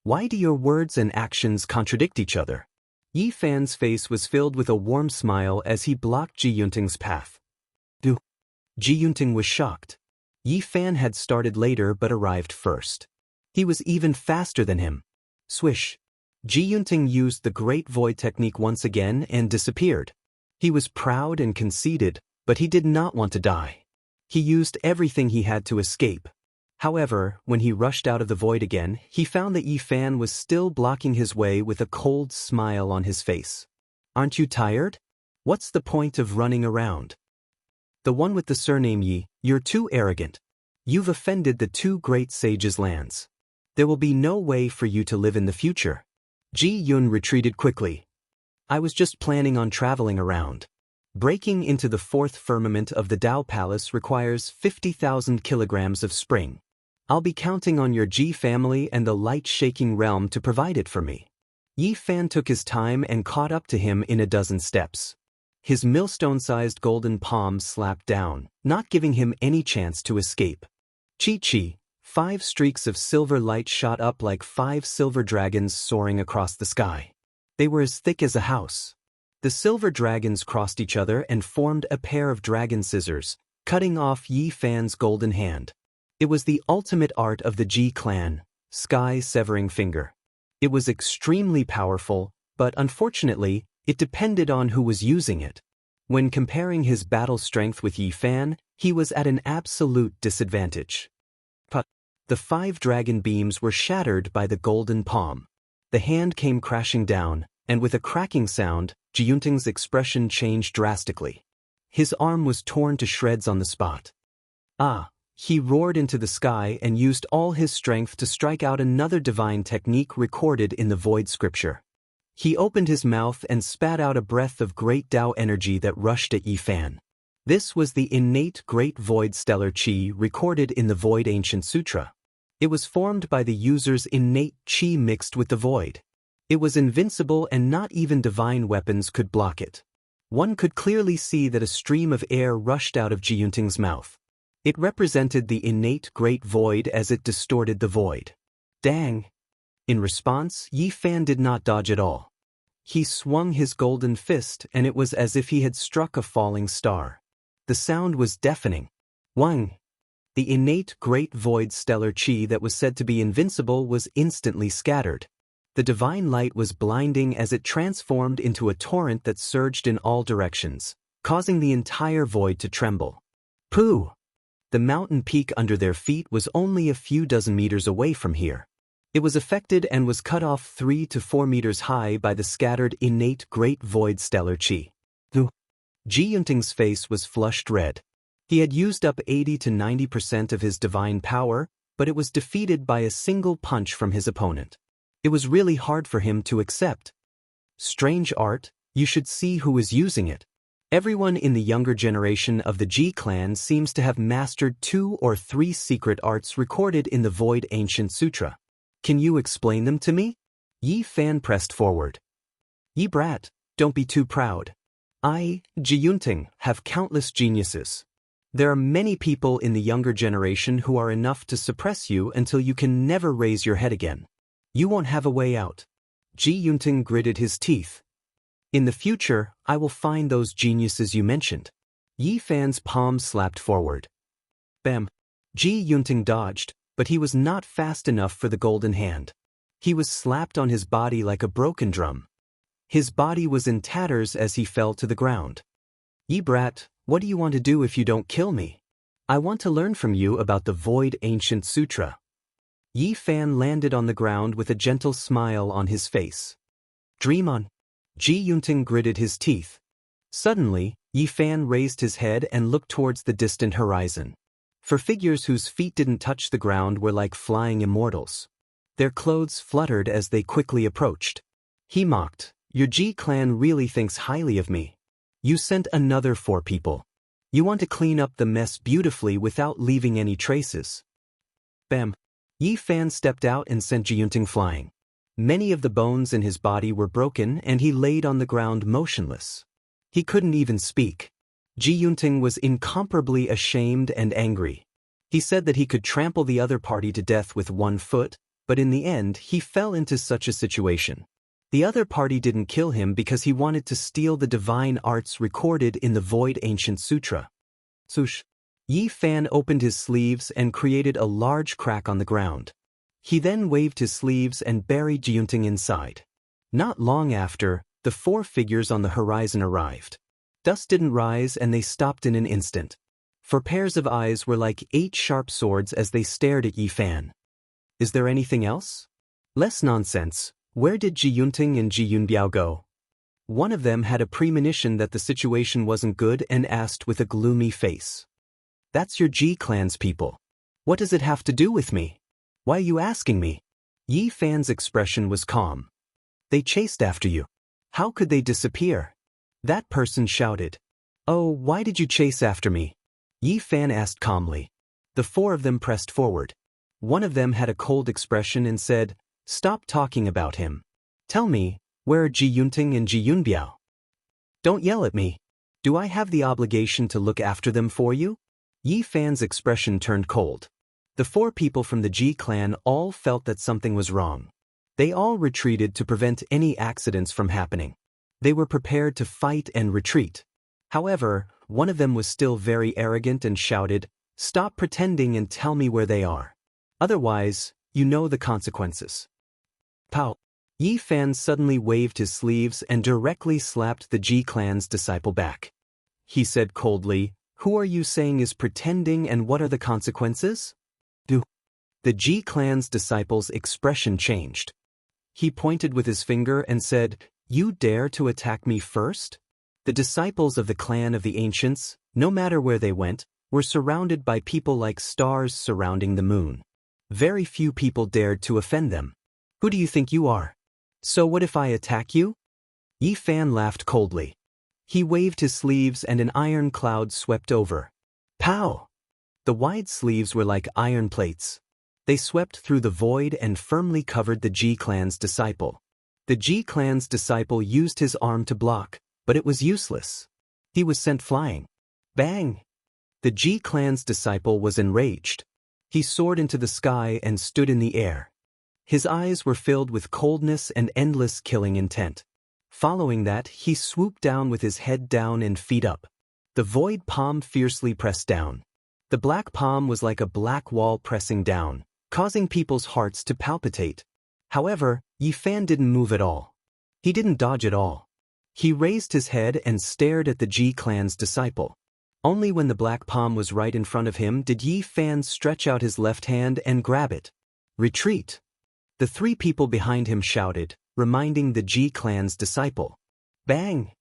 "Why do your words and actions contradict each other?" Yi Fan's face was filled with a warm smile as he blocked Ji Yunting's path. Ji Yunting was shocked. Yi Fan had started later but arrived first. He was even faster than him. Swish. Ji Yunting used the Great Void technique once again and disappeared. He was proud and conceited, but he did not want to die. He used everything he had to escape. However, when he rushed out of the void again, he found that Yi Fan was still blocking his way with a cold smile on his face. "Aren't you tired? What's the point of running around? The one with the surname Yi, you're too arrogant. You've offended the two great sages' lands. There will be no way for you to live in the future." Ji Yun retreated quickly. "I was just planning on traveling around. Breaking into the fourth firmament of the Dao Palace requires 50,000 kilograms of spring. I'll be counting on your Ji family and the light-shaking realm to provide it for me." Yi Fan took his time and caught up to him in a dozen steps. His millstone-sized golden palm slapped down, not giving him any chance to escape. Chi-chi, 5 streaks of silver light shot up like 5 silver dragons soaring across the sky. They were as thick as a house. The silver dragons crossed each other and formed a pair of dragon scissors, cutting off Yi Fan's golden hand. It was the ultimate art of the Ji clan, sky-severing finger. It was extremely powerful, but unfortunately, it depended on who was using it. When comparing his battle strength with Yi Fan, he was at an absolute disadvantage. The 5 dragon beams were shattered by the golden palm. The hand came crashing down, and with a cracking sound, Jiyunting's expression changed drastically. His arm was torn to shreds on the spot. He roared into the sky and used all his strength to strike out another divine technique recorded in the void scripture. He opened his mouth and spat out a breath of great Tao energy that rushed at Yi Fan. This was the innate great void stellar qi recorded in the void ancient sutra. It was formed by the user's innate qi mixed with the void. It was invincible and not even divine weapons could block it. One could clearly see that a stream of air rushed out of Jiyunting's mouth. It represented the innate great void as it distorted the void. Dang! In response, Yi Fan did not dodge at all. He swung his golden fist and it was as if he had struck a falling star. The sound was deafening. Wang! The innate great void stellar qi that was said to be invincible was instantly scattered. The divine light was blinding as it transformed into a torrent that surged in all directions, causing the entire void to tremble. Pooh! The mountain peak under their feet was only a few dozen meters away from here. It was affected and was cut off 3 to 4 meters high by the scattered innate great void stellar qi. Jiyunting's face was flushed red. He had used up 80 to 90% of his divine power, but it was defeated by a single punch from his opponent. It was really hard for him to accept. Strange art, you should see who is using it. Everyone in the younger generation of the Ji clan seems to have mastered 2 or 3 secret arts recorded in the Void Ancient Sutra. Can you explain them to me? Yi Fan pressed forward. Yi brat, don't be too proud. I, Jiyunting, have countless geniuses. There are many people in the younger generation who are enough to suppress you until you can never raise your head again. You won't have a way out. Jiyunting gritted his teeth. In the future, I will find those geniuses you mentioned. Yi Fan's palm slapped forward. Bam! Jiyunting dodged, but he was not fast enough for the golden hand. He was slapped on his body like a broken drum. His body was in tatters as he fell to the ground. Yi brat, what do you want to do if you don't kill me? I want to learn from you about the Void Ancient Sutra. Yi Fan landed on the ground with a gentle smile on his face. Dream on. Jiyunting gritted his teeth. Suddenly, Yi Fan raised his head and looked towards the distant horizon. For figures whose feet didn't touch the ground were like flying immortals. Their clothes fluttered as they quickly approached. He mocked, your Ji clan really thinks highly of me. You sent another 4 people. You want to clean up the mess beautifully without leaving any traces. Bam! Yi Fan stepped out and sent Jiyunting flying. Many of the bones in his body were broken and he laid on the ground motionless. He couldn't even speak. Jiyunting was incomparably ashamed and angry. He said that he could trample the other party to death with 1 foot, but in the end he fell into such a situation. The other party didn't kill him because he wanted to steal the divine arts recorded in the Void Ancient Sutra. Swoosh! Yi Fan opened his sleeves and created a large crack on the ground. He then waved his sleeves and buried Jiyunting inside. Not long after, the 4 figures on the horizon arrived. Dust didn't rise and they stopped in an instant. 4 pairs of eyes were like 8 sharp swords as they stared at Yi Fan. Is there anything else? Less nonsense. Where did Jiyunting and Jiyunbiao go? One of them had a premonition that the situation wasn't good and asked with a gloomy face. That's your Ji clan's people. What does it have to do with me? Why are you asking me? Yi Fan's expression was calm. They chased after you. How could they disappear? That person shouted. Oh, why did you chase after me? Yi Fan asked calmly. The 4 of them pressed forward. One of them had a cold expression and said, Stop talking about him. Tell me, where are Jiyunting and Jiyunbiao? Don't yell at me. Do I have the obligation to look after them for you? Yi Fan's expression turned cold. The 4 people from the Ji clan all felt that something was wrong. They all retreated to prevent any accidents from happening. They were prepared to fight and retreat. However, one of them was still very arrogant and shouted, Stop pretending and tell me where they are. Otherwise, you know the consequences. Pow! Yi Fan suddenly waved his sleeves and directly slapped the Ji clan's disciple back. He said coldly, "Who are you saying is pretending and what are the consequences?" The Ji clan's disciple's expression changed. He pointed with his finger and said, "You dare to attack me first?" The disciples of the clan of the ancients, no matter where they went, were surrounded by people like stars surrounding the moon. Very few people dared to offend them. "Who do you think you are? So what if I attack you?" Yi Fan laughed coldly. He waved his sleeves and an iron cloud swept over. Pow! The wide sleeves were like iron plates. They swept through the void and firmly covered the Ji clan's disciple. The Ji clan's disciple used his arm to block, but it was useless. He was sent flying. Bang! The Ji clan's disciple was enraged. He soared into the sky and stood in the air. His eyes were filled with coldness and endless killing intent. Following that, he swooped down with his head down and feet up. The void palm fiercely pressed down. The black palm was like a black wall pressing down, causing people's hearts to palpitate. However, Yi Fan didn't move at all. He didn't dodge at all. He raised his head and stared at the Ji clan's disciple. Only when the black palm was right in front of him did Yi Fan stretch out his left hand and grab it. Retreat! The three people behind him shouted, reminding the Ji clan's disciple. Bang!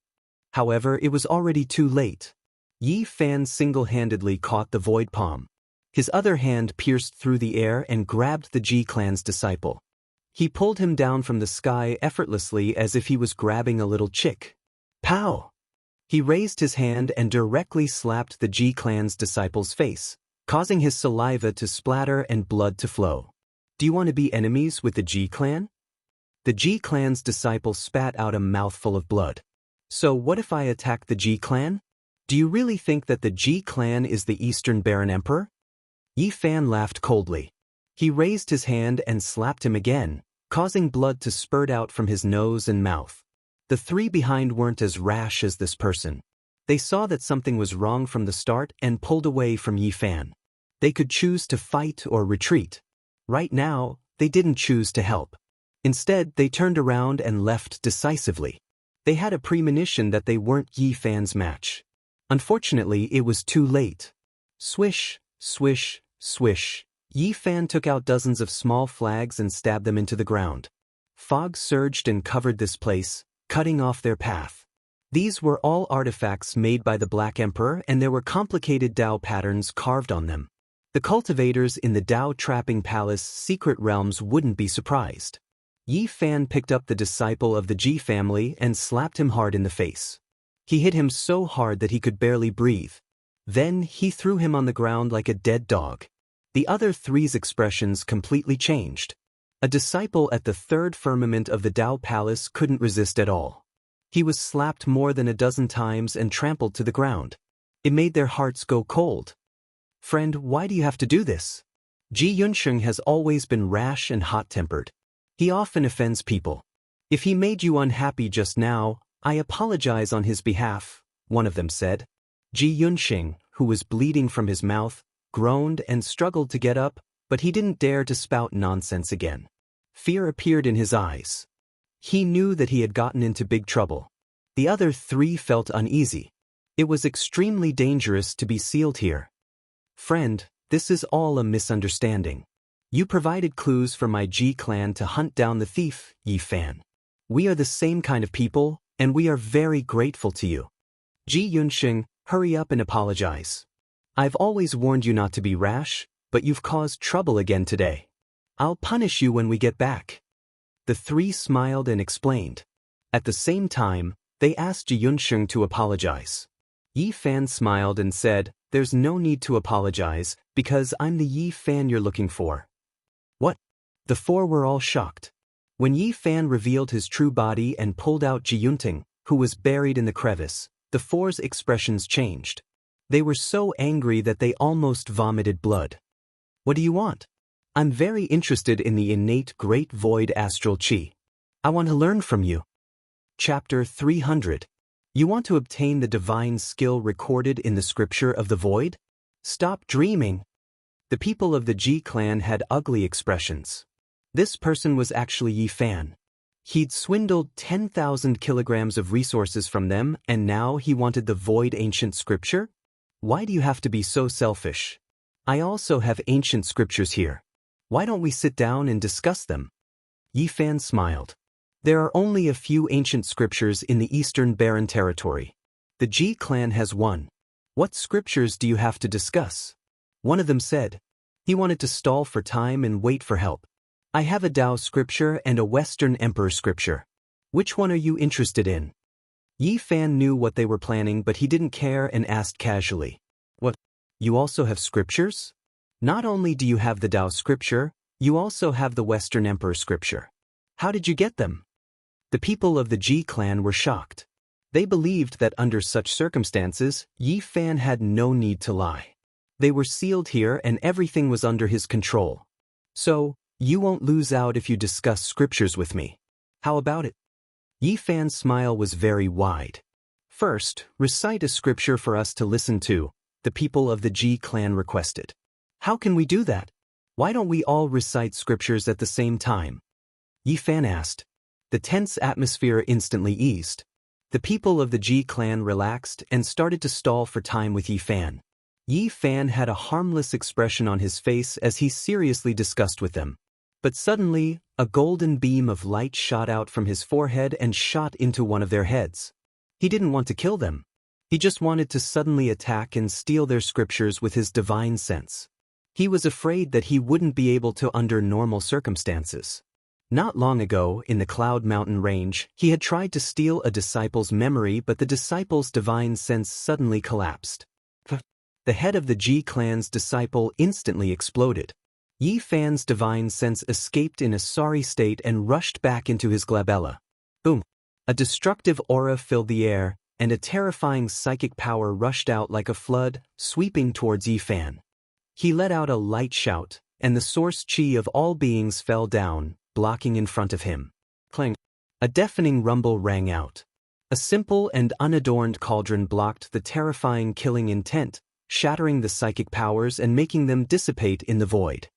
However, it was already too late. Yi Fan single-handedly caught the void palm. His other hand pierced through the air and grabbed the Ji clan's disciple. He pulled him down from the sky effortlessly as if he was grabbing a little chick. Pow! He raised his hand and directly slapped the Ji clan's disciple's face, causing his saliva to splatter and blood to flow. Do you want to be enemies with the Ji clan? The Ji clan's disciple spat out a mouthful of blood. So what if I attack the Ji clan? Do you really think that the Ji clan is the Eastern Baron Emperor? Yi Fan laughed coldly. He raised his hand and slapped him again, causing blood to spurt out from his nose and mouth. The three behind weren't as rash as this person. They saw that something was wrong from the start and pulled away from Yi Fan. They could choose to fight or retreat. Right now, they didn't choose to help. Instead, they turned around and left decisively. They had a premonition that they weren't Yi Fan's match. Unfortunately, it was too late. Swish, swish, swish. Yi Fan took out dozens of small flags and stabbed them into the ground. Fog surged and covered this place, cutting off their path. These were all artifacts made by the Black Emperor, and there were complicated Dao patterns carved on them. The cultivators in the Dao Trapping Palace secret realms wouldn't be surprised. Yi Fan picked up the disciple of the Ji family and slapped him hard in the face. He hit him so hard that he could barely breathe. Then he threw him on the ground like a dead dog. The other three's expressions completely changed. A disciple at the third firmament of the Dao Palace couldn't resist at all. He was slapped more than a dozen times and trampled to the ground. It made their hearts go cold. Friend, why do you have to do this? Ji Yunsheng has always been rash and hot-tempered. He often offends people. If he made you unhappy just now, I apologize on his behalf, one of them said. Ji Yunsheng, who was bleeding from his mouth, groaned and struggled to get up, but he didn't dare to spout nonsense again. Fear appeared in his eyes. He knew that he had gotten into big trouble. The other three felt uneasy. It was extremely dangerous to be sealed here. Friend, this is all a misunderstanding. You provided clues for my Ji clan to hunt down the thief, Yi Fan. We are the same kind of people, and we are very grateful to you. Ji Yunsheng, hurry up and apologize. I've always warned you not to be rash, but you've caused trouble again today. I'll punish you when we get back. The three smiled and explained. At the same time, they asked Ji Yunsheng to apologize. Yi Fan smiled and said, "There's no need to apologize, because I'm the Yi Fan you're looking for." What? The four were all shocked. When Yi Fan revealed his true body and pulled out Ji Yunting, who was buried in the crevice, the four's expressions changed. They were so angry that they almost vomited blood. What do you want? I'm very interested in the innate great void astral chi. I want to learn from you. Chapter 300. You want to obtain the divine skill recorded in the scripture of the void? Stop dreaming. The people of the Ji clan had ugly expressions. This person was actually Yi Fan. He'd swindled 10,000 kilograms of resources from them, and now he wanted the void ancient scripture? Why do you have to be so selfish? I also have ancient scriptures here. Why don't we sit down and discuss them? Yi Fan smiled. There are only a few ancient scriptures in the Eastern Barren Territory. The Ji clan has one. What scriptures do you have to discuss? One of them said. He wanted to stall for time and wait for help. I have a Dao scripture and a Western Emperor scripture. Which one are you interested in? Yi Fan knew what they were planning, but he didn't care and asked casually. What? You also have scriptures? Not only do you have the Dao scripture, you also have the Western Emperor scripture. How did you get them? The people of the Ji clan were shocked. They believed that under such circumstances, Yi Fan had no need to lie. They were sealed here and everything was under his control. So, you won't lose out if you discuss scriptures with me. How about it? Yi Fan's smile was very wide. First, recite a scripture for us to listen to, the people of the Ji clan requested. How can we do that? Why don't we all recite scriptures at the same time? Yi Fan asked. The tense atmosphere instantly eased. The people of the Ji clan relaxed and started to stall for time with Yi Fan. Yi Fan had a harmless expression on his face as he seriously discussed with them. But suddenly, a golden beam of light shot out from his forehead and shot into one of their heads. He didn't want to kill them. He just wanted to suddenly attack and steal their scriptures with his divine sense. He was afraid that he wouldn't be able to under normal circumstances. Not long ago, in the Cloud Mountain range, he had tried to steal a disciple's memory, but the disciple's divine sense suddenly collapsed. The head of the Ji clan's disciple instantly exploded. Yi Fan's divine sense escaped in a sorry state and rushed back into his glabella. Boom! A destructive aura filled the air, and a terrifying psychic power rushed out like a flood, sweeping towards Yi Fan. He let out a light shout, and the source chi of all beings fell down, blocking in front of him. Clang! A deafening rumble rang out. A simple and unadorned cauldron blocked the terrifying killing intent, shattering the psychic powers and making them dissipate in the void.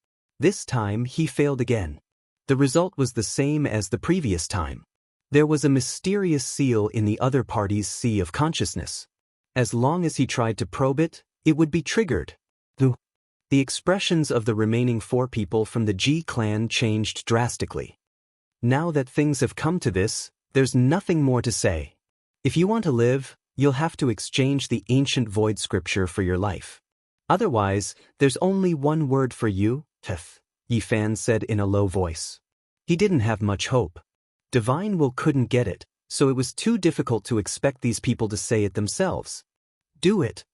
This time he failed again. The result was the same as the previous time. There was a mysterious seal in the other party's sea of consciousness. As long as he tried to probe it, it would be triggered. The expressions of the remaining 4 people from the Ji clan changed drastically. Now that things have come to this, there's nothing more to say. If you want to live, you'll have to exchange the ancient void scripture for your life. Otherwise, there's only one word for you, Teth, Yi Fan said in a low voice. He didn't have much hope. Divine Will couldn't get it, so it was too difficult to expect these people to say it themselves. Do it.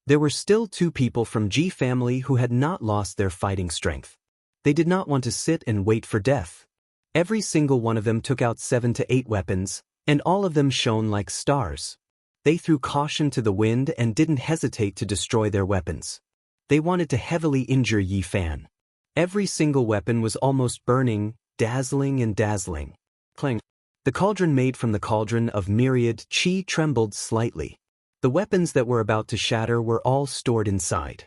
There were still 2 people from Ji family who had not lost their fighting strength. They did not want to sit and wait for death. Every single one of them took out 7 to 8 weapons, and all of them shone like stars. They threw caution to the wind and didn't hesitate to destroy their weapons. They wanted to heavily injure Yi Fan. Every single weapon was almost burning, dazzling and dazzling. Clang! The cauldron made from the cauldron of myriad chi trembled slightly. The weapons that were about to shatter were all stored inside.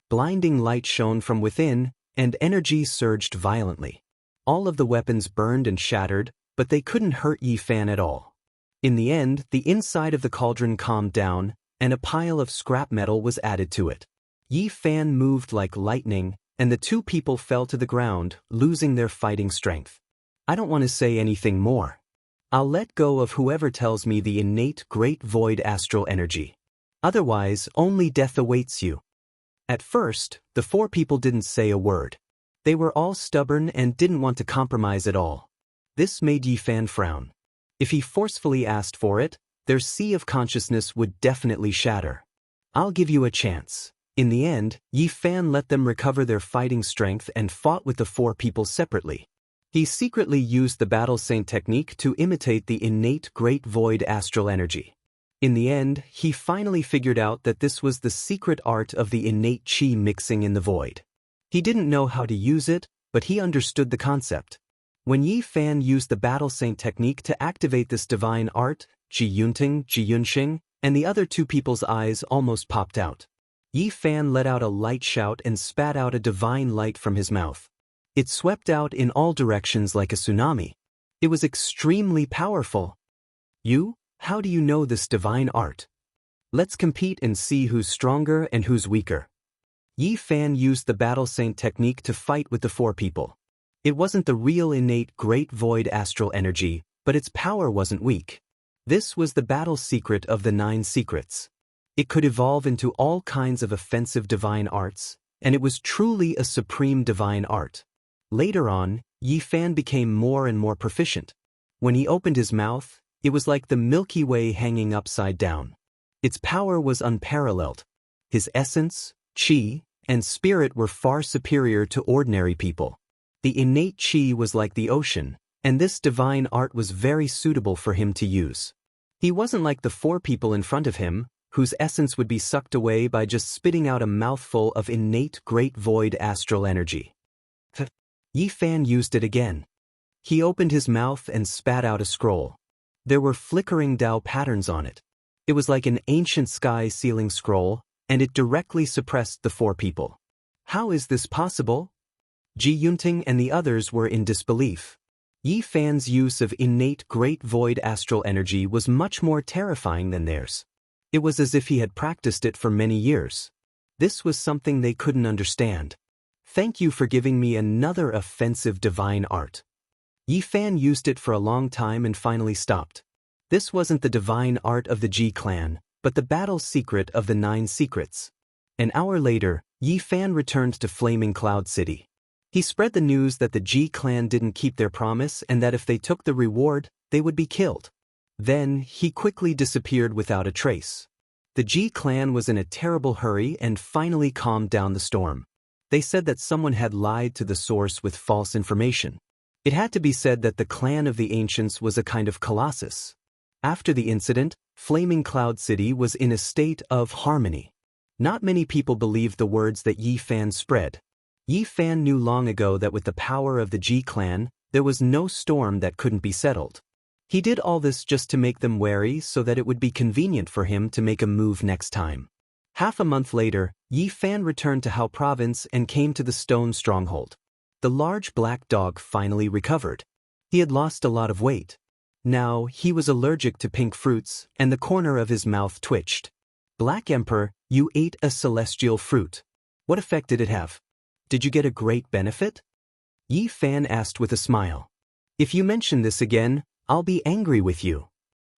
Blinding light shone from within, and energy surged violently. All of the weapons burned and shattered, but they couldn't hurt Yi Fan at all. In the end, the inside of the cauldron calmed down, and a pile of scrap metal was added to it. Yi Fan moved like lightning, and the 2 people fell to the ground, losing their fighting strength. I don't want to say anything more. I'll let go of whoever tells me the innate great void astral energy. Otherwise, only death awaits you. At first, the 4 people didn't say a word. They were all stubborn and didn't want to compromise at all. This made Yi Fan frown. If he forcefully asked for it, their sea of consciousness would definitely shatter. I'll give you a chance. In the end, Yi Fan let them recover their fighting strength and fought with the 4 people separately. He secretly used the battle saint technique to imitate the innate great void astral energy. In the end, he finally figured out that this was the secret art of the innate chi mixing in the void. He didn't know how to use it, but he understood the concept. When Yi Fan used the battle saint technique to activate this divine art, Ji Yunting, Ji Yunxing, and the other 2 people's eyes almost popped out. Yi Fan let out a light shout and spat out a divine light from his mouth. It swept out in all directions like a tsunami. It was extremely powerful. You? How do you know this divine art? Let's compete and see who's stronger and who's weaker. Yi Fan used the battle saint technique to fight with the four people. It wasn't the real innate great void astral energy, but its power wasn't weak. This was the battle secret of the 9 secrets. It could evolve into all kinds of offensive divine arts, and it was truly a supreme divine art. Later on, Yi Fan became more and more proficient. When he opened his mouth, it was like the Milky Way hanging upside down. Its power was unparalleled. His essence, qi, and spirit were far superior to ordinary people. The innate qi was like the ocean, and this divine art was very suitable for him to use. He wasn't like the 4 people in front of him, whose essence would be sucked away by just spitting out a mouthful of innate great void astral energy. Yi Fan used it again. He opened his mouth and spat out a scroll. There were flickering Dao patterns on it. It was like an ancient sky ceiling scroll, and it directly suppressed the 4 people. How is this possible? Ji Yunting and the others were in disbelief. Yi Fan's use of innate great void astral energy was much more terrifying than theirs. It was as if he had practiced it for many years. This was something they couldn't understand. Thank you for giving me another offensive divine art. Yi Fan used it for a long time and finally stopped. This wasn't the divine art of the Ji clan, but the battle secret of the 9 secrets. An hour later, Yi Fan returned to Flaming Cloud City. He spread the news that the Ji clan didn't keep their promise and that if they took the reward, they would be killed. Then, he quickly disappeared without a trace. The Ji clan was in a terrible hurry and finally calmed down the storm. They said that someone had lied to the source with false information. It had to be said that the clan of the ancients was a kind of colossus. After the incident, Flaming Cloud City was in a state of harmony. Not many people believed the words that Yi Fan spread. Yi Fan knew long ago that with the power of the Ji clan, there was no storm that couldn't be settled. He did all this just to make them wary so that it would be convenient for him to make a move next time. Half a month later, Yi Fan returned to Hao Province and came to the stone stronghold. The large black dog finally recovered. He had lost a lot of weight. Now, he was allergic to pink fruits, and the corner of his mouth twitched. Black Emperor, you ate a celestial fruit. What effect did it have? Did you get a great benefit? Yi Fan asked with a smile. If you mention this again, I'll be angry with you.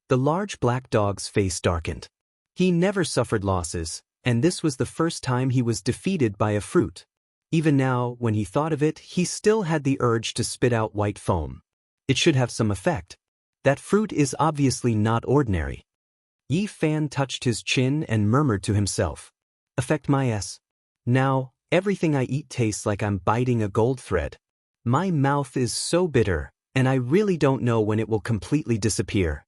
The large black dog's face darkened. He never suffered losses, and this was the first time he was defeated by a fruit. Even now, when he thought of it, he still had the urge to spit out white foam. It should have some effect. That fruit is obviously not ordinary. Yi Fan touched his chin and murmured to himself. Affect my ass. Now, everything I eat tastes like I'm biting a gold thread. My mouth is so bitter, and I really don't know when it will completely disappear.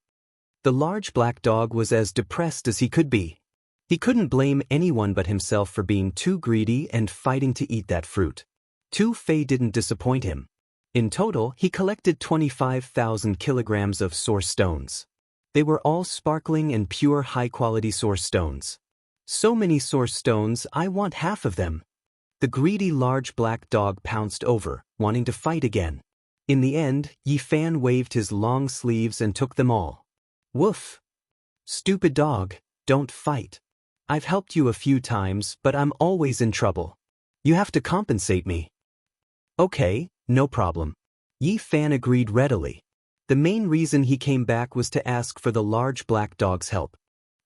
The large black dog was as depressed as he could be. He couldn't blame anyone but himself for being too greedy and fighting to eat that fruit. Tu Fei didn't disappoint him. In total, he collected 25,000 kilograms of source stones. They were all sparkling and pure high-quality source stones. So many source stones, I want half of them. The greedy large black dog pounced over, wanting to fight again. In the end, Yi Fan waved his long sleeves and took them all. Woof! Stupid dog, don't fight. I've helped you a few times, but I'm always in trouble. You have to compensate me. Okay, no problem. Yi Fan agreed readily. The main reason he came back was to ask for the large black dog's help.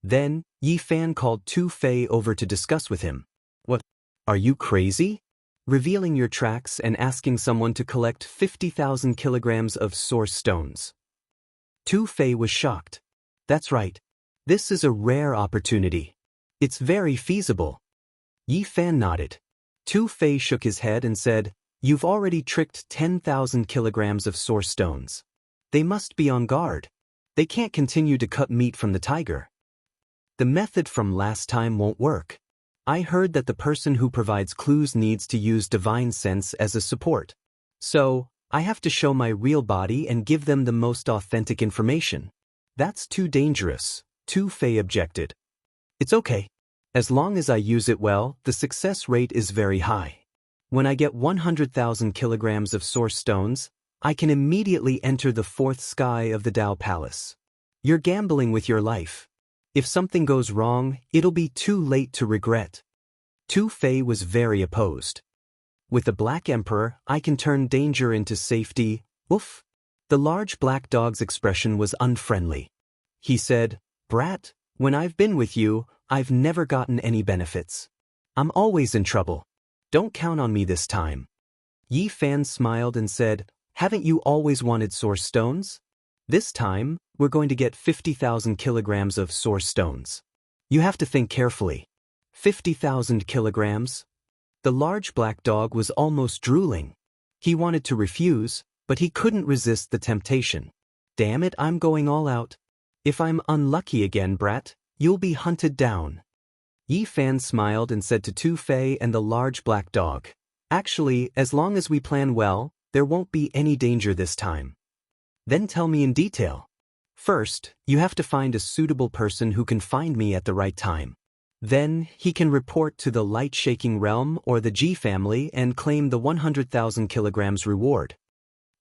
Then, Yi Fan called Tu Fei over to discuss with him. What? Are you crazy? Revealing your tracks and asking someone to collect 50,000 kilograms of source stones. Tu Fei was shocked. That's right. This is a rare opportunity. It's very feasible. Yi Fan nodded. Tu Fei shook his head and said, You've already tricked 10,000 kilograms of source stones. They must be on guard. They can't continue to cut meat from the tiger. The method from last time won't work. I heard that the person who provides clues needs to use divine sense as a support. So, I have to show my real body and give them the most authentic information. That's too dangerous, Tu Fei objected. It's okay. As long as I use it well, the success rate is very high. When I get 100,000 kilograms of source stones, I can immediately enter the fourth sky of the Dao Palace. You're gambling with your life. If something goes wrong, it'll be too late to regret. Tu Fei was very opposed. With the Black Emperor, I can turn danger into safety. Oof. The large black dog's expression was unfriendly. He said, "Brat, when I've been with you, I've never gotten any benefits. I'm always in trouble. Don't count on me this time." Yi Fan smiled and said, "Haven't you always wanted source stones? This time, we're going to get 50,000 kilograms of source stones. You have to think carefully. 50,000 kilograms? The large black dog was almost drooling. He wanted to refuse, but he couldn't resist the temptation. Damn it, I'm going all out. If I'm unlucky again, brat, you'll be hunted down." Yi Fan smiled and said to Tu Fei and the large black dog, "Actually, as long as we plan well, there won't be any danger this time." "Then tell me in detail." "First, you have to find a suitable person who can find me at the right time. Then, he can report to the light-shaking realm or the Ji family and claim the 100,000 kilograms reward."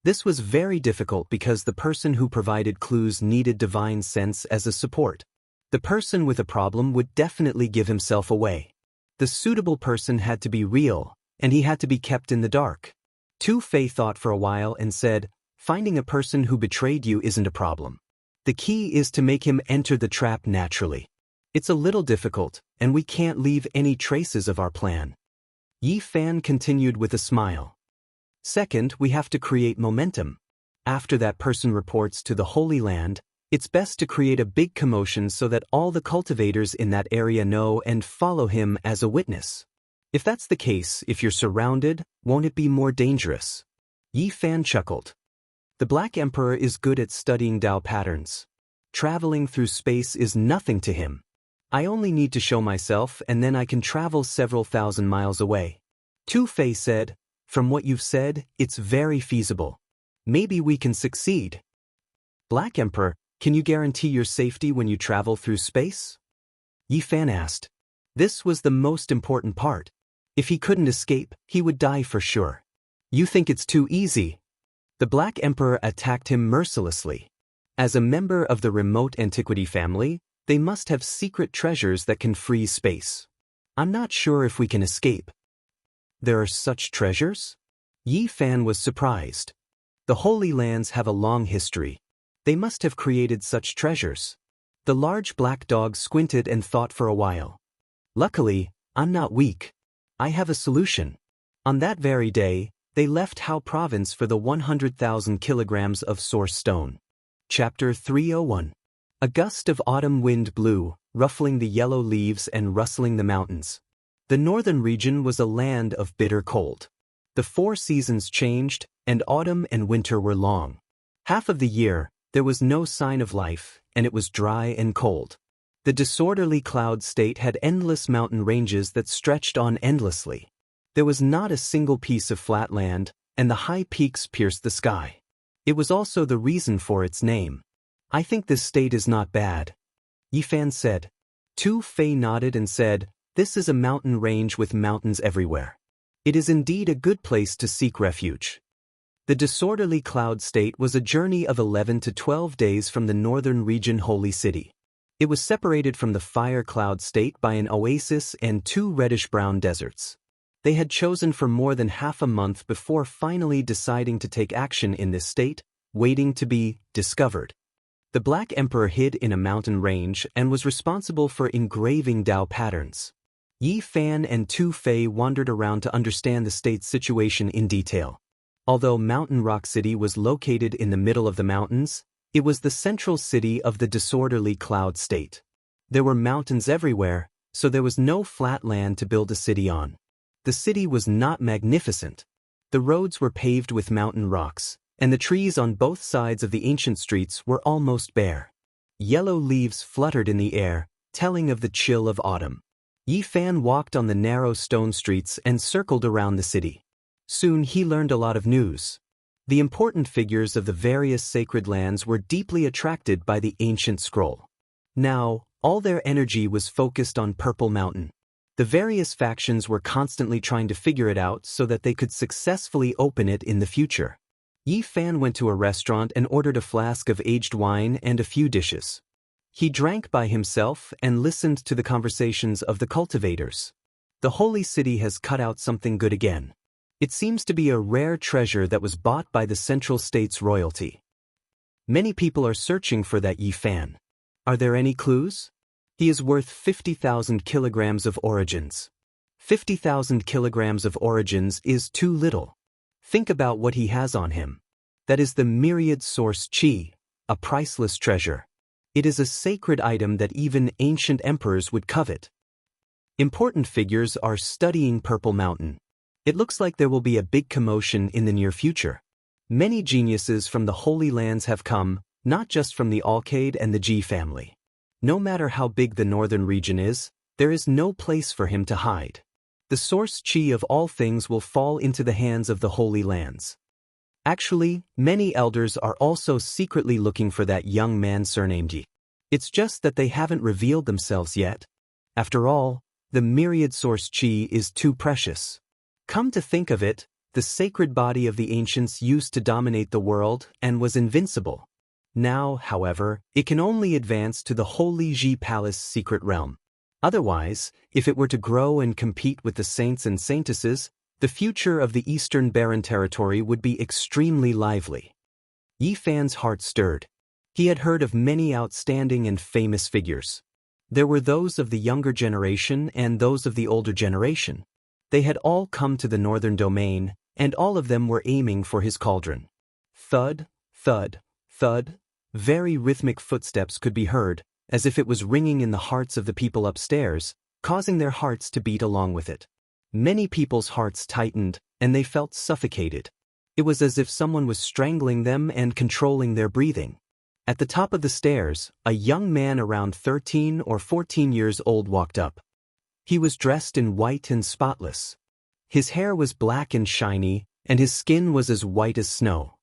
This was very difficult because the person who provided clues needed divine sense as a support. The person with a problem would definitely give himself away. The suitable person had to be real, and he had to be kept in the dark. Tu Fei thought for a while and said, "Finding a person who betrayed you isn't a problem. The key is to make him enter the trap naturally. It's a little difficult, and we can't leave any traces of our plan." Yi Fan continued with a smile. "Second, we have to create momentum. After that person reports to the Holy Land, it's best to create a big commotion so that all the cultivators in that area know and follow him as a witness. If that's the case, if you're surrounded, won't it be more dangerous?" Yi Fan chuckled. The Black Emperor is good at studying Dao patterns. Traveling through space is nothing to him. I only need to show myself and then I can travel several thousand miles away. Tu Fei said, "From what you've said, it's very feasible. Maybe we can succeed." "Black Emperor, can you guarantee your safety when you travel through space?" Yi Fan asked. This was the most important part. If he couldn't escape, he would die for sure. "You think it's too easy?" The Black Emperor attacked him mercilessly. As a member of the remote antiquity family, they must have secret treasures that can freeze space. "I'm not sure if we can escape." "There are such treasures?" Yi Fan was surprised. The Holy Lands have a long history. They must have created such treasures. The large black dog squinted and thought for a while. "Luckily, I'm not weak. I have a solution." On that very day, they left Hao Province for the 100,000 kilograms of source stone. Chapter 301. A gust of autumn wind blew, ruffling the yellow leaves and rustling the mountains. The northern region was a land of bitter cold. The 4 seasons changed, and autumn and winter were long. Half of the year, there was no sign of life, and it was dry and cold. The disorderly cloud state had endless mountain ranges that stretched on endlessly. There was not a single piece of flat land, and the high peaks pierced the sky. It was also the reason for its name. "I think this state is not bad," Yi Fan said. Tu Fei nodded and said, "This is a mountain range with mountains everywhere. It is indeed a good place to seek refuge." The disorderly cloud state was a journey of 11 to 12 days from the northern region Holy City. It was separated from the fire cloud state by an oasis and 2 reddish-brown deserts. They had chosen for more than half a month before finally deciding to take action in this state, waiting to be discovered. The Black Emperor hid in a mountain range and was responsible for engraving Dao patterns. Yi Fan and Tu Fei wandered around to understand the state's situation in detail. Although Mountain Rock City was located in the middle of the mountains, it was the central city of the disorderly cloud state. There were mountains everywhere, so there was no flat land to build a city on. The city was not magnificent. The roads were paved with mountain rocks, and the trees on both sides of the ancient streets were almost bare. Yellow leaves fluttered in the air, telling of the chill of autumn. Yi Fan walked on the narrow stone streets and circled around the city. Soon he learned a lot of news. The important figures of the various sacred lands were deeply attracted by the ancient scroll. Now, all their energy was focused on Purple Mountain. The various factions were constantly trying to figure it out so that they could successfully open it in the future. Yi Fan went to a restaurant and ordered a flask of aged wine and a few dishes. He drank by himself and listened to the conversations of the cultivators. The holy city has cut out something good again. It seems to be a rare treasure that was bought by the central state's royalty. Many people are searching for that Yi Fan. Are there any clues? He is worth 50,000 kilograms of origins. 50,000 kilograms of origins is too little. Think about what he has on him. That is the myriad source qi, a priceless treasure. It is a sacred item that even ancient emperors would covet. Important figures are studying Purple Mountain. It looks like there will be a big commotion in the near future. Many geniuses from the Holy Lands have come, not just from the Alcade and the Ji family. No matter how big the northern region is, there is no place for him to hide. The source qi of all things will fall into the hands of the Holy Lands. Actually, many elders are also secretly looking for that young man surnamed Yi. It's just that they haven't revealed themselves yet. After all, the myriad source qi is too precious. Come to think of it, the sacred body of the ancients used to dominate the world and was invincible. Now, however, it can only advance to the Holy Ji Palace secret realm. Otherwise, if it were to grow and compete with the saints and saintesses, the future of the Eastern Barren Territory would be extremely lively. Yi Fan's heart stirred. He had heard of many outstanding and famous figures. There were those of the younger generation and those of the older generation. They had all come to the northern domain, and all of them were aiming for his cauldron. Thud, thud, thud. Very rhythmic footsteps could be heard, as if it was ringing in the hearts of the people upstairs, causing their hearts to beat along with it. Many people's hearts tightened, and they felt suffocated. It was as if someone was strangling them and controlling their breathing. At the top of the stairs, a young man around 13 or 14 years old walked up. He was dressed in white and spotless. His hair was black and shiny, and his skin was as white as snow.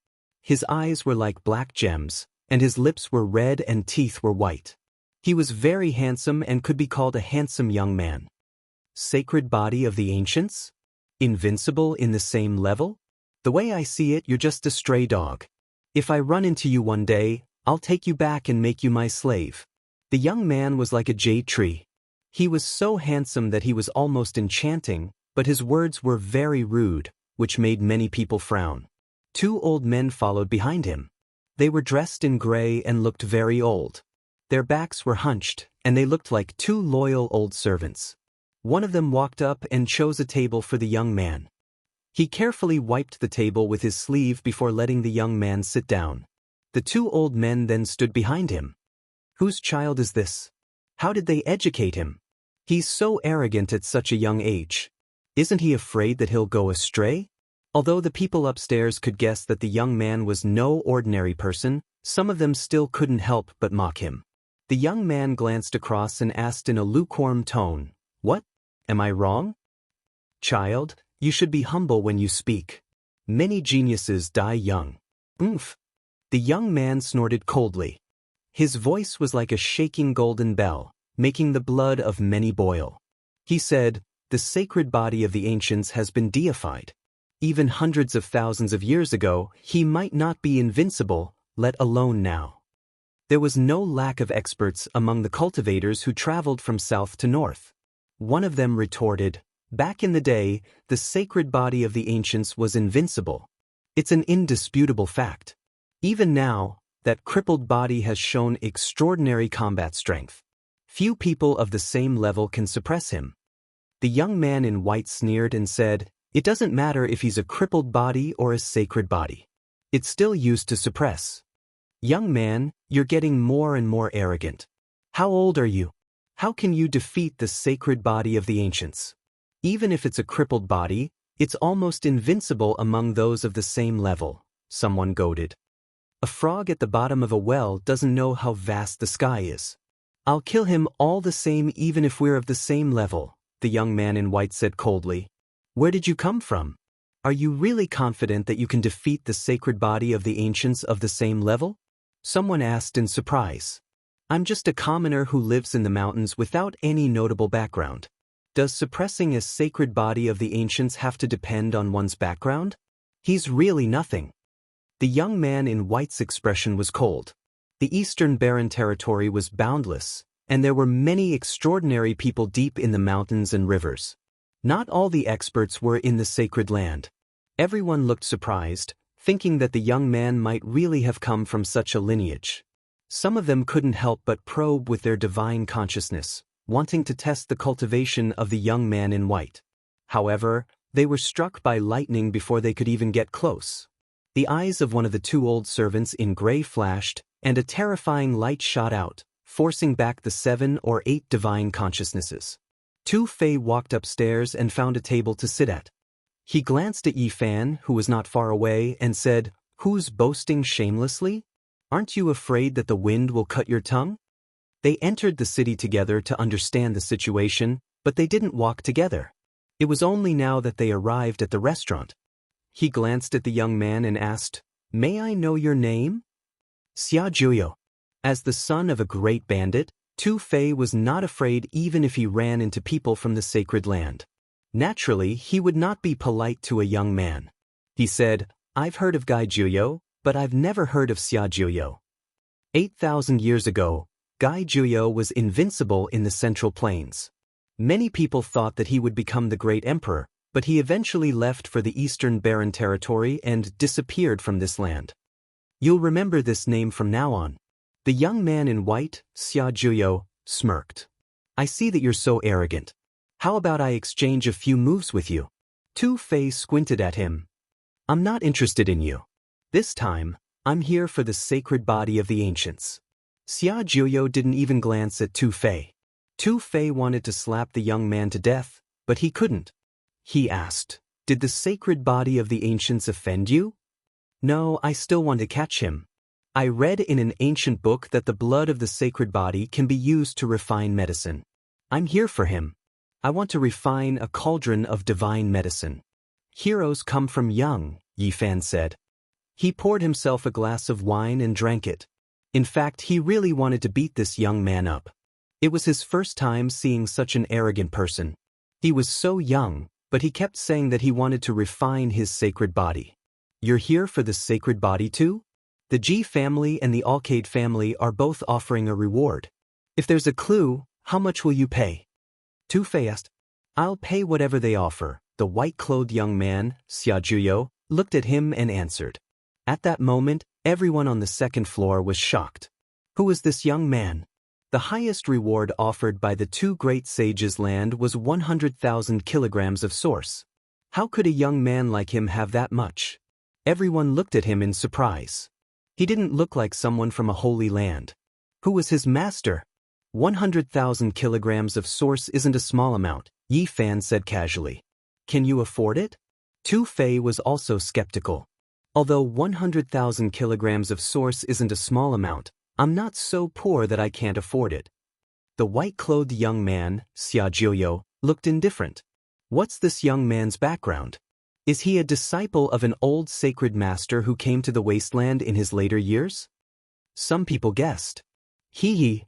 His eyes were like black gems, and his lips were red and teeth were white. He was very handsome and could be called a handsome young man. Sacred body of the ancients? Invincible in the same level? The way I see it, you're just a stray dog. If I run into you one day, I'll take you back and make you my slave. The young man was like a jade tree. He was so handsome that he was almost enchanting, but his words were very rude, which made many people frown. Two old men followed behind him. They were dressed in gray and looked very old. Their backs were hunched, and they looked like two loyal old servants. One of them walked up and chose a table for the young man. He carefully wiped the table with his sleeve before letting the young man sit down. The two old men then stood behind him. Whose child is this? How did they educate him? He's so arrogant at such a young age. Isn't he afraid that he'll go astray? Although the people upstairs could guess that the young man was no ordinary person, some of them still couldn't help but mock him. The young man glanced across and asked in a lukewarm tone, "What? Am I wrong?" "Child, you should be humble when you speak. Many geniuses die young." "Oomph." The young man snorted coldly. His voice was like a shaking golden bell, making the blood of many boil. He said, "The sacred body of the ancients has been deified. Even hundreds of thousands of years ago, he might not be invincible, let alone now." There was no lack of experts among the cultivators who traveled from south to north. One of them retorted, "Back in the day, the sacred body of the ancients was invincible. It's an indisputable fact. Even now, that crippled body has shown extraordinary combat strength. Few people of the same level can suppress him." The young man in white sneered and said, "It doesn't matter if he's a crippled body or a sacred body. It's still used to suppress." "Young man, you're getting more and more arrogant. How old are you? How can you defeat the sacred body of the ancients? Even if it's a crippled body, it's almost invincible among those of the same level," someone goaded. "A frog at the bottom of a well doesn't know how vast the sky is." "I'll kill him all the same even if we're of the same level," the young man in white said coldly. "Where did you come from? Are you really confident that you can defeat the sacred body of the ancients of the same level?" Someone asked in surprise. "I'm just a commoner who lives in the mountains without any notable background. Does suppressing a sacred body of the ancients have to depend on one's background? He's really nothing." The young man in white's expression was cold. The Eastern Barren Territory was boundless, and there were many extraordinary people deep in the mountains and rivers. Not all the experts were in the sacred land. Everyone looked surprised, thinking that the young man might really have come from such a lineage. Some of them couldn't help but probe with their divine consciousness, wanting to test the cultivation of the young man in white. However, they were struck by lightning before they could even get close. The eyes of one of the two old servants in gray flashed, and a terrifying light shot out, forcing back the 7 or 8 divine consciousnesses. Tu Fei walked upstairs and found a table to sit at. He glanced at Yi Fan, who was not far away, and said, "Who's boasting shamelessly? Aren't you afraid that the wind will cut your tongue?" They entered the city together to understand the situation, but they didn't walk together. It was only now that they arrived at the restaurant. He glanced at the young man and asked, "May I know your name?" Xia Juyo. As the son of a great bandit, Tu Fei was not afraid even if he ran into people from the sacred land. Naturally, he would not be polite to a young man. He said, "I've heard of Gai Juyo, but I've never heard of Xia Juyo." 8,000 years ago, Gai Juyo was invincible in the Central Plains. Many people thought that he would become the great emperor, but he eventually left for the Eastern Barren Territory and disappeared from this land. You'll remember this name from now on. The young man in white, Xia Juyo, smirked. "I see that you're so arrogant. How about I exchange a few moves with you?" Tu Fei squinted at him. "I'm not interested in you. This time, I'm here for the sacred body of the ancients." Xia Juyo didn't even glance at Tu Fei. Tu Fei wanted to slap the young man to death, but he couldn't. He asked, "Did the sacred body of the ancients offend you?" "No, I still want to catch him. I read in an ancient book that the blood of the sacred body can be used to refine medicine. I'm here for him. I want to refine a cauldron of divine medicine." "Heroes come from young," Yi Fan said. He poured himself a glass of wine and drank it. In fact, he really wanted to beat this young man up. It was his first time seeing such an arrogant person. He was so young, but he kept saying that he wanted to refine his sacred body. "You're here for the sacred body too? The Ji family and the Alcade family are both offering a reward. If there's a clue, how much will you pay?" Tu Fei asked. "I'll pay whatever they offer." The white-clothed young man, Xia Juyo, looked at him and answered. At that moment, everyone on the second floor was shocked. Who was this young man? The highest reward offered by the two great sages' land was 100,000 kilograms of source. How could a young man like him have that much? Everyone looked at him in surprise. He didn't look like someone from a holy land. Who was his master? 100,000 kilograms of source isn't a small amount, Yi Fan said casually. Can you afford it? Tu Fei was also skeptical. Although 100,000 kilograms of source isn't a small amount, I'm not so poor that I can't afford it. The white-clothed young man, Xia Juyo, looked indifferent. What's this young man's background? Is he a disciple of an old sacred master who came to the wasteland in his later years? Some people guessed. Hee hee.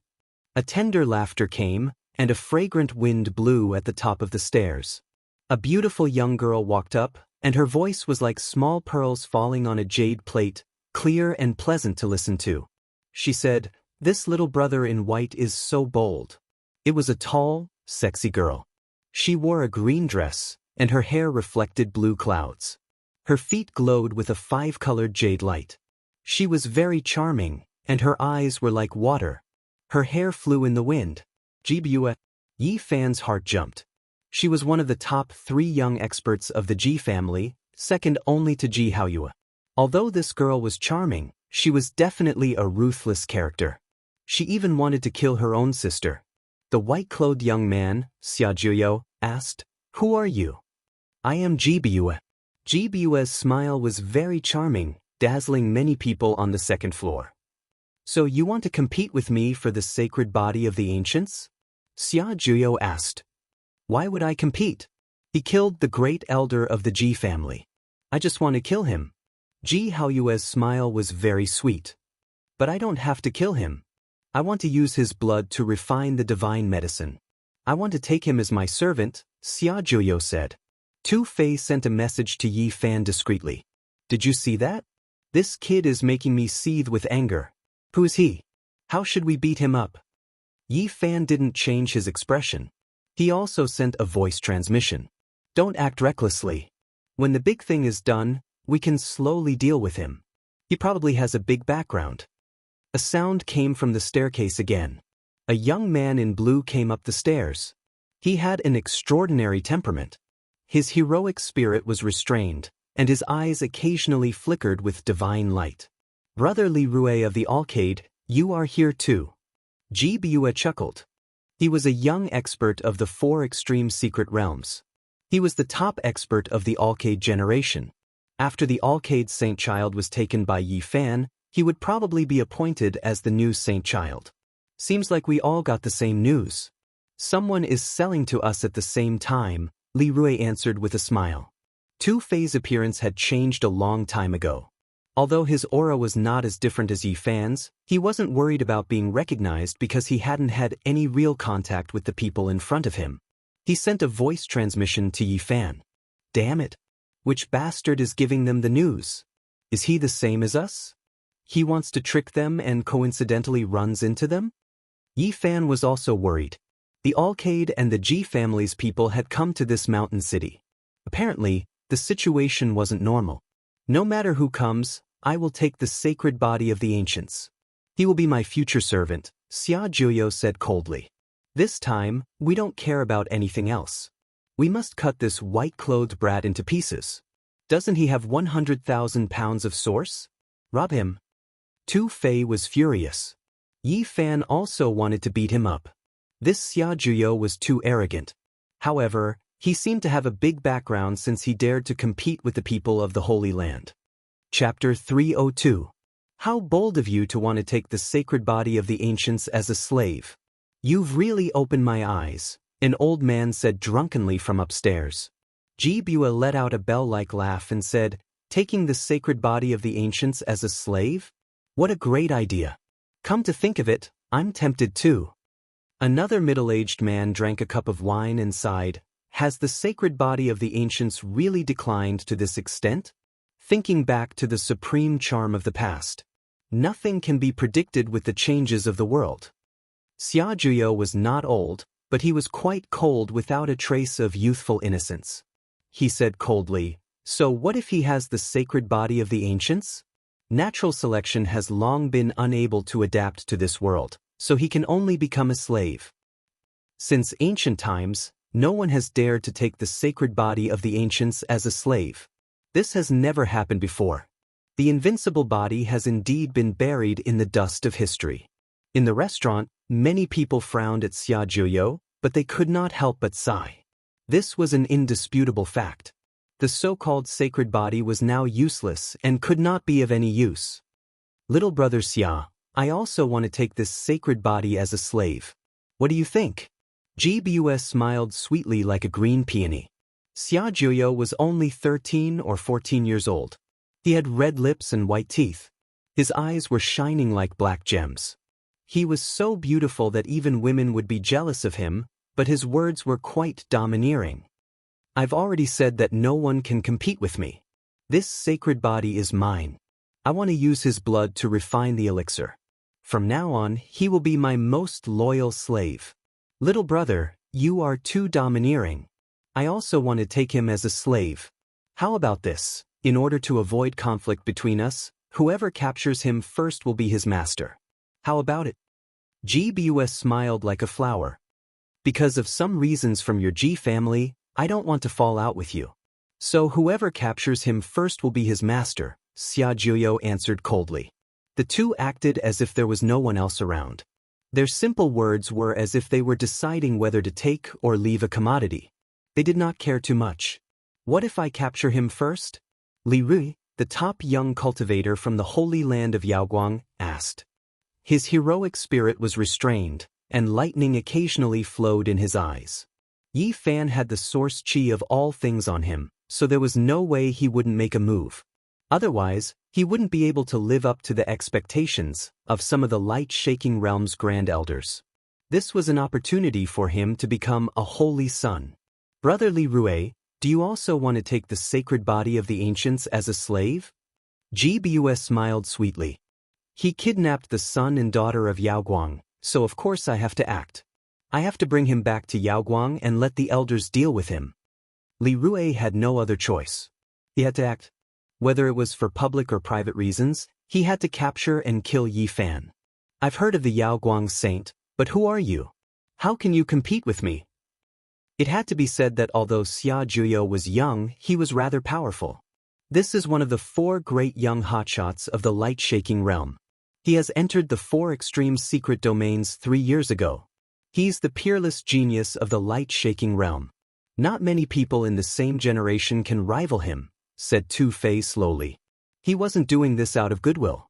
A tender laughter came, and a fragrant wind blew at the top of the stairs. A beautiful young girl walked up, and her voice was like small pearls falling on a jade plate, clear and pleasant to listen to. She said, "This little brother in white is so bold." It was a tall, sexy girl. She wore a green dress, and her hair reflected blue clouds. Her feet glowed with a 5-colored jade light. She was very charming, and her eyes were like water. Her hair flew in the wind. Jibua. Yi Fan's heart jumped. She was one of the top 3 young experts of the Ji family, second only to Ji Haoyue. Although this girl was charming, she was definitely a ruthless character. She even wanted to kill her own sister. The white-clothed young man, Xia Juyo, asked, "Who are you?" "I am Jibua." Jibua's smile was very charming, dazzling many people on the second floor. "So you want to compete with me for the sacred body of the ancients?" Xia Juyo asked. "Why would I compete? He killed the great elder of the Ji family. I just want to kill him." Ji Haoyue's smile was very sweet. "But I don't have to kill him. I want to use his blood to refine the divine medicine. I want to take him as my servant," Xia Juyo said. Tu Fei sent a message to Yi Fan discreetly. "Did you see that? This kid is making me seethe with anger. Who is he? How should we beat him up? Yi Fan didn't change his expression. He also sent a voice transmission. Don't act recklessly. When the big thing is done, we can slowly deal with him. He probably has a big background. A sound came from the staircase again. A young man in blue came up the stairs. He had an extraordinary temperament. His heroic spirit was restrained, and his eyes occasionally flickered with divine light. Brother Li Rue of the Alcade, you are here too. Ji Bue chuckled. He was a young expert of the 4 extreme secret realms. He was the top expert of the Alcade generation. After the Alcade Saint Child was taken by Yi Fan, he would probably be appointed as the new Saint Child. Seems like we all got the same news. Someone is selling to us at the same time, Li Rue answered with a smile. Tu Fei's appearance had changed a long time ago. Although his aura was not as different as Yi Fan's, he wasn't worried about being recognized because he hadn't had any real contact with the people in front of him. He sent a voice transmission to Yi Fan. Damn it! Which bastard is giving them the news? Is he the same as us? He wants to trick them and coincidentally runs into them? Yi Fan was also worried. The Alcade and the Ji family's people had come to this mountain city. Apparently, the situation wasn't normal. No matter who comes, I will take the sacred body of the ancients. He will be my future servant, Xia Juyo said coldly. This time, we don't care about anything else. We must cut this white-clothed brat into pieces. Doesn't he have 100,000 pounds of source? Rob him. Tu Fei was furious. Yi Fan also wanted to beat him up. This Xia Juyo was too arrogant. However, he seemed to have a big background since he dared to compete with the people of the Holy Land. Chapter 302. How bold of you to want to take the sacred body of the ancients as a slave. You've really opened my eyes, an old man said drunkenly from upstairs. Ji Bue let out a bell-like laugh and said, taking the sacred body of the ancients as a slave? What a great idea. Come to think of it, I'm tempted too. Another middle-aged man drank a cup of wine and sighed. Has the sacred body of the ancients really declined to this extent? Thinking back to the supreme charm of the past. Nothing can be predicted with the changes of the world. Xia Juyo was not old, but he was quite cold without a trace of youthful innocence. He said coldly, so what if he has the sacred body of the ancients? Natural selection has long been unable to adapt to this world, so he can only become a slave. Since ancient times, no one has dared to take the sacred body of the ancients as a slave. This has never happened before. The invincible body has indeed been buried in the dust of history. In the restaurant, many people frowned at Xia Juyo, but they could not help but sigh. This was an indisputable fact. The so-called sacred body was now useless and could not be of any use. Little brother Xia, I also want to take this sacred body as a slave. What do you think? Ji Bue smiled sweetly like a green peony. Xia Juyo was only 13 or 14 years old. He had red lips and white teeth. His eyes were shining like black gems. He was so beautiful that even women would be jealous of him, but his words were quite domineering. I've already said that no one can compete with me. This sacred body is mine. I want to use his blood to refine the elixir. From now on, he will be my most loyal slave. Little brother, you are too domineering. I also want to take him as a slave. How about this? In order to avoid conflict between us, whoever captures him first will be his master. How about it? Ji Bue smiled like a flower. Because of some reasons from your Ji family, I don't want to fall out with you. So whoever captures him first will be his master, Xia Juyo answered coldly. The two acted as if there was no one else around. Their simple words were as if they were deciding whether to take or leave a commodity. They did not care too much. What if I capture him first? Li Rui, the top young cultivator from the Holy Land of Yaoguang, asked. His heroic spirit was restrained, and lightning occasionally flowed in his eyes. Yi Fan had the source chi of all things on him, so there was no way he wouldn't make a move. Otherwise, he wouldn't be able to live up to the expectations of some of the light-shaking realm's grand elders. This was an opportunity for him to become a holy son. Brother Li Rue, do you also want to take the sacred body of the ancients as a slave? GBUS smiled sweetly. He kidnapped the son and daughter of Yaoguang, so of course I have to act. I have to bring him back to Yaoguang and let the elders deal with him. Li Rui had no other choice. He had to act. Whether it was for public or private reasons, he had to capture and kill Yi Fan. I've heard of the Yaoguang saint, but who are you? How can you compete with me? It had to be said that although Xia Juyo was young, he was rather powerful. This is one of the 4 great young hotshots of the light-shaking realm. He has entered the 4 extreme secret domains 3 years ago. He's the peerless genius of the light-shaking realm. Not many people in the same generation can rival him, said Tu Fei slowly. He wasn't doing this out of goodwill.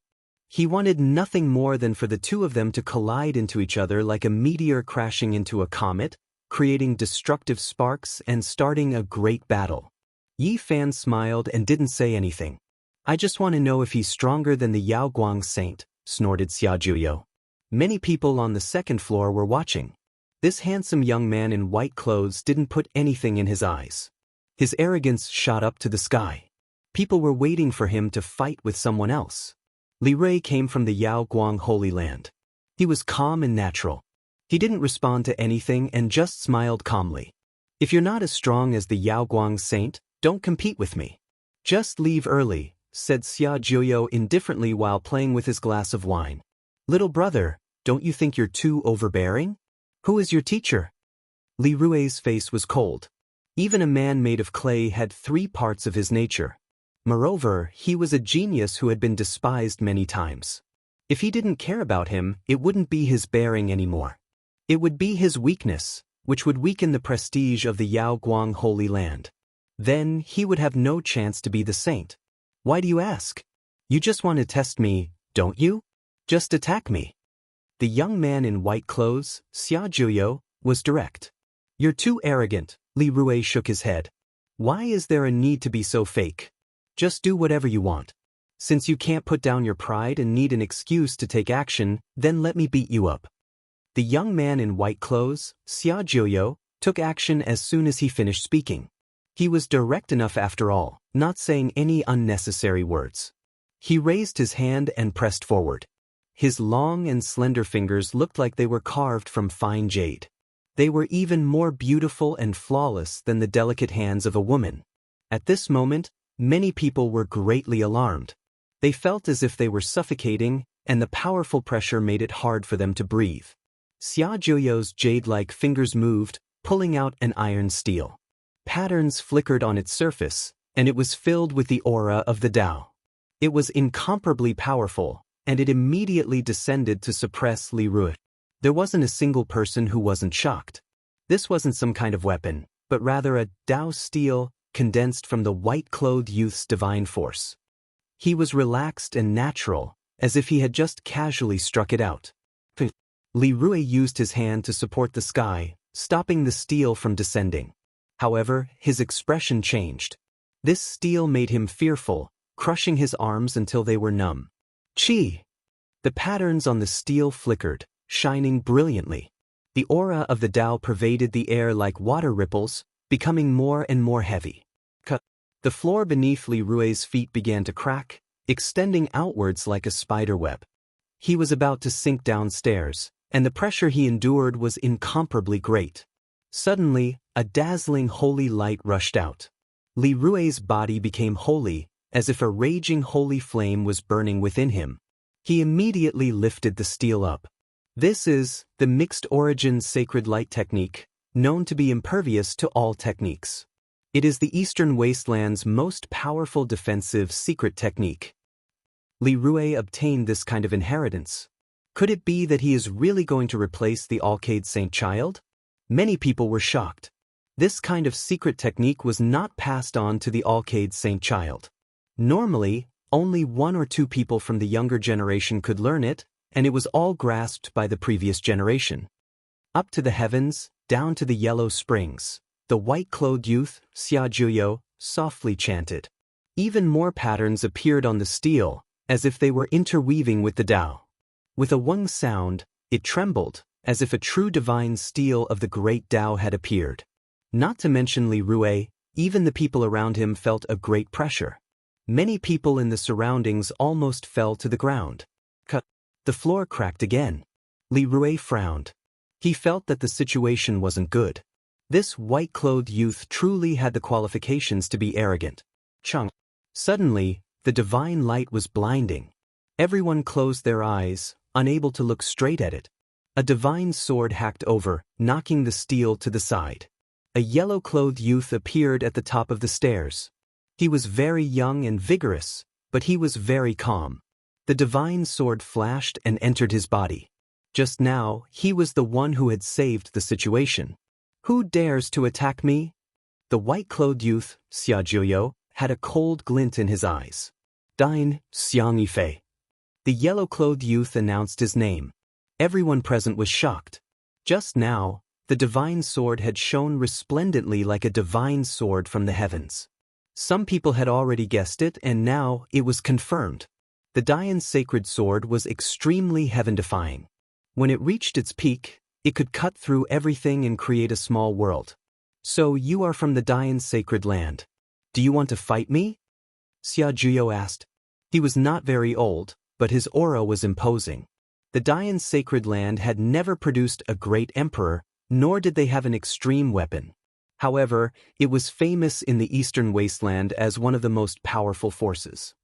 He wanted nothing more than for the two of them to collide into each other like a meteor crashing into a comet, creating destructive sparks and starting a great battle. Yi Fan smiled and didn't say anything. I just want to know if he's stronger than the Yaoguang saint, snorted Xia Juyo. Many people on the 2nd floor were watching. This handsome young man in white clothes didn't put anything in his eyes. His arrogance shot up to the sky. People were waiting for him to fight with someone else. Li Rui came from the Yaoguang Holy Land. He was calm and natural. He didn't respond to anything and just smiled calmly. If you're not as strong as the Yaoguang saint, don't compete with me. Just leave early, said Xia Juyo indifferently while playing with his glass of wine. Little brother, don't you think you're too overbearing? Who is your teacher? Li Rui's face was cold. Even a man made of clay had 3 parts of his nature. Moreover, he was a genius who had been despised many times. If he didn't care about him, it wouldn't be his bearing anymore. It would be his weakness, which would weaken the prestige of the Yaoguang Holy Land. Then he would have no chance to be the saint. Why do you ask? You just want to test me, don't you? Just attack me. The young man in white clothes, Xia Juyo, was direct. You're too arrogant, Li Rui shook his head. Why is there a need to be so fake? Just do whatever you want. Since you can't put down your pride and need an excuse to take action, then let me beat you up. The young man in white clothes, Xia Juyo, took action as soon as he finished speaking. He was direct enough after all, not saying any unnecessary words. He raised his hand and pressed forward. His long and slender fingers looked like they were carved from fine jade. They were even more beautiful and flawless than the delicate hands of a woman. At this moment, many people were greatly alarmed. They felt as if they were suffocating, and the powerful pressure made it hard for them to breathe. Xia Juyo's jade-like fingers moved, pulling out an iron steel. Patterns flickered on its surface, and it was filled with the aura of the Tao. It was incomparably powerful, and it immediately descended to suppress Li Rui. There wasn't a single person who wasn't shocked. This wasn't some kind of weapon, but rather a Tao steel condensed from the white-clothed youth's divine force. He was relaxed and natural, as if he had just casually struck it out. Li Rui used his hand to support the sky, stopping the steel from descending. However, his expression changed. This steel made him fearful, crushing his arms until they were numb. Chi! The patterns on the steel flickered, shining brilliantly. The aura of the Tao pervaded the air like water ripples, becoming more and more heavy. The floor beneath Li Rui's feet began to crack, extending outwards like a spider web. He was about to sink downstairs, and the pressure he endured was incomparably great. Suddenly, a dazzling holy light rushed out. Li Rui's body became holy, as if a raging holy flame was burning within him. He immediately lifted the steel up. This is the mixed origin sacred light technique, known to be impervious to all techniques. It is the Eastern Wasteland's most powerful defensive secret technique. Li Rui obtained this kind of inheritance. Could it be that he is really going to replace the Alcade Saint Child? Many people were shocked. This kind of secret technique was not passed on to the Alcade Saint Child. Normally, only 1 or 2 people from the younger generation could learn it, and it was all grasped by the previous generation. Up to the heavens, down to the yellow springs, the white-clothed youth, Xia Juyo, softly chanted. Even more patterns appeared on the steel, as if they were interweaving with the Tao. With a Wang sound, it trembled, as if a true divine steel of the great Tao had appeared. Not to mention Li Rui, even the people around him felt a great pressure. Many people in the surroundings almost fell to the ground. The floor cracked again. Li Rui frowned. He felt that the situation wasn't good. This white-clothed youth truly had the qualifications to be arrogant. Suddenly, the divine light was blinding. Everyone closed their eyes, unable to look straight at it. A divine sword hacked over, knocking the steel to the side. A yellow-clothed youth appeared at the top of the stairs. He was very young and vigorous, but he was very calm. The divine sword flashed and entered his body. Just now, he was the one who had saved the situation. Who dares to attack me? The white-clothed youth, Xiaojiu, had a cold glint in his eyes. Dine, Xianxia. The yellow-clothed youth announced his name. Everyone present was shocked. Just now, the divine sword had shone resplendently like a divine sword from the heavens. Some people had already guessed it, and now it was confirmed. The Daoist sacred sword was extremely heaven-defying. When it reached its peak, it could cut through everything and create a small world. So you are from the Daoist sacred land. Do you want to fight me? Xiaojiu asked. He was not very old, but his aura was imposing. The Daoist sacred land had never produced a great emperor, nor did they have an extreme weapon. However, it was famous in the eastern wasteland as one of the most powerful forces.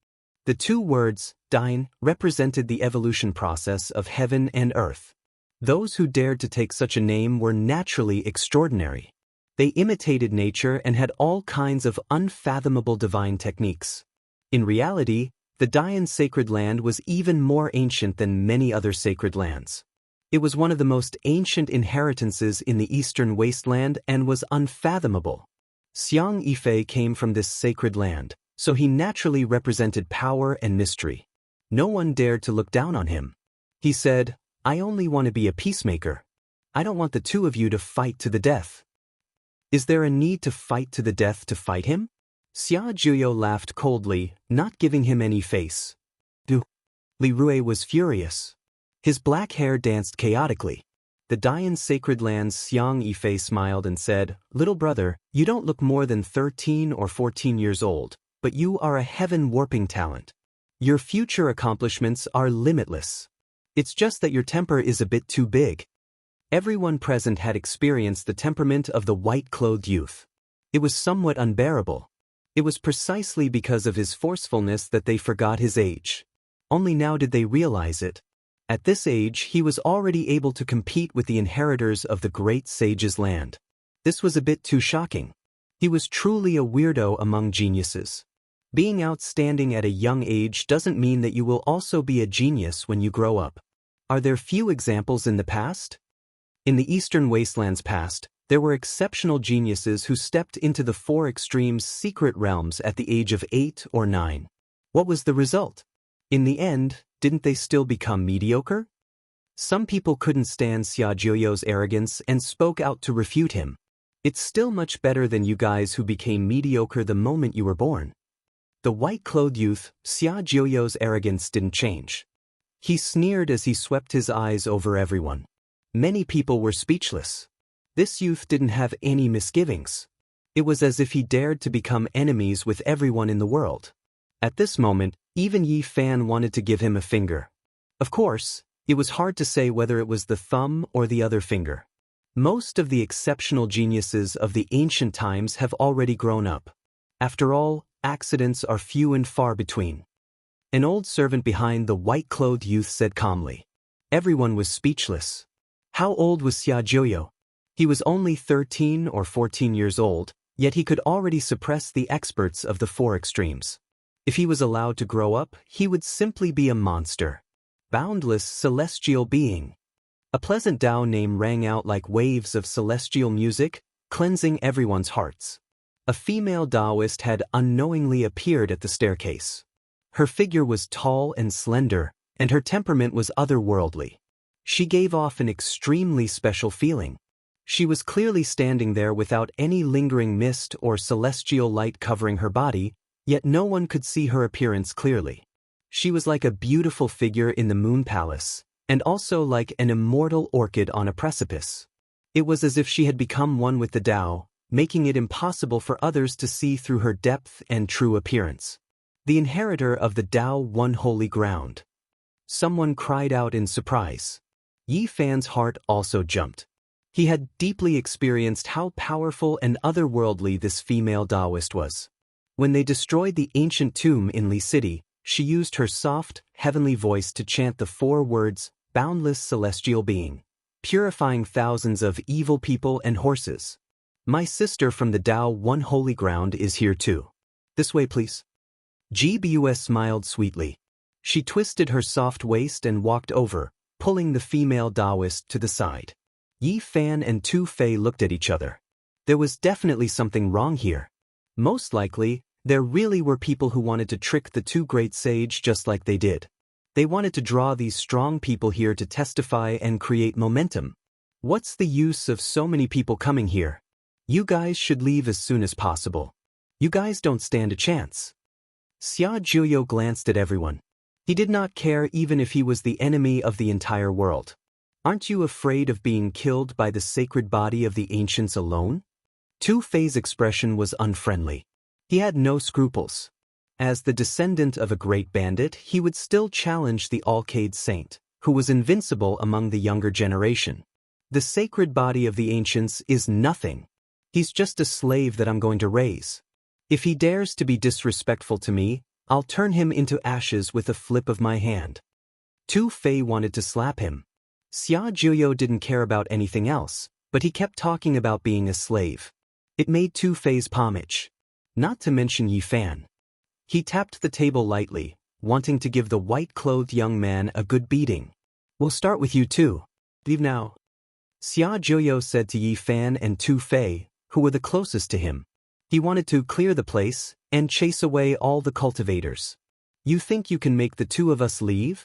The two words, Dain, represented the evolution process of heaven and earth. Those who dared to take such a name were naturally extraordinary. They imitated nature and had all kinds of unfathomable divine techniques. In reality, the Daoist sacred land was even more ancient than many other sacred lands. It was one of the most ancient inheritances in the eastern wasteland and was unfathomable. Xianxia came from this sacred land, so he naturally represented power and mystery. No one dared to look down on him. He said, I only want to be a peacemaker. I don't want the two of you to fight to the death. Is there a need to fight to the death to fight him? Xiaojiu laughed coldly, not giving him any face. Li Rui was furious. His black hair danced chaotically. The Daoist sacred land's Xianxia smiled and said, Little brother, you don't look more than 13 or 14 years old, but you are a heaven-warping talent. Your future accomplishments are limitless. It's just that your temper is a bit too big. Everyone present had experienced the temperament of the white-clothed youth. It was somewhat unbearable. It was precisely because of his forcefulness that they forgot his age. Only now did they realize it. At this age, he was already able to compete with the inheritors of the great sage's land. This was a bit too shocking. He was truly a weirdo among geniuses. Being outstanding at a young age doesn't mean that you will also be a genius when you grow up. Are there few examples in the past? In the Eastern Wasteland's past, there were exceptional geniuses who stepped into the Four Extremes' secret realms at the age of 8 or 9. What was the result? In the end, didn't they still become mediocre? Some people couldn't stand Xiaojiu's arrogance and spoke out to refute him. It's still much better than you guys who became mediocre the moment you were born. The white-clothed youth, Xiaojiu's arrogance didn't change. He sneered as he swept his eyes over everyone. Many people were speechless. This youth didn't have any misgivings. It was as if he dared to become enemies with everyone in the world. At this moment, even Yi Fan wanted to give him a finger. Of course, it was hard to say whether it was the thumb or the other finger. Most of the exceptional geniuses of the ancient times have already grown up. After all, accidents are few and far between. An old servant behind the white-clothed youth said calmly. Everyone was speechless. How old was Xiaojiu? He was only 13 or 14 years old, yet he could already suppress the experts of the Four Extremes. If he was allowed to grow up, he would simply be a monster. Boundless celestial being. A pleasant Dao name rang out like waves of celestial music, cleansing everyone's hearts. A female Daoist had unknowingly appeared at the staircase. Her figure was tall and slender, and her temperament was otherworldly. She gave off an extremely special feeling. She was clearly standing there without any lingering mist or celestial light covering her body, yet no one could see her appearance clearly. She was like a beautiful figure in the Moon Palace, and also like an immortal orchid on a precipice. It was as if she had become one with the Tao, making it impossible for others to see through her depth and true appearance. The inheritor of the Dao One Holy Ground. Someone cried out in surprise. Yi Fan's heart also jumped. He had deeply experienced how powerful and otherworldly this female Daoist was. When they destroyed the ancient tomb in Li City, she used her soft, heavenly voice to chant the 4 words, boundless celestial being, purifying thousands of evil people and horses. My sister from the Dao One Holy Ground is here too. This way, please. GBUS smiled sweetly. She twisted her soft waist and walked over, pulling the female Daoist to the side. Yi Fan and Tu Fei looked at each other. There was definitely something wrong here. Most likely, there really were people who wanted to trick the 2 great sage just like they did. They wanted to draw these strong people here to testify and create momentum. What's the use of so many people coming here? You guys should leave as soon as possible. You guys don't stand a chance. Xia Zhuyo glanced at everyone. He did not care even if he was the enemy of the entire world. Aren't you afraid of being killed by the sacred body of the ancients alone? Tu Fei's expression was unfriendly. He had no scruples. As the descendant of a great bandit, he would still challenge the Alcade Saint, who was invincible among the younger generation. The sacred body of the ancients is nothing. He's just a slave that I'm going to raise. If he dares to be disrespectful to me, I'll turn him into ashes with a flip of my hand. Tu Fei wanted to slap him. Xia Zhuyo didn't care about anything else, but he kept talking about being a slave. It made Tu Fei's palm itch. Not to mention Yi Fan. He tapped the table lightly, wanting to give the white-clothed young man a good beating. We'll start with you too. Leave now. Xia Zhuyo said to Yi Fan and Tu Fei, who were the closest to him. He wanted to clear the place and chase away all the cultivators. You think you can make the 2 of us leave?